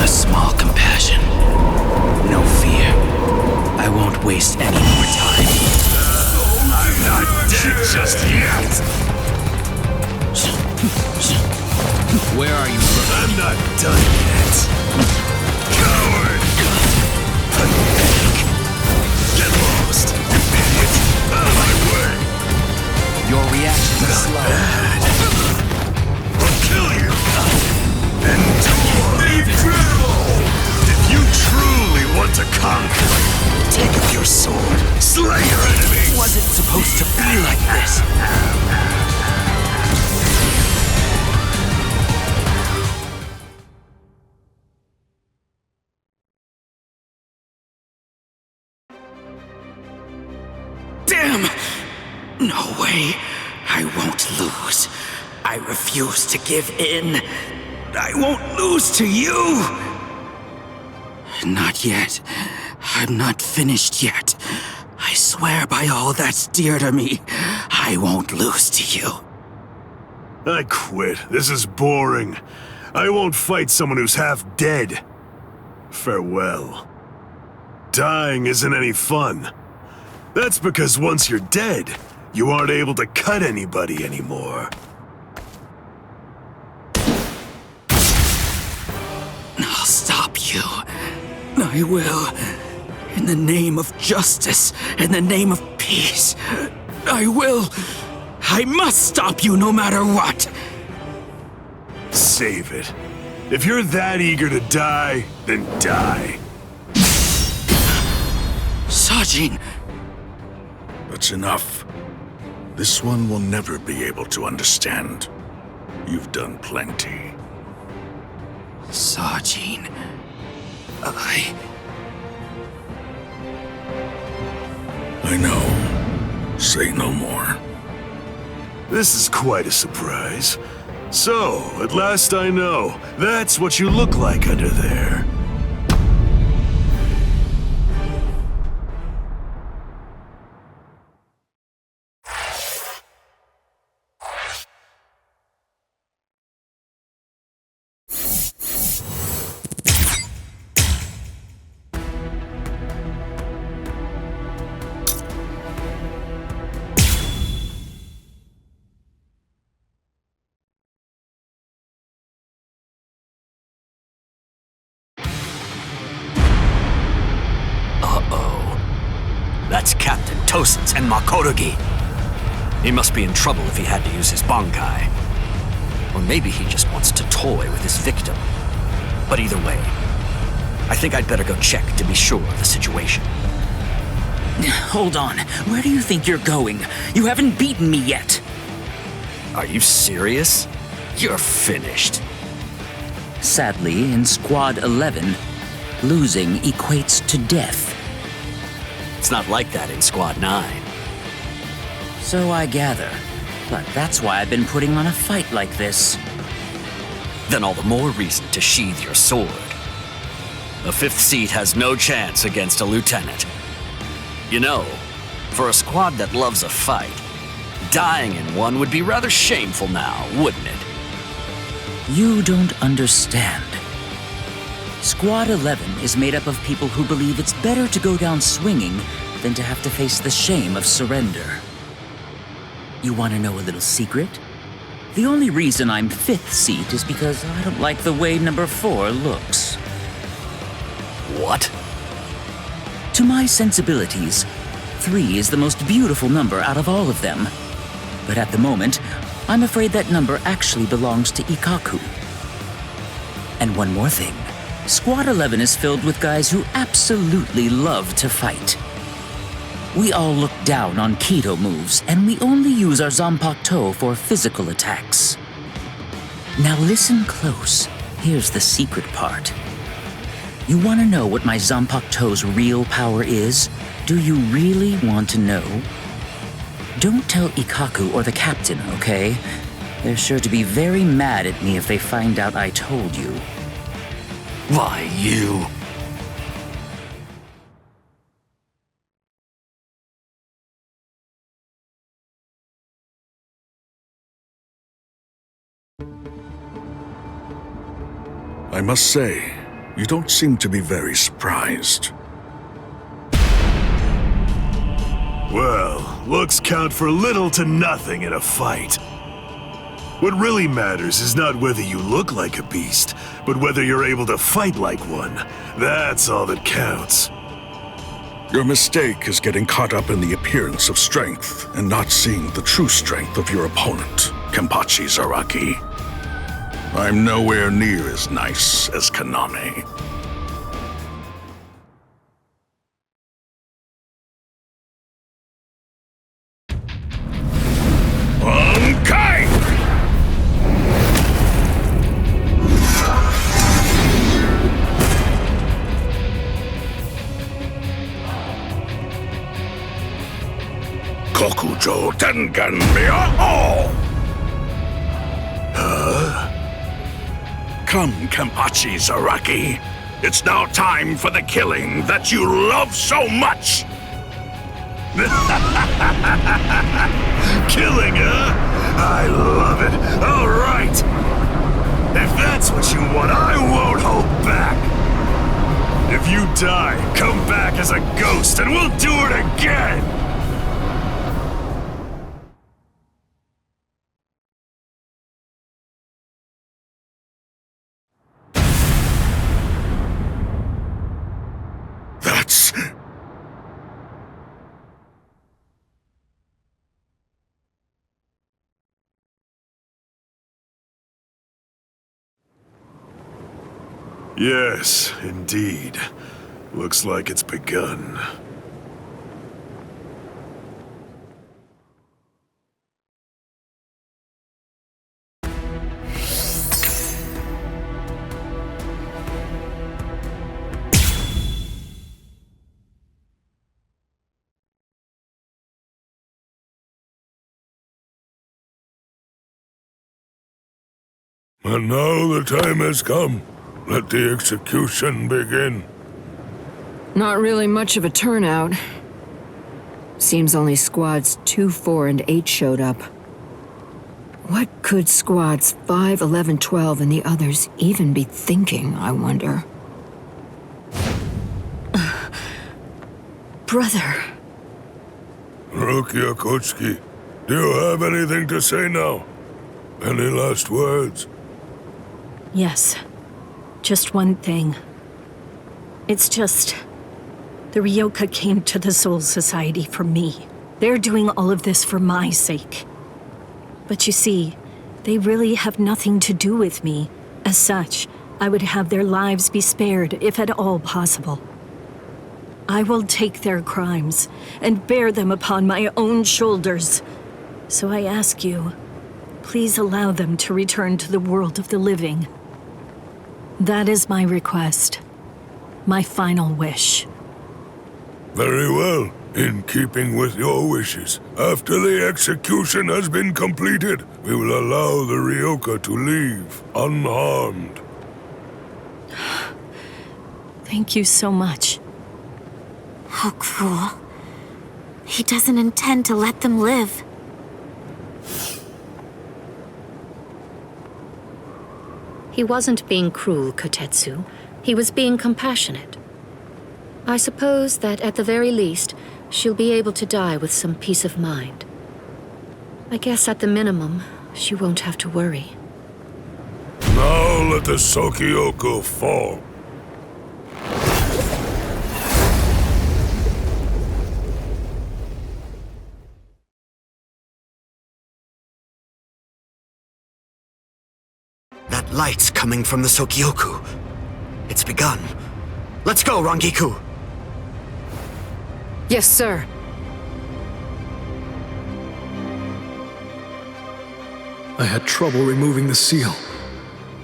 A small compassion. No fear. I won't waste any more time. I'm not dead just yet! Where are you looking? I'm not done yet. Coward! Pathetic! Get lost, you idiot! Out of my way! Your reaction is slow. Bad. I'll kill you! Endure! Incredible! If you truly want to conquer, take up your sword, slay your enemies! Was it supposed to be like this? Damn! No way. I won't lose. I refuse to give in. I won't lose to you! Not yet. I'm not finished yet. I swear by all that's dear to me, I won't lose to you. I quit. This is boring. I won't fight someone who's half dead. Farewell. Dying isn't any fun. That's because once you're dead, you aren't able to cut anybody anymore. I'll stop you. I will. In the name of justice, in the name of peace. I will. I must stop you no matter what. Save it. If you're that eager to die, then die. Sajin! That's enough. This one will never be able to understand. You've done plenty. Sajin... I know. Say no more. This is quite a surprise. So, at last I know. That's what you look like under there. That's Captain Tosen's and Makorugi. He must be in trouble if he had to use his Bankai. Or maybe he just wants to toy with his victim. But either way, I think I'd better go check to be sure of the situation. Hold on. Where do you think you're going? You haven't beaten me yet. Are you serious? You're finished. Sadly, in Squad 11, losing equates to death. It's not like that in Squad 9. So I gather. But that's why I've been putting on a fight like this. Then all the more reason to sheathe your sword. A 5th seat has no chance against a lieutenant. You know, for a squad that loves a fight, dying in one would be rather shameful now, wouldn't it? You don't understand. Squad 11 is made up of people who believe it's better to go down swinging than to have to face the shame of surrender. You want to know a little secret? The only reason I'm 5th seat is because I don't like the way number 4 looks. What? To my sensibilities, 3 is the most beautiful number out of all of them. But at the moment, I'm afraid that number actually belongs to Ikkaku. And one more thing. Squad 11 is filled with guys who absolutely love to fight. We all look down on Kido moves, and we only use our Zanpakuto for physical attacks. Now listen close. Here's the secret part. You want to know what my Zanpakuto's real power is? Do you really want to know? Don't tell Ikkaku or the captain, okay? They're sure to be very mad at me if they find out I told you. Why, you... I must say, you don't seem to be very surprised. Well, looks count for little to nothing in a fight. What really matters is not whether you look like a beast, but whether you're able to fight like one. That's all that counts. Your mistake is getting caught up in the appearance of strength and not seeing the true strength of your opponent, Kenpachi Zaraki. I'm nowhere near as nice as Kaname. Kokujo Tengen Miao! Huh? Come, Kenpachi Zaraki. It's now time for the killing that you love so much! Killing, huh? I love it. All right. If that's what you want, I won't hold back. If you die, come back as a ghost and we'll do it again! That's... Yes, indeed. Looks like it's begun. And now the time has come. Let the execution begin. Not really much of a turnout. Seems only squads 2, 4, and 8 showed up. What could squads 5, 11, 12, and the others even be thinking, I wonder? Brother. Rukia Kochiki, do you have anything to say now? Any last words? Yes. Just one thing. It's just... the Ryoka came to the Soul Society for me. They're doing all of this for my sake. But you see, they really have nothing to do with me. As such, I would have their lives be spared if at all possible. I will take their crimes and bear them upon my own shoulders. So I ask you, please allow them to return to the world of the living. That is my request. My final wish. Very well. In keeping with your wishes, after the execution has been completed, we will allow the Ryoka to leave unharmed. Thank you so much. How cruel. He doesn't intend to let them live. He wasn't being cruel, Kotetsu. He was being compassionate. I suppose that at the very least, she'll be able to die with some peace of mind. I guess at the minimum, she won't have to worry. Now let the Sokyoku fall. That light's coming from the Sokyoku. It's begun. Let's go, Rangiku! Yes, sir. I had trouble removing the seal,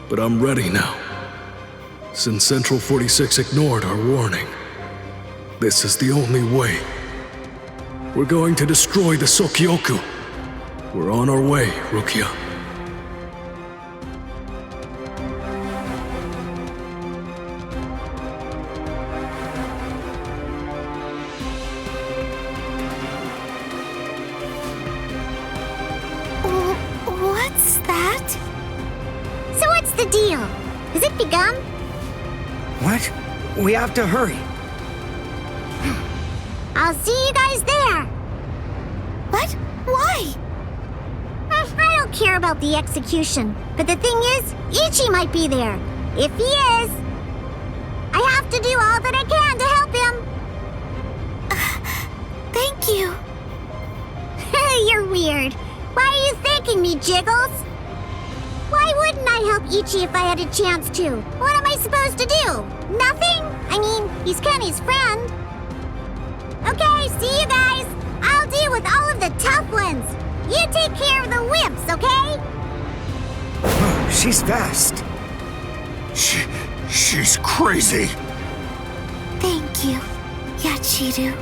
but I'm ready now. since Central 46 ignored our warning. This is the only way. We're going to destroy the Sokyoku. We're on our way, Rukia. What's that? So what's the deal? Has it begun? What? We have to hurry. I'll see you guys there. What? Why? I don't care about the execution, but the thing is, Ichi might be there. If he is, I have to do all that I can to help him. Thank you. You're weird. Why are you thanking me, Jiggles? Why wouldn't I help Ichi if I had a chance to? What am I supposed to do? Nothing? I mean, he's Kenny's friend. Okay, see you guys. I'll deal with all of the tough ones. You take care of the wimps, okay? Whoa, she's fast. She's crazy. Thank you, Yachiru.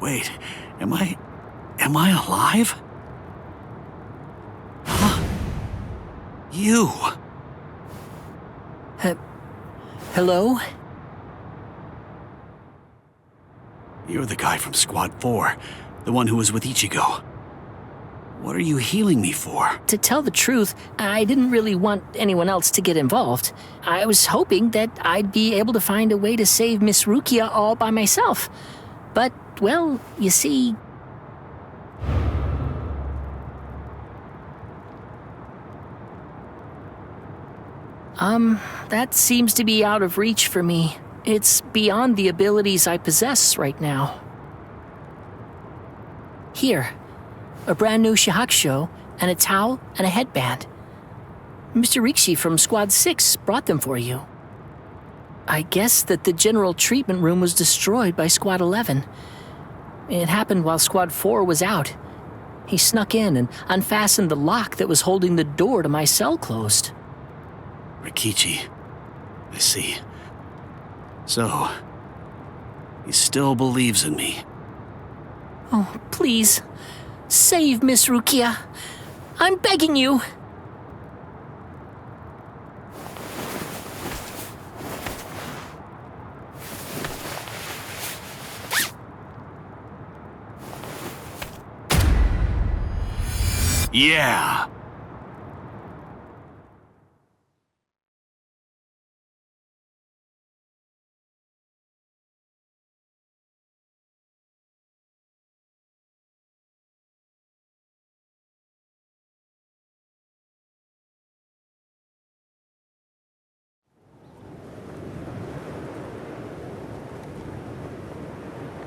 Wait, am I alive? Huh? You! Hello? You're the guy from Squad 4, the one who was with Ichigo. What are you healing me for? To tell the truth, I didn't really want anyone else to get involved. I was hoping that I'd be able to find a way to save Miss Rukia all by myself. But, well, you see... that seems to be out of reach for me. It's beyond the abilities I possess right now. Here, a brand new shahakusho, and a towel, and a headband. Mr. Rikshi from Squad 6 brought them for you. I guess that the general treatment room was destroyed by Squad 11. It happened while Squad 4 was out. He snuck in and unfastened the lock that was holding the door to my cell closed. Rikichi. I see. So, he still believes in me. Oh, please. Save Miss Rukia. I'm begging you. Yeah!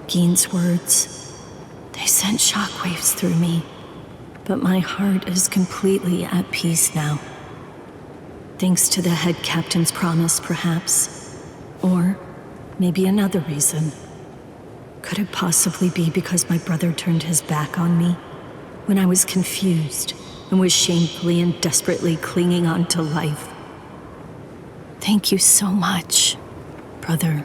Gein's words, they sent shockwaves through me, but my heart is completely at peace now. Thanks to the head captain's promise, perhaps. Or maybe another reason. Could it possibly be because my brother turned his back on me when I was confused and was shamefully and desperately clinging on to life? Thank you so much, brother.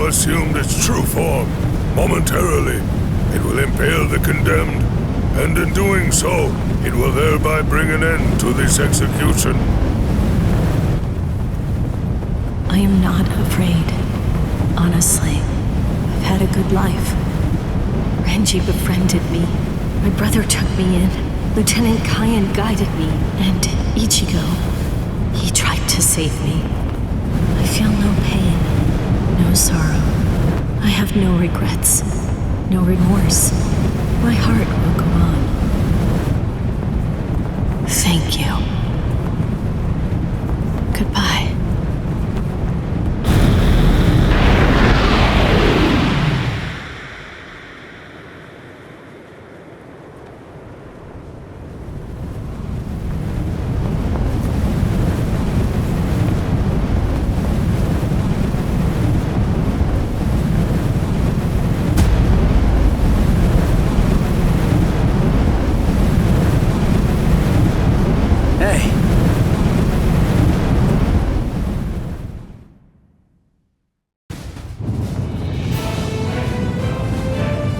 Assumed its true form. Momentarily, it will impale the condemned, and in doing so, it will thereby bring an end to this execution. I am not afraid, honestly. I've had a good life. Renji befriended me. My brother took me in. Lieutenant Kyan guided me. And Ichigo, he tried to save me. I feel no pain, no sorrow. I have no regrets, no remorse. My heart will go on. Thank you. Goodbye.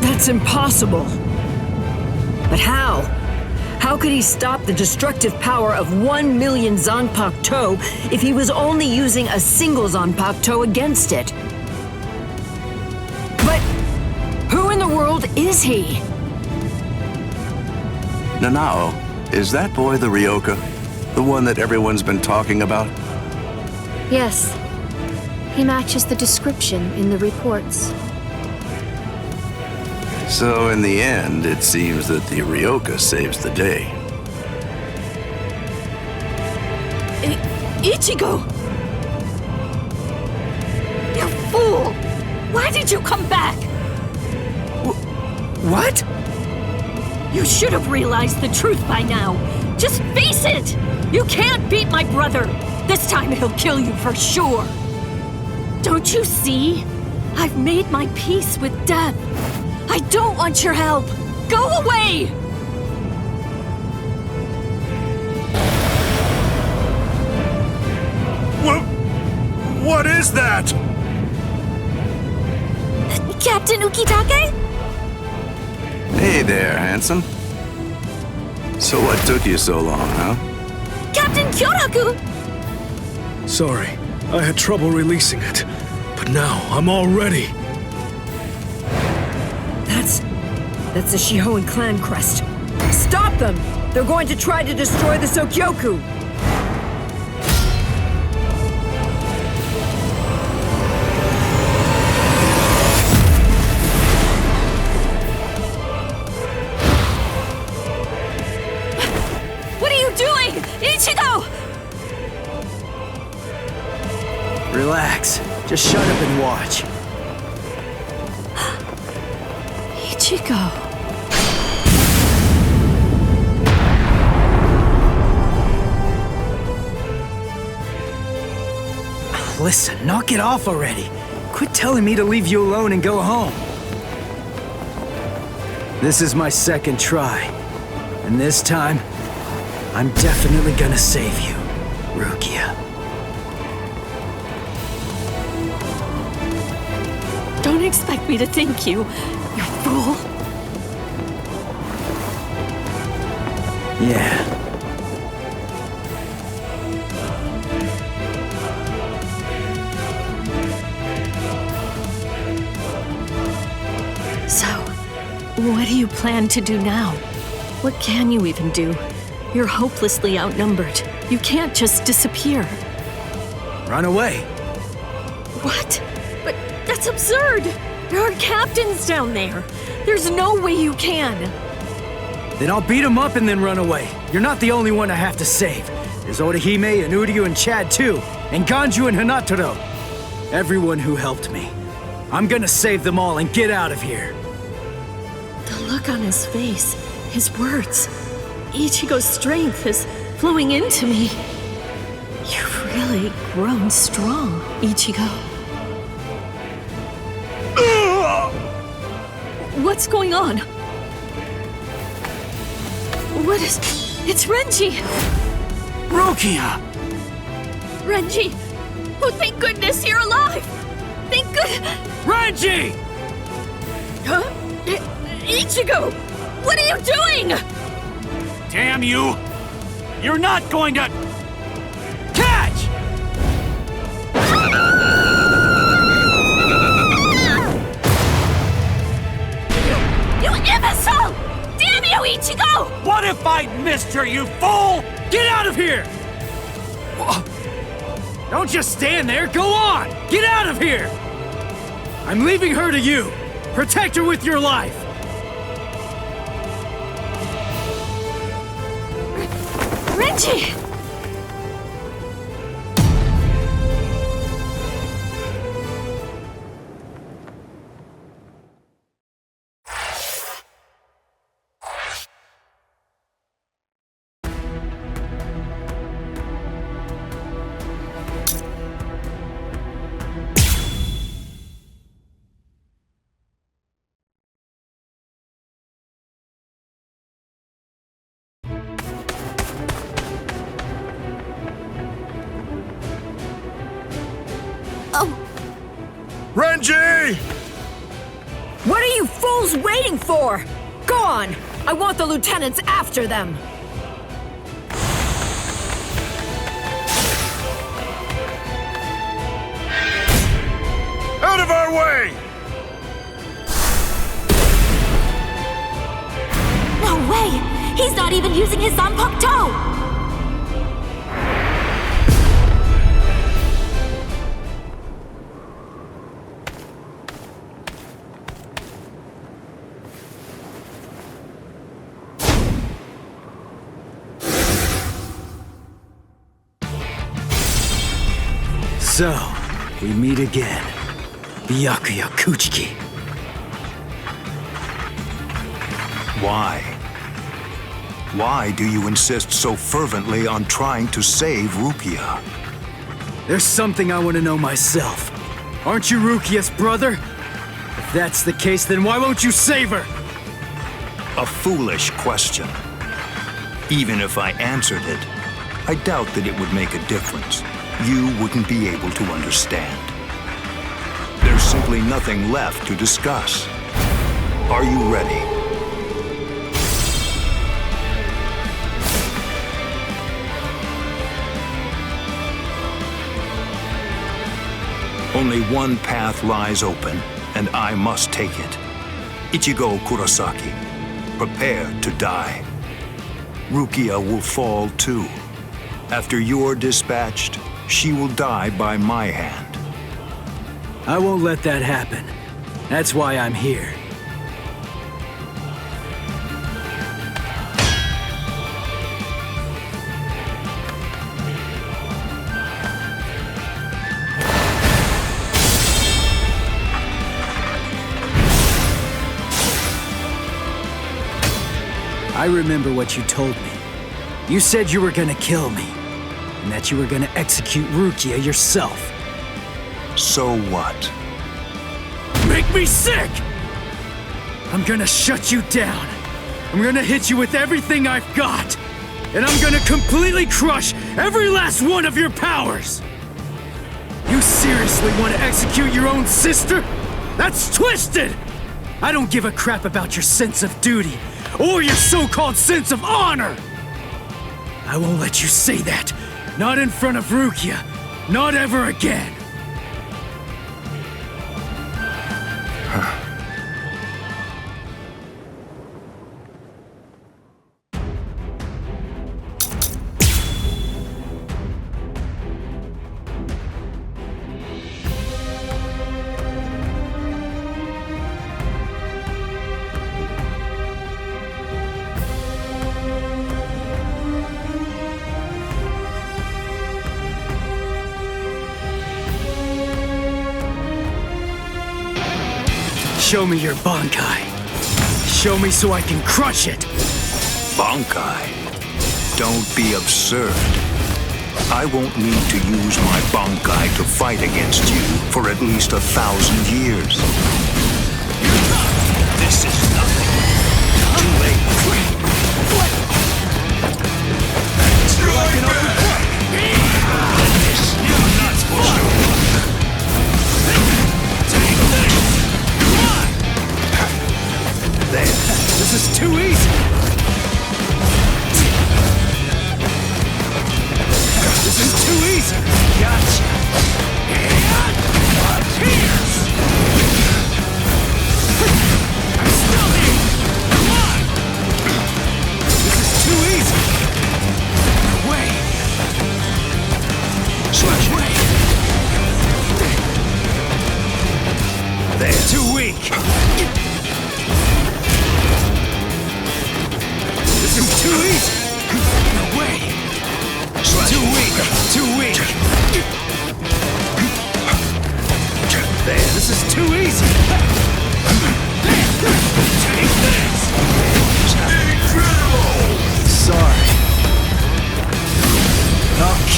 That's impossible. But how? How could he stop the destructive power of 1 million Zanpakuto if he was only using a single Zanpakuto against it? But who in the world is he? Nanao, is that boy the Ryoka? The one that everyone's been talking about? Yes. He matches the description in the reports. So in the end, it seems that the Ryoka saves the day. Ichigo! You fool! Why did you come back? What? You should have realized the truth by now. Just face it! You can't beat my brother! This time he'll kill you for sure! Don't you see? I've made my peace with death. I don't want your help! Go away! What is that? Captain Ukitake? Hey there, handsome. So what took you so long, huh? Captain Kyoraku! Sorry, I had trouble releasing it. But now, I'm all ready. That's the Shihoan clan crest. Stop them! They're going to try to destroy the Sokyoku! What are you doing? Ichigo! Relax. Just shut up and watch. Ichigo. Listen, knock it off already. Quit telling me to leave you alone and go home. This is my second try. And this time, I'm definitely gonna save you, Rukia. Don't expect me to thank you, you fool. Yeah. So, what do you plan to do now? What can you even do? You're hopelessly outnumbered. You can't just disappear. Run away. What? But that's absurd! There are captains down there. There's no way you can. Then I'll beat him up and then run away. You're not the only one I have to save. There's Orihime and Uryu and Chad too, and Ganju and Hanataro. Everyone who helped me. I'm gonna save them all and get out of here. The look on his face, his words. Ichigo's strength is flowing into me. You've really grown strong, Ichigo. What's going on? What is... It's Renji! Rukia! Renji! Oh, thank goodness you're alive! Thank good... Renji! Huh? Ichigo! What are you doing? Damn you! You're not going to... Catch! Damn you, Ichigo! What if I missed her, you fool? Get out of here! Don't just stand there, go on! Get out of here! I'm leaving her to you. Protect her with your life. Renji! Renji! What are you fools waiting for? Go on! I want the lieutenants after them! Out of our way! No way! He's not even using his Zanpakuto! So, we meet again. Byakuya Kuchiki. Why? Why do you insist so fervently on trying to save Rukia? There's something I want to know myself. Aren't you Rukia's brother? If that's the case, then why won't you save her? A foolish question. Even if I answered it, I doubt that it would make a difference. You wouldn't be able to understand. There's simply nothing left to discuss. Are you ready? Only one path lies open, and I must take it. Ichigo Kurosaki, prepare to die. Rukia will fall too. After you're dispatched, she will die by my hand. I won't let that happen. That's why I'm here. I remember what you told me. You said you were gonna kill me, and that you were gonna execute Rukia yourself. So what? Make me sick! I'm gonna shut you down. I'm gonna hit you with everything I've got. And I'm gonna completely crush every last one of your powers! You seriously want to execute your own sister? That's twisted! I don't give a crap about your sense of duty, or your so-called sense of honor! I won't let you say that. Not in front of Rukia. Not ever again. Show me your Bankai. Show me so I can crush it. Bankai? Don't be absurd. I won't need to use my Bankai to fight against you for at least 1,000 years. This is nothing. Too late. You're not supposed to. Take this. There. This is too easy. This is too easy. Gotcha. And pierce. I'm still here. Come on.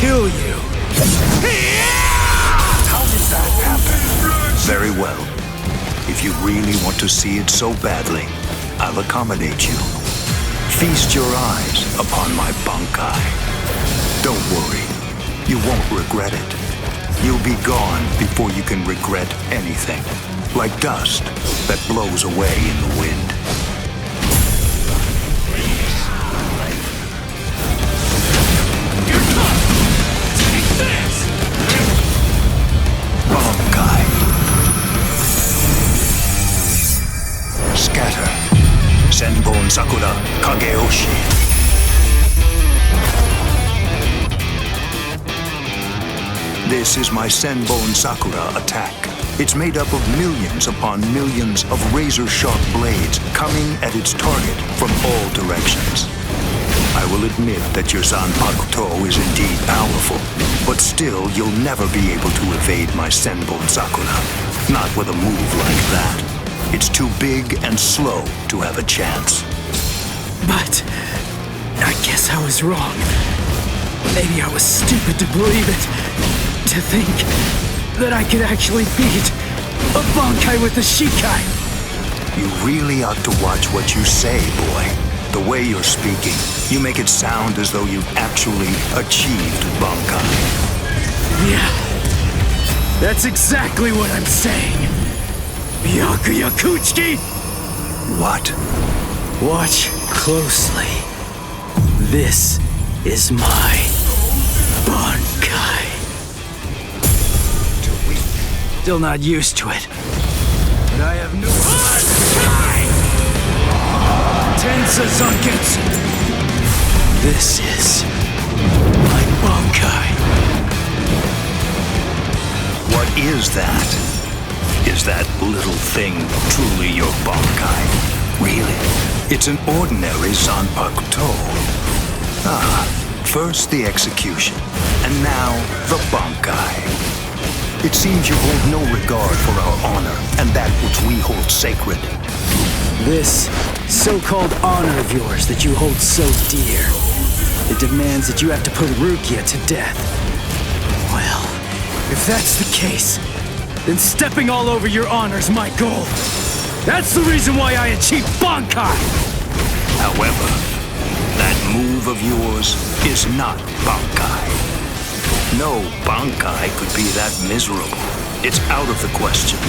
kill you. How did that happen? Very well. If you really want to see it so badly, I'll accommodate you. Feast your eyes upon my Bankai. Don't worry, you won't regret it. You'll be gone before you can regret anything, like dust that blows away in the wind. Take this! Bankai. Scatter. Senbon Sakura Kageoshi. This is my Senbon Sakura attack. It's made up of millions upon millions of razor-sharp blades coming at its target from all directions. I will admit that your Zanpakuto is indeed powerful, but still you'll never be able to evade my Senbon Sakura. Not with a move like that. It's too big and slow to have a chance. But I guess I was wrong. Maybe I was stupid to believe it. To think that I could actually beat a Bankai with a Shikai. You really ought to watch what you say, boy. The way you're speaking, you make it sound as though you've actually achieved Bankai. Yeah, that's exactly what I'm saying. Byakuya Kuchiki! What? Watch closely. This is my Bankai. Still not used to it. But I have no Tensa Zanketsu. This is my Bankai. What is that? Is that little thing truly your Bankai? Really? It's an ordinary Zanpakuto. First the execution, and now the Bankai. It seems you hold no regard for our honor and that which we hold sacred. This so-called honor of yours that you hold so dear, it demands that you have to put Rukia to death. Well, if that's the case, then stepping all over your honor's my goal. That's the reason why I achieved Bankai! However, that move of yours is not Bankai. No Bankai could be that miserable. It's out of the question.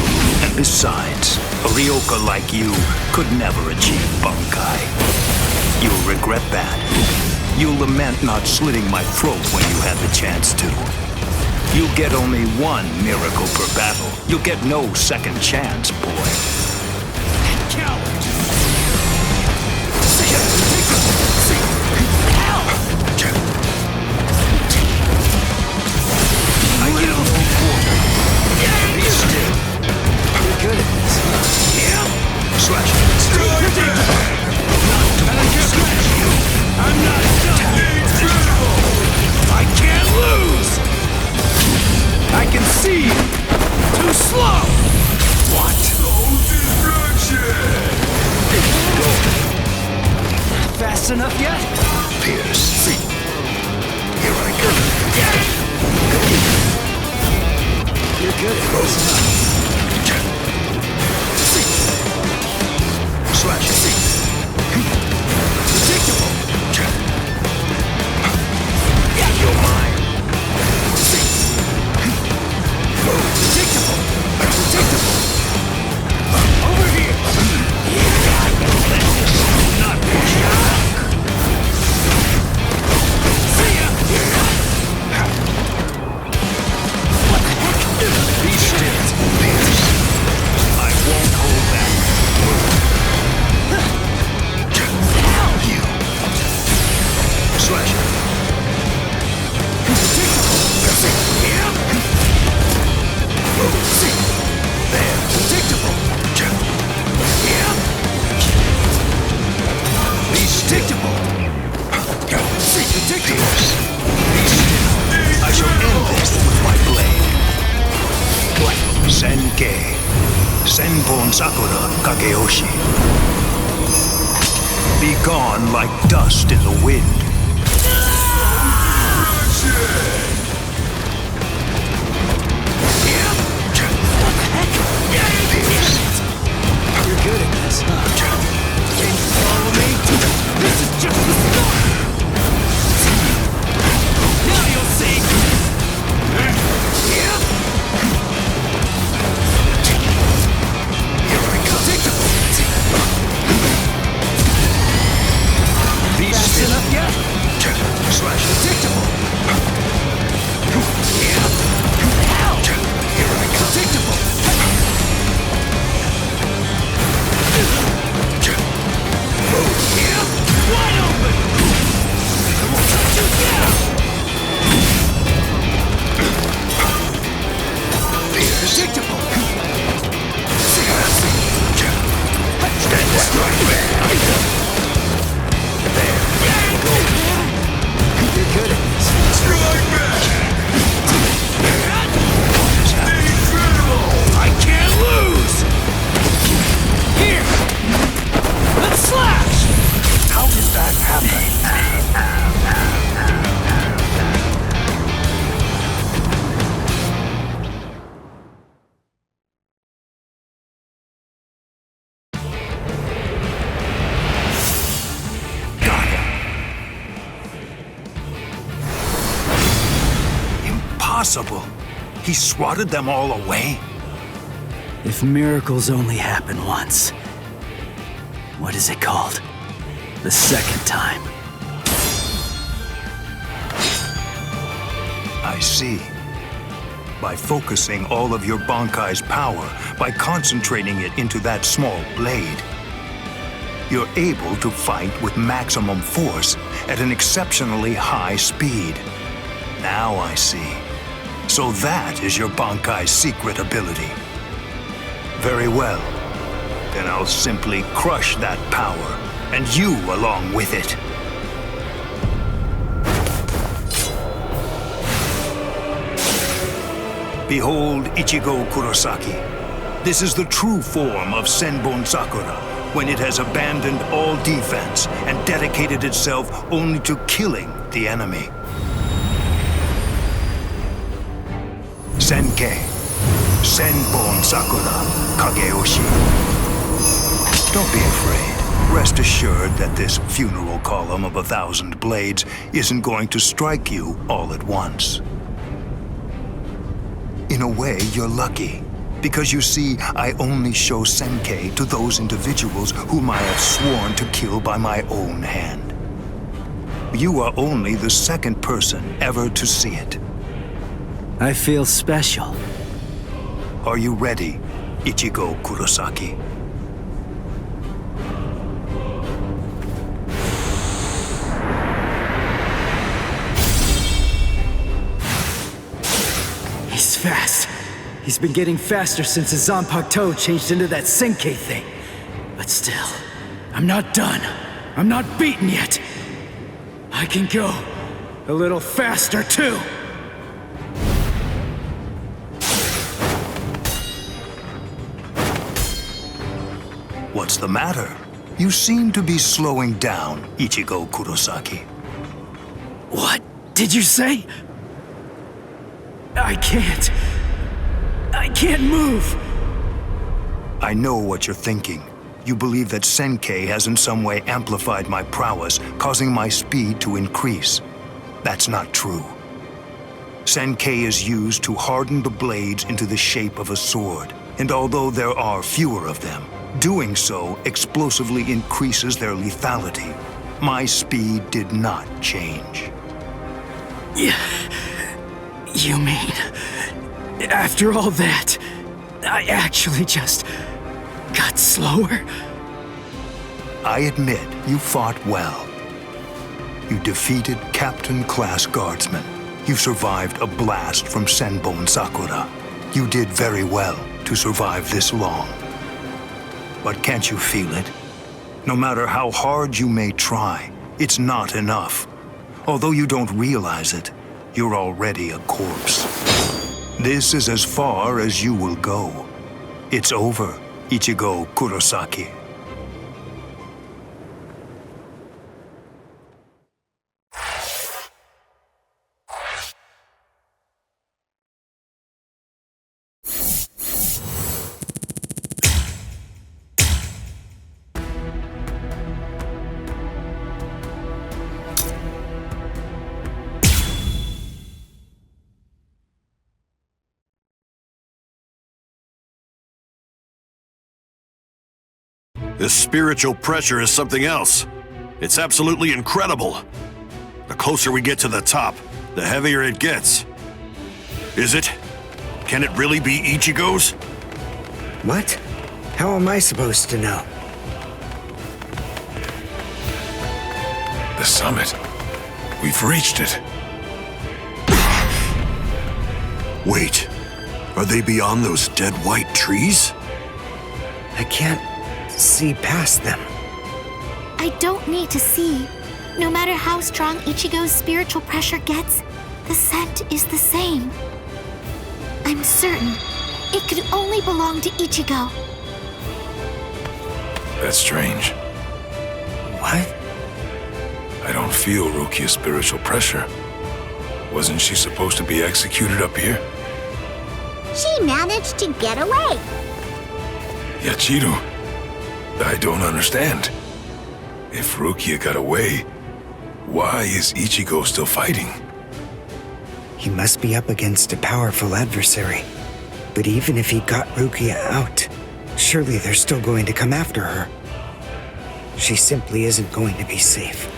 And besides, a Ryoka like you could never achieve Bankai. You'll regret that. You'll lament not slitting my throat when you had the chance to. You'll get only one miracle per battle. You'll get no second chance, boy. Coward! I give no quarter. Be still. You're good at this, huh? Yeah. Slash. I'm not done. I can't lose. I can see you. Too slow. What? Fast enough yet? Pierce. Here I go. You're good at this, huh? Slash. Predictable. You're mine. Predictable. Predictable. Over here. Not see ya. What the heck? Be still, Pierce. I won't hold back. You. Slash. There. Predictable. Yeah. Be predictable. Predictable. Be still. I shall end this with my blade. Senkei. Senbon Sakura Kageoshi. Be gone like dust in the wind. You're good at this, huh? Can you follow me? This is just the start! Now you'll see! Here I go! Fast enough yet? Slash predictable! Here I go! Predictable! Wide open! I won't touch you down! Predictable! Stand strike back! There! You're good at this. Strike back! Incredible! I can't lose! Here! Let's slash! How did that happen? Got him. Impossible. He swatted them all away? If miracles only happen once. What is it called? The second time. I see. By focusing all of your Bankai's power, by concentrating it into that small blade, you're able to fight with maximum force at an exceptionally high speed. Now I see. So that is your Bankai's secret ability. Very well. Then I'll simply crush that power, and you along with it. Behold Ichigo Kurosaki. This is the true form of Senbon Sakura, when it has abandoned all defense and dedicated itself only to killing the enemy. Senkei, Senbon Sakura, Kageyoshi. Don't be afraid. Rest assured that this funeral column of 1,000 blades isn't going to strike you all at once. In a way, you're lucky. Because you see, I only show Senkei to those individuals whom I have sworn to kill by my own hand. You are only the second person ever to see it. I feel special. Are you ready, Ichigo Kurosaki? He's fast. He's been getting faster since his Zanpakuto changed into that Senkei thing. But still, I'm not done. I'm not beaten yet. I can go a little faster too. What's the matter? You seem to be slowing down, Ichigo Kurosaki. What did you say? I can't move. I know what you're thinking. You believe that Senkei has in some way amplified my prowess, causing my speed to increase. That's not true. Senkei is used to harden the blades into the shape of a sword, and although there are fewer of them, doing so explosively increases their lethality. My speed did not change. Yeah. You mean, after all that, I actually just got slower? I admit you fought well. You defeated Captain-class guardsmen. You survived a blast from Senbon Sakura. You did very well to survive this long. But can't you feel it? No matter how hard you may try, it's not enough. Although you don't realize it, you're already a corpse. This is as far as you will go. It's over, Ichigo Kurosaki. This spiritual pressure is something else. It's absolutely incredible. The closer we get to the top, the heavier it gets. Is it? Can it really be Ichigo's? What? How am I supposed to know? The summit. We've reached it. Wait, are they beyond those dead white trees? I can't see past them. I don't need to see. No matter how strong Ichigo's spiritual pressure gets, the scent is the same. I'm certain it could only belong to Ichigo. That's strange. What? I don't feel Rukia's spiritual pressure. Wasn't she supposed to be executed up here? She managed to get away. Yachiru, I don't understand. If Rukia got away, why is Ichigo still fighting? He must be up against a powerful adversary. But even if he got Rukia out, surely they're still going to come after her. She simply isn't going to be safe.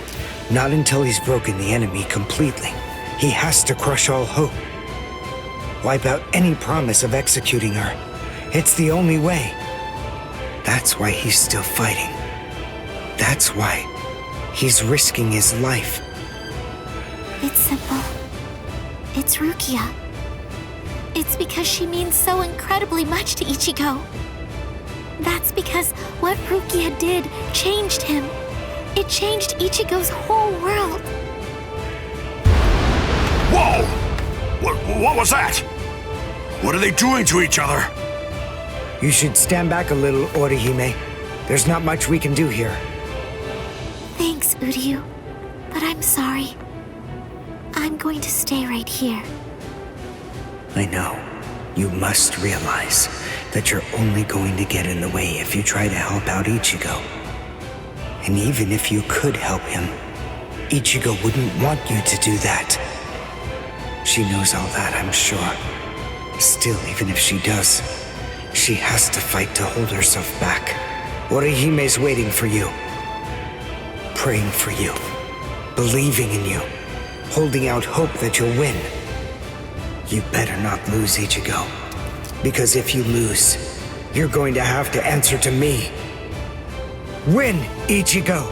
Not until he's broken the enemy completely. He has to crush all hope. Wipe out any promise of executing her. It's the only way. That's why he's still fighting. That's why he's risking his life. It's simple. It's Rukia. It's because she means so incredibly much to Ichigo. That's because what Rukia did changed him. It changed Ichigo's whole world. Whoa! What was that? What are they doing to each other? You should stand back a little, Orihime. There's not much we can do here. Thanks, Uryu. But I'm sorry. I'm going to stay right here. I know. You must realize that you're only going to get in the way if you try to help out Ichigo. And even if you could help him, Ichigo wouldn't want you to do that. She knows all that, I'm sure. Still, even if she does, she has to fight to hold herself back. Orihime's waiting for you. Praying for you. Believing in you. Holding out hope that you'll win. You better not lose, Ichigo. Because if you lose, you're going to have to answer to me. Win, Ichigo!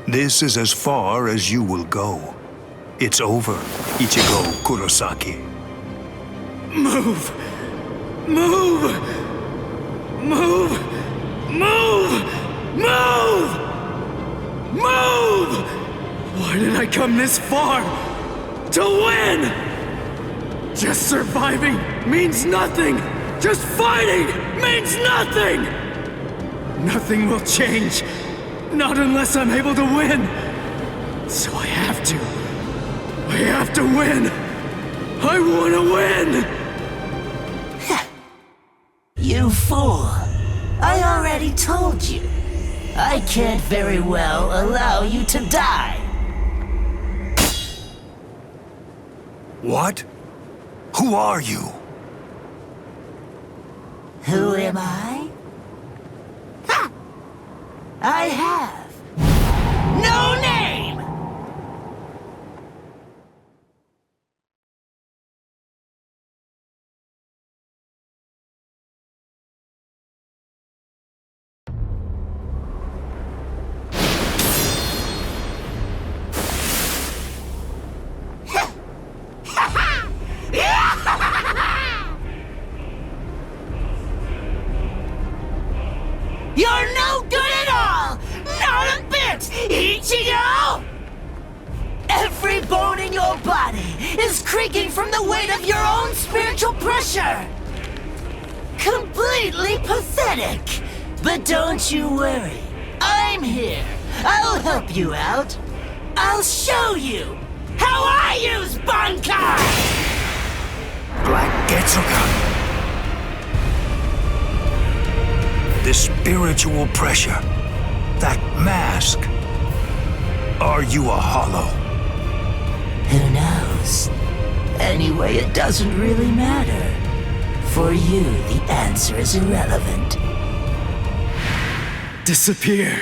This is as far as you will go. It's over, Ichigo Kurosaki. Move! Move! Move! Move! Move! Move! Why did I come this far? To win! Just surviving means nothing! Just fighting means nothing! Nothing will change. Not unless I'm able to win. So I have to. I have to win. I want to win! You fool! I already told you. I can't very well allow you to die. What? Who are you? Who am I? Ha! I have no name! You're no good at all! Not a bit, Ichigo! Every bone in your body is creaking from the weight of your own spiritual pressure! Completely pathetic! But don't you worry, I'm here. I'll help you out. I'll show you how I use Bankai! Black Getsuga. This spiritual pressure, that mask. are you a hollow? Who knows? Anyway, it doesn't really matter. For you, the answer is irrelevant. Disappear.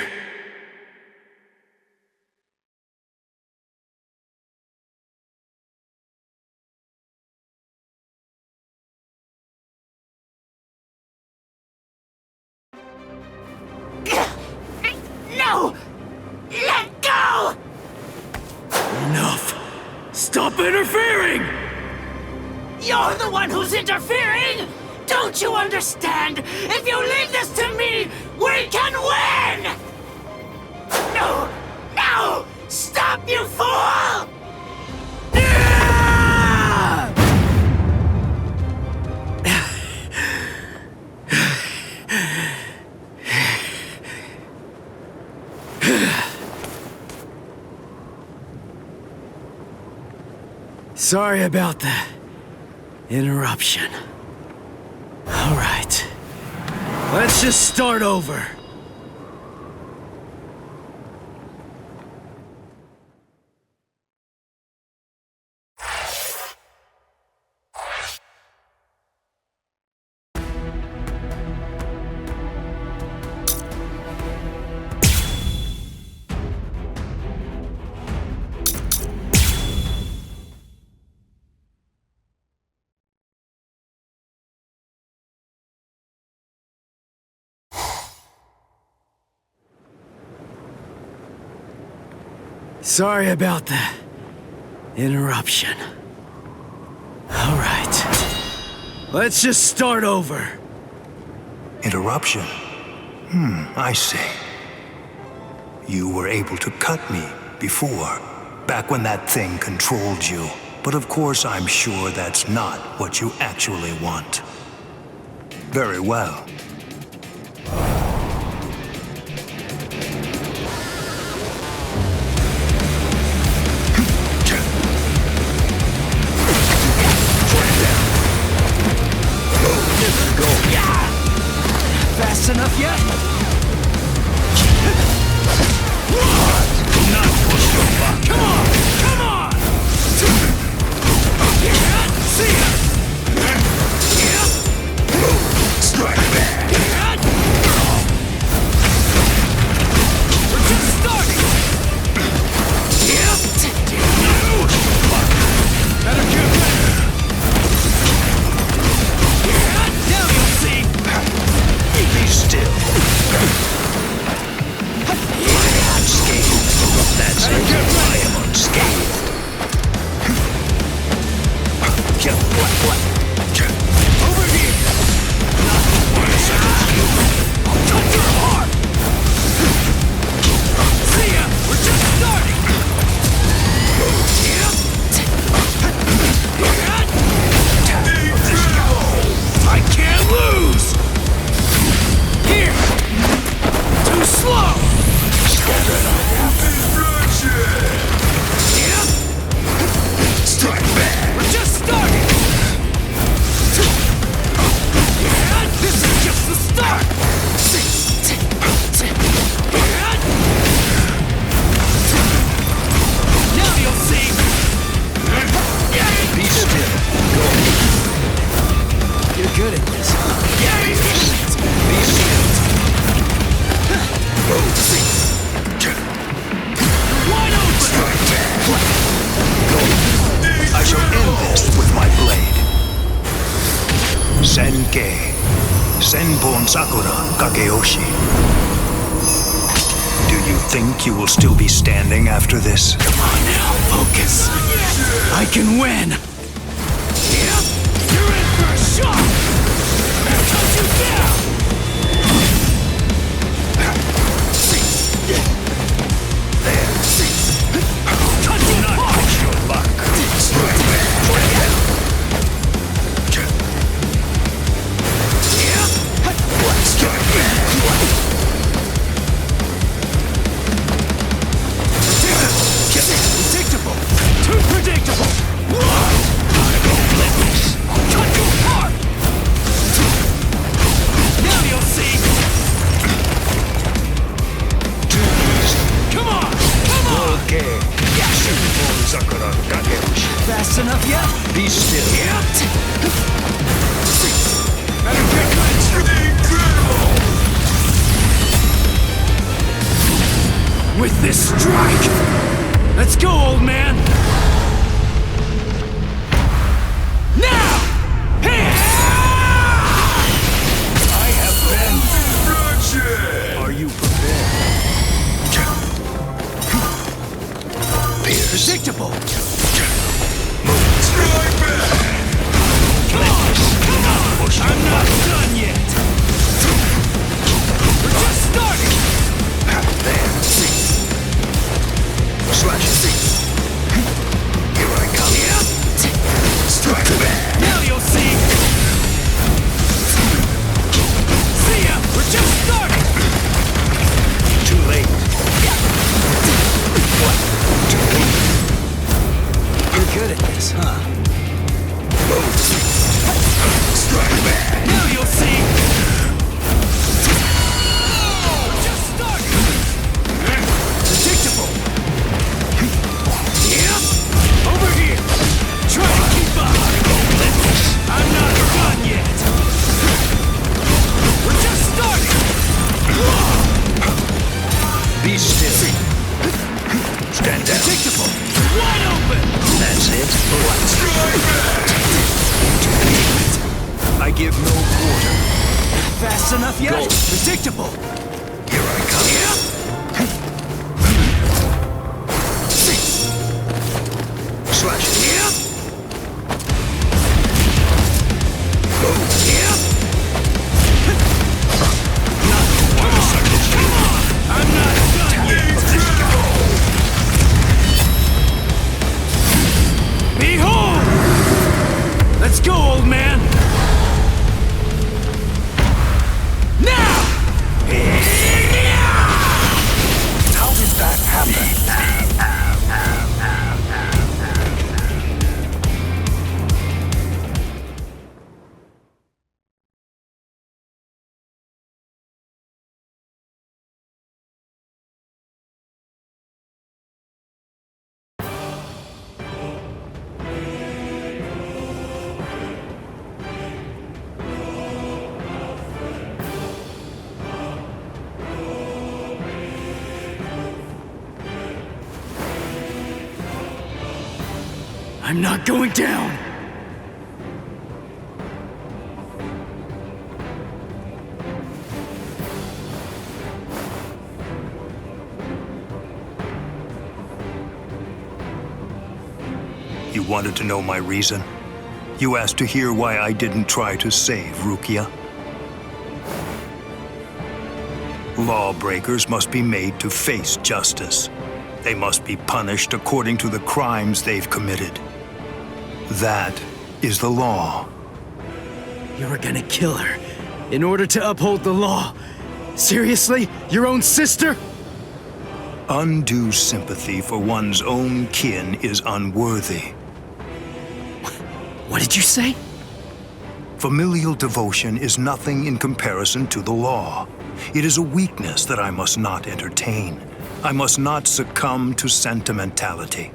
No! Let go! Enough! Stop interfering! You're the one who's interfering! Don't you understand? If you leave this to me, we can win! No! No! Stop, you fool! Sorry about the interruption. All right. Let's just start over. Sorry about the interruption. All right. Let's just start over. Interruption? I see. You were able to cut me before, back when that thing controlled you. But of course, I'm sure that's not what you actually want. Very well. Fast enough yet? Do not push your luck. Come on! Come on! See ya! Strike back. We're just starting! Better get better! Now you'll see! Be still. Unscathed. That's it. I am unscathed. What? Over here! Not the worst of you. I'll cut your heart! See ya! We're just starting! I can't lose! Here! Too slow! Strike back. We're just starting! This is just the start! Now you'll see! Be still. You're good at this, huh? Be still. Wide open! Strike back. I shall end this with my blade. Senkei. Senpon Sakura Kageyoshi. Do you think you will still be standing after this? Come on now, focus. I can win! You're in for a shock! I'll cut you down! There. Cut you Not apart! push your luck. Strike back. Strike back. Predictable! Too predictable! I don't let this. I'll cut you apart! enough yet? Be still. Better get with this strike! Let's go, old man! Now! I have been bloodshed. Are you prepared? Pierce. Predictable! Strike back! Come on! I'm not done yet! We're just starting! There. Slash it. Here I come. Yep. Strike back. Now you'll see! See ya! We're just starting! Too late. What? Too late. You're good at this, huh? Move. Strike back. Now you'll see! We're just starting! Predictable! Yep! Over here! Try to keep up! I'm not done yet! We're just starting! Be still. Stand down. Predictable! Wide open! That's it. I give no quarter. Fast enough yet? Go. Predictable! Here I come. Yep! Slash it. Yep! Go. Yep! Come on! I'm not done yet! Behold! Let's go, old man! Now! How did that happen? I'm not going down! You wanted to know my reason? You asked to hear why I didn't try to save Rukia? Lawbreakers must be made to face justice. They must be punished according to the crimes they've committed. That is the law. You were gonna kill her in order to uphold the law. Seriously? Your own sister? Undue sympathy for one's own kin is unworthy. What did you say? Familial devotion is nothing in comparison to the law. It is a weakness that I must not entertain. I must not succumb to sentimentality.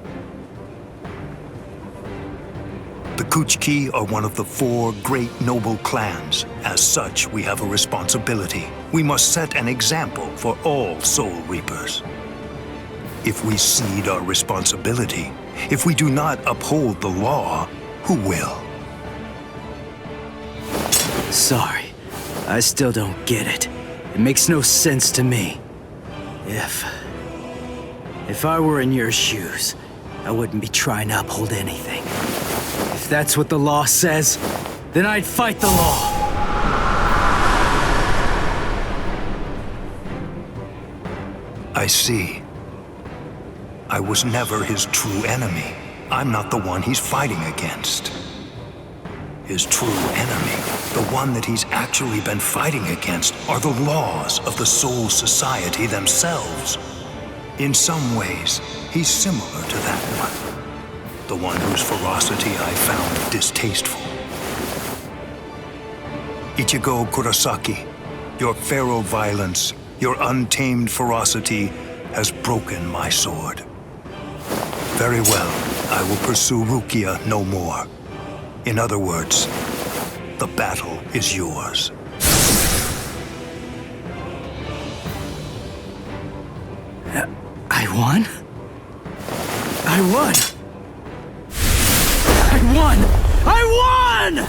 The Kuchki are one of the 4 great noble clans. As such, we have a responsibility. We must set an example for all Soul Reapers. If we cede our responsibility, if we do not uphold the law, who will? Sorry, I still don't get it. It makes no sense to me. If I were in your shoes, I wouldn't be trying to uphold anything. If that's what the law says, then I'd fight the law. I see. I was never his true enemy. I'm not the one he's fighting against. His true enemy, the one that he's actually been fighting against, are the laws of the Soul Society themselves. In some ways, he's similar to that one. The one whose ferocity I found distasteful. Ichigo Kurosaki, your feral violence, your untamed ferocity has broken my sword. Very well. I will pursue Rukia no more. In other words, the battle is yours. I won? I won! I won! I won!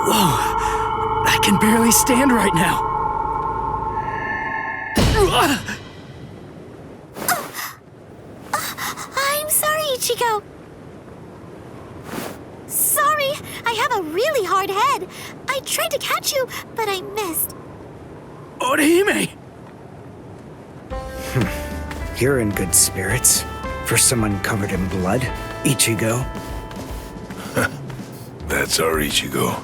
Whoa, I can barely stand right now. I'm sorry, Ichigo. Sorry, I have a really hard head. I tried to catch you, but I missed. Orihime! You're in good spirits. For someone covered in blood, Ichigo. That's our Ichigo.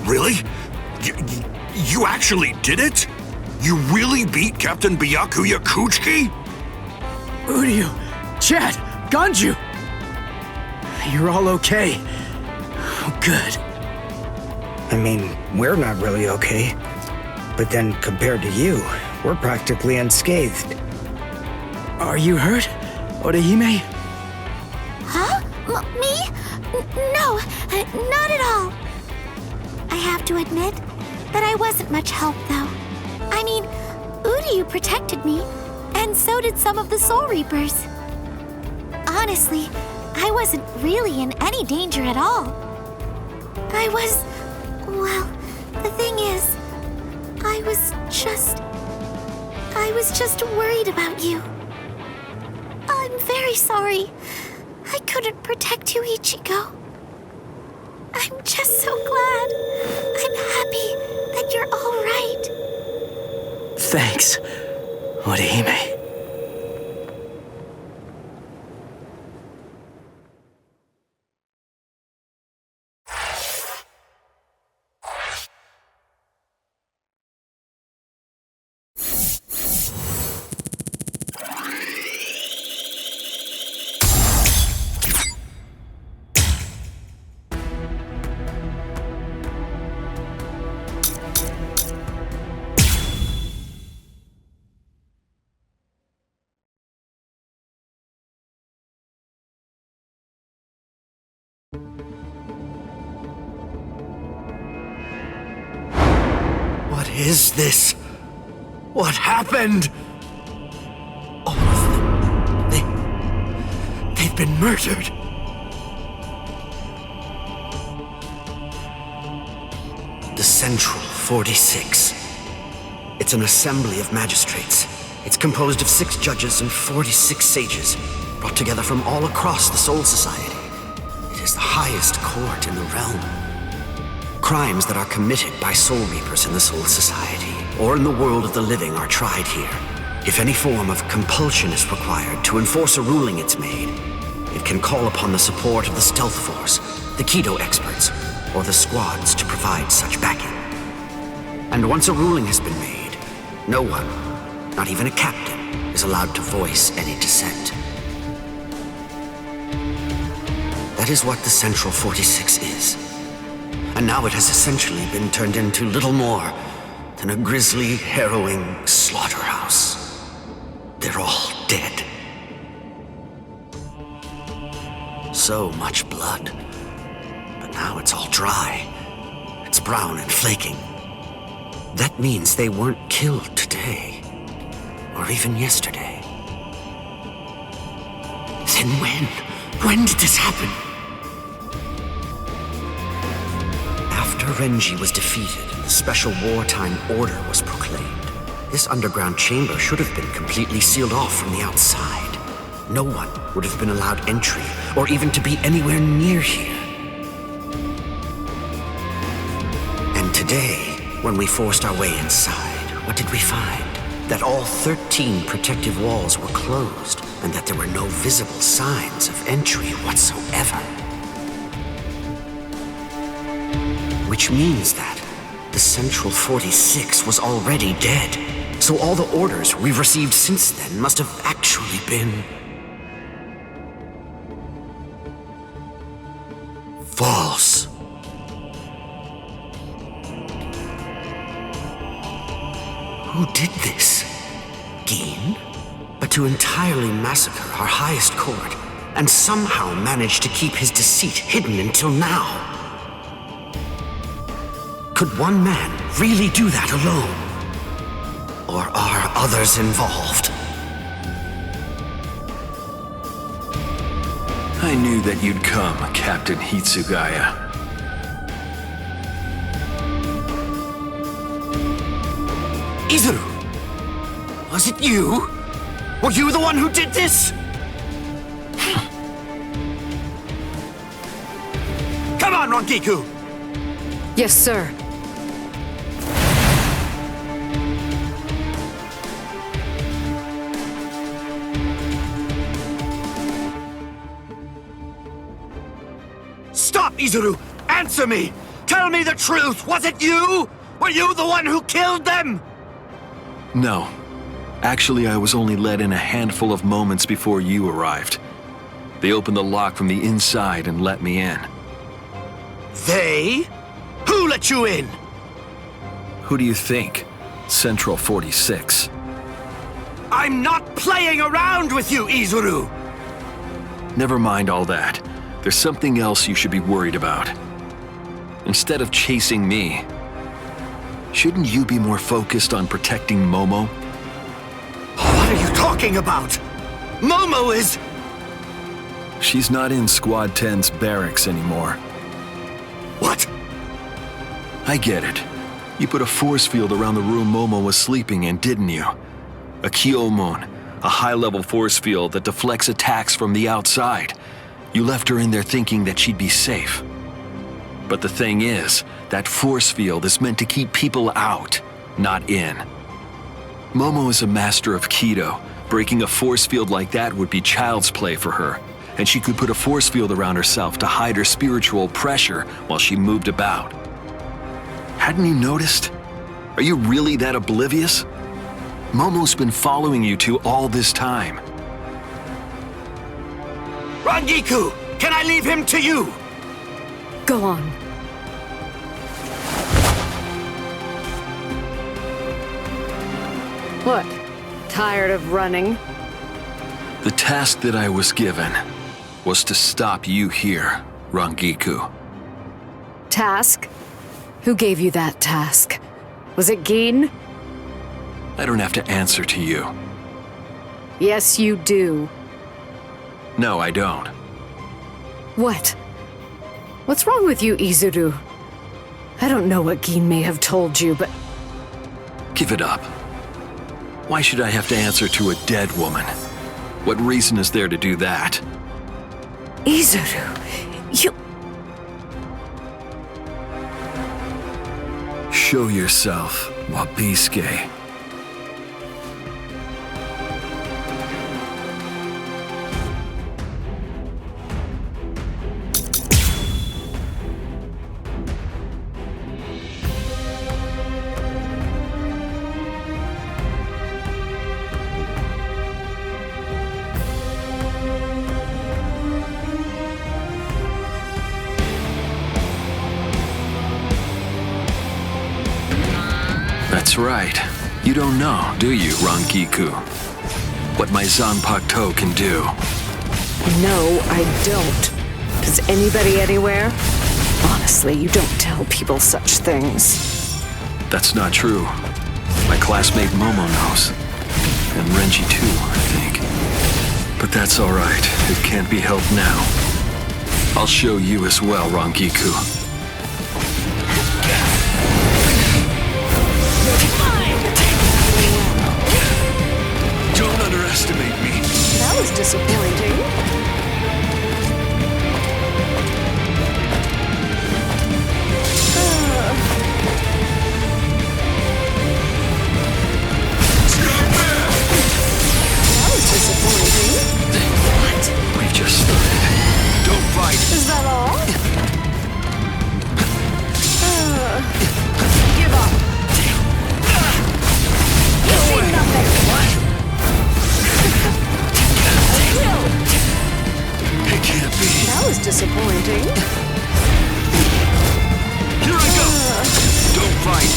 Really? You actually did it? You really beat Captain Byakuya Kuchiki? Uryu, Chad, Ganju! You're all okay. Oh, good. I mean, we're not really okay. But then, compared to you, we're practically unscathed. Are you hurt, Orihime? Huh? Me? No, not at all. I have to admit that I wasn't much help, though. I mean, Uryu protected me, and so did some of the Soul Reapers. Honestly, I wasn't really in any danger at all. Well, the thing is, I was just worried about you. I'm very sorry. I couldn't protect you, Ichigo. I'm just so glad. I'm happy that you're all right. Thanks, Orihime. What is this? What happened? All of them. They've been murdered. The Central 46. It's an assembly of magistrates. It's composed of 6 judges and 46 sages, brought together from all across the Soul Society. It is the highest court in the realm. Crimes that are committed by Soul Reapers in the Soul Society, or in the world of the living, are tried here. If any form of compulsion is required to enforce a ruling it's made, it can call upon the support of the Stealth Force, the Kido experts, or the squads to provide such backing. And once a ruling has been made, no one, not even a captain, is allowed to voice any dissent. That is what the Central 46 is. And now it has essentially been turned into little more than a grisly, harrowing slaughterhouse. They're all dead. So much blood. But now it's all dry. It's brown and flaking. That means they weren't killed today. Or even yesterday. Then when? When did this happen? After Renji was defeated and the special wartime order was proclaimed, this underground chamber should have been completely sealed off from the outside. No one would have been allowed entry or even to be anywhere near here. And today, when we forced our way inside, what did we find? That all 13 protective walls were closed and that there were no visible signs of entry whatsoever. Which means that the Central 46 was already dead. So all the orders we've received since then must have actually been false. Who did this? Gin, but to entirely massacre our highest court and somehow manage to keep his deceit hidden until now. Could one man really do that alone? Or are others involved? I knew that you'd come, Captain Hitsugaya. Izuru! Was it you? Were you the one who did this? Come on, Rangiku! Yes, sir. Stop, Izuru! Answer me! Tell me the truth! Was it you? Were you the one who killed them? No. Actually, I was only let in a handful of moments before you arrived. They opened the lock from the inside and let me in. They? Who let you in? Who do you think? Central 46. I'm not playing around with you, Izuru! Never mind all that. There's something else you should be worried about. Instead of chasing me, shouldn't you be more focused on protecting Momo? What are you talking about? Momo is... She's not in Squad 10's barracks anymore. What? I get it. You put a force field around the room Momo was sleeping in, didn't you? A Kyomon, a high-level force field that deflects attacks from the outside. You left her in there thinking that she'd be safe. But the thing is, that force field is meant to keep people out, not in. Momo is a master of Kido. Breaking a force field like that would be child's play for her, and she could put a force field around herself to hide her spiritual pressure while she moved about. Hadn't you noticed? Are you really that oblivious? Momo's been following you two all this time. Rangiku! Can I leave him to you? Go on. What? Tired of running? The task that I was given was to stop you here, Rangiku. Task? Who gave you that task? Was it Gin? I don't have to answer to you. Yes, you do. No, I don't. What? What's wrong with you, Izuru? I don't know what Gin may have told you, but... Give it up. Why should I have to answer to a dead woman? What reason is there to do that? Izuru, you... Show yourself, Wabisuke. That's right. You don't know, do you, Rangiku? What my Zanpakuto can do. No, I don't. Does anybody anywhere? Honestly, you don't tell people such things. That's not true. My classmate Momo knows. And Renji too, I think. But that's all right. It can't be helped now. I'll show you as well, Rangiku. Don't underestimate me. That was disappointing. That was disappointing. What? We've just started. Don't fight. Is that all? Give up. You'll see nothing. It can't be. That was disappointing. Here I go. Don't fight.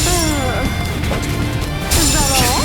Is that all?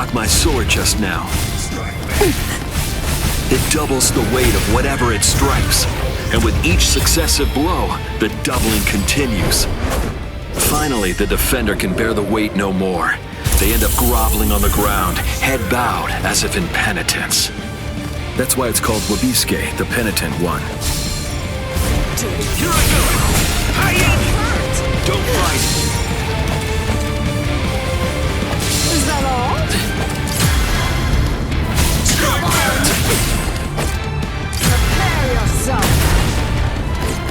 block my sword just now. It doubles the weight of whatever it strikes, and with each successive blow, the doubling continues. Finally, the defender can bear the weight no more. They end up groveling on the ground, head bowed, as if in penitence. That's why it's called Wabiske, the penitent one. Here I go! Don't fight! Is that all? Come on! Prepare yourself!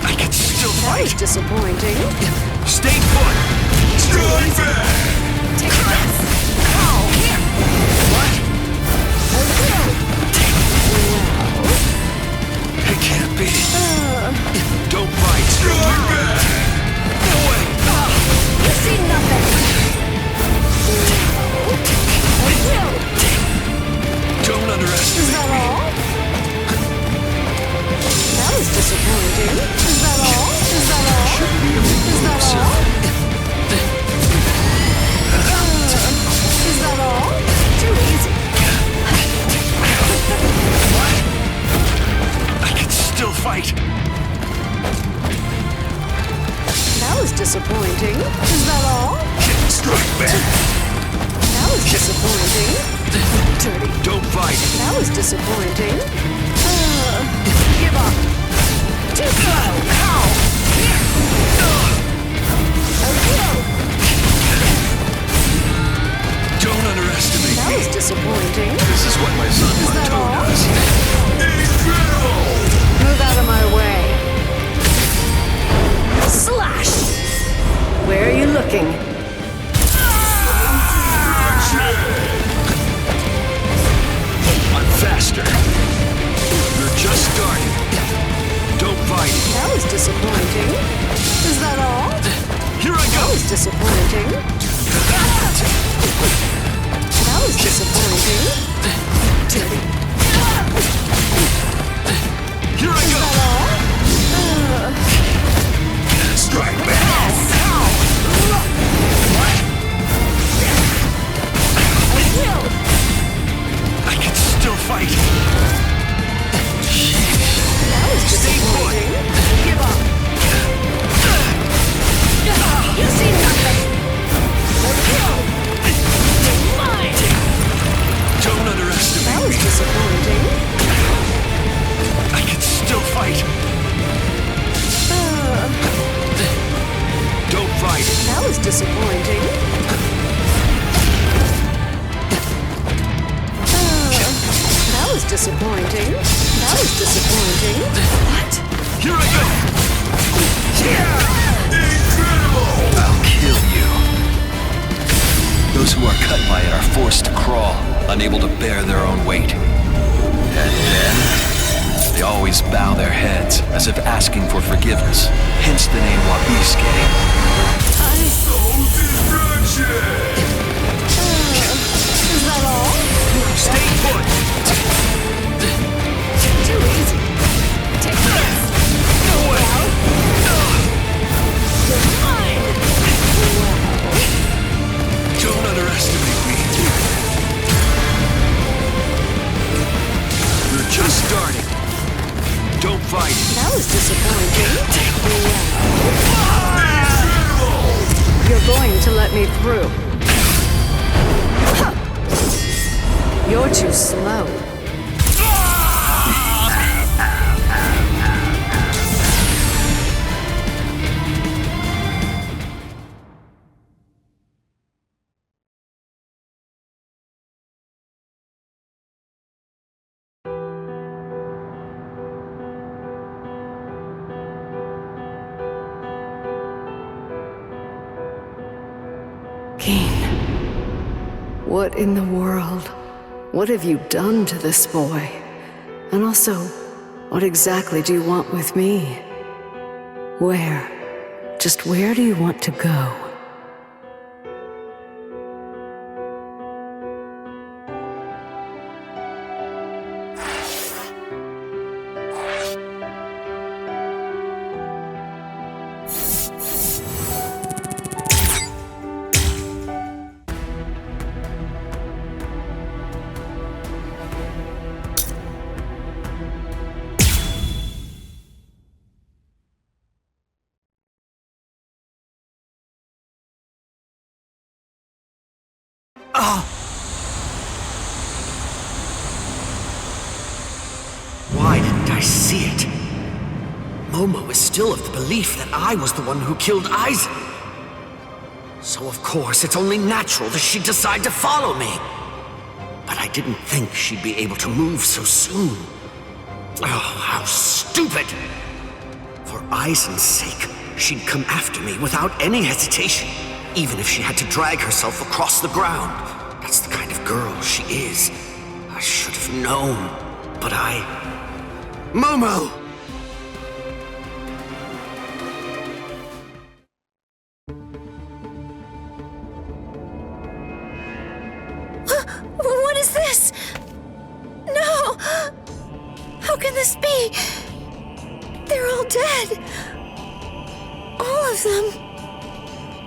I can still fight! That was disappointing. Stay put! Strike back! Take this! Ow! Here! What? Well, it can't be. Don't fight! Strike back! No way! you see nothing! Don't underestimate Is that all? That was disappointing. Is that all? Is that all? Shouldn't be able to Is that move, all? Is that all? Too easy. What? I can still fight. That was disappointing. Is that all? Strike back. That was disappointing. Dirty. Don't fight. That was disappointing. Give up. Too slow. Ow! Don't underestimate That me. was disappointing. This is what my son Is that all? does. Move out of my way. Slash! Where are you looking? I'm faster. You're just starting. Don't fight. That was disappointing. Is that all? Here I go. That was disappointing. That was disappointing. Dirty. Here I Is go. that all? Strike back. I can still fight. That was disappointing. Give up. You see nothing. Mine. Don't underestimate That was me. disappointing. I can still fight. Don't fight. That was disappointing. That was disappointing. That was disappointing. What? Here I go. Incredible! I'll kill you. Those who are cut by it are forced to crawl, unable to bear their own weight. And then, they always bow their heads, as if asking for forgiveness, hence the name Wabiske. Destruction! Is that all? Stay put! Too easy. Take this. No way! You're mine. Don't underestimate me. You're just starting. Don't fight. That was disappointing. You're going to let me through. You're too slow. What in the world? What have you done to this boy? And also, what exactly do you want with me? Where? Just where do you want to go? Why didn't I see it? Momo is still of the belief that I was the one who killed Aizen. So of course, it's only natural that she'd decide to follow me. But I didn't think she'd be able to move so soon. Oh, how stupid! For Aizen's sake, she'd come after me without any hesitation, even if she had to drag herself across the ground. That's the kind of girl she is. I should have known, but Momo! What is this? No! How can this be? They're all dead. All of them.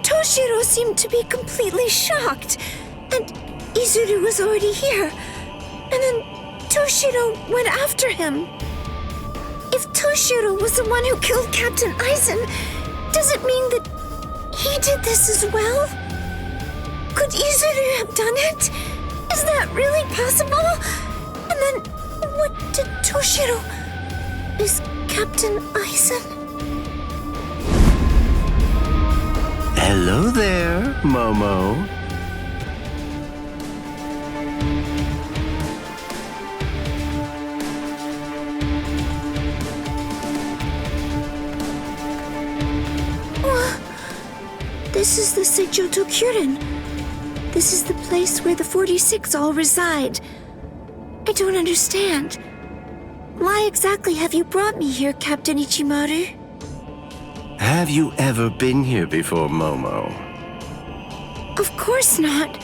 Toshiro seemed to be completely shocked. And Izuru was already here. And then Toshiro went after him. If Toshiro was the one who killed Captain Aizen, does it mean that he did this as well? Could Izuru have done it? Is that really possible? And then, what did Toshiro... Is Captain Aizen... Hello there, Momo. This is the Seijoto Kyurin. This is the place where the 46 all reside. I don't understand. Why exactly have you brought me here, Captain Ichimaru? Have you ever been here before, Momo? Of course not.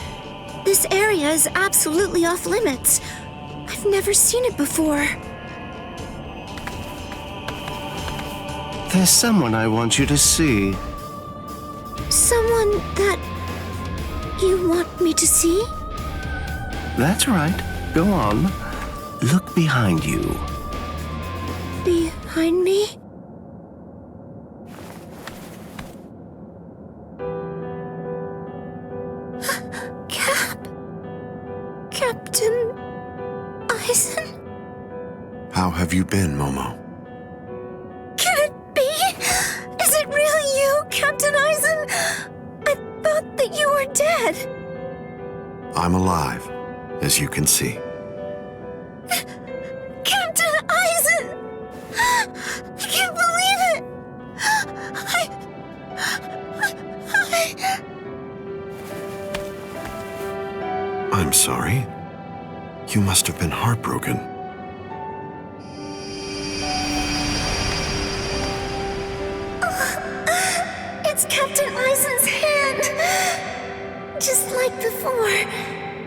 This area is absolutely off limits. I've never seen it before. There's someone I want you to see. Someone that you want me to see? That's right. Go on. Look behind you. Behind me? Captain Aizen? How have you been, Momo? Can it be? Is it really you, Captain Aizen? I thought that you were dead. I'm alive, as you can see. Captain Aizen! I can't believe it! I'm sorry. You must have been heartbroken. It's Captain Aizen's hand! Just like before.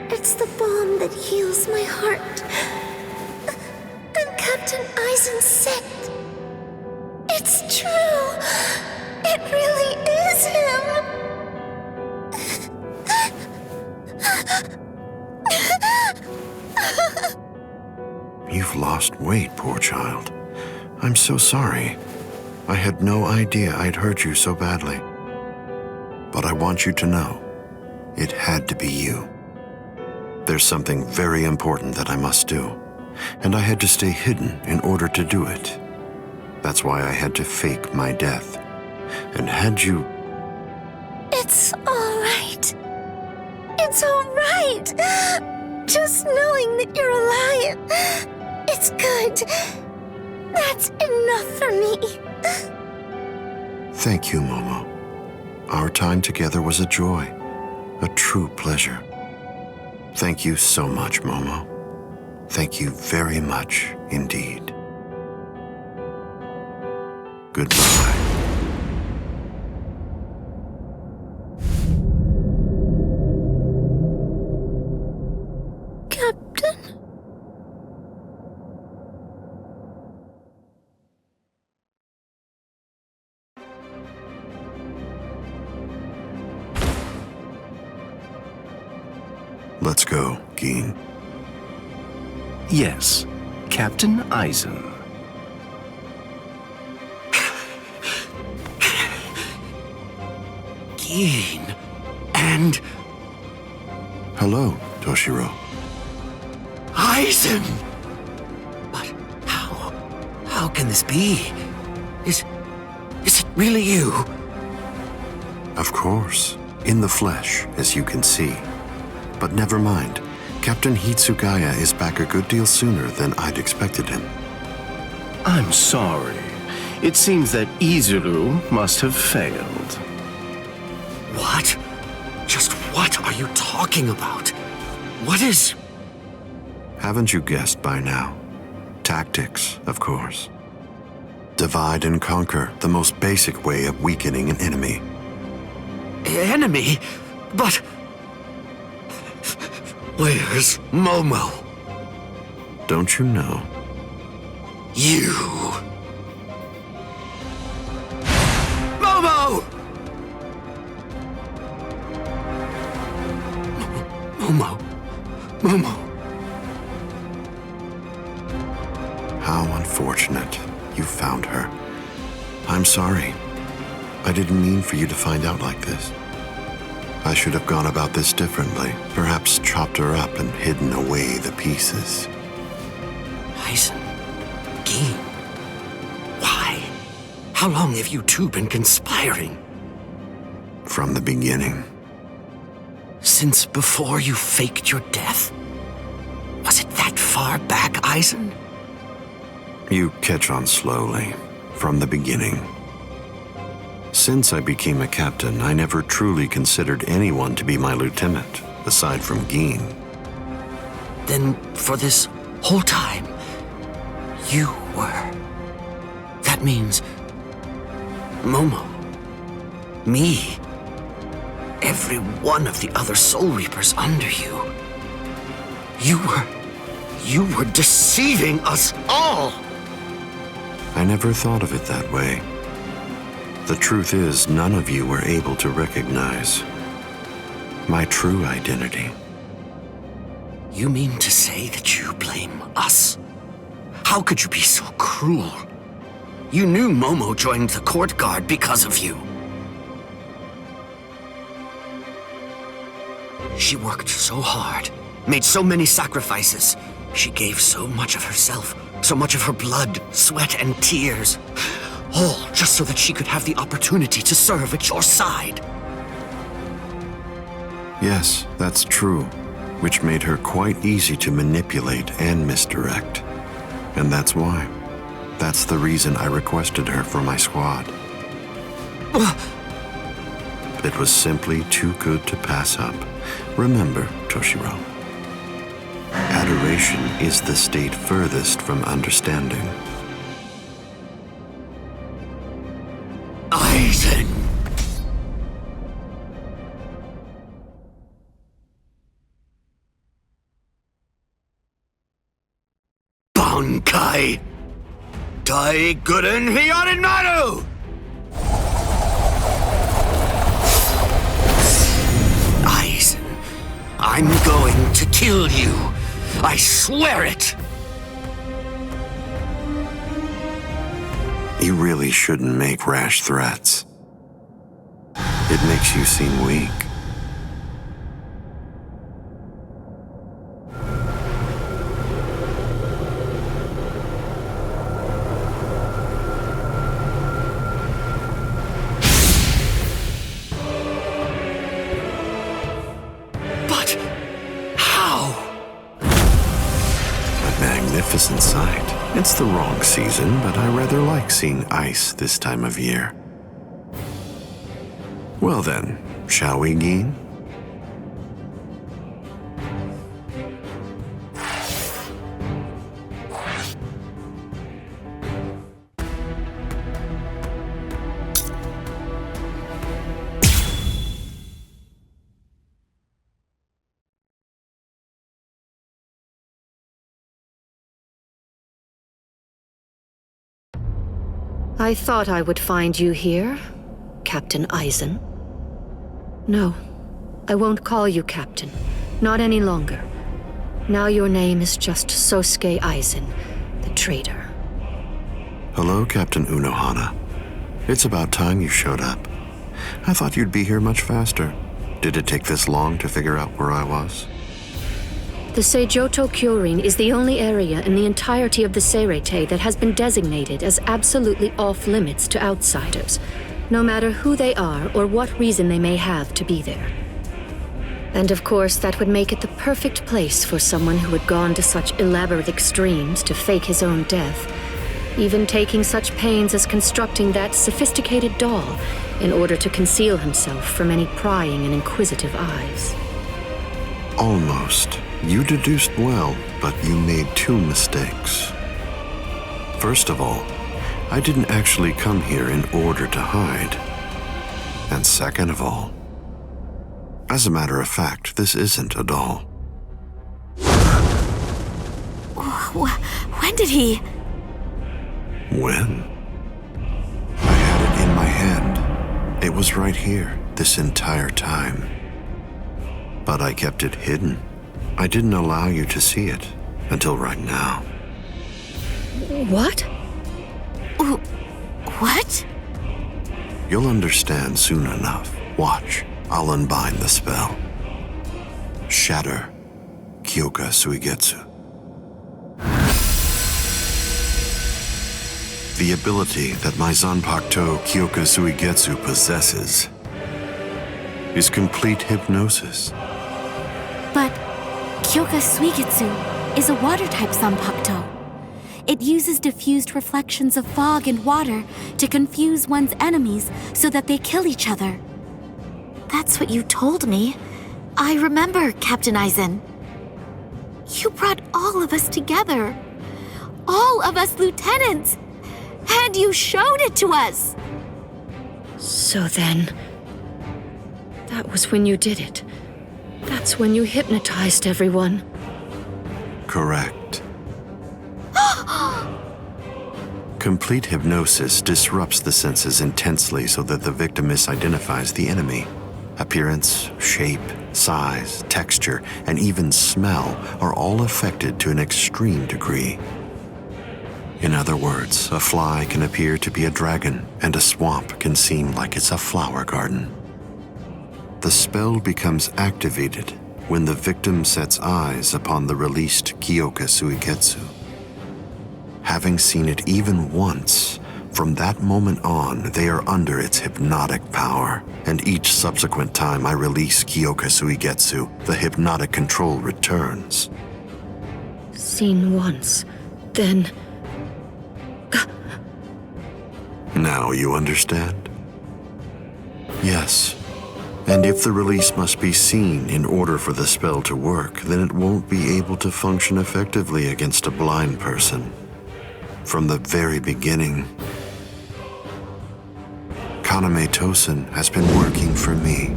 It's the balm that heals my heart. And Captain Aizen said, it's true! It really is him! You've lost weight, poor child. I'm so sorry. I had no idea I'd hurt you so badly. But I want you to know, it had to be you. There's something very important that I must do, and I had to stay hidden in order to do it. That's why I had to fake my death. And had you... It's all right. It's all right. Just knowing that you're alive. It's good. That's enough for me. Thank you, Momo. Our time together was a joy, a true pleasure. Thank you so much, Momo. Thank you very much indeed. Goodbye. Captain? Let's go, Gin. Yes, Captain Aizen. Gin. And... Hello, Toshiro. Aizen! But how How can this be? Is it really you? Of course. In the flesh, as you can see. But never mind. Captain Hitsugaya is back a good deal sooner than I'd expected him. I'm sorry. It seems that Izuru must have failed. What? Just what are you talking about? What is... Haven't you guessed by now? Tactics, of course. Divide and conquer, the most basic way of weakening an enemy. Enemy? But... Where's Momo? Don't you know? You... Momo! Momo. How unfortunate. You found her. I'm sorry. I didn't mean for you to find out like this. I should have gone about this differently. Perhaps chopped her up and hidden away the pieces. Aizen. Gin. Why? How long have you two been conspiring? From the beginning. Since before you faked your death? Was it that far back, Aizen? You catch on slowly. From the beginning. Since I became a captain, I never truly considered anyone to be my lieutenant, aside from Gin. Then, for this whole time, you were. That means... Momo. Me. Every one of the other Soul Reapers under you. You were deceiving us all! I never thought of it that way. The truth is, none of you were able to recognize my true identity. You mean to say that you blame us? How could you be so cruel? You knew Momo joined the court guard because of you. She worked so hard, made so many sacrifices. She gave so much of herself, so much of her blood, sweat, and tears. All just so that she could have the opportunity to serve at your side. Yes, that's true, which made her quite easy to manipulate and misdirect. And that's why. That's the reason I requested her for my squad. It was simply too good to pass up. Remember, Toshiro. Adoration is the state furthest from understanding. Aizen! Bankai! Daiguren Hyorinmaru! Aizen, I'm going to kill you. I swear it! You really shouldn't make rash threats. It makes you seem weak. But how? A magnificent sight. It's the wrong season, but I rather like seeing ice this time of year. Well then, shall we, Gin? I thought I would find you here, Captain Aizen. No, I won't call you Captain. Not any longer. Now your name is just Sosuke Aizen, the traitor. Hello, Captain Unohana. It's about time you showed up. I thought you'd be here much faster. Did it take this long to figure out where I was? The Seijoto Kyorin is the only area in the entirety of the Seirei that has been designated as absolutely off-limits to outsiders, no matter who they are or what reason they may have to be there. And of course, that would make it the perfect place for someone who had gone to such elaborate extremes to fake his own death, even taking such pains as constructing that sophisticated doll in order to conceal himself from any prying and inquisitive eyes. Almost. You deduced well, but you made two mistakes. First of all, I didn't actually come here in order to hide. And second of all, as a matter of fact, this isn't a doll. When did he? When? I had it in my hand. It was right here, this entire time. But I kept it hidden. I didn't allow you to see it until right now. What? What? You'll understand soon enough. Watch, I'll unbind the spell. Shatter Kyoka Suigetsu. The ability that my Zanpakuto Kyoka Suigetsu possesses is complete hypnosis. But Kyoka Suigetsu is a water-type Zanpakuto. It uses diffused reflections of fog and water to confuse one's enemies so that they kill each other. That's what you told me. I remember, Captain Aizen. You brought all of us together. All of us lieutenants. And you showed it to us. So then, that was when you did it. That's when you hypnotized everyone. Correct. Complete hypnosis disrupts the senses intensely so that the victim misidentifies the enemy. Appearance, shape, size, texture, and even smell are all affected to an extreme degree. In other words, a fly can appear to be a dragon, and a swamp can seem like it's a flower garden. The spell becomes activated when the victim sets eyes upon the released Kyoka Suigetsu. Having seen it even once, from that moment on, they are under its hypnotic power, and each subsequent time I release Kyoka Suigetsu, the hypnotic control returns. Seen once, then... Now you understand? Yes. And if the release must be seen in order for the spell to work, then it won't be able to function effectively against a blind person. From the very beginning, Kaname Tosen has been working for me.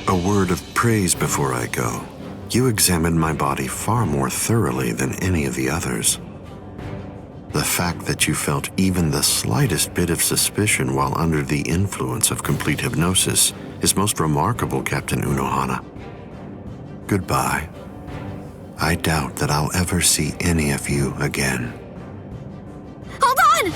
A word of praise before I go. You examined my body far more thoroughly than any of the others. The fact that you felt even the slightest bit of suspicion while under the influence of complete hypnosis is most remarkable, Captain Unohana. Goodbye. I doubt that I'll ever see any of you again. Hold on!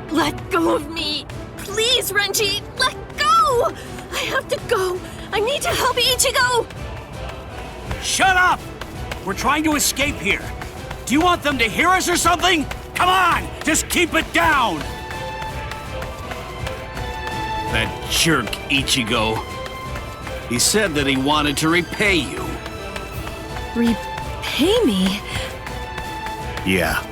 Let go of me! Please, Renji! Let go! I have to go! I need to help Ichigo! Shut up! We're trying to escape here. Do you want them to hear us or something? Come on! Just keep it down! That jerk Ichigo. He said that he wanted to repay you. Repay me? Yeah.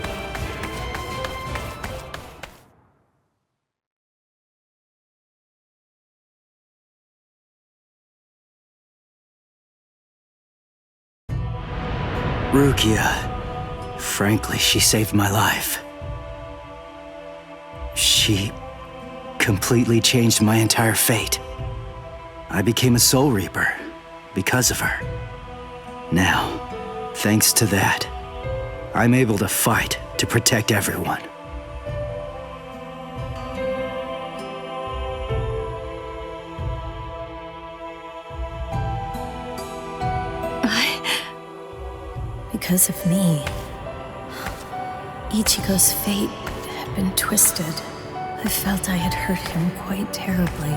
Rukia, frankly, she saved my life. She completely changed my entire fate. I became a Soul Reaper because of her. Now, thanks to that, I'm able to fight to protect everyone. Because of me, Ichigo's fate had been twisted. I felt I had hurt him quite terribly.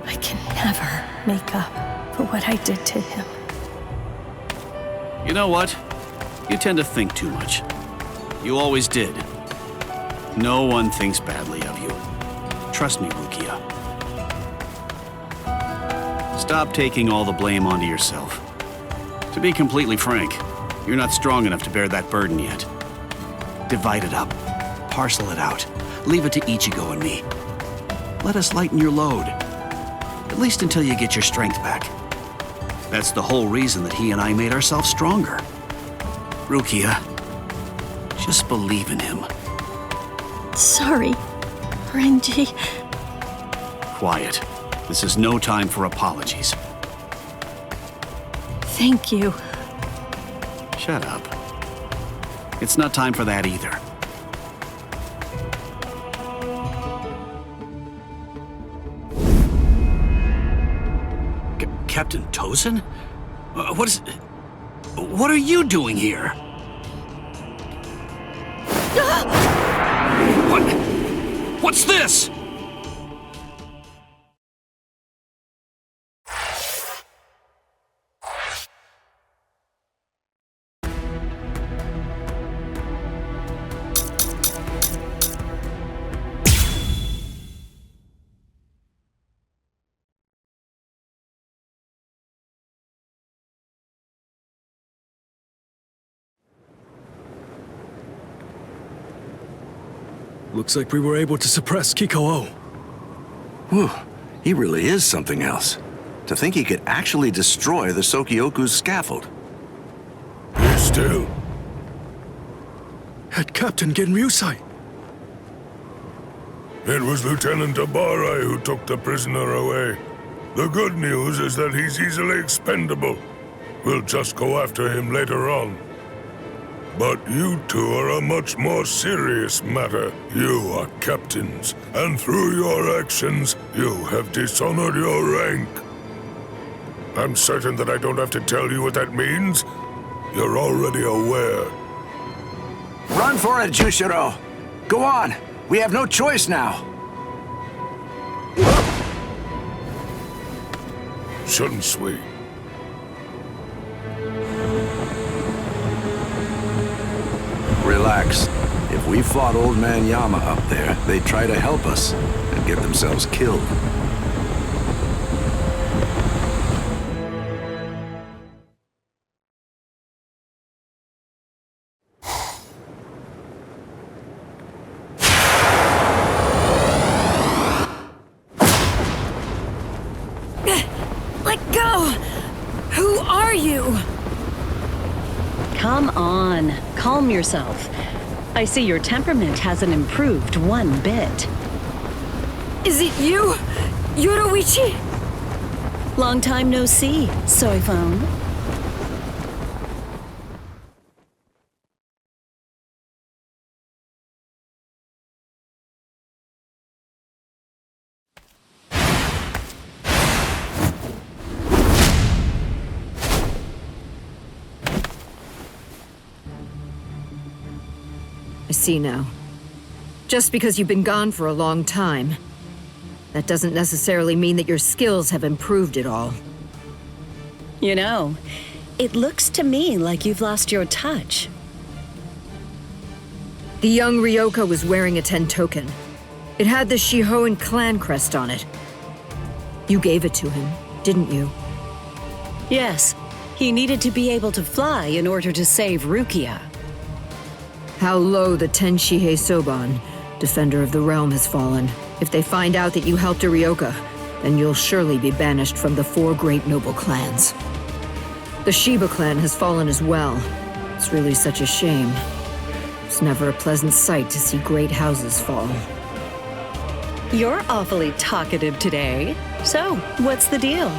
I can never make up for what I did to him. You know what? You tend to think too much. You always did. No one thinks badly of you. Trust me, Rukia. Stop taking all the blame onto yourself. To be completely frank, you're not strong enough to bear that burden yet. Divide it up. Parcel it out. Leave it to Ichigo and me. Let us lighten your load. At least until you get your strength back. That's the whole reason that he and I made ourselves stronger. Rukia, just believe in him. Sorry, Renji. Quiet. This is no time for apologies. Thank you. Shut up. It's not time for that either. Captain Tozen? What are you doing here? What's this? Looks like we were able to suppress Kiko-O. Whew, he really is something else. To think he could actually destroy the Sokyoku's scaffold. Be still. Head Captain Genryusai. It was Lieutenant Abarai who took the prisoner away. The good news is that he's easily expendable. We'll just go after him later on. But you two are a much more serious matter. You are captains, and through your actions, you have dishonored your rank. I'm certain that I don't have to tell you what that means. You're already aware. Run for it, Jushiro! Go on! We have no choice now! Shouldn't we? Relax. If we fought Old Man Yama up there, they'd try to help us and get themselves killed. Let go! Who are you? Come on, calm yourself. I see your temperament hasn't improved one bit. Is it you, Yoruichi? Long time no see, soy phone. I see now. Just because you've been gone for a long time, that doesn't necessarily mean that your skills have improved at all. You know, it looks to me like you've lost your touch. The young Ryoka was wearing a Tentoken. It had the Shihoan clan crest on it. You gave it to him, didn't you? Yes, he needed to be able to fly in order to save Rukia. How low the Tenshihei Soban, Defender of the Realm, has fallen. If they find out that you helped a Ryoka, then you'll surely be banished from the 4 great noble clans. The Shiba clan has fallen as well. It's really such a shame. It's never a pleasant sight to see great houses fall. You're awfully talkative today. So, what's the deal?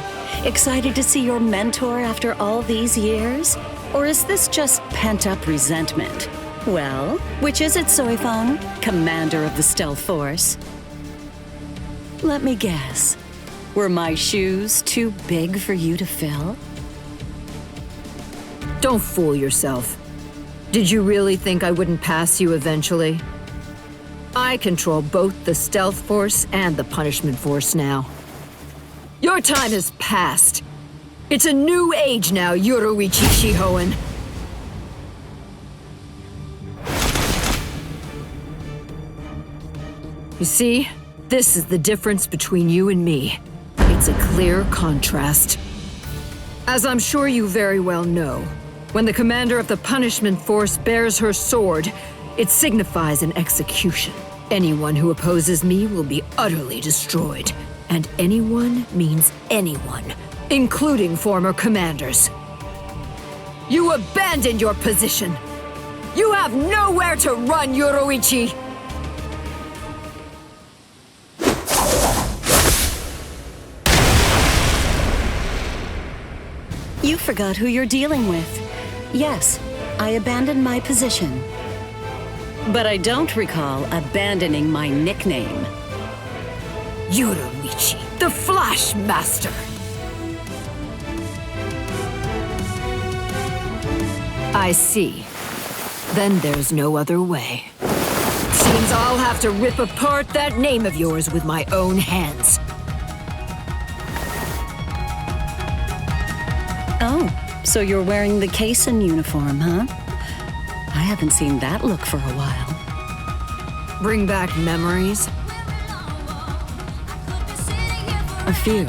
Excited to see your mentor after all these years? Or is this just pent-up resentment? Well, which is it, Soifong, commander of the Stealth Force? Let me guess. Were my shoes too big for you to fill? Don't fool yourself. Did you really think I wouldn't pass you eventually? I control both the Stealth Force and the Punishment Force now. Your time has passed. It's a new age now, Yoruichi Shihoan. You see, this is the difference between you and me. It's a clear contrast. As I'm sure you very well know, when the commander of the Punishment Force bears her sword, it signifies an execution. Anyone who opposes me will be utterly destroyed. And anyone means anyone, including former commanders. You abandoned your position. You have nowhere to run, Yoruichi! You forgot who you're dealing with. Yes, I abandoned my position. But I don't recall abandoning my nickname. Yoruichi, the Flash Master! I see. Then there's no other way. Seems I'll have to rip apart that name of yours with my own hands. Oh, so you're wearing the Kaysen uniform, huh? I haven't seen that look for a while. Bring back memories? A few.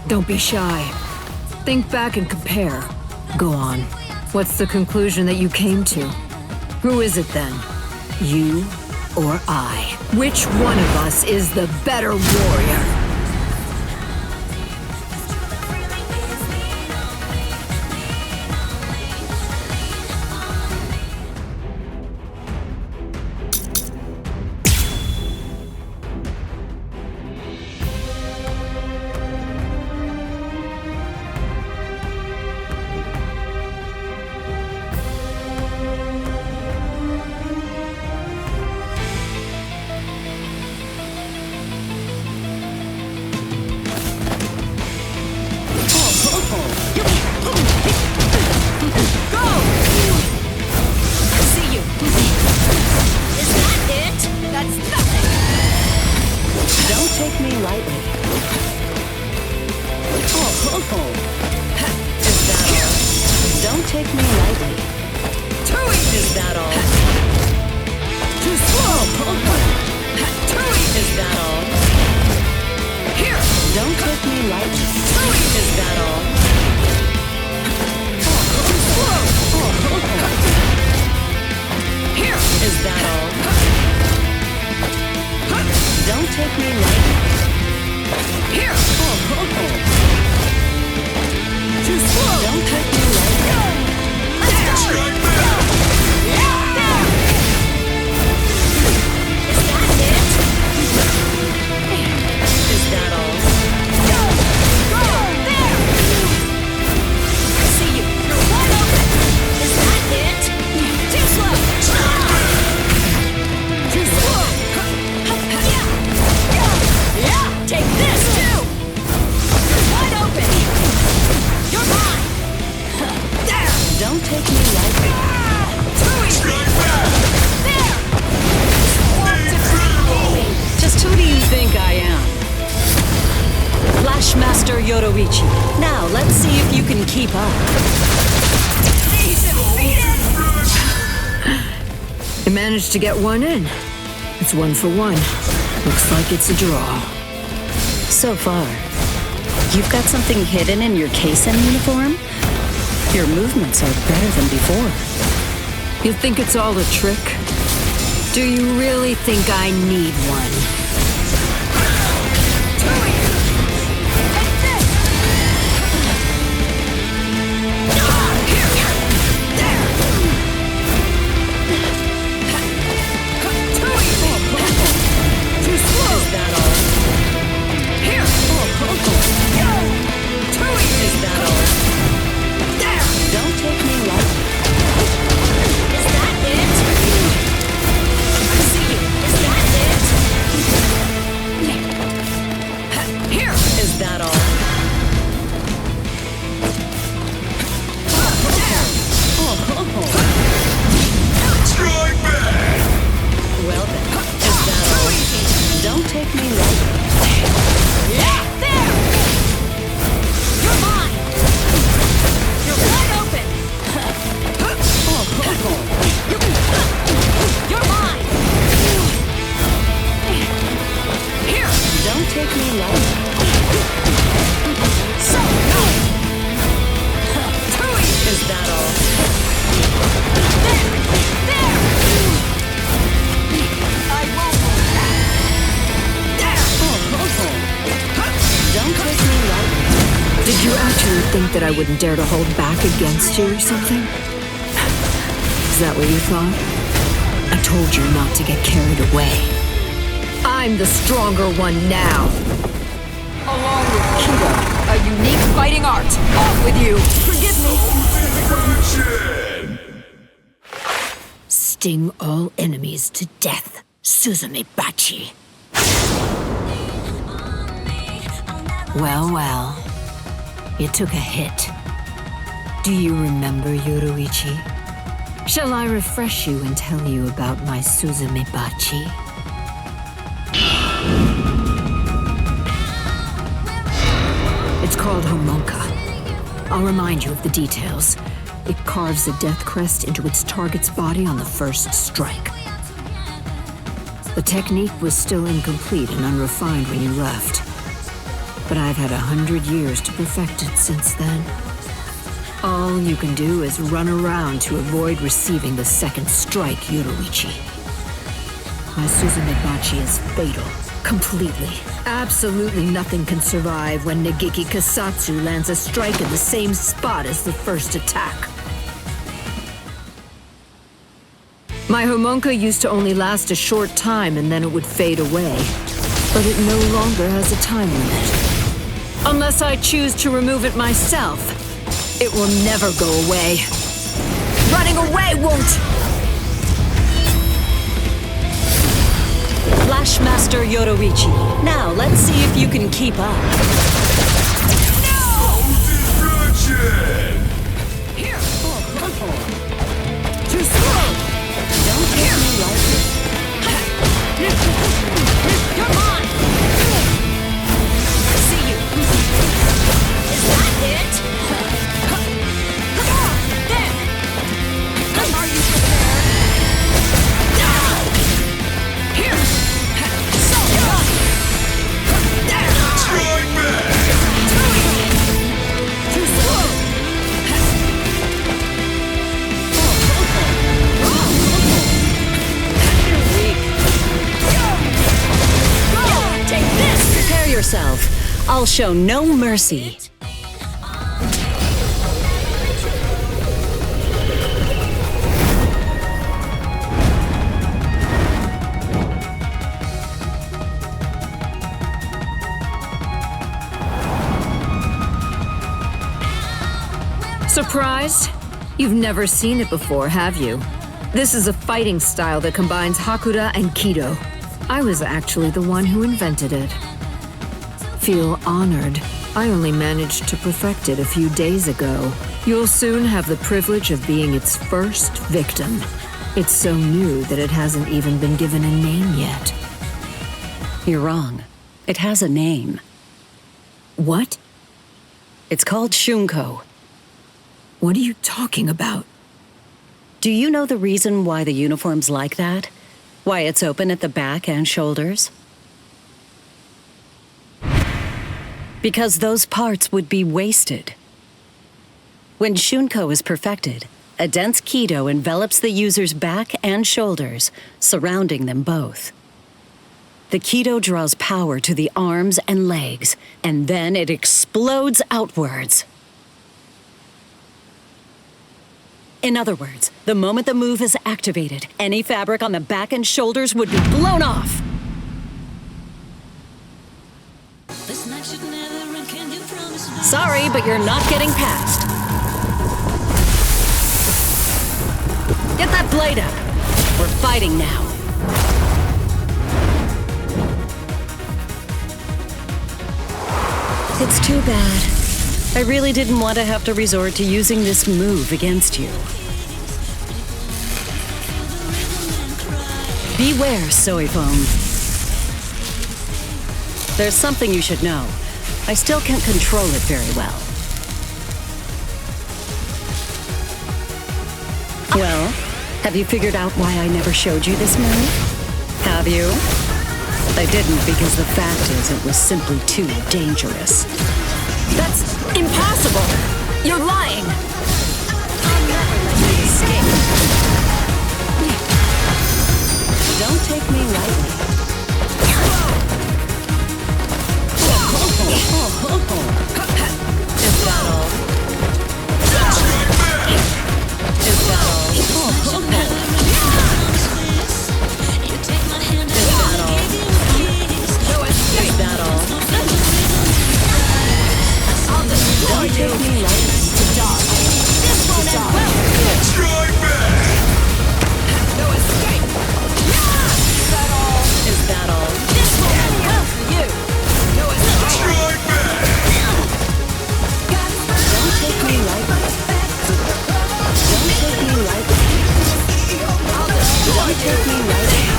Don't be shy. Think back and compare. Go on. What's the conclusion that you came to? Who is it then? You or I? Which one of us is the better warrior? Now, let's see if you can keep up. I managed to get one in. It's 1 for 1. Looks like it's a draw. So far. You've got something hidden in your Kaysen uniform? Your movements are better than before. You think it's all a trick? Do you really think I need one? Don't thought that I wouldn't dare to hold back against you or something? Is that what you thought? I told you not to get carried away. I'm the stronger one now. Along with Kido, a unique fighting art. Off with you! Forgive me! Sting all enemies to death, Suzume Bachi. Well, well. You took a hit. Do you remember, Yoruichi? Shall I refresh you and tell you about my Suzume Bachi? It's called Homonka. I'll remind you of the details. It carves a death crest into its target's body on the first strike. The technique was still incomplete and unrefined when you left, but I've had 100 years to perfect it since then. All you can do is run around to avoid receiving the second strike, Yoruichi. My Suzume Bachi is fatal. Completely. Absolutely nothing can survive when Nagiki Kasatsu lands a strike in the same spot as the first attack. My Homonka used to only last a short time and then it would fade away. But it no longer has a time limit. Unless I choose to remove it myself, it will never go away. Running away won't! Flashmaster Yoruichi. Now, let's see if you can keep up. Here! Too slow! Don't get me lightly. You're mine! I see you! Is that it? There! Are you prepared? No! Here! So there! Strike back! Too slow! Take this! Prepare yourself. I'll show no mercy. Surprised? You've never seen it before, have you? This is a fighting style that combines Hakuda and Kido. I was actually the one who invented it. Feel honored. I only managed to perfect it a few days ago. You'll soon have the privilege of being its first victim. It's so new that it hasn't even been given a name yet. You're wrong. It has a name. What? It's called Shunko. What are you talking about? Do you know the reason why the uniform's like that? Why it's open at the back and shoulders? Because those parts would be wasted. When Shunko is perfected, a dense Kido envelops the user's back and shoulders, surrounding them both. The Kido draws power to the arms and legs, and then it explodes outwards. In other words, the moment the move is activated, any fabric on the back and shoulders would be blown off. Sorry, but you're not getting past. Get that blade up. We're fighting now. It's too bad. I really didn't want to have to resort to using this move against you. Beware, Soy Foam. There's something you should know. I still can't control it very well. Well, have you figured out why I never showed you this move? Have you? I didn't because the fact is it was simply too dangerous. That's impossible! You're lying! I'll never let you escape. Don't take me lightly. Is that all? take me right now.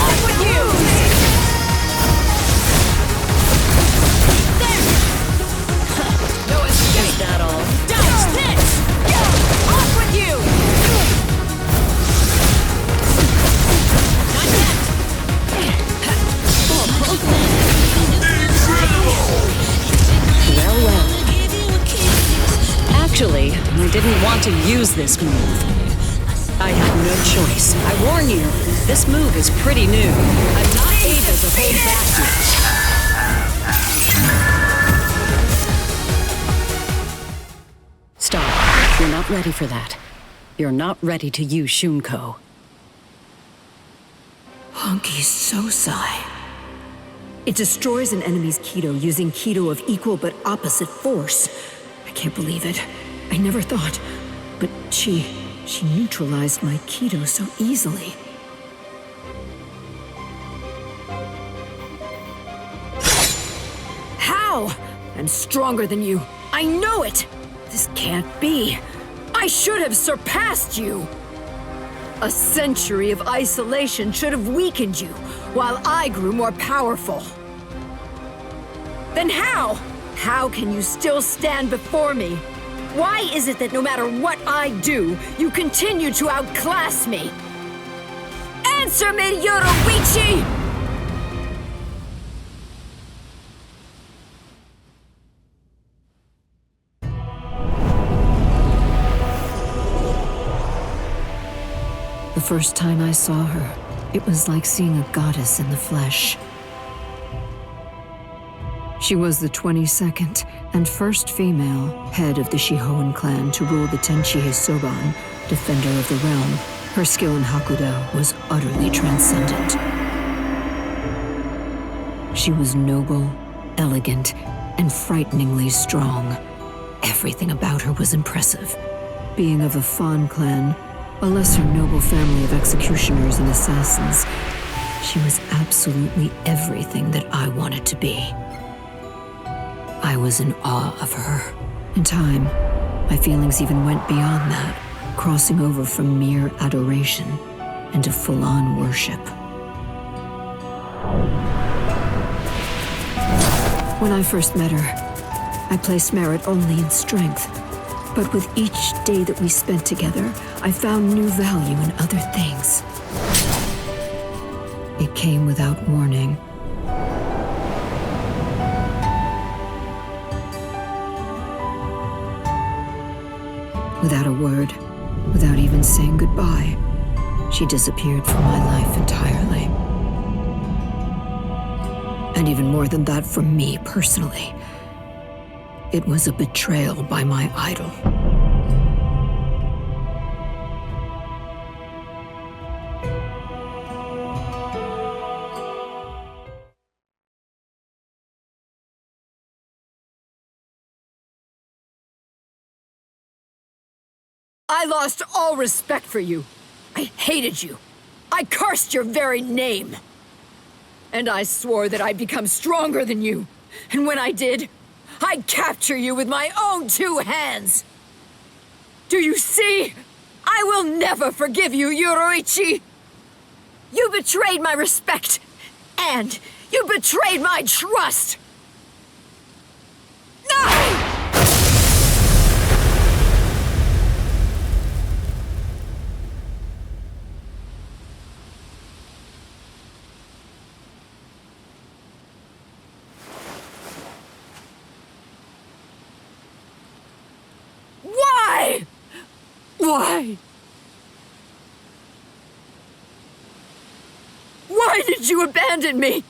Off with you! No escape! Is that all? Dodge this! Off with you! Not yet! Well, well. Actually, I didn't want to use this move. I have no choice. I warn you, this move is pretty new. I'm not able to hold back yet. Stop. You're not ready for that. You're not ready to use Shunko. Honky Sosai. It destroys an enemy's Kido using Kido of equal but opposite force. I can't believe it. I never thought. But she neutralized my Kido so easily. How? I'm stronger than you. I know it! This can't be. I should have surpassed you! A century of isolation should have weakened you, while I grew more powerful. Then how? How can you still stand before me? Why is it that no matter what I do, you continue to outclass me? Answer me, Yoruichi! The first time I saw her, it was like seeing a goddess in the flesh. She was the 22nd and first female head of the Shihoan clan to rule the Tenchi Soban, defender of the realm. Her skill in Hakudo was utterly transcendent. She was noble, elegant, and frighteningly strong. Everything about her was impressive. Being of the Fan clan, a lesser noble family of executioners and assassins, she was absolutely everything that I wanted to be. I was in awe of her. In time, my feelings even went beyond that, crossing over from mere adoration into full-on worship. When I first met her, I placed merit only in strength. But with each day that we spent together, I found new value in other things. It came without warning. Without a word, without even saying goodbye, she disappeared from my life entirely. And even more than that from me personally. It was a betrayal by my idol. I lost all respect for you. I hated you. I cursed your very name. And I swore that I'd become stronger than you. And when I did, I'd capture you with my own two hands! Do you see? I will never forgive you, Yoruichi! You betrayed my respect, and you betrayed my trust! No! Why? Why did you abandon me?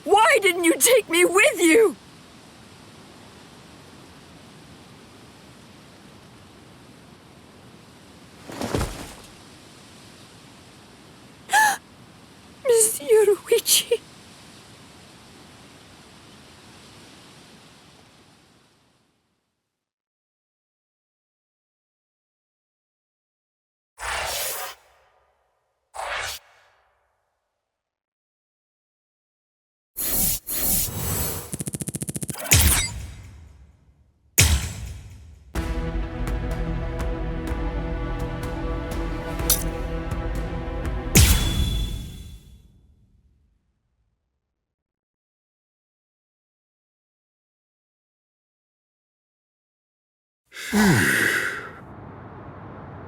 Why didn't you take me with you? Miss Yoruichi.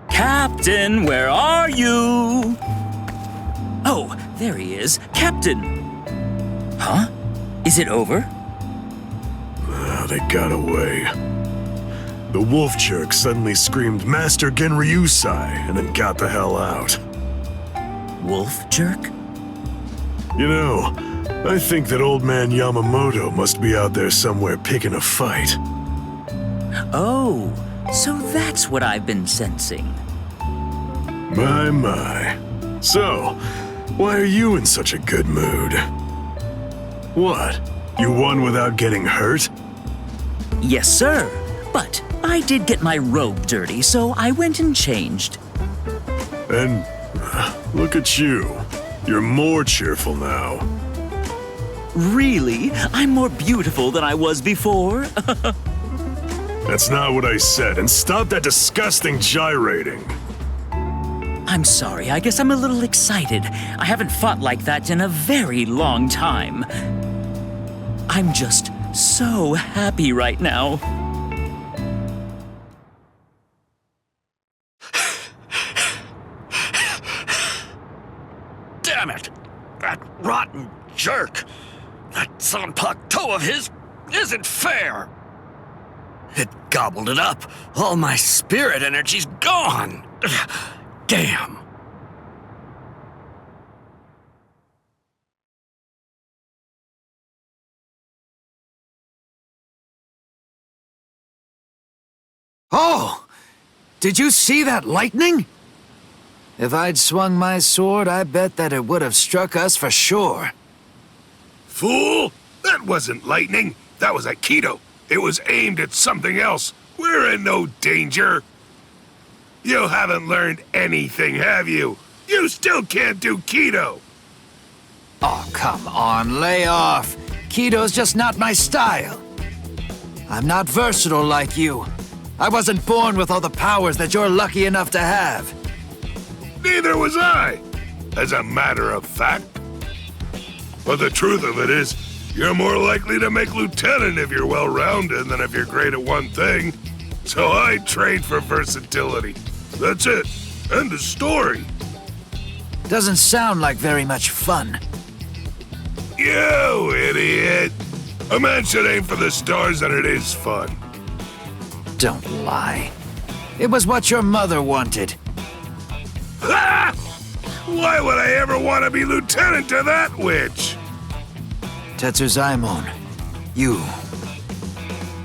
Captain, where are you? Oh, there he is. Captain! Huh? Is it over? They got away. The wolf jerk suddenly screamed Master Genryusai and then got the hell out. Wolf jerk? You know, I think that old man Yamamoto must be out there somewhere picking a fight. Oh, so that's what I've been sensing. My. So, why are you in such a good mood? What? You won without getting hurt? Yes, sir. But I did get my robe dirty, so I went and changed. And look at you. You're more cheerful now. Really? I'm more beautiful than I was before? That's not what I said, and stop that disgusting gyrating. I'm sorry, I guess I'm a little excited. I haven't fought like that in a very long time. I'm just so happy right now. Damn it! That rotten jerk! That Zanpakuto toe of his isn't fair! It gobbled it up. All my spirit energy's gone. Damn. Oh! Did you see that lightning? If I'd swung my sword, I bet that it would have struck us for sure. Fool! That wasn't lightning. That was Aikido. It was aimed at something else. We're in no danger. You haven't learned anything, have you? You still can't do Kido. Oh, come on, lay off. Kido's just not my style. I'm not versatile like you. I wasn't born with all the powers that you're lucky enough to have. Neither was I, as a matter of fact. But the truth of it is, you're more likely to make lieutenant if you're well-rounded than if you're great at one thing. So I trained for versatility. That's it. End of story. Doesn't sound like very much fun. You idiot! A man should aim for the stars and it is fun. Don't lie. It was what your mother wanted. Ha! Why would I ever want to be lieutenant to that witch? Tetsuzaimon, you.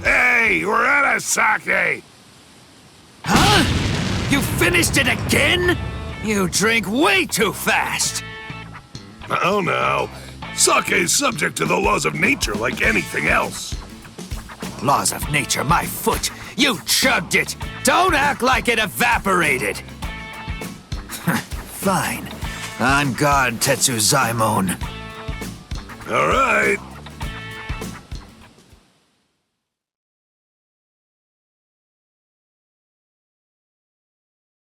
Hey, we're out of sake! Huh? You finished it again? You drink way too fast! Oh no. Sake is subject to the laws of nature like anything else. Laws of nature, my foot! You chugged it! Don't act like it evaporated! Fine. On guard, Tetsuzaimon. All right.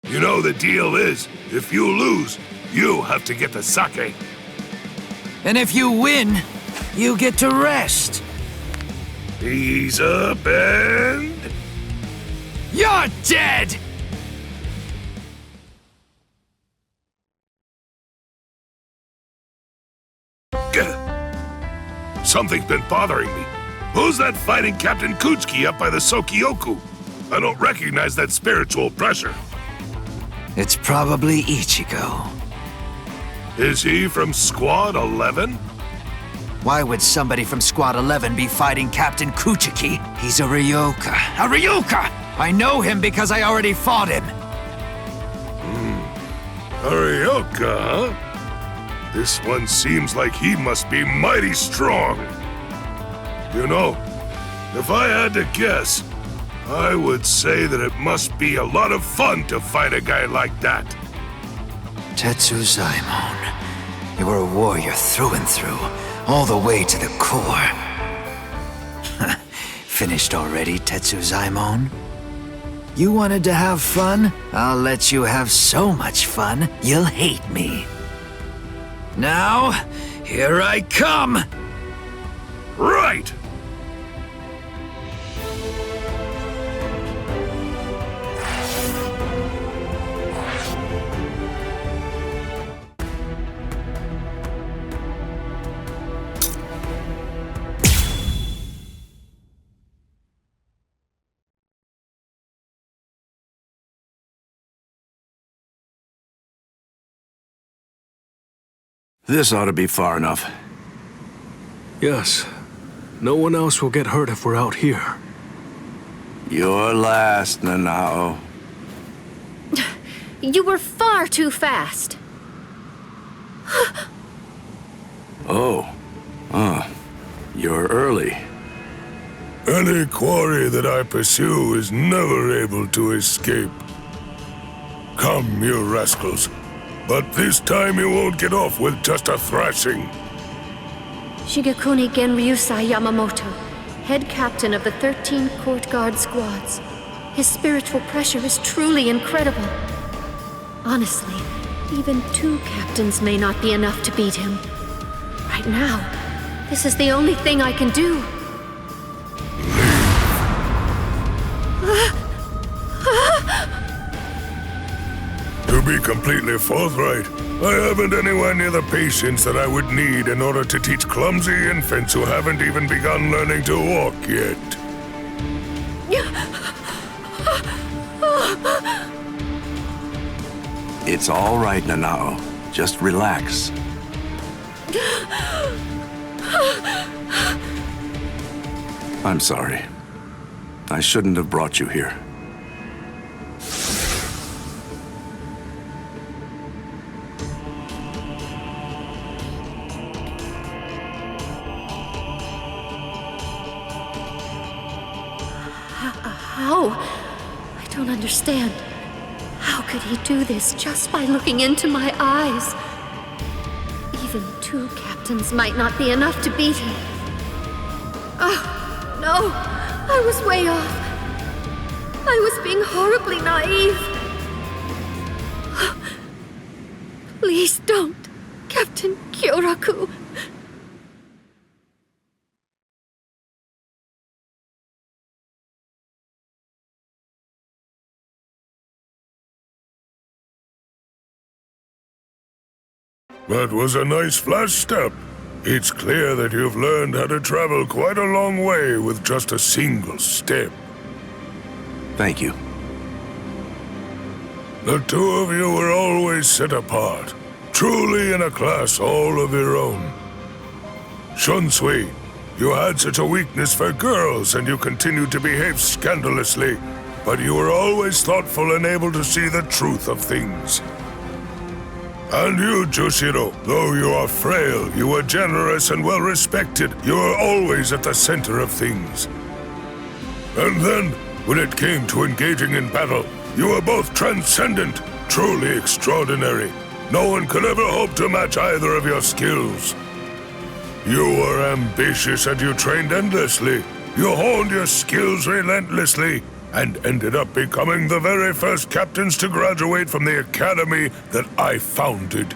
You know the deal is, if you lose, you have to get the sake. And if you win, you get to rest. Ease up and... You're dead! Something's been bothering me. Who's that fighting Captain Kuchiki up by the Sokyoku? I don't recognize that spiritual pressure. It's probably Ichigo. Is he from Squad 11? Why would somebody from Squad 11 be fighting Captain Kuchiki? He's a Ryoka. A Ryoka! I know him because I already fought him. A Ryoka, huh? This one seems like he must be mighty strong. You know, if I had to guess, I would say that it must be a lot of fun to fight a guy like that. Tetsuzaimon, you were a warrior through and through, all the way to the core. Finished already, Tetsuzaimon? You wanted to have fun? I'll let you have so much fun, you'll hate me. Now, here I come! Right! This ought to be far enough. Yes. No one else will get hurt if we're out here. You're last, Nanao. You were far too fast. Oh. You're early. Any quarry that I pursue is never able to escape. Come, you rascals. But this time you won't get off with just a thrashing. Shigekuni Genryusai Yamamoto, head captain of the 13 Court Guard squads. His spiritual pressure is truly incredible. Honestly, even 2 captains may not be enough to beat him. Right now, this is the only thing I can do. To be completely forthright, I haven't anywhere near the patience that I would need in order to teach clumsy infants who haven't even begun learning to walk yet. It's all right, Nanao. Just relax. I'm sorry. I shouldn't have brought you here. How? I don't understand. How could he do this just by looking into my eyes? Even 2 captains might not be enough to beat him. Oh, no! I was way off. I was being horribly naive. Please don't, Captain Kyoraku. That was a nice flash step. It's clear that you've learned how to travel quite a long way with just a single step. Thank you. The 2 of you were always set apart, truly in a class all of your own. Shunsui, you had such a weakness for girls and you continued to behave scandalously, but you were always thoughtful and able to see the truth of things. And you, Jushiro, though you are frail, you were generous and well-respected. You were always at the center of things. And then, when it came to engaging in battle, you were both transcendent, truly extraordinary. No one could ever hope to match either of your skills. You were ambitious and you trained endlessly. You honed your skills relentlessly, and ended up becoming the very first captains to graduate from the academy that I founded.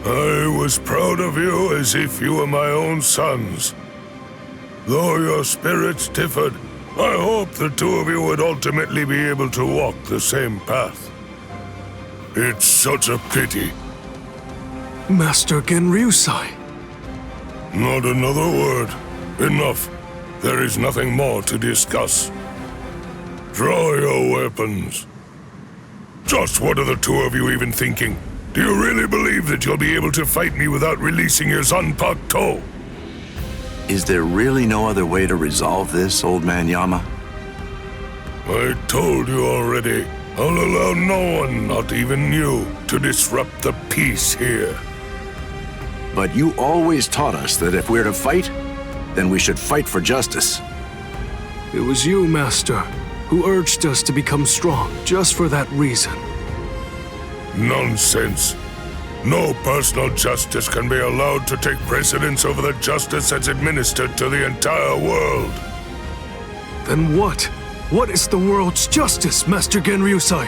I was proud of you as if you were my own sons. Though your spirits differed, I hope the 2 of you would ultimately be able to walk the same path. It's such a pity. Master Genryusai. Not another word. Enough. There is nothing more to discuss. Draw your weapons. Just what are the 2 of you even thinking? Do you really believe that you'll be able to fight me without releasing your Zanpakuto? Is there really no other way to resolve this, Old Man Yama? I told you already. I'll allow no one, not even you, to disrupt the peace here. But you always taught us that if we're to fight, then we should fight for justice. It was you, Master, who urged us to become strong just for that reason. Nonsense. No personal justice can be allowed to take precedence over the justice that's administered to the entire world. Then what? What is the world's justice, Master Genryusai?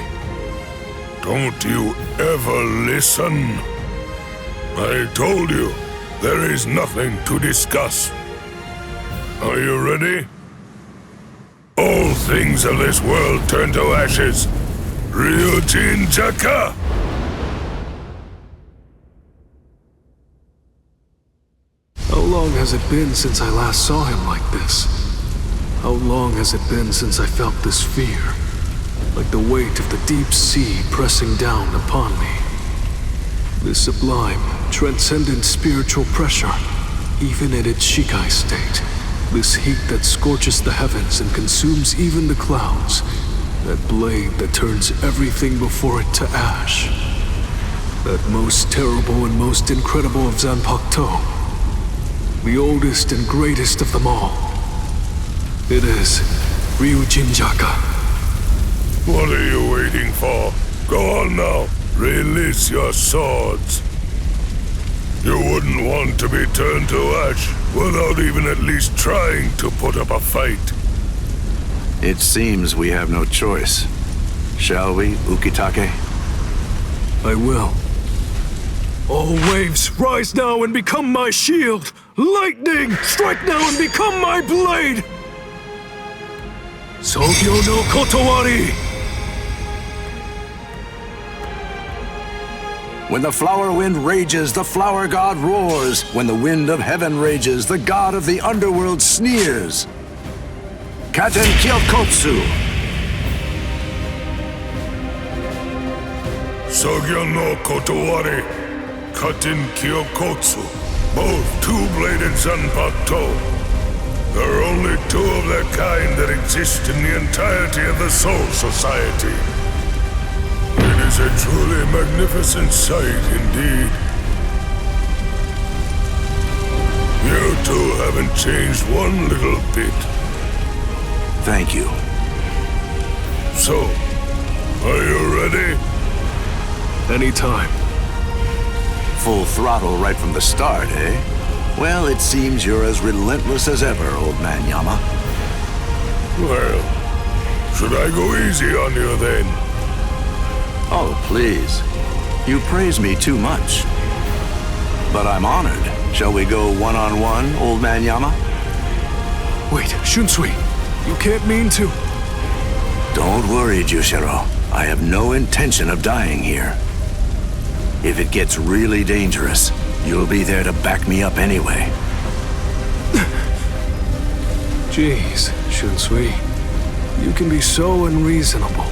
Don't you ever listen? I told you, there is nothing to discuss. Are you ready? All things of this world turn to ashes. Ryujin Jaka! How long has it been since I last saw him like this? How long has it been since I felt this fear? Like the weight of the deep sea pressing down upon me. This sublime, transcendent spiritual pressure, even in its Shikai state, this heat that scorches the heavens and consumes even the clouds, that blade that turns everything before it to ash. That most terrible and most incredible of Zanpakuto, the oldest and greatest of them all. It is Ryujinjaka. What are you waiting for? Go on now. Release your swords. You wouldn't want to be turned to ash without even at least trying to put up a fight. It seems we have no choice. Shall we, Ukitake? I will. All waves, rise now and become my shield! Lightning, strike now and become my blade! Sogyo no Kotowari! When the flower wind rages, the flower god roars. When the wind of heaven rages, the god of the underworld sneers. Katen Kyokotsu! Sogyo no Kotowari, Katen Kyokotsu, both two-bladed Zanpakuto. There are only two of their kind that exist in the entirety of the Soul Society. It is a truly magnificent sight indeed. You two haven't changed one little bit. Thank you. So, are you ready? Anytime. Full throttle right from the start, eh? Well, it seems you're as relentless as ever, old man Yama. Well, should I go easy on you then? Oh, please. You praise me too much. But I'm honored. Shall we go one-on-one, old man Yama? Wait, Shunsui, you can't mean to... Don't worry, Jushiro. I have no intention of dying here. If it gets really dangerous, you'll be there to back me up anyway. Jeez, Shunsui, you can be so unreasonable.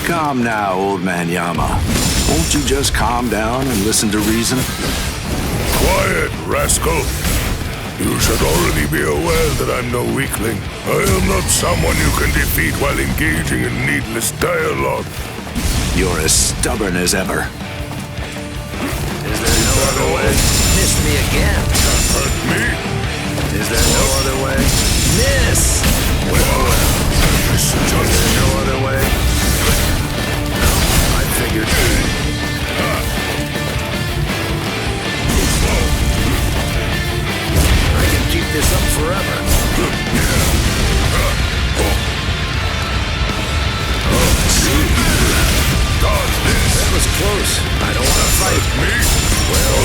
Calm now, old man Yama. Won't you just calm down and listen to reason? Quiet, rascal! You should already be aware that I'm no weakling. I am not someone you can defeat while engaging in needless dialogue. You're as stubborn as ever. Is there no other way? Missed me again. Hurt me? Is there no other way? Miss! Well, this Is there no other way? I figured. I can keep this up forever. Oh, see. That was close. I don't want to fight. Me? Well,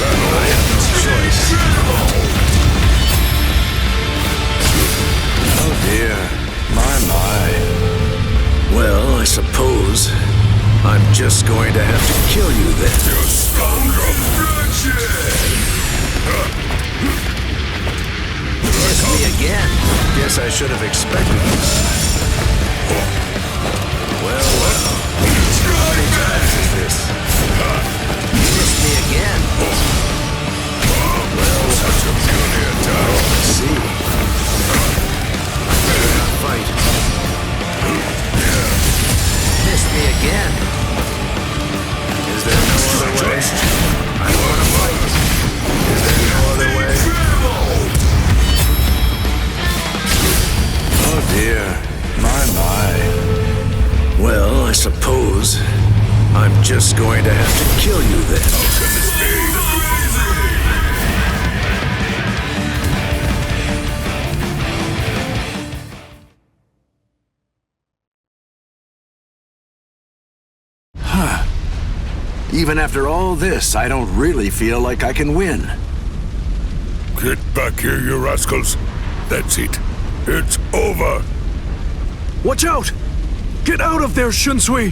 I have no choice. Oh dear. My. Well, I suppose I'm just going to have to kill you then. You scoundrel wretched! Missed me again. Guess I should have expected this. Well. How many times is this? Missed me again. Well, such a puny attack. Let's see. Better not fight. Missed me again. Is there no other way? I don't want to fight. Is there no other way? Oh dear. My. Well, I suppose I'm just going to have to kill you then. How can this be? Even after all this, I don't really feel like I can win. Get back here, you rascals. That's it. It's over. Watch out! Get out of there, Shunsui!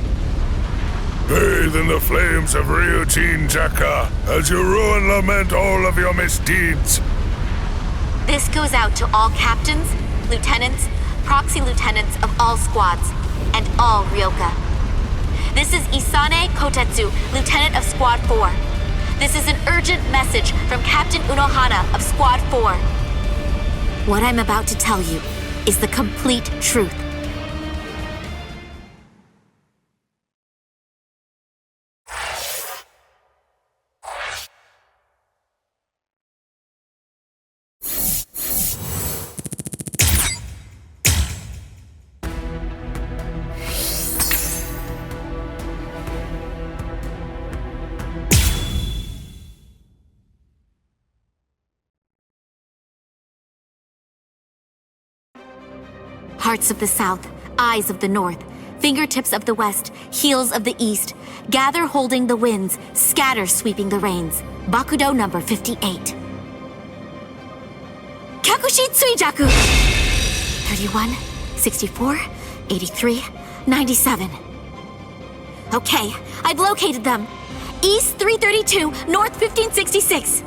Bathe in the flames of Ryujin Jaka as you rue and lament all of your misdeeds. This goes out to all captains, lieutenants, proxy lieutenants of all squads, and all Ryoka. This is Isane Kotetsu, lieutenant of Squad 4. This is an urgent message from Captain Unohana of Squad 4. What I'm about to tell you is the complete truth. Hearts of the South, eyes of the North, fingertips of the West, heels of the East, gather holding the winds, scatter sweeping the rains. Bakudo number 58. Kyakushi Tsuijaku! 31, 64, 83, 97. Okay, I've located them. East 332, North 1566.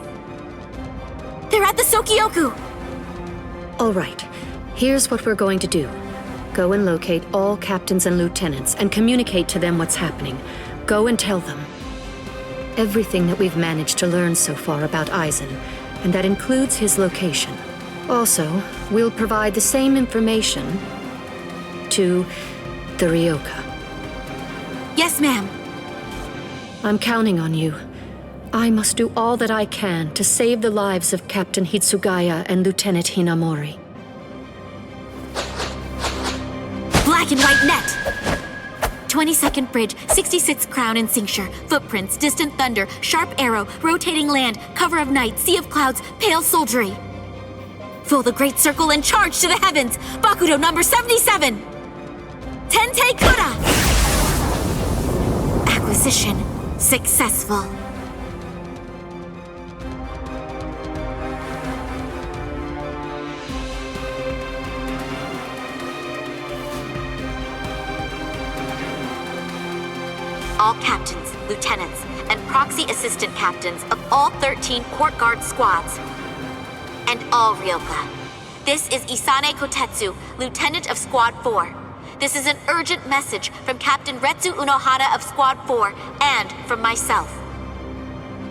They're at the Sokioku. All right. Here's what we're going to do. Go and locate all captains and lieutenants and communicate to them what's happening. Go and tell them everything that we've managed to learn so far about Aizen, and that includes his location. Also, we'll provide the same information to the Ryoka. Yes, ma'am. I'm counting on you. I must do all that I can to save the lives of Captain Hitsugaya and Lieutenant Hinamori. Black and white net! 22nd bridge, 66th crown and cincture, footprints, distant thunder, sharp arrow, rotating land, cover of night, sea of clouds, pale soldiery. Fill the great circle and charge to the heavens! Bakudo number 77! Tente Kura! Acquisition successful. All captains, lieutenants, and proxy assistant captains of all 13 court guard squads. And all Ryoka. This is Isane Kotetsu, lieutenant of Squad 4. This is an urgent message from Captain Retsu Unohana of Squad 4 and from myself.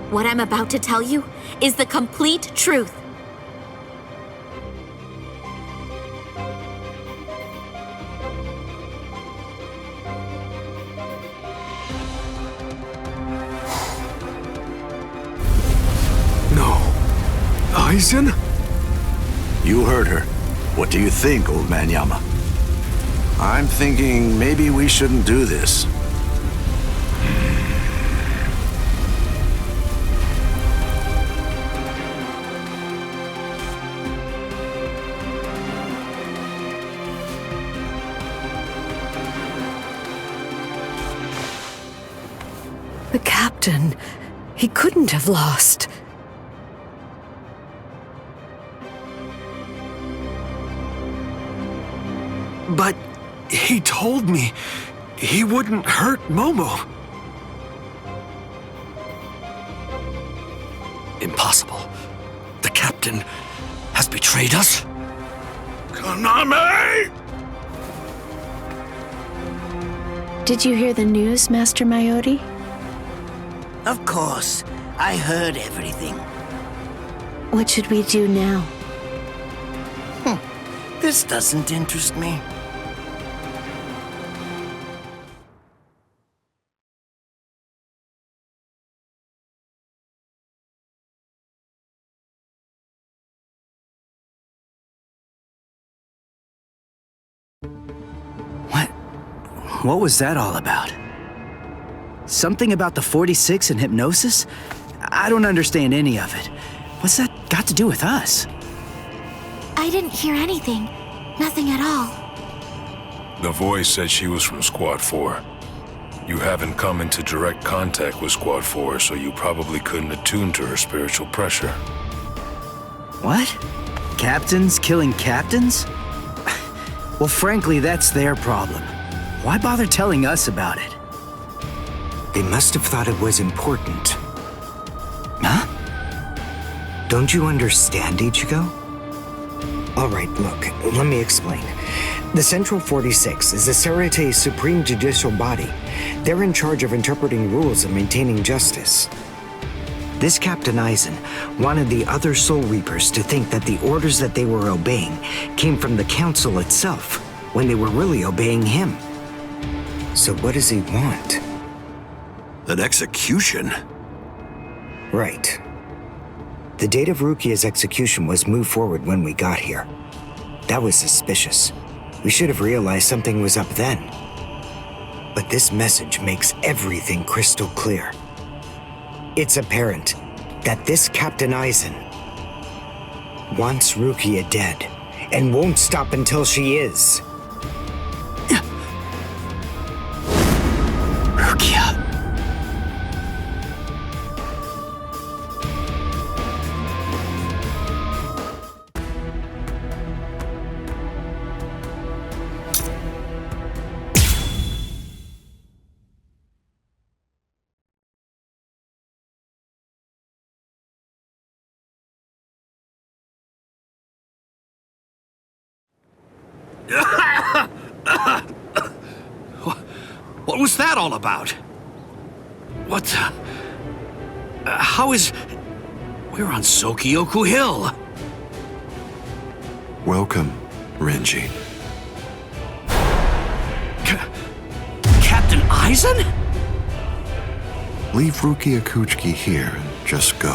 What I'm about to tell you is the complete truth. Aizen? You heard her. What do you think, old man Yama? I'm thinking maybe we shouldn't do this. The captain, he couldn't have lost. But he told me he wouldn't hurt Momo. Impossible. The captain has betrayed us? Kaname! Did you hear the news, Master Mayori? Of course. I heard everything. What should we do now? This doesn't interest me. What was that all about? Something about the 46 and hypnosis? I don't understand any of it. What's that got to do with us? I didn't hear anything. Nothing at all. The voice said she was from Squad 4. You haven't come into direct contact with Squad 4, so you probably couldn't attune to her spiritual pressure. What? Captains killing captains? Well, frankly, that's their problem. Why bother telling us about it? They must have thought it was important. Huh? Don't you understand, Ichigo? Alright, look, let me explain. The Central 46 is the Serete's supreme judicial body. They're in charge of interpreting rules and maintaining justice. This Captain Aizen wanted the other Soul Reapers to think that the orders that they were obeying came from the Council itself, when they were really obeying him. So what does he want? An execution? Right. The date of Rukia's execution was moved forward when we got here. That was suspicious. We should have realized something was up then. But this message makes everything crystal clear. It's apparent that this Captain Aizen wants Rukia dead and won't stop until she is. Rukia. What was that all about? What the... how is... We're on Sokyoku Hill. Welcome, Renji. Captain Aizen? Leave Rukia Kuchiki here and just go.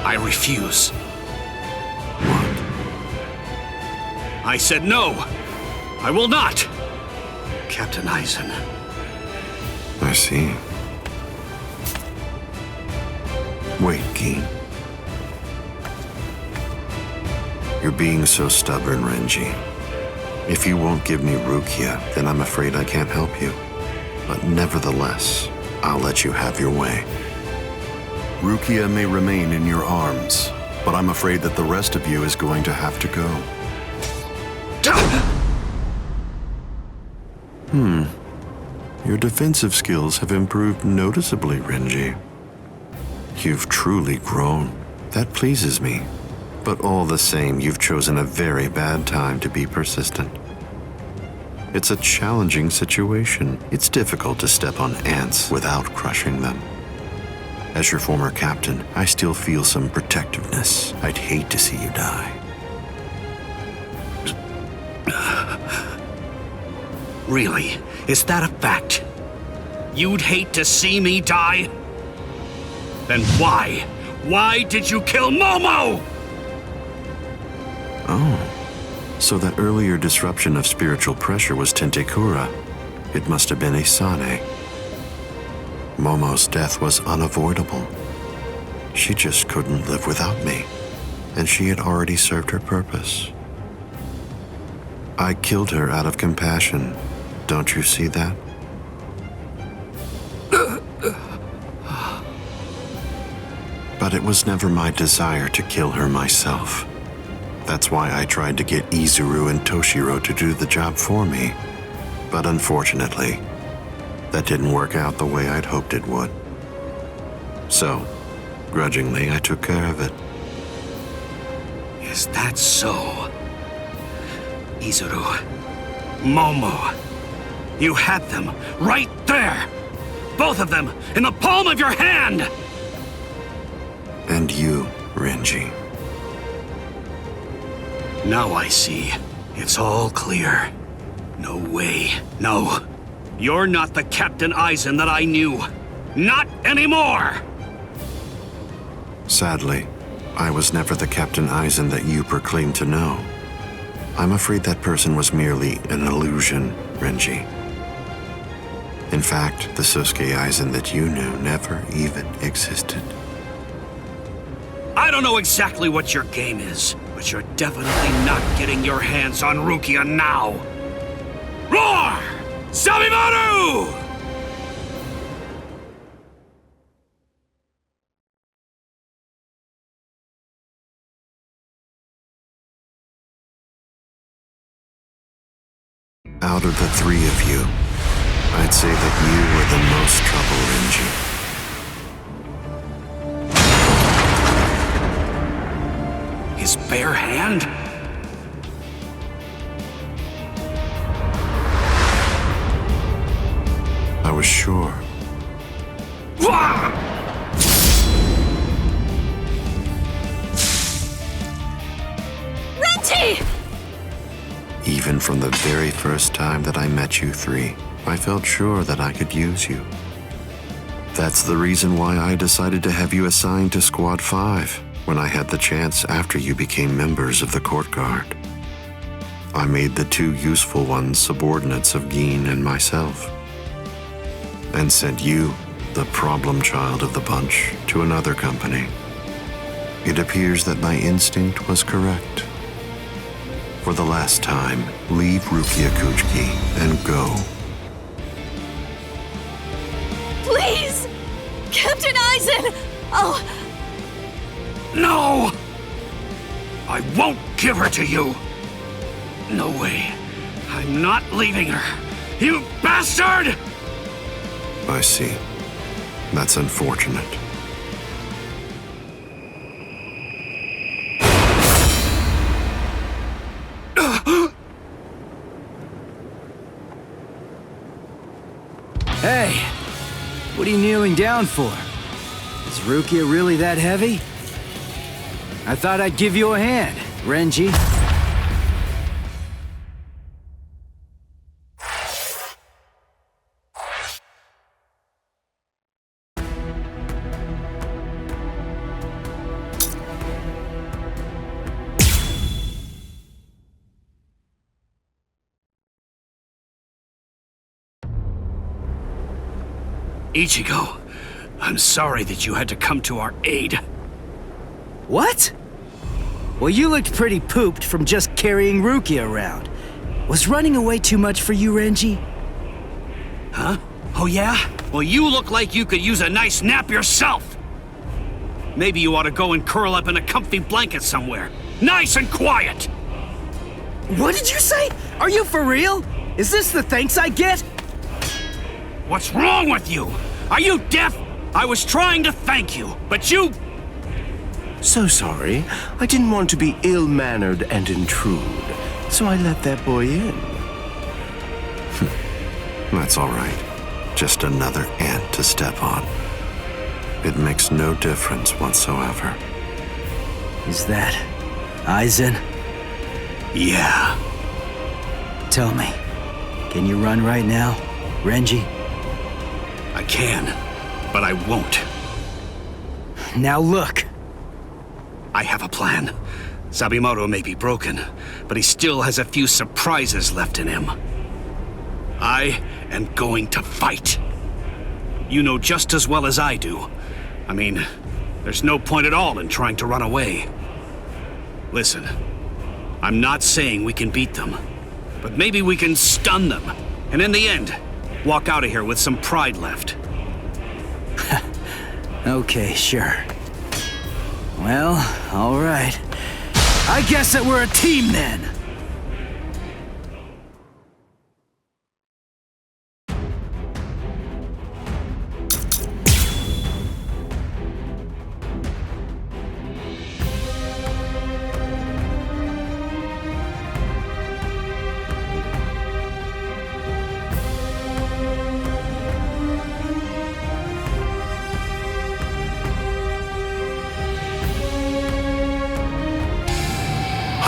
I refuse. What? I said no. I will not. Captain Aizen. I see. Wait, Keen. You're being so stubborn, Renji. If you won't give me Rukia, then I'm afraid I can't help you. But nevertheless, I'll let you have your way. Rukia may remain in your arms, but I'm afraid that the rest of you is going to have to go. Your defensive skills have improved noticeably, Renji. You've truly grown. That pleases me. But all the same, you've chosen a very bad time to be persistent. It's a challenging situation. It's difficult to step on ants without crushing them. As your former captain, I still feel some protectiveness. I'd hate to see you die. Really? Is that a fact? You'd hate to see me die? Then why? Why did you kill Momo? Oh, so that earlier disruption of spiritual pressure was Tentekura. It must have been Isane. Momo's death was unavoidable. She just couldn't live without me, and she had already served her purpose. I killed her out of compassion. Don't you see that? But it was never my desire to kill her myself. That's why I tried to get Izuru and Toshiro to do the job for me. But unfortunately, that didn't work out the way I'd hoped it would. So, grudgingly, I took care of it. Is that so? Izuru, Momo, you had them right there! Both of them in the palm of your hand! And you, Renji. Now I see. It's all clear. No way. No. You're not the Captain Aizen that I knew. Not anymore! Sadly, I was never the Captain Aizen that you proclaimed to know. I'm afraid that person was merely an illusion, Renji. In fact, the Sosuke Aizen that you knew never even existed. I don't know exactly what your game is, but you're definitely not getting your hands on Rukia now. Roar! Sabimaru! Out of the three of you, I'd say that you were the most trouble, Renji. His bare hand? I was sure. Renji! Even from the very first time that I met you three, I felt sure that I could use you. That's the reason why I decided to have you assigned to Squad 5 when I had the chance after you became members of the Court Guard. I made the two useful ones subordinates of Geen and myself, and sent you, the problem child of the bunch, to another company. It appears that my instinct was correct. For the last time, leave Rukia Kuchiki and go. Please! Captain Eisen! Oh! No! I won't give her to you! No way. I'm not leaving her. You bastard! I see. That's unfortunate. Hey, what are you kneeling down for? Is Rukia really that heavy? I thought I'd give you a hand, Renji. Ichigo, I'm sorry that you had to come to our aid. What? Well, you looked pretty pooped from just carrying Rukia around. Was running away too much for you, Renji? Huh? Oh yeah? Well, you look like you could use a nice nap yourself. Maybe you ought to go and curl up in a comfy blanket somewhere. Nice and quiet! What did you say? Are you for real? Is this the thanks I get? What's wrong with you? Are you deaf? I was trying to thank you, but you... So sorry. I didn't want to be ill-mannered and intrude, so I let that boy in. That's all right. Just another ant to step on. It makes no difference whatsoever. Is that Eisen? Yeah. Tell me, can you run right now, Renji? I can, but I won't. Now look. I have a plan. Sabimoto may be broken, but he still has a few surprises left in him. I am going to fight. You know just as well as I do. I mean, there's no point at all in trying to run away. Listen, I'm not saying we can beat them, but maybe we can stun them, and in the end, walk out of here with some pride left. Okay, sure. Well, all right. I guess that we're a team then.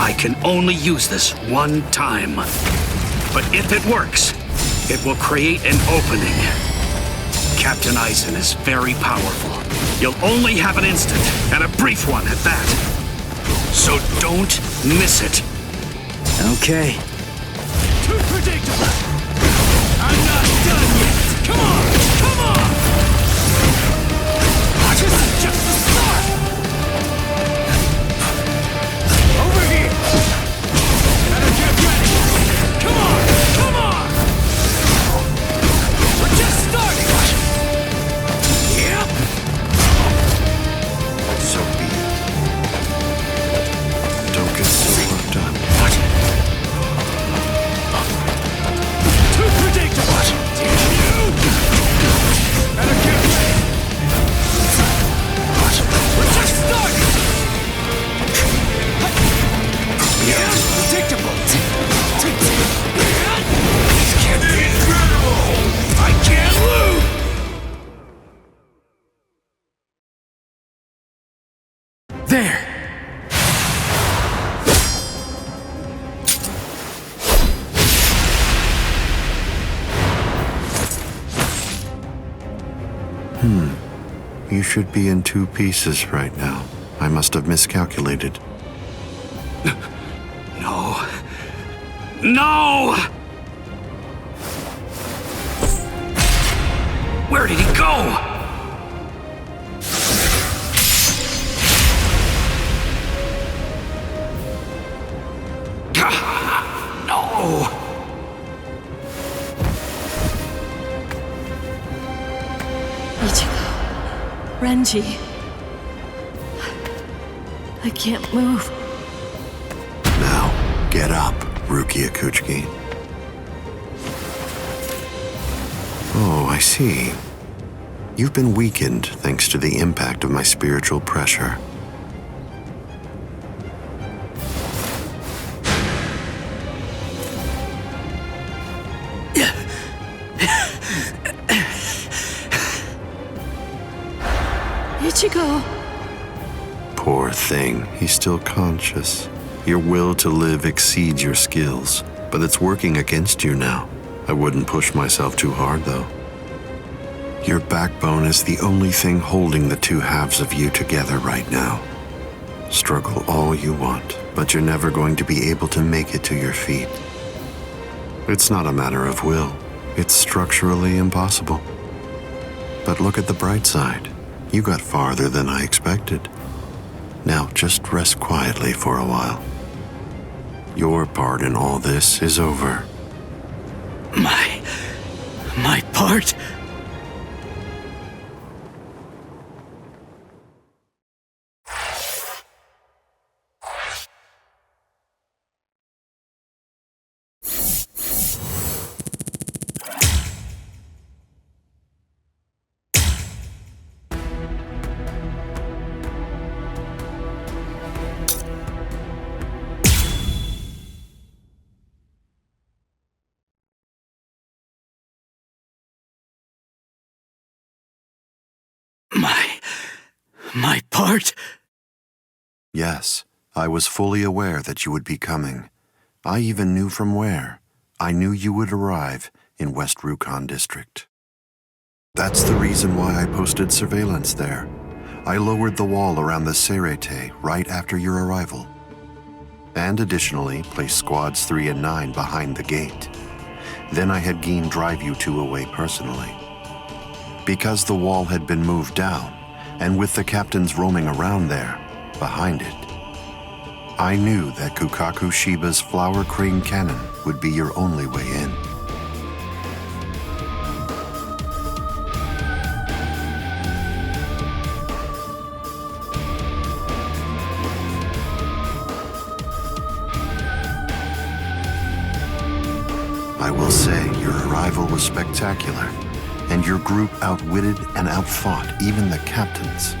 I can only use this one time. But if it works, it will create an opening. Captain Eisen is very powerful. You'll only have an instant, and a brief one at that. So don't miss it. Okay. Too predictable! I'm not done yet! Come on! Come on! This is just the start! Over here! Better get ready! Come on! Come on! We're just starting! Yep! So be it. Don't get so worked up. There! You should be in 2 pieces right now. I must have miscalculated. No. No! Where did he go? No! Ichigo. Renji. I can't move. Now, get up, Rukia Kuchiki. Oh, I see. You've been weakened thanks to the impact of my spiritual pressure. Ichigo. Poor thing, he's still conscious. Your will to live exceeds your skills, but it's working against you now. I wouldn't push myself too hard, though. Your backbone is the only thing holding the 2 halves of you together right now. Struggle all you want, but you're never going to be able to make it to your feet. It's not a matter of will. It's structurally impossible. But look at the bright side. You got farther than I expected. Now just rest quietly for a while. Your part in all this is over. My part? My part? Yes, I was fully aware that you would be coming. I even knew from where. I knew you would arrive in West Rukon District. That's the reason why I posted surveillance there. I lowered the wall around the Serete right after your arrival. And additionally, placed squads 3 and 9 behind the gate. Then I had Geen drive you 2 away personally. Because the wall had been moved down, and with the captains roaming around there, behind it, I knew that Kukaku Shiba's Flower Crane Cannon would be your only way in. I will say your arrival was spectacular, and your group outwitted and outfought even the captains.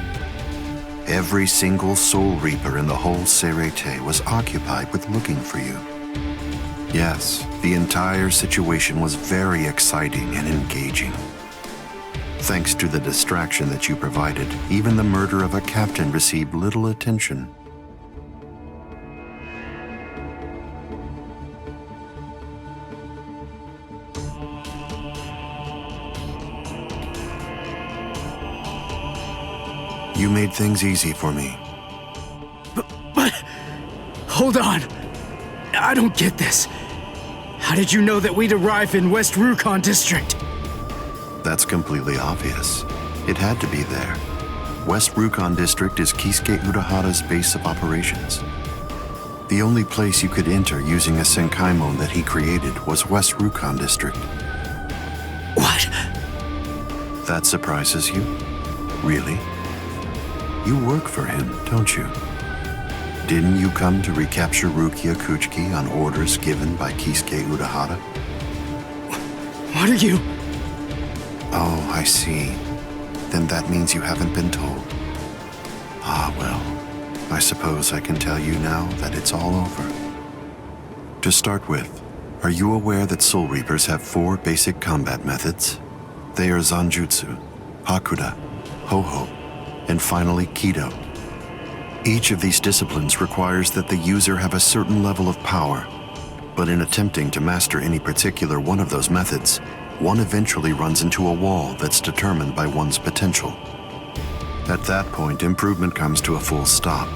Every single Soul Reaper in the whole Serete was occupied with looking for you. Yes, the entire situation was very exciting and engaging. Thanks to the distraction that you provided, even the murder of a captain received little attention. You made things easy for me. But hold on. I don't get this. How did you know that we'd arrive in West Rukon District? That's completely obvious. It had to be there. West Rukon District is Kisuke Urahara's base of operations. The only place you could enter using a Senkaimon that he created was West Rukon District. What? That surprises you? Really? You work for him, don't you? Didn't you come to recapture Rukia Kuchiki on orders given by Kisuke Urahara? What are you? Oh, I see. Then that means you haven't been told. Ah, well, I suppose I can tell you now that it's all over. To start with, are you aware that Soul Reapers have 4 basic combat methods? They are Zanjutsu, Hakuda, Ho-Ho, and finally Kido. Each of these disciplines requires that the user have a certain level of power, but in attempting to master any particular one of those methods, one eventually runs into a wall that's determined by one's potential. At that point, improvement comes to a full stop.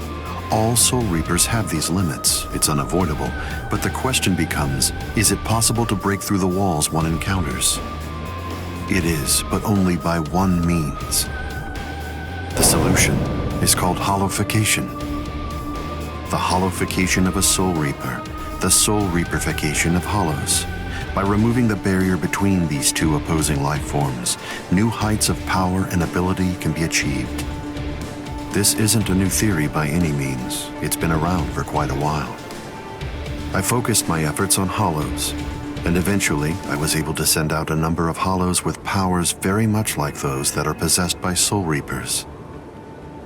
All Soul Reapers have these limits. It's unavoidable, but the question becomes, is it possible to break through the walls one encounters? It is, but only by one means. The solution is called hollowification. The hollowification of a Soul Reaper, the Soul Reaperification of hollows. By removing the barrier between these two opposing life forms, new heights of power and ability can be achieved. This isn't a new theory by any means. It's been around for quite a while. I focused my efforts on hollows, and eventually I was able to send out a number of hollows with powers very much like those that are possessed by Soul Reapers.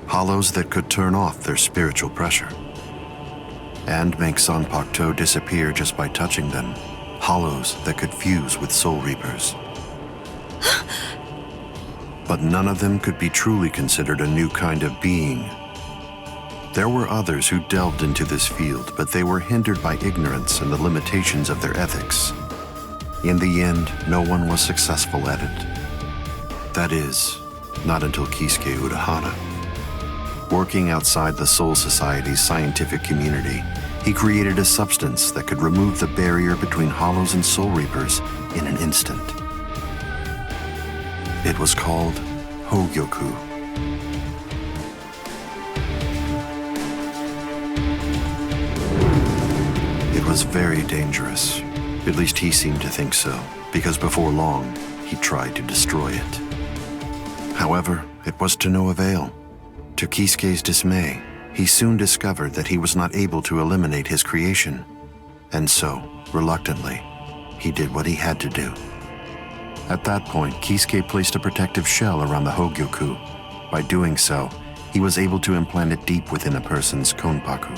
Hollows that could turn off their spiritual pressure and make Zanpakuto disappear just by touching them. Hollows that could fuse with Soul Reapers. But none of them could be truly considered a new kind of being. There were others who delved into this field, but they were hindered by ignorance and the limitations of their ethics. In the end, no one was successful at it. That is, not until Kisuke Urahara. Working outside the Soul Society's scientific community, he created a substance that could remove the barrier between hollows and Soul Reapers in an instant. It was called Hogyoku. It was very dangerous. At least he seemed to think so, because before long, he tried to destroy it. However, it was to no avail. To Kisuke's dismay, he soon discovered that he was not able to eliminate his creation. And so, reluctantly, he did what he had to do. At that point, Kisuke placed a protective shell around the Hogyoku. By doing so, he was able to implant it deep within a person's konpaku.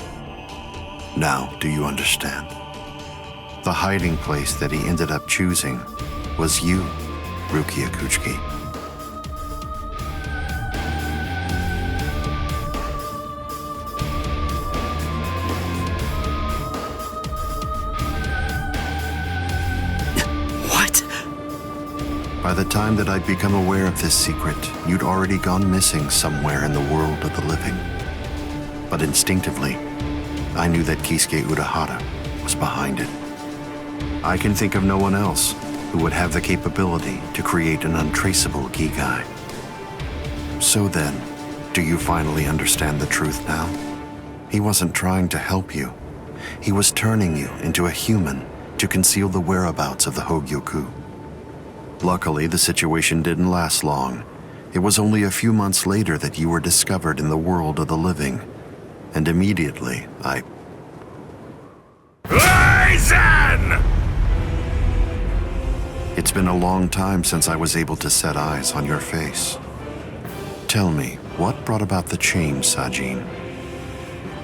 Now, do you understand? The hiding place that he ended up choosing was you, Rukia Kuchiki. By the time that I'd become aware of this secret, you'd already gone missing somewhere in the world of the living. But instinctively, I knew that Kisuke Urahara was behind it. I can think of no one else who would have the capability to create an untraceable Gigai. So then, do you finally understand the truth now? He wasn't trying to help you. He was turning you into a human to conceal the whereabouts of the Hogyoku. Luckily, the situation didn't last long. It was only a few months later that you were discovered in the world of the living. And immediately, Aizen! It's been a long time since I was able to set eyes on your face. Tell me, what brought about the change, Sajin?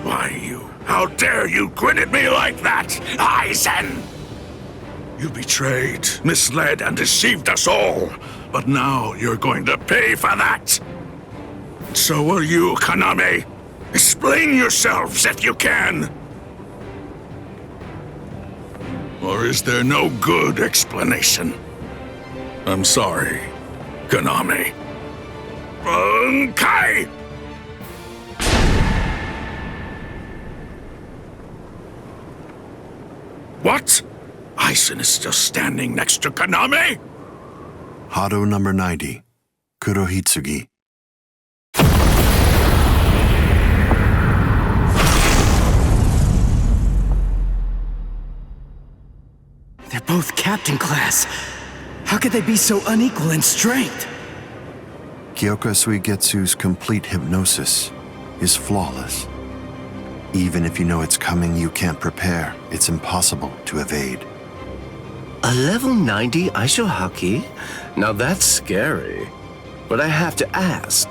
Why, you... How dare you grin at me like that, Aizen! You betrayed, misled, and deceived us all. But now you're going to pay for that. So will you, Kaname. Explain yourselves if you can. Or is there no good explanation? I'm sorry, Kaname. Bunkai! What? Aizen is still standing next to Kaname? Hado number 90, Kurohitsugi. They're both captain class. How could they be so unequal in strength? Kyoka Suigetsu's complete hypnosis is flawless. Even if you know it's coming, you can't prepare. It's impossible to evade. A level 90 Aisho Haki? Now that's scary. But I have to ask,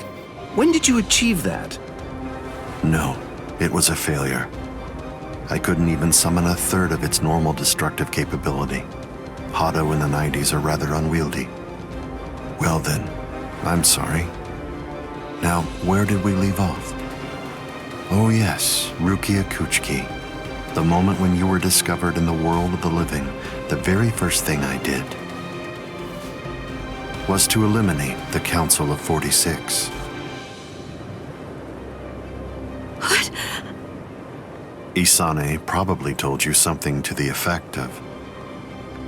when did you achieve that? No, it was a failure. I couldn't even summon a third of its normal destructive capability. Hado in the 90s are rather unwieldy. Well then, I'm sorry. Now, where did we leave off? Oh yes, Rukia Kuchiki. The moment when you were discovered in the world of the living, the very first thing I did was to eliminate the Council of 46. What? Isane probably told you something to the effect of,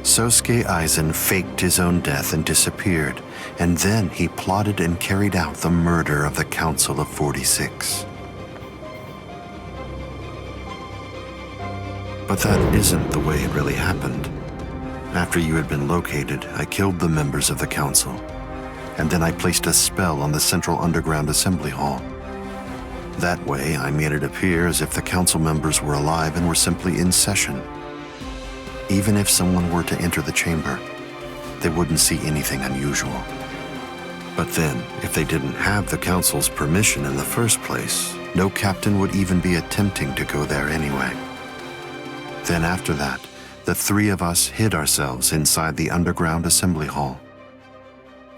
Sosuke Aizen faked his own death and disappeared, and then he plotted and carried out the murder of the Council of 46. But that isn't the way it really happened. After you had been located, I killed the members of the council, and then I placed a spell on the central underground assembly hall. That way, I made it appear as if the council members were alive and were simply in session. Even if someone were to enter the chamber, they wouldn't see anything unusual. But then, if they didn't have the council's permission in the first place, no captain would even be attempting to go there anyway. Then after that, the three of us hid ourselves inside the underground assembly hall.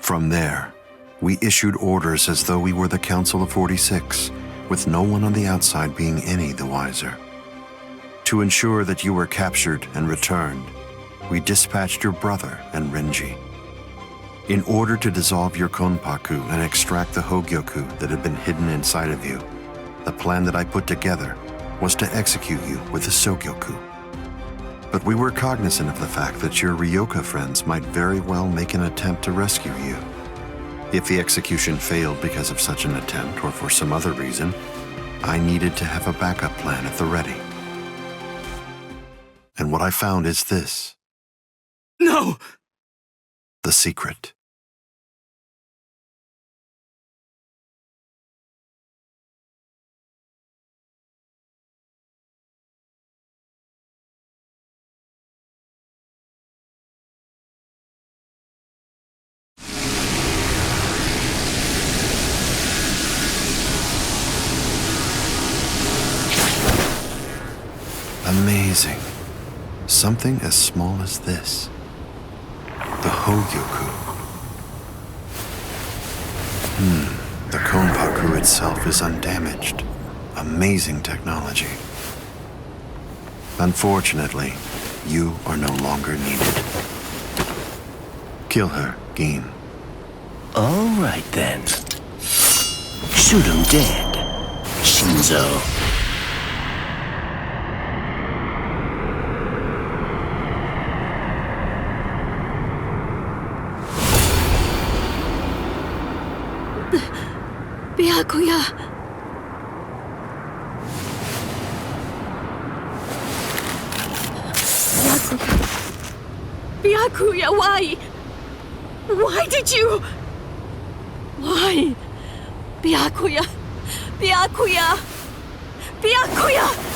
From there, we issued orders as though we were the Council of 46, with no one on the outside being any the wiser. To ensure that you were captured and returned, we dispatched your brother and Renji. In order to dissolve your Konpaku and extract the Hogyoku that had been hidden inside of you, the plan that I put together was to execute you with the Sogyoku. But we were cognizant of the fact that your Ryoka friends might very well make an attempt to rescue you. If the execution failed because of such an attempt or for some other reason, I needed to have a backup plan at the ready. And what I found is this. No! The secret. Amazing. Something as small as this. The Hogyoku. The Konpaku itself is undamaged. Amazing technology. Unfortunately, you are no longer needed. Kill her, Gin. All right then. Shoot him dead, Shinzo. Byakuya! Byakuya, why? Why did you? Why? Byakuya! Byakuya! Byakuya!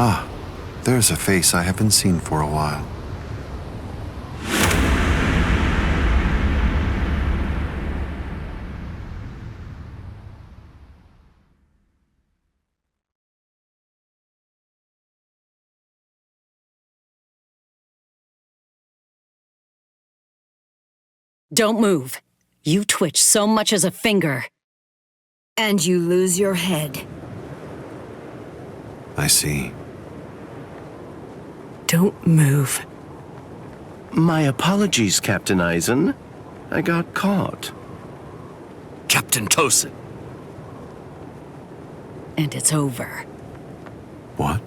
Ah, there's a face I haven't seen for a while. Don't move. You twitch so much as a finger. And you lose your head. I see. Don't move. My apologies, Captain Aizen. I got caught. Captain Tosin. And it's over. What?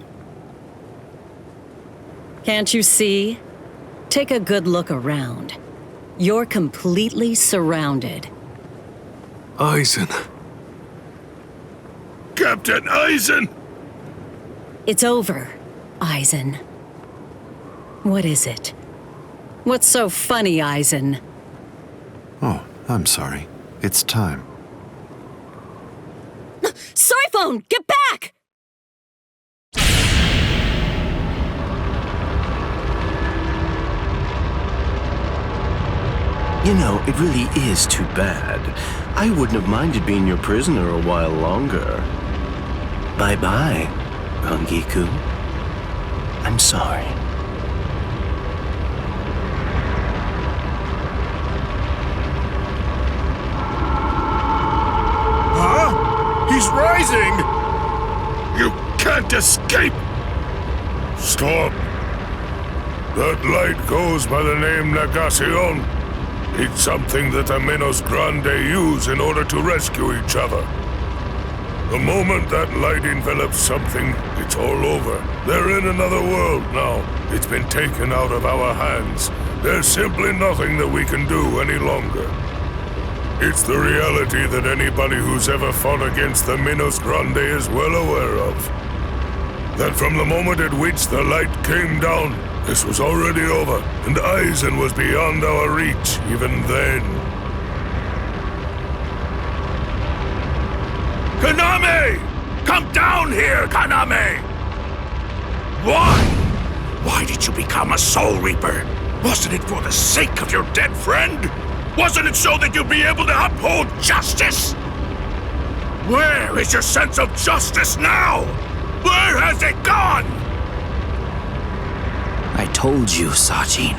Can't you see? Take a good look around. You're completely surrounded. Aizen. Captain Aizen! It's over, Aizen. What is it? What's so funny, Aizen? Oh, I'm sorry. It's time. Soiphone, get back! You know, it really is too bad. I wouldn't have minded being your prisoner a while longer. Bye-bye, Rangiku. I'm sorry. Huh? He's rising! You can't escape! Stop! That light goes by the name Negacion. It's something that the Menos Grande use in order to rescue each other. The moment that light envelops something, it's all over. They're in another world now. It's been taken out of our hands. There's simply nothing that we can do any longer. It's the reality that anybody who's ever fought against the Menos Grande is well aware of. That from the moment at which the light came down, this was already over, and Aizen was beyond our reach even then. Kaname! Come down here, Kaname! Why? Why did you become a Soul Reaper? Wasn't it for the sake of your dead friend? Wasn't it so that you'd be able to uphold justice? Where is your sense of justice now? Where has it gone? I told you, Sajin.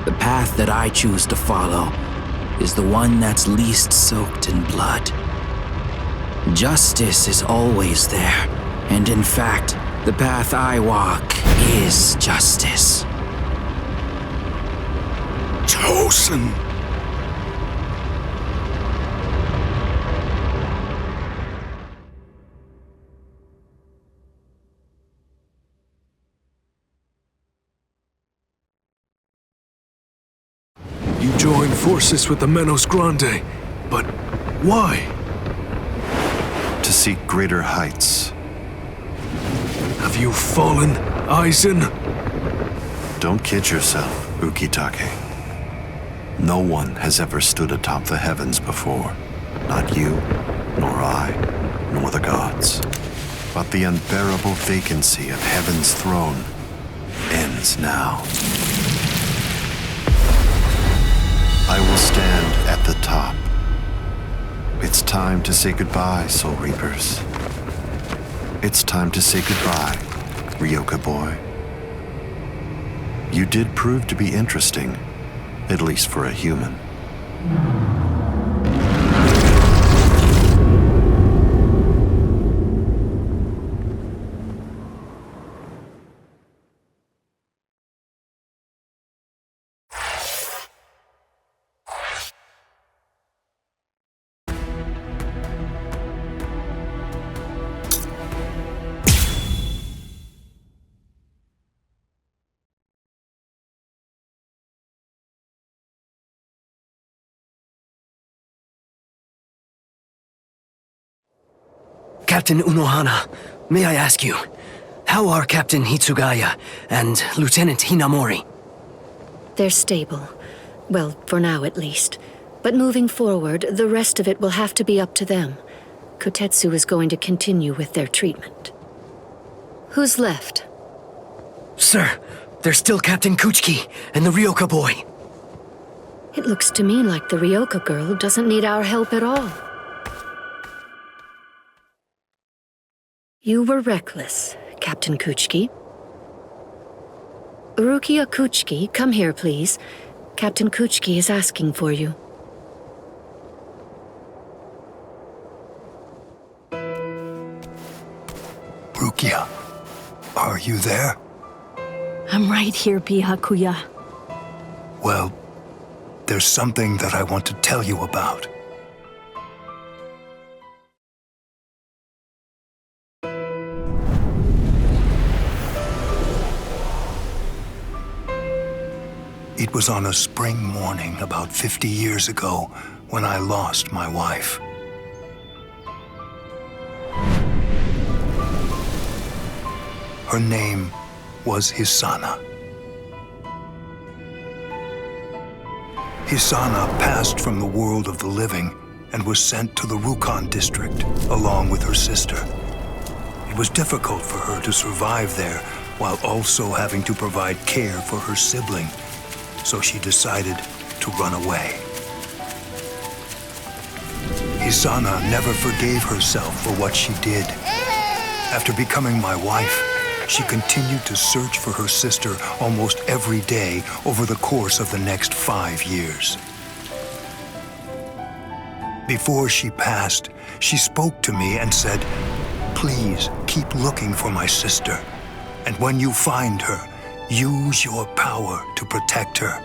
The path that I choose to follow is the one that's least soaked in blood. Justice is always there, and in fact, the path I walk is justice. Chosen! You joined forces with the Menos Grande, but why? To seek greater heights. Have you fallen, Aizen? Don't kid yourself, Ukitake. No one has ever stood atop the heavens before. Not you, nor I, nor the gods. But the unbearable vacancy of heaven's throne ends now. I will stand at the top. It's time to say goodbye, Soul Reapers. It's time to say goodbye, Ryoka boy. You did prove to be interesting, at least for a human. Captain Unohana, may I ask you, how are Captain Hitsugaya and Lieutenant Hinamori? They're stable. Well, for now at least. But moving forward, the rest of it will have to be up to them. Kotetsu is going to continue with their treatment. Who's left? Sir, there's still Captain Kuchiki and the Ryoka boy. It looks to me like the Ryoka girl doesn't need our help at all. You were reckless, Captain Kuchiki. Rukia Kuchiki, come here, please. Captain Kuchiki is asking for you. Rukia, are you there? I'm right here, Byakuya. Well, there's something that I want to tell you about. It was on a spring morning about 50 years ago when I lost my wife. Her name was Hisana. Hisana passed from the world of the living and was sent to the Rukon district along with her sister. It was difficult for her to survive there while also having to provide care for her sibling. So she decided to run away. Hisana never forgave herself for what she did. After becoming my wife, she continued to search for her sister almost every day over the course of the next 5 years. Before she passed, she spoke to me and said, "Please keep looking for my sister, and when you find her, use your power to protect her."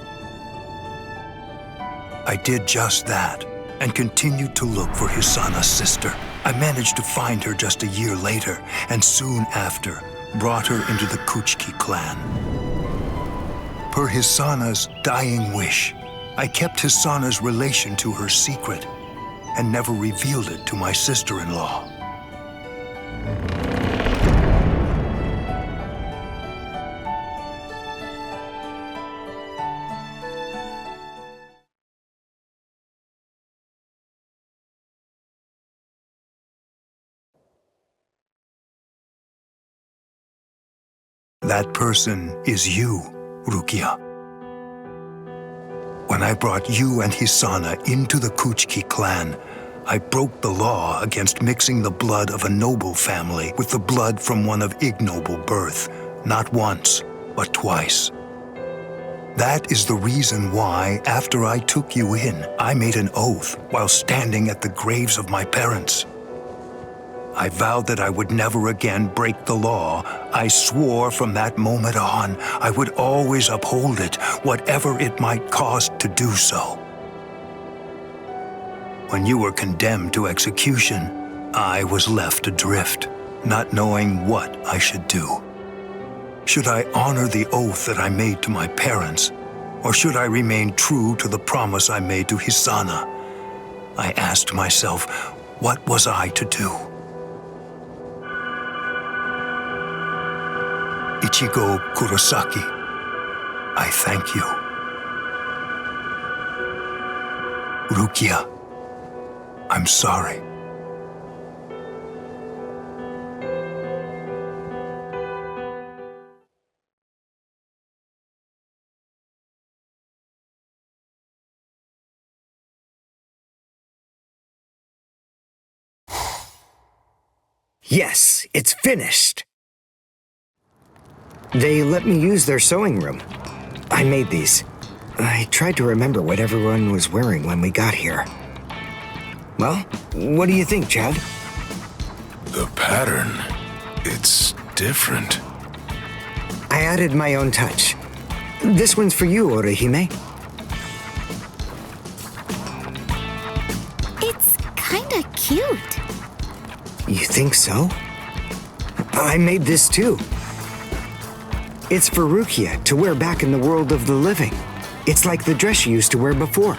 I did just that and continued to look for Hisana's sister. I managed to find her just a year later, and soon after, brought her into the Kuchiki clan. Per Hisana's dying wish, I kept Hisana's relation to her secret and never revealed it to my sister-in-law. That person is you, Rukia. When I brought you and Hisana into the Kuchiki clan, I broke the law against mixing the blood of a noble family with the blood from one of ignoble birth, not once, but twice. That is the reason why, after I took you in, I made an oath while standing at the graves of my parents. I vowed that I would never again break the law. I swore from that moment on, I would always uphold it, whatever it might cost to do so. When you were condemned to execution, I was left adrift, not knowing what I should do. Should I honor the oath that I made to my parents, or should I remain true to the promise I made to Hisana? I asked myself, what was I to do? Ichigo Kurosaki, I thank you. Rukia, I'm sorry. Yes, it's finished. They let me use their sewing room. I made these. I tried to remember what everyone was wearing when we got here. Well, what do you think, Chad? The pattern, it's different. I added my own touch. This one's for you, Orihime. It's kinda cute. You think so? I made this too. It's for Rukia to wear back in the world of the living. It's like the dress she used to wear before.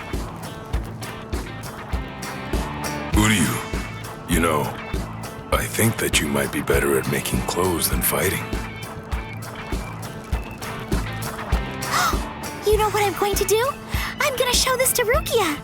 Uryu, you know, I think that you might be better at making clothes than fighting. You know what I'm going to do? I'm gonna show this to Rukia.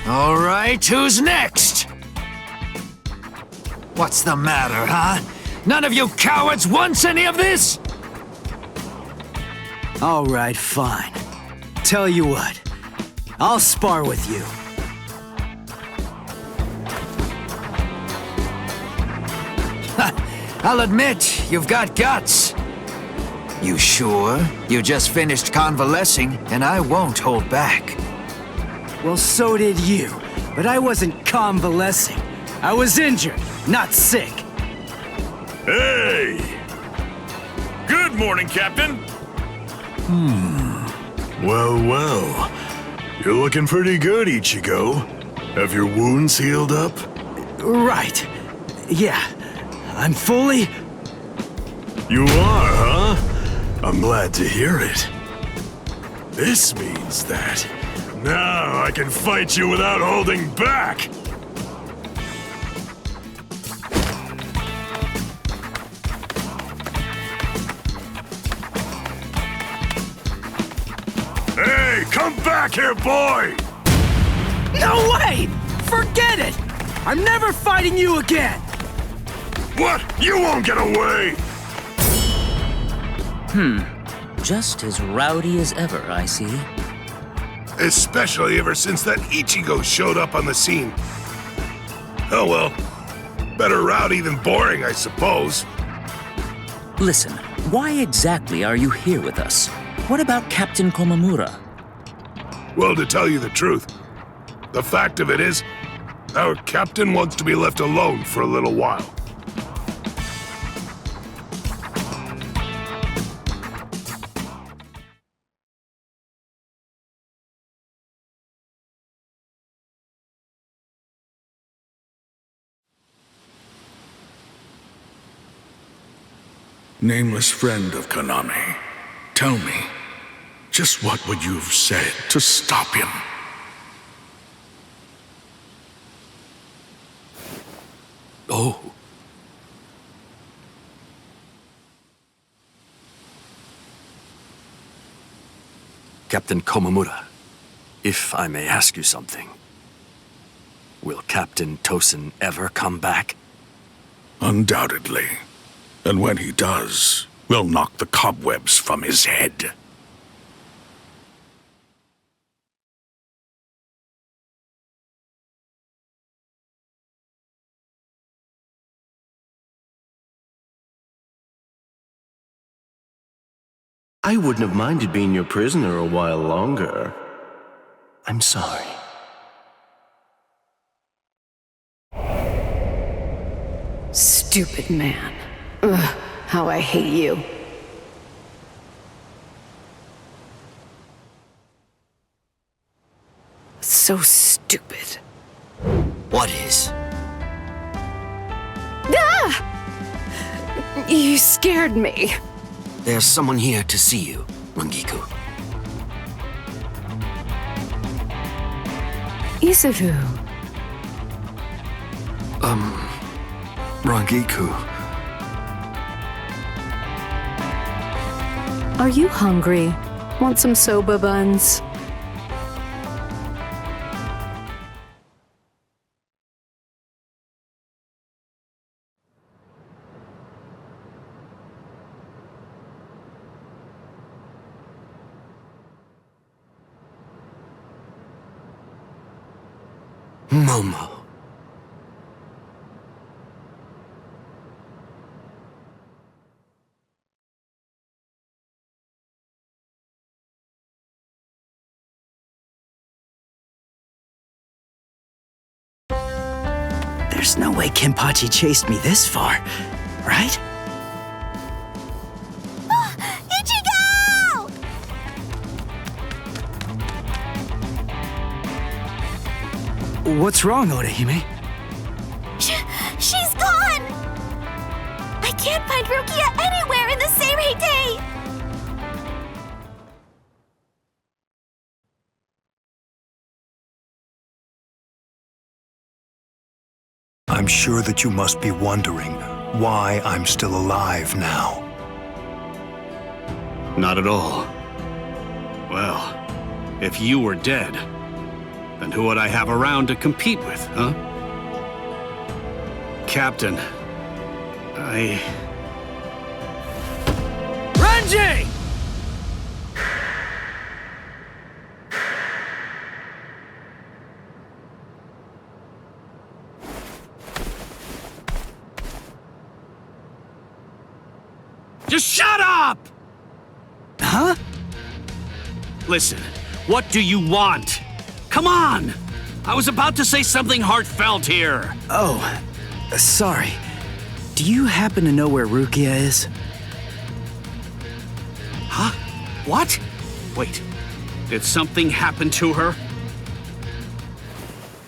All right, who's next? What's the matter, huh? None of you cowards wants any of this? All right, fine. Tell you what, I'll spar with you. I'll admit, you've got guts. You sure? You just finished convalescing, and I won't hold back. Well, so did you, but I wasn't convalescing. I was injured, not sick. Hey! Good morning, Captain. Well, well. You're looking pretty good, Ichigo. Have your wounds healed up? Right. Yeah. I'm fully... You are, huh? I'm glad to hear it. This means that now I can fight you without holding back! Hey, come back here, boy! No way! Forget it! I'm never fighting you again! What? You won't get away! Just as rowdy as ever, I see. Especially ever since that Ichigo showed up on the scene. Oh well. Better rowdy than boring, I suppose. Listen, why exactly are you here with us? What about Captain Komamura? Well, to tell you the truth, the fact of it is, our captain wants to be left alone for a little while. Nameless friend of Konami, tell me, just what would you have said to stop him? Oh. Captain Komamura, if I may ask you something. Will Captain Tosin ever come back? Undoubtedly. And when he does, we'll knock the cobwebs from his head. I wouldn't have minded being your prisoner a while longer. I'm sorry. Stupid man. Ugh, how I hate you. So stupid. What is? Ah! You scared me. There's someone here to see you, Rangiku. Isavu. Rangiku. Are you hungry? Want some soba buns? Momo. There's no way Kenpachi chased me this far, right? Ichigo! What's wrong, Orihime? She's gone! I can't find Rukia anywhere in the Seirei. I'm sure that you must be wondering why I'm still alive now. Not at all. Well, if you were dead, then who would I have around to compete with, huh? Captain, Renji! Just shut up! Huh? Listen, what do you want? Come on! I was about to say something heartfelt here. Oh, sorry. Do you happen to know where Rukia is? Huh? What? Wait, did something happen to her?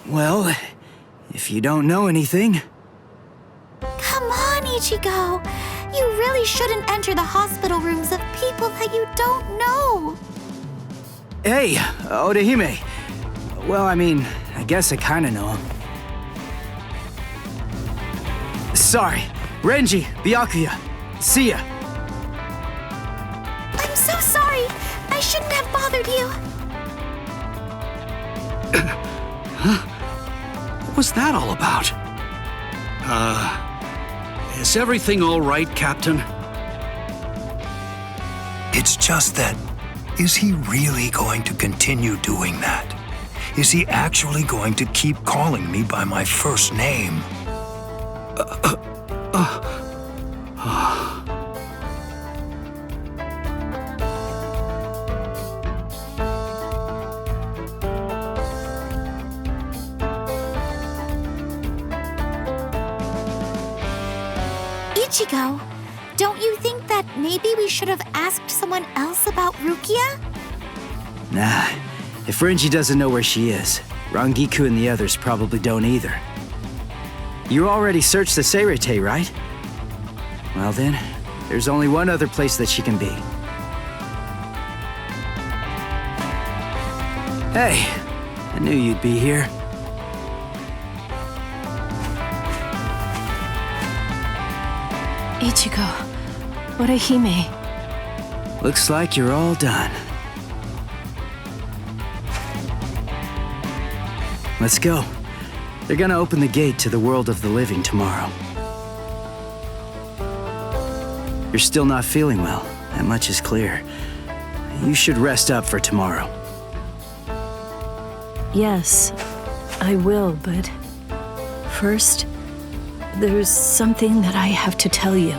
Well, if you don't know anything... Come on, Ichigo. You really shouldn't enter the hospital rooms of people that you don't know. Hey, Orihime. Well, I mean, I guess I kinda know him. Sorry. Renji, Byakuya. See ya. I'm so sorry. I shouldn't have bothered you. What was that all about? Is everything all right, Captain? It's just that, is he really going to continue doing that? Is he actually going to keep calling me by my first name? Ichigo, don't you think that maybe we should have asked someone else about Rukia? Nah, if Renji doesn't know where she is, Rangiku and the others probably don't either. You already searched the Seirete, right? Well then, there's only one other place that she can be. Hey, I knew you'd be here. Ichigo, Orihime. Looks like you're all done. Let's go. They're gonna open the gate to the world of the living tomorrow. You're still not feeling well, that much is clear. You should rest up for tomorrow. Yes, I will, but first, there's something that I have to tell you.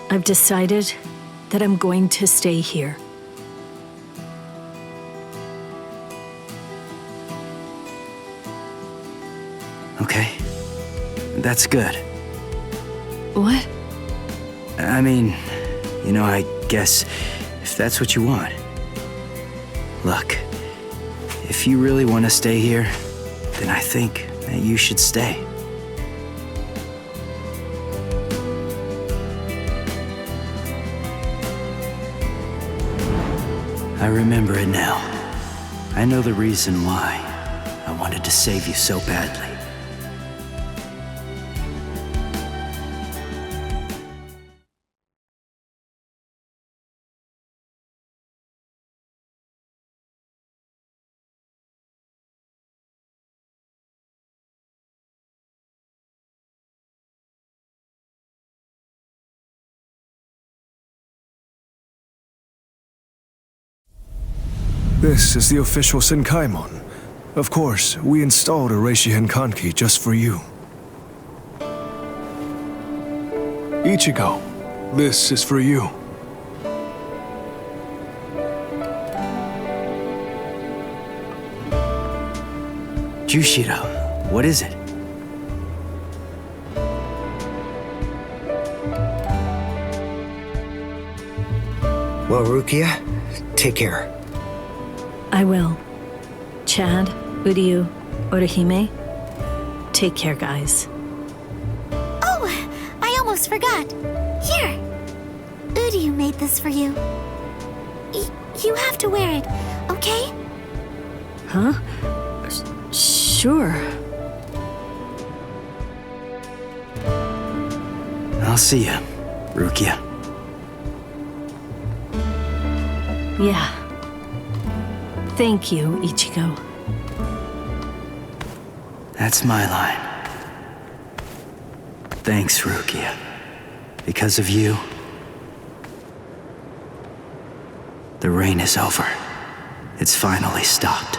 I've decided that I'm going to stay here. Okay, that's good. What? I mean, you know, I guess if that's what you want. Look, if you really want to stay here, then I think that you should stay. I remember it now. I know the reason why I wanted to save you so badly. This is the official Senkaimon. Of course, we installed a Reishi Henkanki just for you. Ichigo, this is for you. Jushiro, what is it? Well, Rukia, take care. I will. Chad, Uryu, Orihime, take care, guys. Oh, I almost forgot. Here, Uryu made this for you. You have to wear it, okay? Huh? Sure. I'll see ya, Rukia. Yeah. Thank you, Ichigo. That's my line. Thanks, Rukia. Because of you, the rain is over. It's finally stopped.